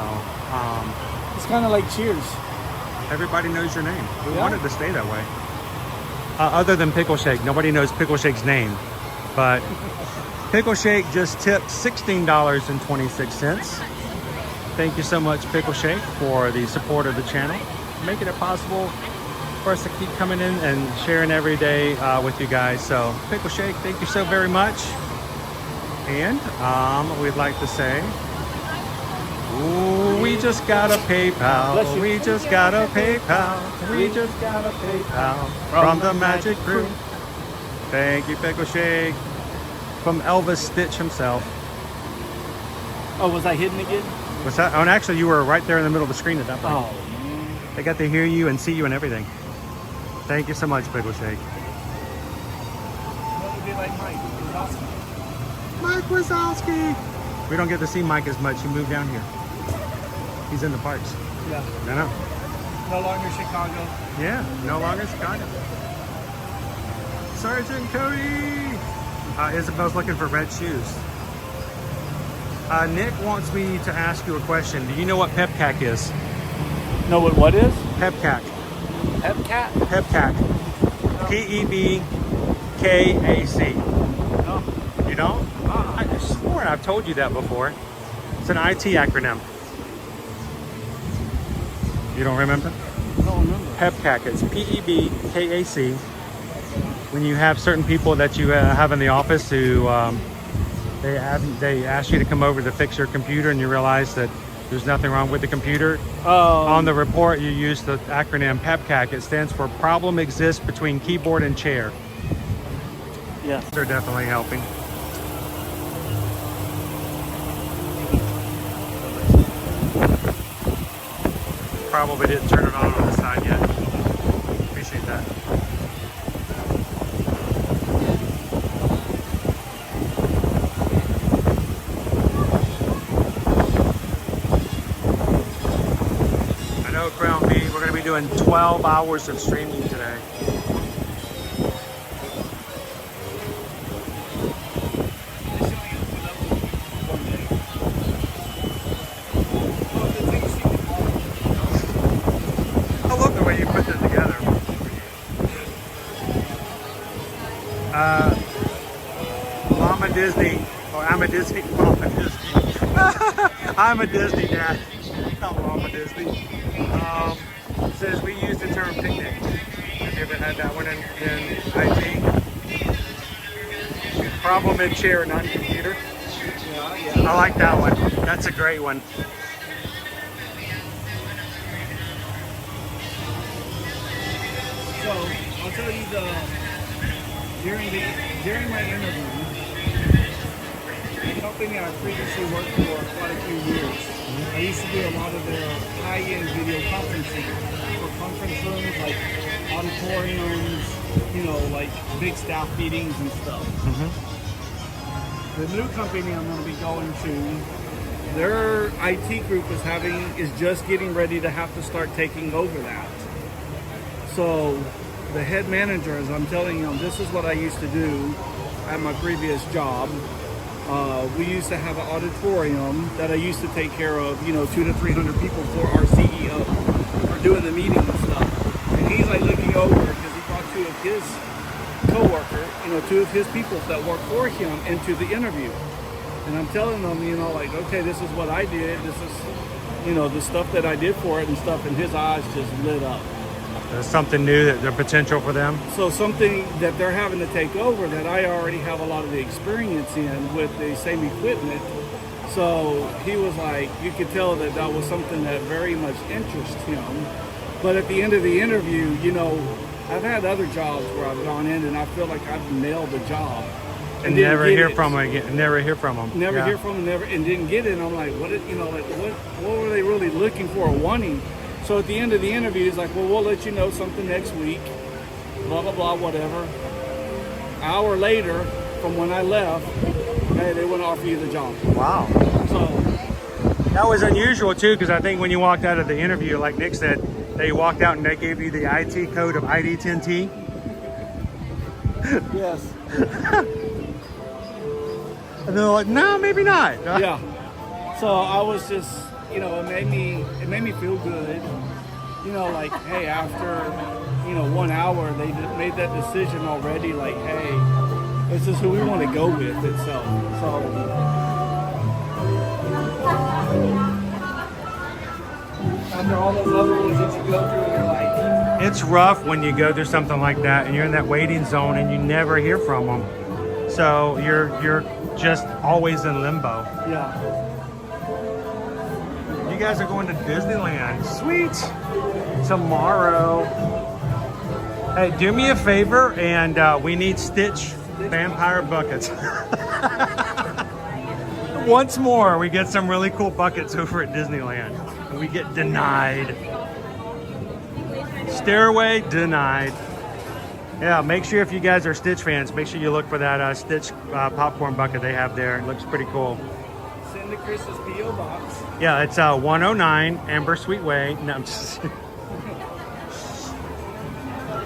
it's kind of like Cheers. Everybody knows your name. We wanted to stay that way. Other than Pickle Shake, nobody knows Pickle Shake's name, but Pickle Shake just tipped $16.26. Thank you so much, Pickle Shake, for the support of the channel, making it possible for us to keep coming in and sharing every day with you guys. So, Pickle Shake, thank you so very much. And we'd like to say, ooh, we just got a PayPal. We just got a PayPal. We just got a PayPal from the Magic Crew. Thank you, Pickle Shake. From Elvis Stitch himself. Oh, was I hidden again? What's that? Oh, and actually, you were right there in the middle of the screen at that point. Oh, they got to hear you and see you and everything. Thank you so much, Pickle Shake. That would be like Mike Wazowski. Mike Wazowski. We don't get to see Mike as much. He moved down here. He's in the parks. Yeah. I know. No longer Chicago. Yeah, no longer Chicago. Sergeant Cody. Isabel's looking for red shoes. Nick wants me to ask you a question. Do you know what PepCac is? Know what is? PepCac. PepCac? PepCac. P-E-B-K-A-C. No. You don't? I swore I've told you that before. It's an IT acronym. You don't remember? I don't remember. PepCac. It's P-E-B-K-A-C. When you have certain people that you have in the office who they ask you to come over to fix your computer, and you realize that there's nothing wrong with the computer. On the report, you use the acronym PepCac. It stands for Problem Exists Between Keyboard and Chair. Yes. They're definitely helping. Probably didn't turn it on the side yet. Appreciate that. doing 12 hours of streaming today. I love the way you put that together. Mama Disney, or I'm a Disney, Mama Disney. I'm a Disney dad. Not Mama Disney. Says we use the term picnic. Have you ever had that one in IT? Problem in chair, not computer. Yeah. I like that one. That's a great one. So I'll tell you during my interview, the company I previously worked for quite a few years. I used to do a lot of their high-end video conferencing for conference rooms, like auditoriums, you know, like big staff meetings and stuff. The new company I'm going to be going to, their IT group is just getting ready to have to start taking over that. So the head manager, as I'm telling him, this is what I used to do at my previous job. We used to have an auditorium that I used to take care of, you know, 200 to 300 people for our CEO for doing the meeting and stuff. And he's like looking over because he brought two of his co-worker, you know, two of his people that work for him into the interview. And I'm telling them, you know, like, okay, this is what I did. This is, you know, the stuff that I did for it and stuff. And his eyes just lit up. There's something new, that there's potential for them. So something that they're having to take over that I already have a lot of the experience in with the same equipment. So he was like, you could tell that that was something that very much interests him. But at the end of the interview, you know, I've had other jobs where I've gone in and I feel like I've nailed the job. And never hear from them again. Never hear from them. Never hear from them, and didn't get it. And I'm like, what? You know, like what were they really looking for or wanting? So at the end of the interview, he's like, well, we'll let you know something next week, blah, blah, blah, whatever. An hour later, from when I left, hey, they want to offer you the job. Wow. So that was unusual, too, because I think when you walked out of the interview, like Nick said, they walked out and they gave you the IT code of ID10T. Yes. And they're like, no, maybe not. Yeah. So I was just, you know, it made me feel good. You know, like, hey, after, you know, 1 hour, they made that decision already. Like, hey, this is who we want to go with itself. So. After all those other ones that you go through, you're like. It's rough when you go through something like that and you're in that waiting zone and you never hear from them. So you're just always in limbo. Yeah. You guys are going to Disneyland. Sweet. Tomorrow. Hey, do me a favor and we need Stitch vampire buckets. Once more, we get some really cool buckets over at Disneyland. And we get denied. Stairway denied. Yeah, make sure if you guys are Stitch fans, make sure you look for that Stitch popcorn bucket they have there. It looks pretty cool. Send to Chris's P.O. box. Yeah, it's 109 Amber Sweet Way. No, I'm just...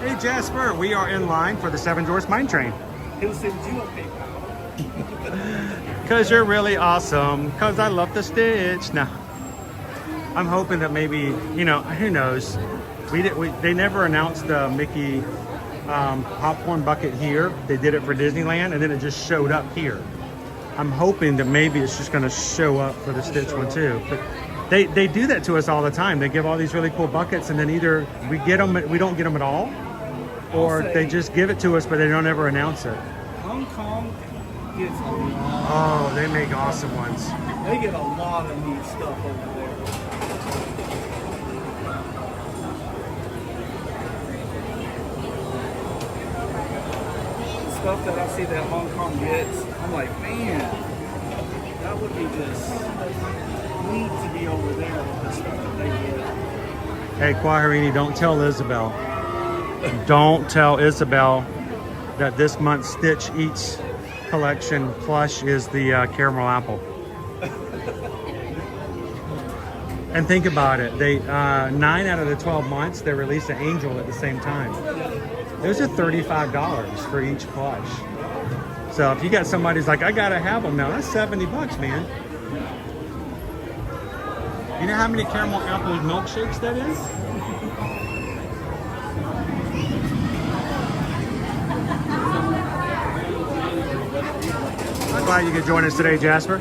Hey Jasper, we are in line for the Seven Dwarfs Mine Train. He'll send you a PayPal. Because you're really awesome. Because I love the Stitch. No. I'm hoping that maybe, you know, who knows. They never announced the Mickey popcorn bucket here. They did it for Disneyland and then it just showed up here. I'm hoping that maybe it's just going to show up for the Stitch one too. But they do that to us all the time. They give all these really cool buckets and then either we get them, we don't get them at all, or they just give it to us but they don't ever announce it. Hong Kong gets a lot. Oh, they make awesome ones. They get a lot of neat stuff over there. Stuff that I see that Hong Kong gets, I'm like, man, that would be just neat to be over there with the stuff that they get. Hey, Quaharini, don't tell Isabel. Don't tell Isabel that this month's Stitch Eats collection plush is the caramel apple. And think about it. They 9 out of the 12 months they released an Angel at the same time. Those are $35 for each plush. So if you got somebody who's like, I gotta have them now, that's $70, man. You know how many caramel apple milkshakes that is? I'm glad you could join us today, Jasper.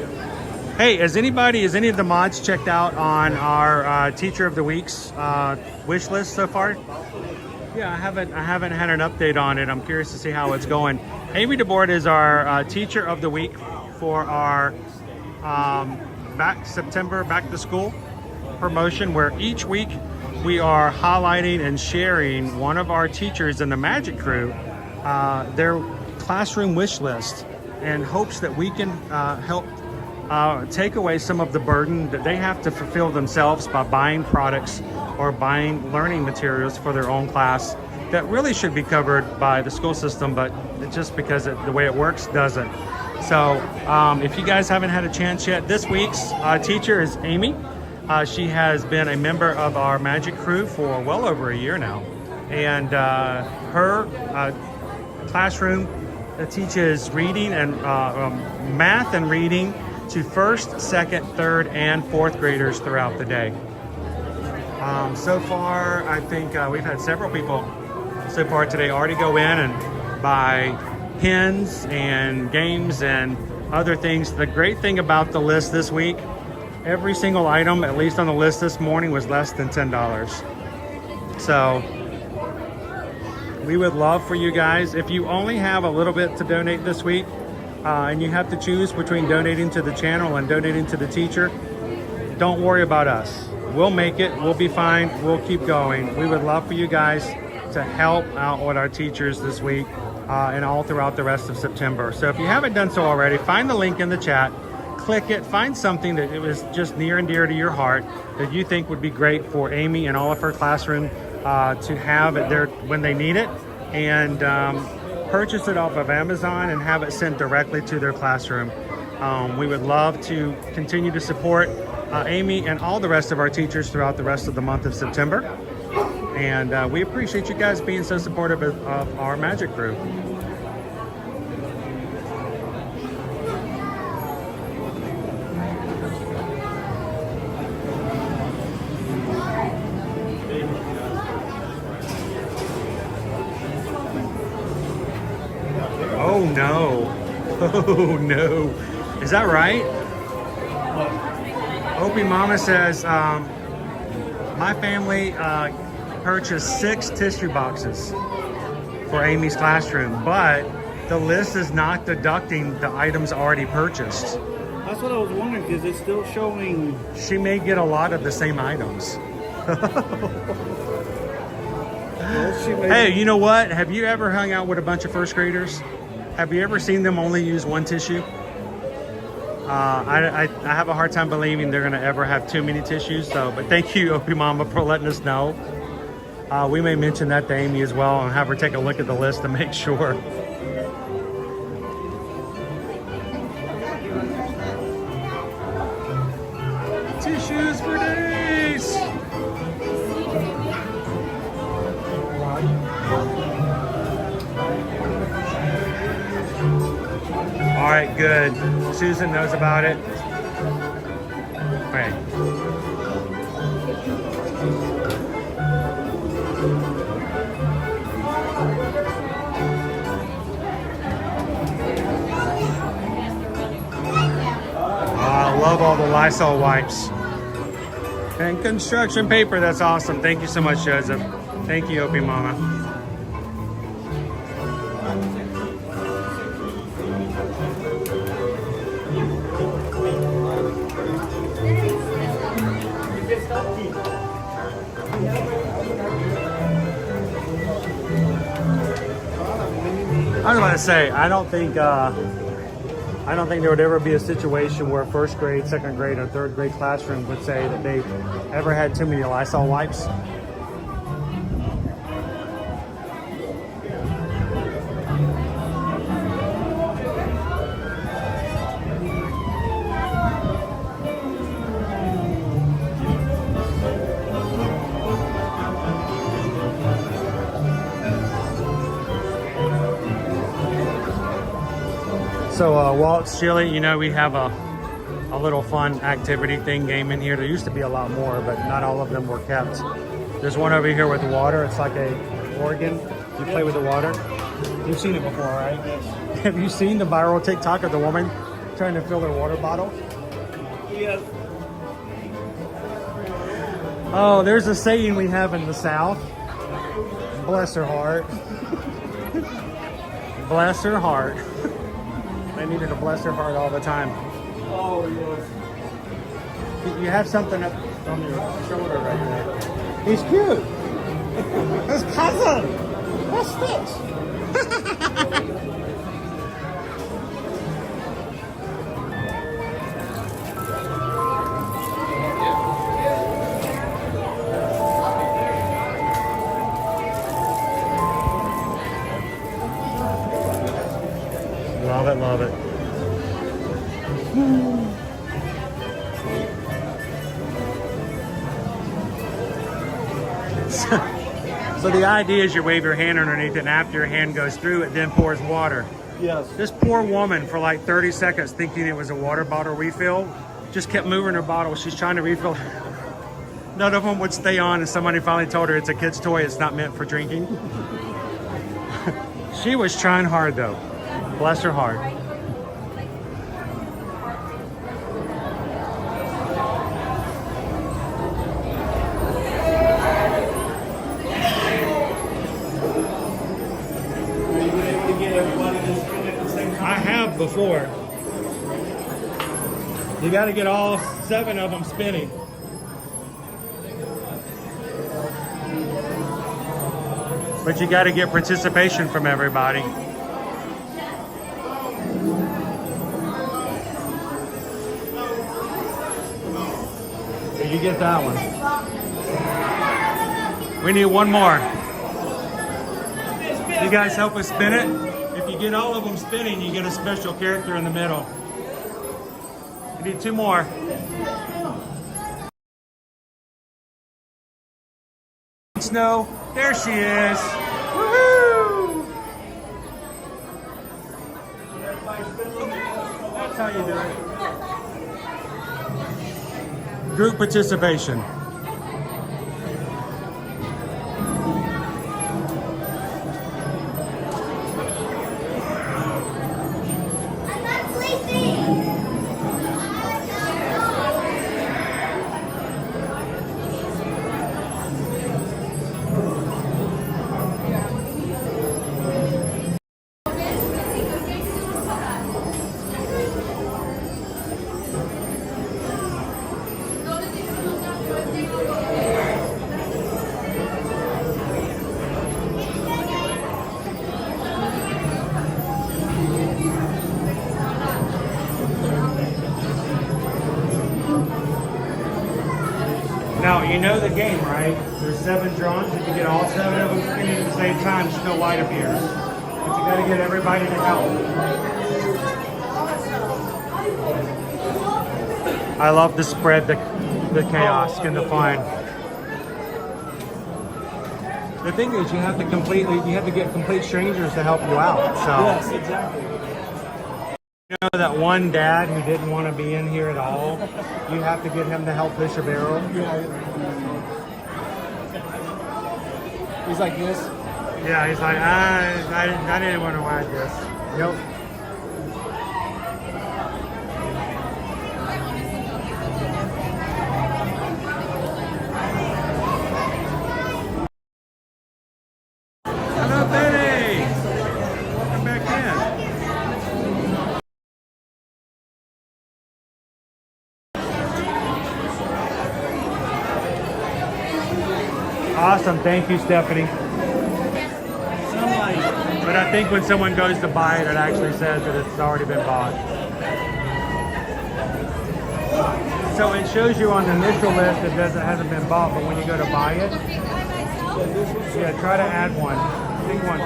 Hey, has any of the mods checked out on our Teacher of the Week's wish list so far? Yeah, I haven't had an update on it. I'm curious to see how it's going. Amy DeBoard is our Teacher of the Week for our September back to school promotion, where each week we are highlighting and sharing one of our teachers in the Magic Crew, their classroom wish list, in hopes that we can help take away some of the burden that they have to fulfill themselves by buying products or buying learning materials for their own class that really should be covered by the school system, but just because the way it works doesn't. So if you guys haven't had a chance yet, this week's teacher is Amy. She has been a member of our Magic Crew for well over a year now, and her classroom teaches reading and math and reading to 1st, 2nd, 3rd, and 4th graders throughout the day. So far, I think we've had several people so far today already go in and buy pins and games and other things. The great thing about the list this week, every single item, at least on the list this morning, was less than $10. So we would love for you guys, if you only have a little bit to donate this week, and you have to choose between donating to the channel and donating to the teacher, don't worry about us. We'll make it. We'll be fine. We'll keep going. We would love for you guys to help out with our teachers this week and all throughout the rest of September. So if you haven't done so already, find the link in the chat, click it, find something that it was just near and dear to your heart that you think would be great for Amy and all of her classroom to have it there when they need it, and purchase it off of Amazon and have it sent directly to their classroom. We would love to continue to support Amy and all the rest of our teachers throughout the rest of the month of September. And we appreciate you guys being so supportive of our Magic Crew. Oh no. Oh no. Is that right? Opie Mama says, my family purchased 6 tissue boxes for Amy's classroom, but the list is not deducting the items already purchased. That's what I was wondering, because it's still showing. She may get a lot of the same items. Hey, you know what? Have you ever hung out with a bunch of first graders? Have you ever seen them only use one tissue? I have a hard time believing they're gonna ever have too many tissues. So, but thank you, Opie Mama, for letting us know. We may mention that to Amy as well and have her take a look at the list to make sure. Tissues for days. All right, good. Susan knows about it. All right. I love all the Lysol wipes. And construction paper, that's awesome. Thank you so much, Joseph. Thank you, Opie Mama. I was about to say, I don't think there would ever be a situation where first grade, second grade, or third grade classroom would say that they ever had too many Lysol wipes. So Walt's Chili, you know, we have a little fun activity thing game in here. There used to be a lot more, but not all of them were kept. There's one over here with water. It's like a organ. You play with the water. You've seen it before, right? Have you seen the viral TikTok of the woman trying to fill her water bottle? Yes. Oh, there's a saying we have in the South. Bless her heart. Bless her heart. They needed to bless her heart all the time. Oh, yes. You have something up on your shoulder right there. He's cute. His cousin. What's this? Love it, love it. So the idea is you wave your hand underneath it, and after your hand goes through, it then pours water. Yes. This poor woman, for like 30 seconds, thinking it was a water bottle refill, just kept moving her bottle. She's trying to refill. None of them would stay on, and somebody finally told her it's a kid's toy. It's not meant for drinking. She was trying hard, though. Bless her heart. I have before. You got to get all 7 of them spinning. But you got to get participation from everybody. Did you get that one? We need one more. You guys help us spin it? If you get all of them spinning, you get a special character in the middle. We need 2 more. Snow, there she is. Woohoo! That's how you do it. Group participation. Now, you know the game, right? There's 7 drones. If you get all 7 of them spinning at the same time, Snow White appears. But you got to get everybody to help. I love to spread the chaos and the fun. The thing is, you have to get complete strangers to help you out. So. Yes, exactly. You know that one dad who didn't want to be in here at all? You have to get him to help fish a barrel. He's like this? Yeah, he's like, I didn't want to ride this. Nope. Hello, Betty. Welcome back in. Awesome, thank you, Stephanie. But I think when someone goes to buy it, it actually says that it's already been bought. So it shows you on the initial list it hasn't been bought, but when you go to buy it, yeah, try to add one. Pick one.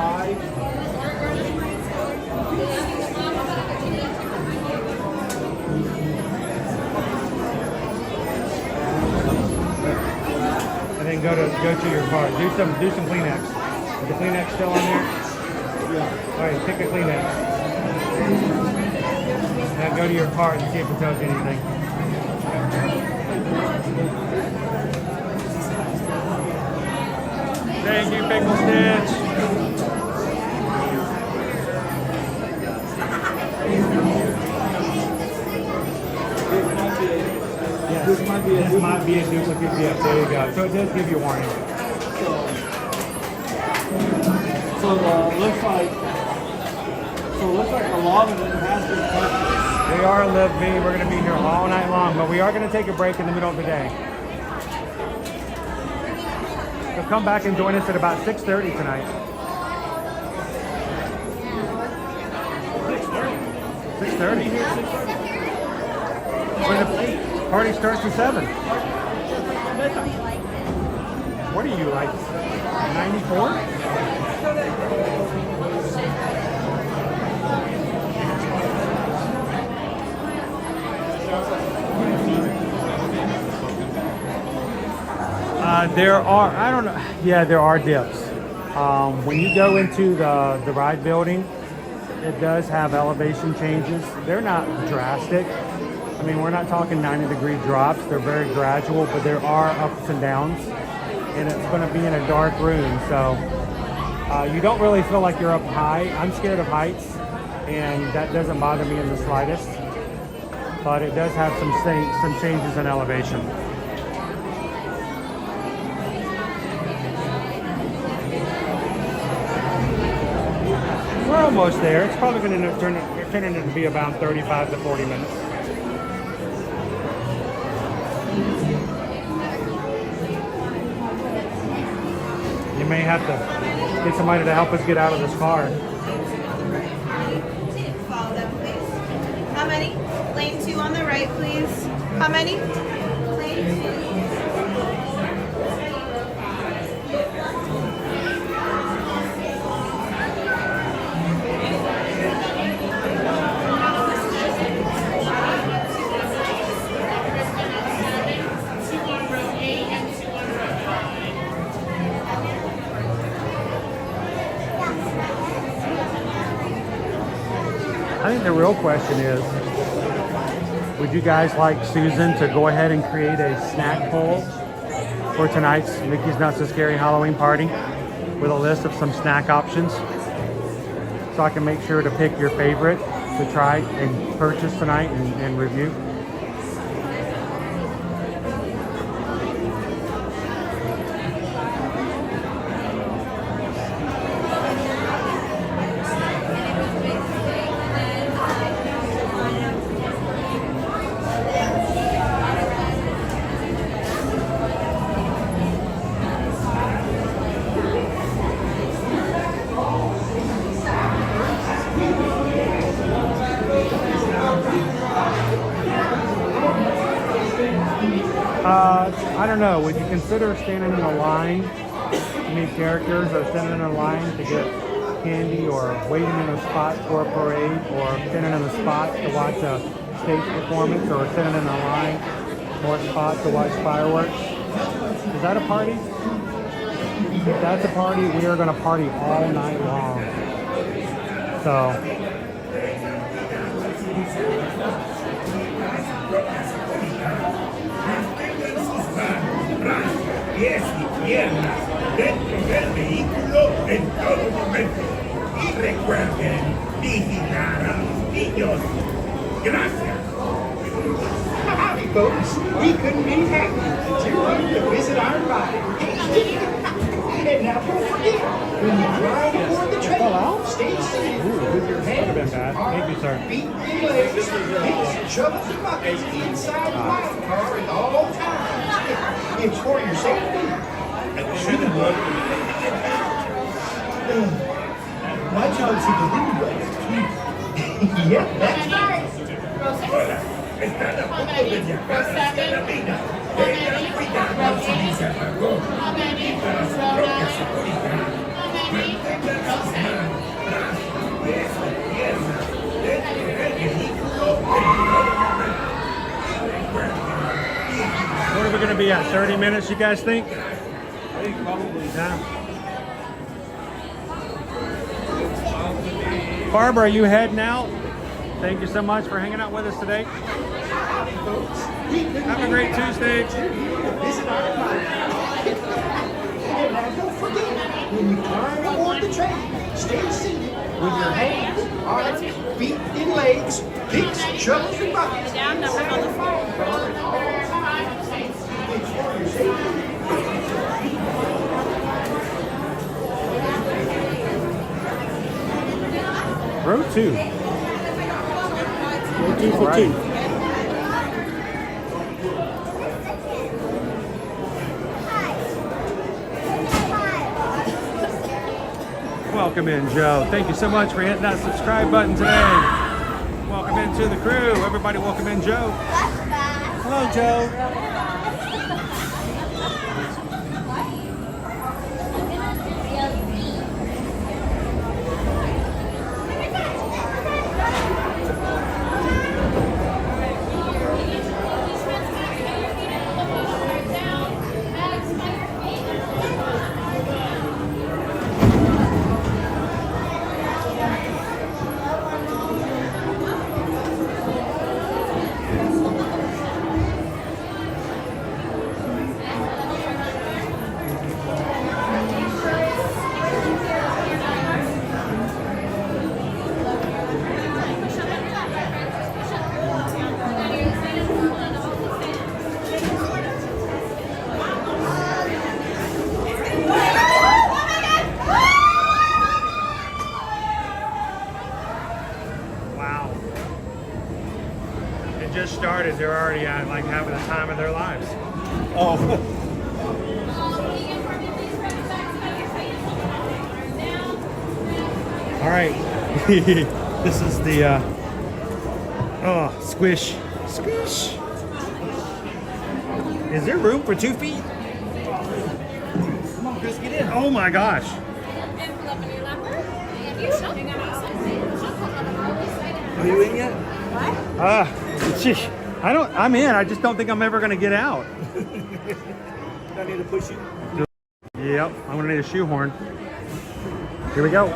And go to your car. Do some Kleenex. Is the Kleenex still on there? Yeah. All right, pick a Kleenex. go to your cart and see if it tells you anything. Thank you, Pickle Stitch. Yes, this might be a duplicate gift. There you go. So it does give you a warning. So looks like a lot of it has been purchased. We are Live V. We're going to be here all night long, but we are going to take a break in the middle of the day. So come back and join us at about 6:30 tonight. 6:30. When the party starts at 7. What are you, like 94? There are, I don't know, yeah, there are dips. When you go into the ride building, it does have elevation changes. They're not drastic. I mean, we're not talking 90-degree drops. They're very gradual, but there are ups and downs. And it's going to be in a dark room, so you don't really feel like you're up high. I'm scared of heights, and that doesn't bother me in the slightest. But it does have some changes in elevation. We're almost there. It's probably going to turn into be about 35 to 40 minutes. You may have to get somebody to help us get out of this car. Follow them, please. How many? Lane 2 on the right, please. How many? Lane 2. I think the real question is, would you guys like Susan to go ahead and create a snack poll for tonight's Mickey's Not So Scary Halloween party with a list of some snack options, so I can make sure to pick your favorite to try and purchase tonight and review? I don't know. Would you consider standing in a line to meet characters, or standing in a line to get candy, or waiting in a spot for a parade, or standing in a spot to watch a stage performance, or standing in a line or a spot to watch fireworks? Is that a party? If that's a party, we are going to party all night long. So... pies y piernas dentro del vehículo en todo momento. Y recuerden vigilar a los niños. Gracias. Howdy, folks. We couldn't be happier to turn to visit our ride. And now don't forget, when you drive aboard the train, stay safe with your hands, Thank you, sir. feet, and legs, and shovels and buckets inside the wild car at all times. It's for your safety. Watch out for the windows. Yep, that's right. Están a punto de llegar a la carabina. Tengan cuidado si se apagó. Para su propia seguridad, mantengan sus manos, brazos, pies y piernas dentro del vehículo en todo momento. What are we going to be at? 30 minutes, you guys think? I think probably. Yeah. Barbara, are you heading out? Thank you so much for hanging out with us today. Have a great Tuesday. Visit our party. And now don't forget, when you climb aboard the train, stay seated with your hands, arms, feet, and legs, picks, shovels, and buckets. Down numbers on the phone. Row 2. Row 2 for 2. Welcome in, Joe. Thank you so much for hitting that subscribe button today. Welcome into the crew. Everybody welcome in Joe. Hello, Joe. Just started, they're already like having the time of their lives. Oh. All right. This is the squish. Squish. Is there room for 2 feet? Come on, Chris, get in. Oh my gosh. Are you in yet? I'm in. I just don't think I'm ever gonna get out. I need to push you. Yep, I'm gonna need a shoehorn. Here we go.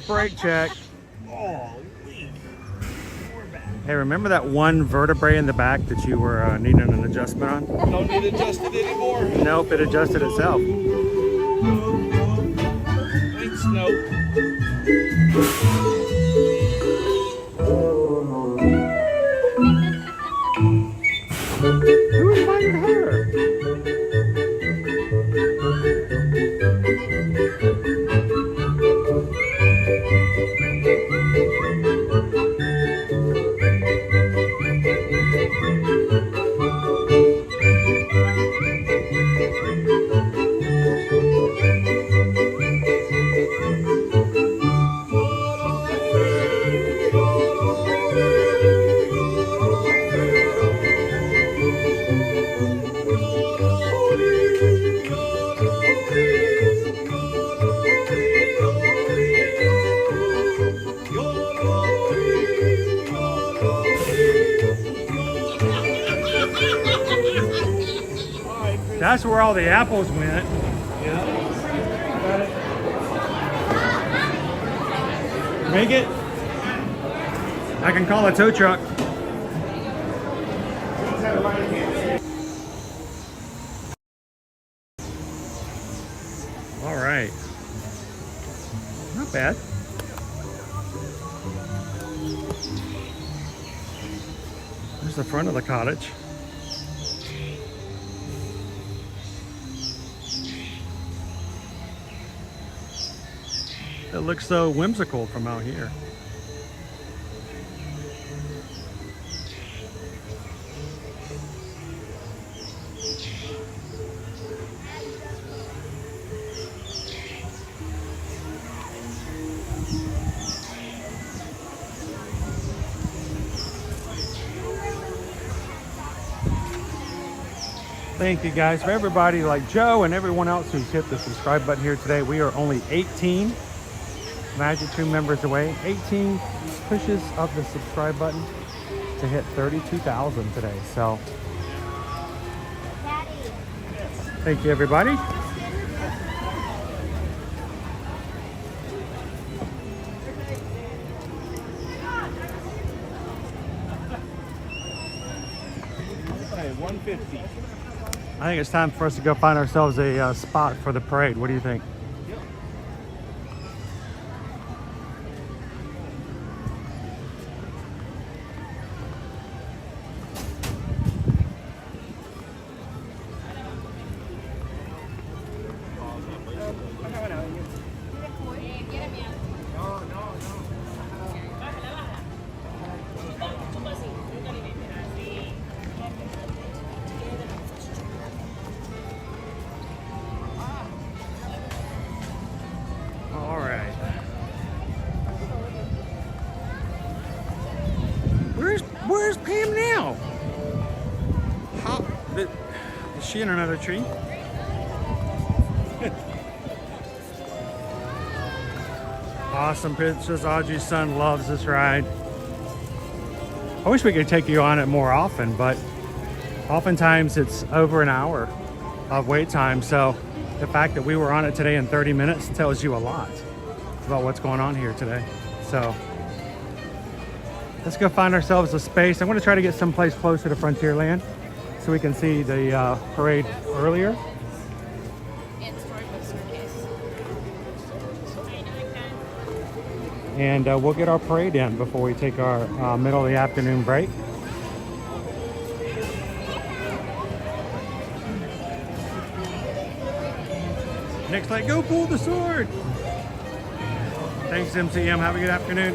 Brake check. Hey, remember that one vertebrae in the back that you were needing an adjustment on? Don't need adjusted anymore. Nope, it adjusted itself. Thanks, nope. Who invited her? That's where all the apples went. Yeah. Make it. I can call a tow truck. All right. Not bad. There's the front of the cottage. It looks so whimsical from out here. Thank you guys for everybody like Joe and everyone else who's hit the subscribe button here today. We are only 18 Magic Crew members away. 18 pushes of the subscribe button to hit 32,000 today. So thank you everybody. $150. I think it's time for us to go find ourselves a spot for the parade. What do you think? Where's Pam now? Is she in another tree? Awesome pictures. Audrey's son loves this ride. I wish we could take you on it more often, but oftentimes it's over an hour of wait time. So the fact that we were on it today in 30 minutes tells you a lot about what's going on here today. So let's go find ourselves a space. I'm going to try to get someplace closer to Frontierland so we can see the parade earlier. And we'll get our parade in before we take our middle of the afternoon break. Next light, go pull the sword. Thanks, MCM. Have a good afternoon.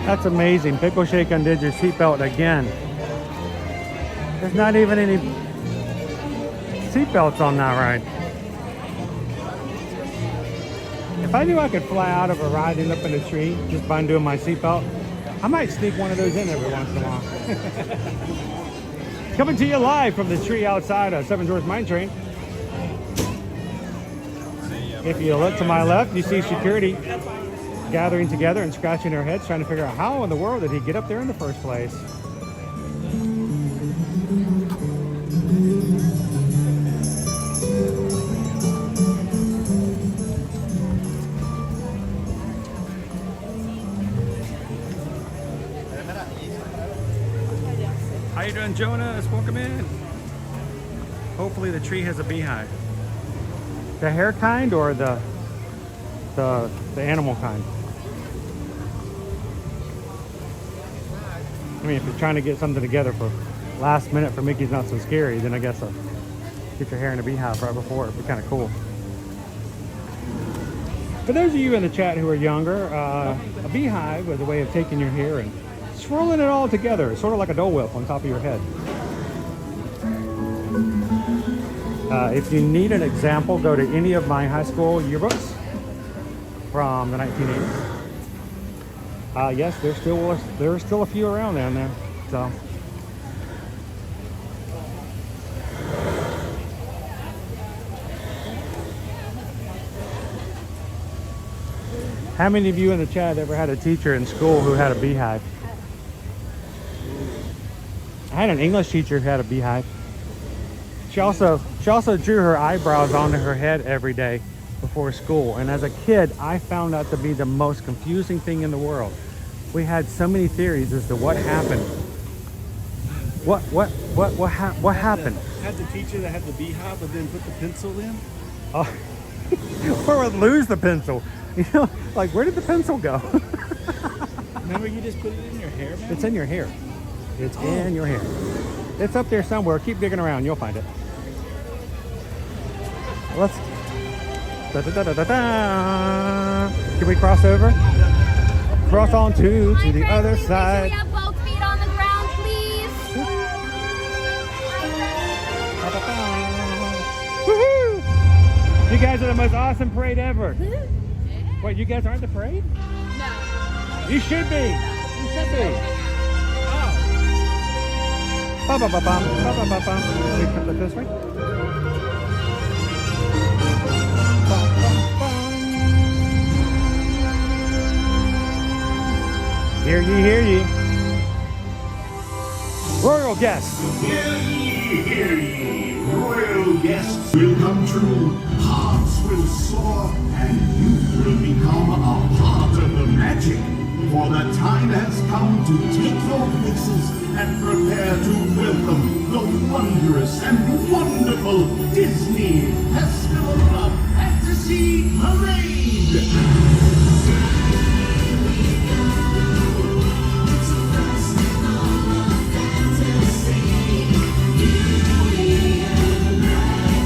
That's amazing. Pickle Shake undid your seatbelt again. There's not even any seatbelts on that ride. If I knew I could fly out of a ride and end up in a tree just by undoing my seatbelt, I might sneak one of those in every once in a while. Coming to you live from the tree outside of Seven Dwarfs Mine Train. If you look to my left, you see security gathering together and scratching their heads, trying to figure out how in the world did he get up there in the first place. How you doing, Jonas? Welcome in. Hopefully the tree has a beehive. The hair kind or the animal kind? I mean, if you're trying to get something together for last minute for Mickey's Not So Scary, then I guess I'll get your hair in a beehive right before. It'd be kind of cool. For those of you in the chat who are younger, a beehive was a way of taking your hair and swirling it all together, sort of like a Dole Whip on top of your head. If you need an example, go to any of my high school yearbooks from the 1980s. Yes, there's still a few around down there. So. How many of you in the chat ever had a teacher in school who had a beehive? I had an English teacher who had a beehive. She also drew her eyebrows onto her head every day before school. And as a kid, I found that to be the most confusing thing in the world. We had so many theories as to what happened. What happened? Had the teacher that had the beehive, but then put the pencil in. Oh, or would lose the pencil. You know, like where did the pencil go? Remember, you just put it in your hair, man? It's in your hair. It's in your hair. It's up there somewhere. Keep digging around. You'll find it. Let's. Can we cross over? Cross on to the other side. Make sure you have both feet on the ground, please. Woohoo! You guys are the most awesome parade ever. Wait, you guys aren't the parade? No. You should be. You should be. Oh. Ba-ba-ba-bum. Ba-ba-ba-bum. We flip it this way. Hear ye, hear ye. Royal guests. Hear ye, royal guests will come true. Hearts will soar, and you will become a part of the magic. For the time has come to take your places and prepare to welcome the wondrous and wonderful Disney Festival of Fantasy Parade.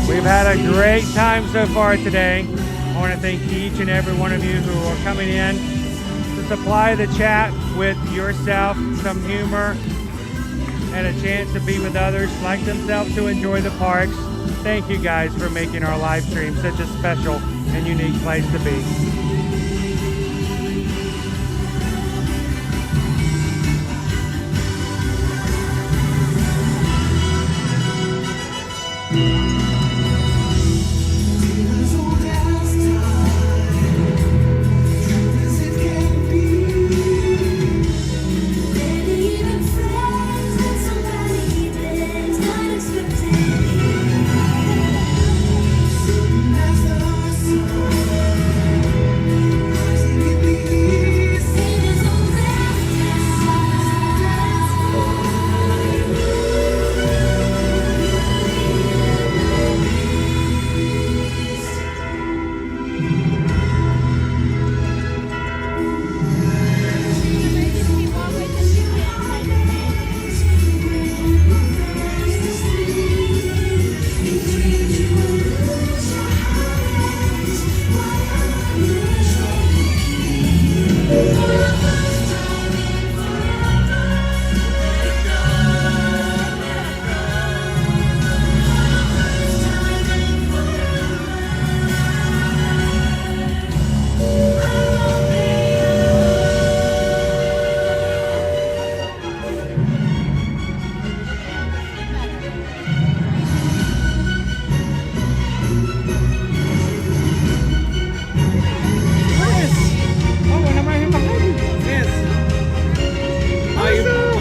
We've had a great time so far today. I want to thank each and every one of you who are coming in to supply the chat with yourself, some humor, and a chance to be with others like themselves to enjoy the parks. Thank you guys for making our live stream such a special and unique place to be.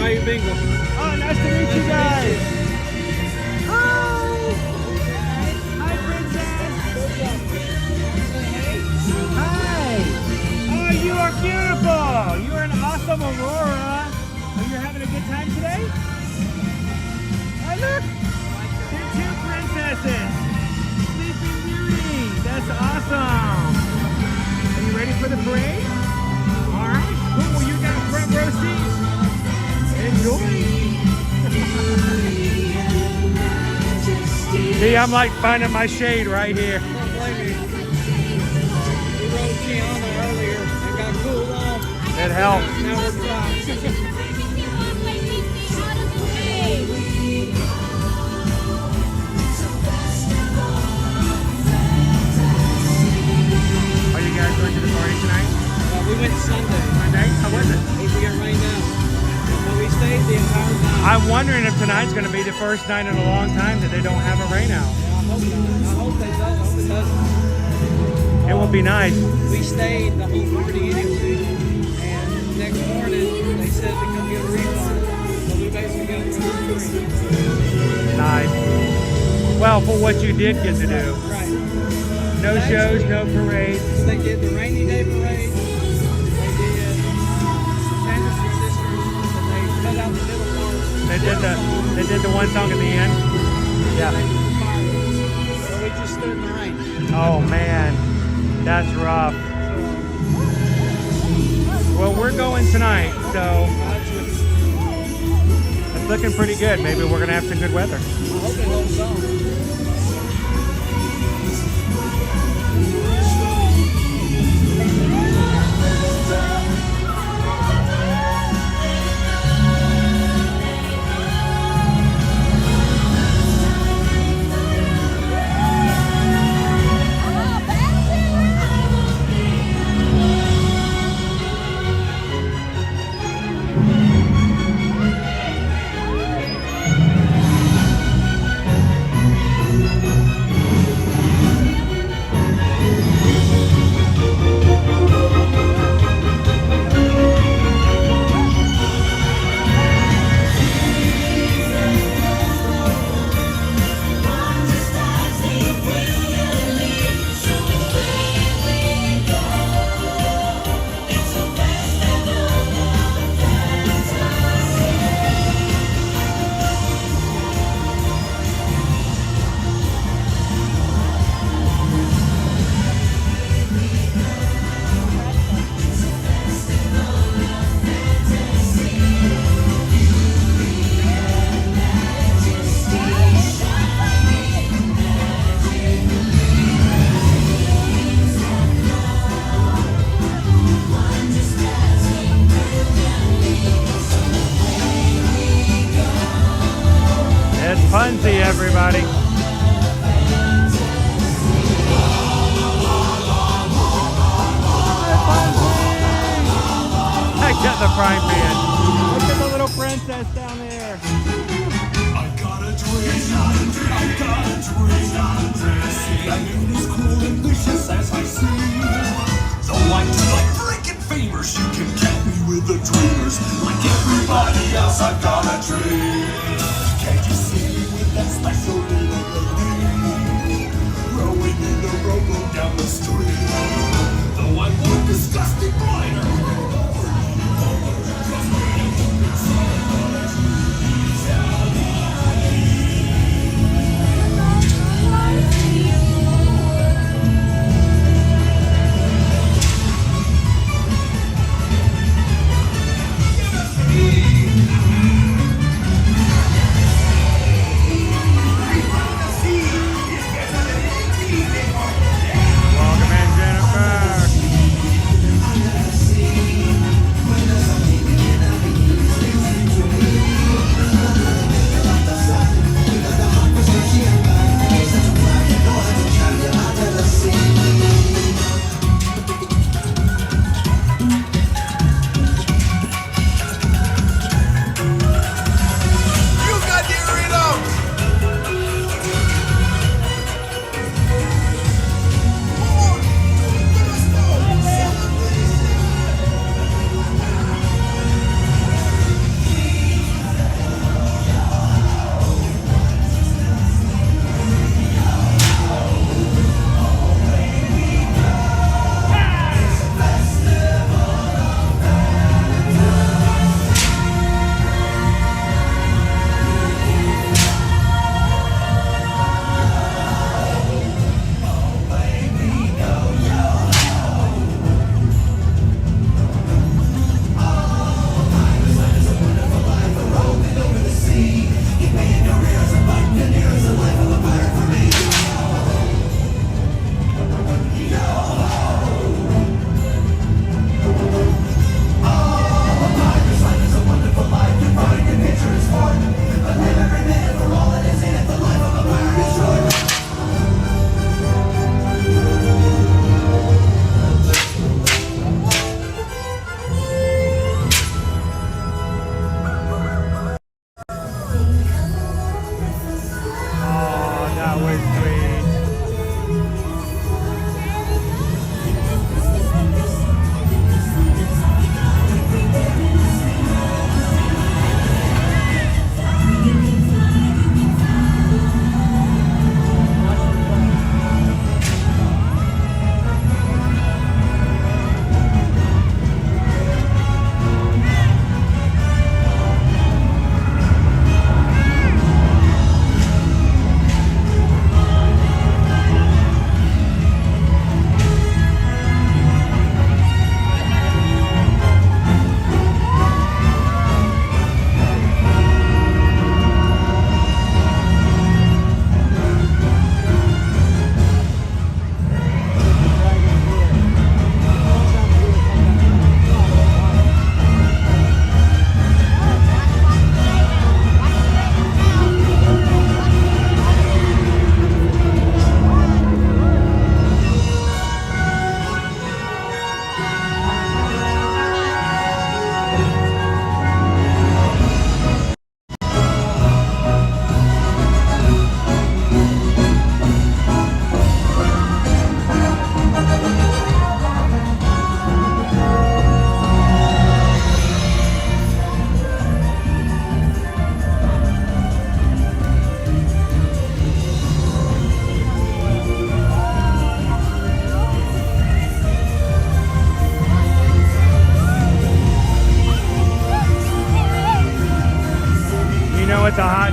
Bayou Bengel. Oh, nice to meet you guys. Hi. Hi, Princess. Hi. Oh, you are beautiful. You are an awesome Aurora. Are you having a good time today? Oh, look. They're two princesses. Sleeping Beauty. That's awesome. Are you ready for the parade? All right. Cool. Well, you got front row seats. Enjoy. See, I'm like finding my shade right here. We rode Tiana earlier and got cooled off. It helps. Now we're dry. Are you guys going to the party tonight? We went Sunday. Sunday? How was it? We got rained out. But we stayed the entire time. I'm wondering if tonight's going to be the first night in a long time that they don't have a rain out. I hope not. I hope they don't. I hope it doesn't. It will would be nice. We stayed the whole party anyway, and next morning they said to come get a refund. So we basically got it for free. Nice. Well, for what you did get to do. Right. No shows, no parades. They did the rainy day parade. They did Sanderson Sisters, and they cut out the middle part. They did the one song at the end. Yeah. So we just stood in the rain. Oh man, that's rough. Well, we're going tonight, so it's looking pretty good. Maybe we're gonna have some good weather. I hope it holds on. Punzi, everybody. I got the frying pan. Look at the little princess down there. I got a dream, I got a dream. I knew this cool and vicious as I see. Though I do like freaking famers, you can count me with the dreamers. Like everybody else, I've got a dream. Can't you see me with that special little lady? Rowing in the rowboat down the street. Though I'm more disgusting blinder.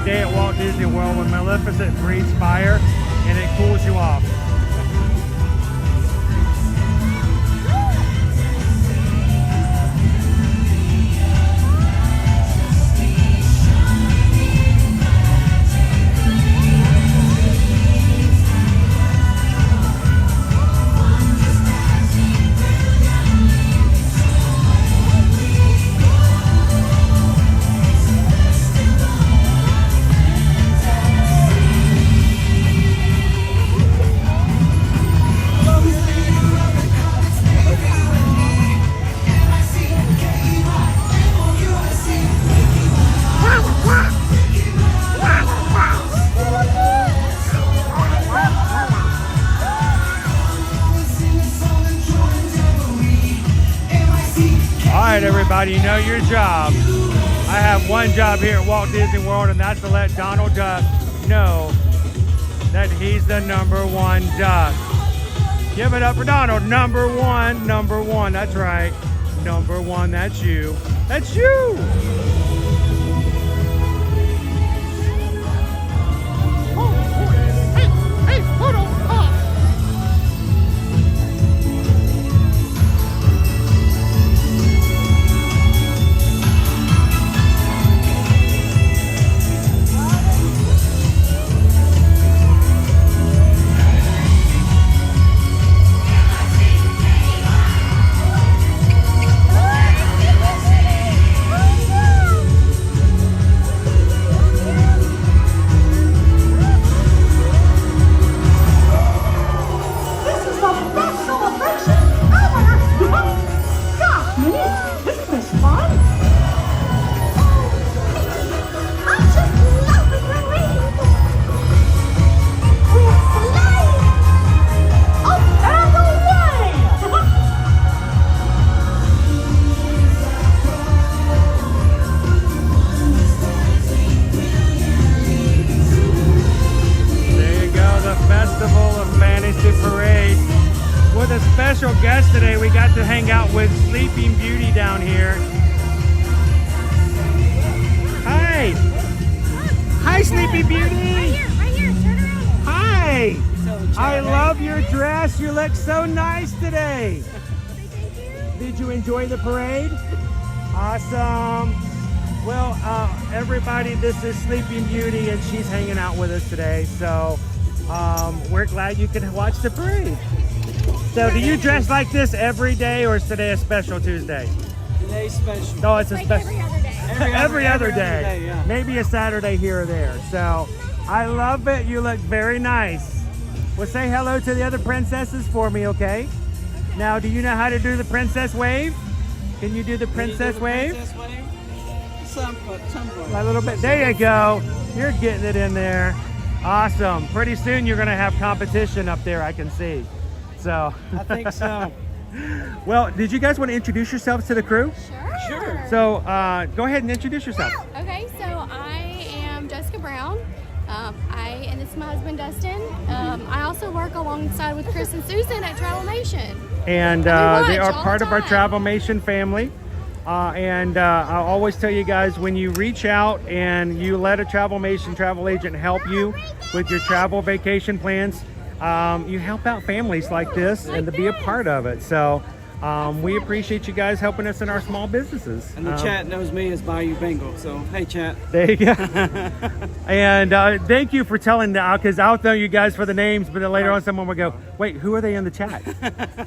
day at Walt Disney World when Maleficent breathes fire and it cools you off. Everybody, you know your job. I have one job here at Walt Disney World, and that's to let Donald Duck know that he's the #1 duck. Give it up for Donald. #1. That's right. #1. That's you. That's you. Special guest today. We got to hang out with Sleeping Beauty down here. Hi. Hi, Sleeping Beauty. Right here, turn around. Hi. I love your dress. You look so nice today. Did you enjoy the parade? Awesome. Well, everybody, this is Sleeping Beauty, and she's hanging out with us today. So we're glad you could watch the parade. So do you dress like this every day, or is today a special Tuesday? Today's special. No, it's a special. Every other day. Every other day. Yeah. Maybe a Saturday here or there. So I love it. You look very nice. Well, say hello to the other princesses for me, okay? Now, do you know how to do the princess wave? Can you do the princess wave? Some. A little bit. There you go. You're getting it in there. Awesome. Pretty soon you're going to have competition up there, I can see. So I think so. Well, did you guys want to introduce yourselves to the crew? Sure. So go ahead and introduce yourself. Okay, so I am Jessica Brown. And this is my husband Dustin. I also work alongside with Chris and Susan at Travelmation. And they are part of our Travelmation family. I always tell you guys, when you reach out and you let a Travelmation travel agent help you with your travel vacation plans, you help out families like this and to be a part of it. So we appreciate you guys helping us in our small businesses. And the chat knows me as Bayou Bengel, so hey chat. There you go. And thank you for telling that, because I'll tell you guys for the names, but then later on someone will go, wait, who are they in the chat?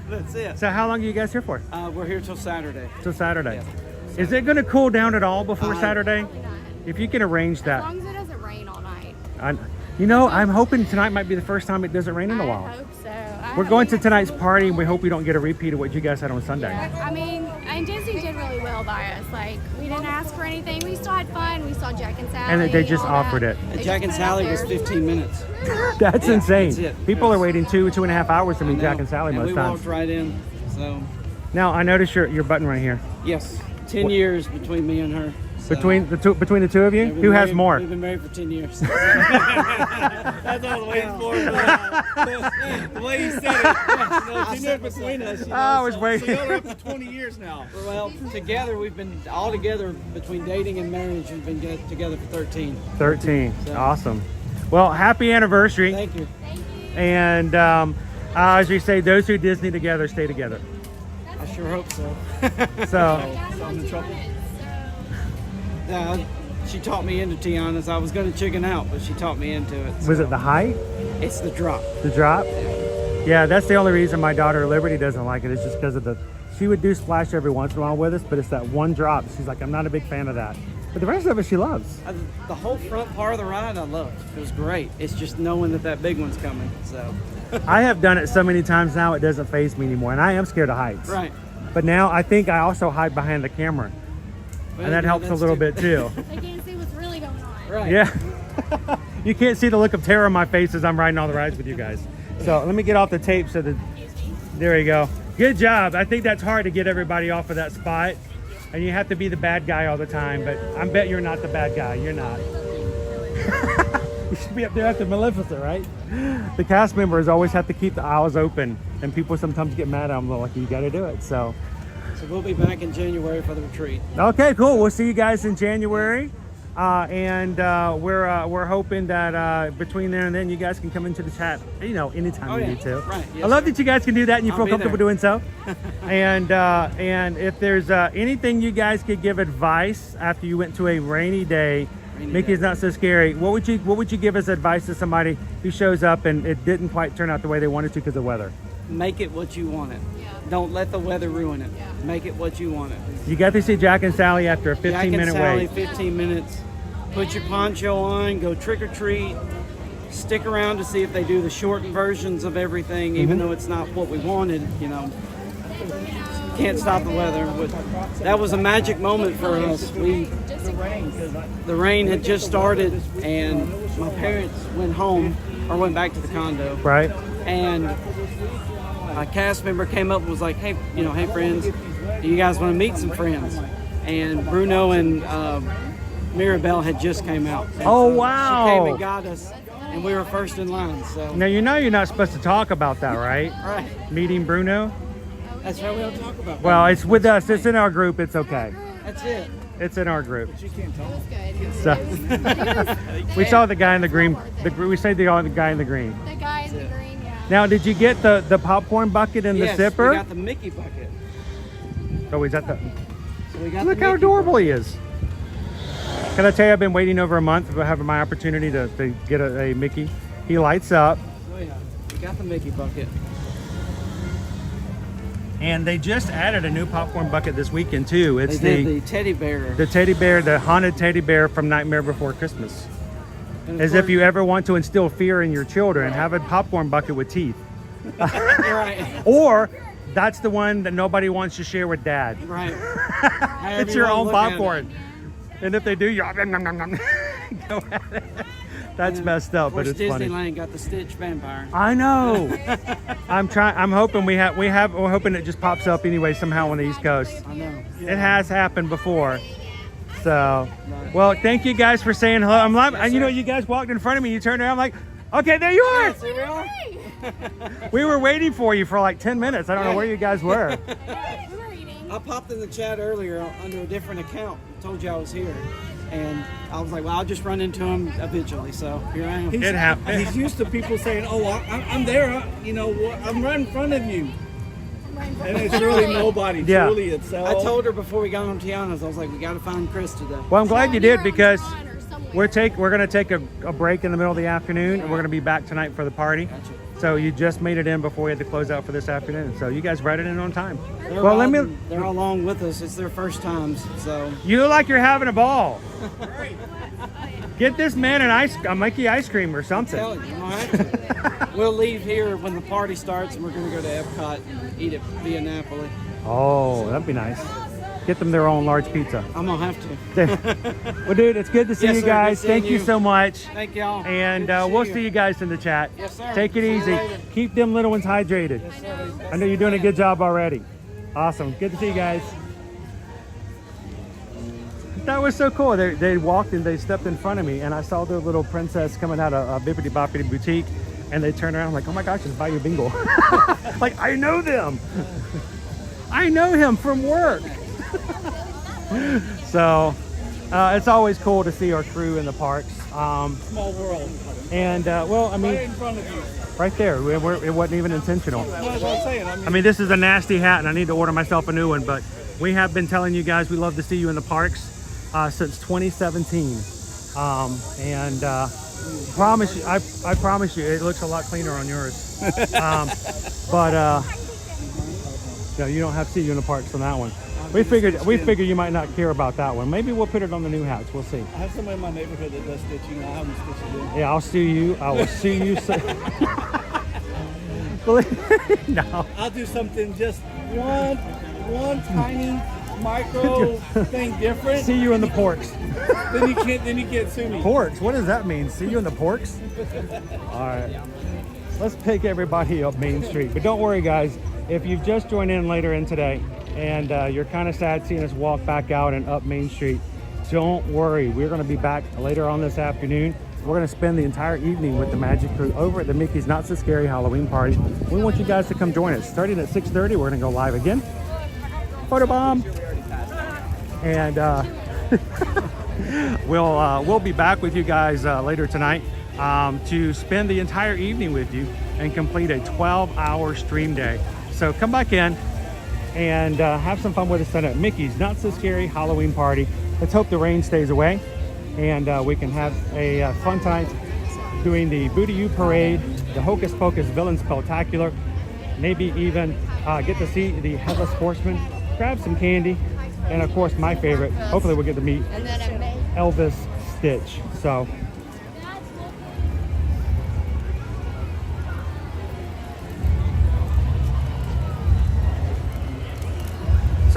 That's it. So how long are you guys here for? We're here till Saturday. Till Saturday. Yeah. Is it going to cool down at all before Saturday? If you can arrange that. As long as it doesn't rain all night. You know, I'm hoping tonight might be the first time it doesn't rain in a while. I hope so. We're going to tonight's party, and we hope we don't get a repeat of what you guys had on Sunday. I mean, and Disney did really well by us. Like, we didn't ask for anything. We still had fun. We saw Jack and Sally. And they just offered it. And Jack and Sally was 15 minutes. That's insane. That's it. People are waiting 2.5 hours to meet Jack and Sally and most we times. walked right in, so. Now, I noticed your button right here. Yes, 10 years between me and her. So, Between the two of you, yeah, we've who been has married- more? We've been married for 10 years. That's all I was waiting for. The way you said it. 10 years between us. I was waiting. So you're up to 20 years now. Well, together we've been all together between dating and marriage. We've been together for 13. 13. So- Awesome. Well, happy anniversary. Thank you. And as we say, those who Disney together stay together. I sure hope so. So, I'm in trouble. She taught me into Tiana's. I was going to chicken out, but she taught me into it. was it the height? It's the drop. The drop? Yeah, that's the only reason my daughter Liberty doesn't like it. It's just because of she would do splash every once in a while with us, but it's that one drop. She's like, I'm not a big fan of that. But the rest of it she loves. The whole front part of the ride I loved. It was great. It's just knowing that big one's coming. So. I have done it so many times now it doesn't faze me anymore, and I am scared of heights. Right. But now I think I also hide behind the camera, and that helps a little bit too. They can't see what's really going on. Right. Yeah. You can't see the look of terror on my face as I'm riding all the rides with you guys. So let me get off the tape so that, there you go. Good job. I think that's hard to get everybody off of that spot. And you have to be the bad guy all the time, but I bet you're not the bad guy. You're not. You should be up there after Maleficent, right? The cast members always have to keep the aisles open, and people sometimes get mad at them. They're like, you got to do it. So we'll be back in January for the retreat. okay, cool. We'll see you guys in January. We're hoping that between there and then you guys can come into the chat, anytime you need to. Right. Yes, I love that you guys can do that and you I'll feel be comfortable there. doing so. And if there's anything you guys could give advice after you went to a rainy day, Mickey's Not So Scary, what would you give as advice to somebody who shows up and it didn't quite turn out the way they wanted to because of weather? Make it what you want it. Don't let the weather ruin it. Make it what you want it. You got to see Jack and Sally after a 15-minute Sally, wait. 15 minutes. Put your poncho on, go trick or treat. Stick around to see if they do the shortened versions of everything, even though it's not what we wanted, Can't stop the weather. But that was a magic moment for us. The rain had just started, and my parents went home or went back to the condo. Right. And a cast member came up and was like, hey friends, do you guys want to meet some friends? And Bruno and Mirabelle had just came out. Oh, wow. She came and got us, and we were first in line. So Now you know you're not supposed to talk about that, right? Right. Meeting Bruno? That's right, we don't talk about Well, it's with us. It's in our group. It's okay. That's it. It's in our group. But you can't talk. So we saw the guy in the green. We say the guy in the green. The guy in the green, yeah. Now, did you get the popcorn bucket and Yes, the zipper? we got the Mickey bucket. Oh, is that the? So we got Look the how Mickey adorable he is. Can I tell you, I've been waiting over a month for having my opportunity to get a Mickey. He lights up. Oh yeah, we got the Mickey bucket. And they just added a new popcorn bucket this weekend too. It's They did the teddy bear. The teddy bear, the haunted teddy bear from Nightmare Before Christmas. And As if you ever want to instill fear in your children, have a popcorn bucket with teeth. Right. Or that's the one that nobody wants to share with dad. Right. It's your own popcorn. And if they do, you're go at it. That's messed up, but it's funny. Disneyland got the Stitch vampire. I know. I'm hoping we're hoping it just pops up anyway somehow on the East Coast. I know. It has happened before. So, well, thank you guys for saying hello. I'm live. Yes, You know, sir. you guys walked in front of me. You turned around. I'm like, okay, there you are. Yes, here we are. We were waiting for you for like 10 minutes. I don't know where you guys were. I popped in the chat earlier under a different account. Told you I was here. And I was like, well, I'll just run into him eventually. So here I am. It happened. He's used to people saying, "Oh, I'm there. I'm right in front of you," and it's really nobody. Yeah. Truly, it's I told her before we got on Tiana's, I was like, we got to find Chris today. Well, I'm glad you did because we're going to take a break in the middle of the afternoon, and we're going to be back tonight for the party. Gotcha. So you just made it in before we had to close out for this afternoon. So you guys brought it in on time. They're all along with us. It's their first times. So You look like you're having a ball. Get this man a Mikey ice cream or something. I'm telling you, I have to. We'll leave here when the party starts, and we're going to go to Epcot and eat at Via Napoli. Oh, that'd be nice. Get them their own large pizza. I'm going to have to. Well, dude, it's good to see Yes, you sir. guys. Good seeing Thank you you. so much. Thank y'all. And Good to we'll see see you. you guys in the chat. Yes, sir. Take it See you easy. later. Keep them little ones hydrated. Yes, sir. I know you're doing a good job already. Awesome. Good to see you guys. That was so cool. They walked and they stepped in front of me, and I saw their little princess coming out of a Bippity Boppity boutique, and they turned around like, oh my gosh, it's Bayou Bengel. Like, I know them. I know him from work. So it's always cool to see our crew in the parks. Small world. And well, I mean, Right in front of you. right there, it wasn't even intentional. No, that's what I'm saying. I mean, this is a nasty hat, and I need to order myself a new one, but we have been telling you guys we love to see you in the parks since 2017. Promise you, I promise you, it looks a lot cleaner on yours. But no, you don't have to see you in the parks on that one. We figured you might not care about that one. Maybe we'll put it on the new hats. We'll see. I have somebody in my neighborhood that does stitching. I'll have them stitch it in. Yeah, I'll sue you. I will sue you. No. I'll do something just one tiny micro thing different. See you in the porks. Then you can't sue me. Porks? What does that mean? See you in the porks? All right. Let's pick everybody up Main Street. But don't worry, guys. If you've just joined in later in today and you're kind of sad seeing us walk back out and up Main Street, don't worry. We're going to be back later on this afternoon. We're going to spend the entire evening with the Magic Crew over at the Mickey's Not So Scary Halloween Party. We want you guys to come join us. Starting at 6:30, we're going to go live again. Photobomb. And we'll be back with you guys later tonight to spend the entire evening with you and complete a 12-hour stream day. So come back in and have some fun with us at Mickey's Not So Scary Halloween Party. Let's hope the rain stays away and we can have a fun time doing the Booty You Parade, the Hocus Pocus Villain Spectacular, maybe even get to see the Headless Horseman, grab some candy, and of course my favorite, hopefully we'll get to meet Elvis Stitch. So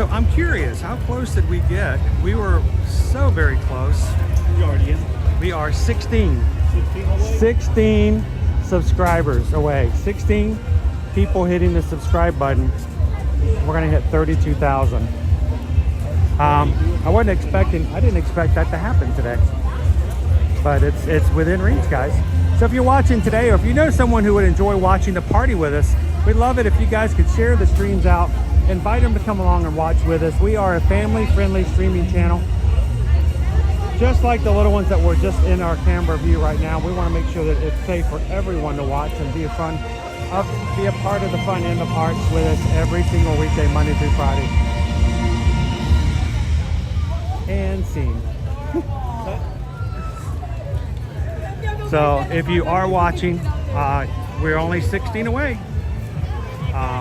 I'm curious, how close did we get? We were so very close. We are 16 subscribers away. 16 people hitting the subscribe button. We're gonna hit 32,000. I didn't expect that to happen today, but it's within reach, guys. So if you're watching today, or if you know someone who would enjoy watching the party with us, we'd love it if you guys could share the streams out, invite them to come along and watch with us. We are a family-friendly streaming channel, just like the little ones that were just in our camera view right now. We want to make sure that it's safe for everyone to watch and be a part of the fun in the parks with us every single weekday, Monday through Friday. And scene. So if you are watching, we're only 16 away.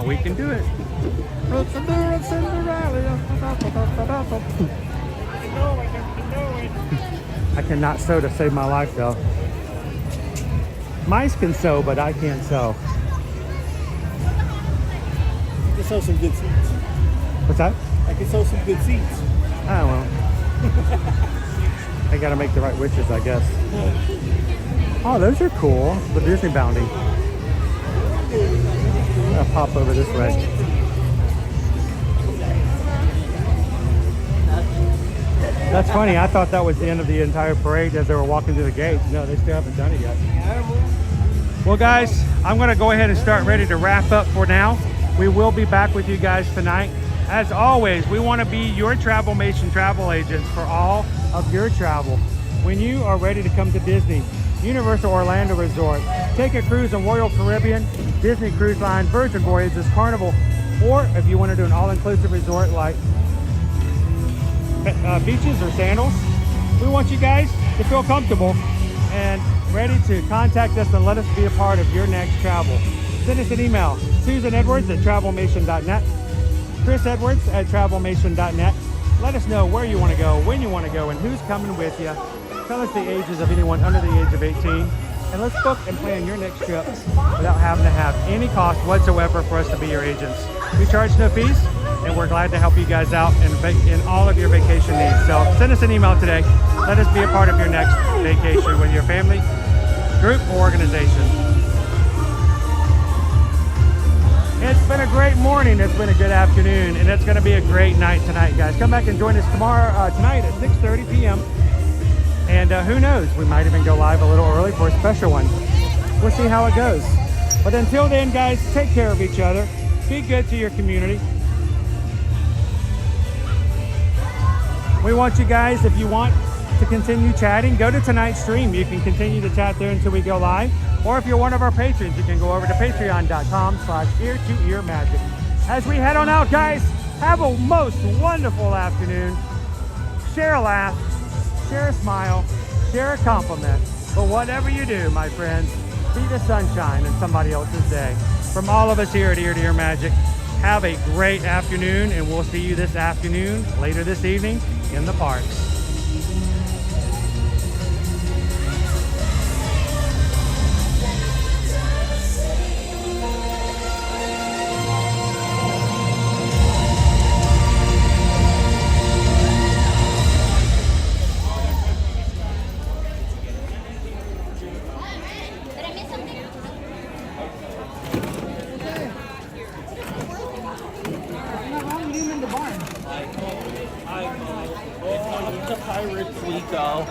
We can do it. I cannot sew to save my life though. Mice can sew, but I can't sew. You can sew some good seats. What's that? I can sew some good seats. Oh well. I gotta make the right wishes, I guess. Oh, those are cool. The Disney Bounty. I'll pop over this way. That's funny. I thought that was the end of the entire parade as they were walking through the gates. No, they still haven't done it yet. Well, guys, I'm going to go ahead and start ready to wrap up for now. We will be back with you guys tonight. As always, we want to be your Travelmation travel agents for all of your travel. When you are ready to come to Disney, Universal Orlando Resort, take a cruise on Royal Caribbean, Disney Cruise Line, Virgin Voyages, Carnival, or if you want to do an all-inclusive resort like beaches or sandals, we want you guys to feel comfortable and ready to contact us and let us be a part of your next travel. Send us an email, susanedwards@travelmation.net, chrisedwards@travelmation.net. Let us know where you want to go, when you want to go, and who's coming with you. Tell us the ages of anyone under the age of 18, and let's book and plan your next trip without having to have any cost whatsoever for us to be your agents. We charge no fees, and we're glad to help you guys out in all of your vacation needs. So send us an email today. Let us be a part of your next vacation with your family, group, or organization. It's been a great morning. It's been a good afternoon, and it's going to be a great night tonight, guys. Come back and join us tonight at 6:30 p.m. And who knows, we might even go live a little early for a special one. We'll see how it goes. But until then, guys, take care of each other. Be good to your community. We want you guys, if you want to continue chatting, go to tonight's stream. You can continue to chat there until we go live. Or if you're one of our patrons, you can go over to patreon.com/ear-to-ear-magic. As we head on out, guys, have a most wonderful afternoon. Share a laugh, share a smile, share a compliment. But whatever you do, my friends, be the sunshine in somebody else's day. From all of us here at Ear to Ear Magic, have a great afternoon, and we'll see you this afternoon, later this evening, in the parks. Pirates we go.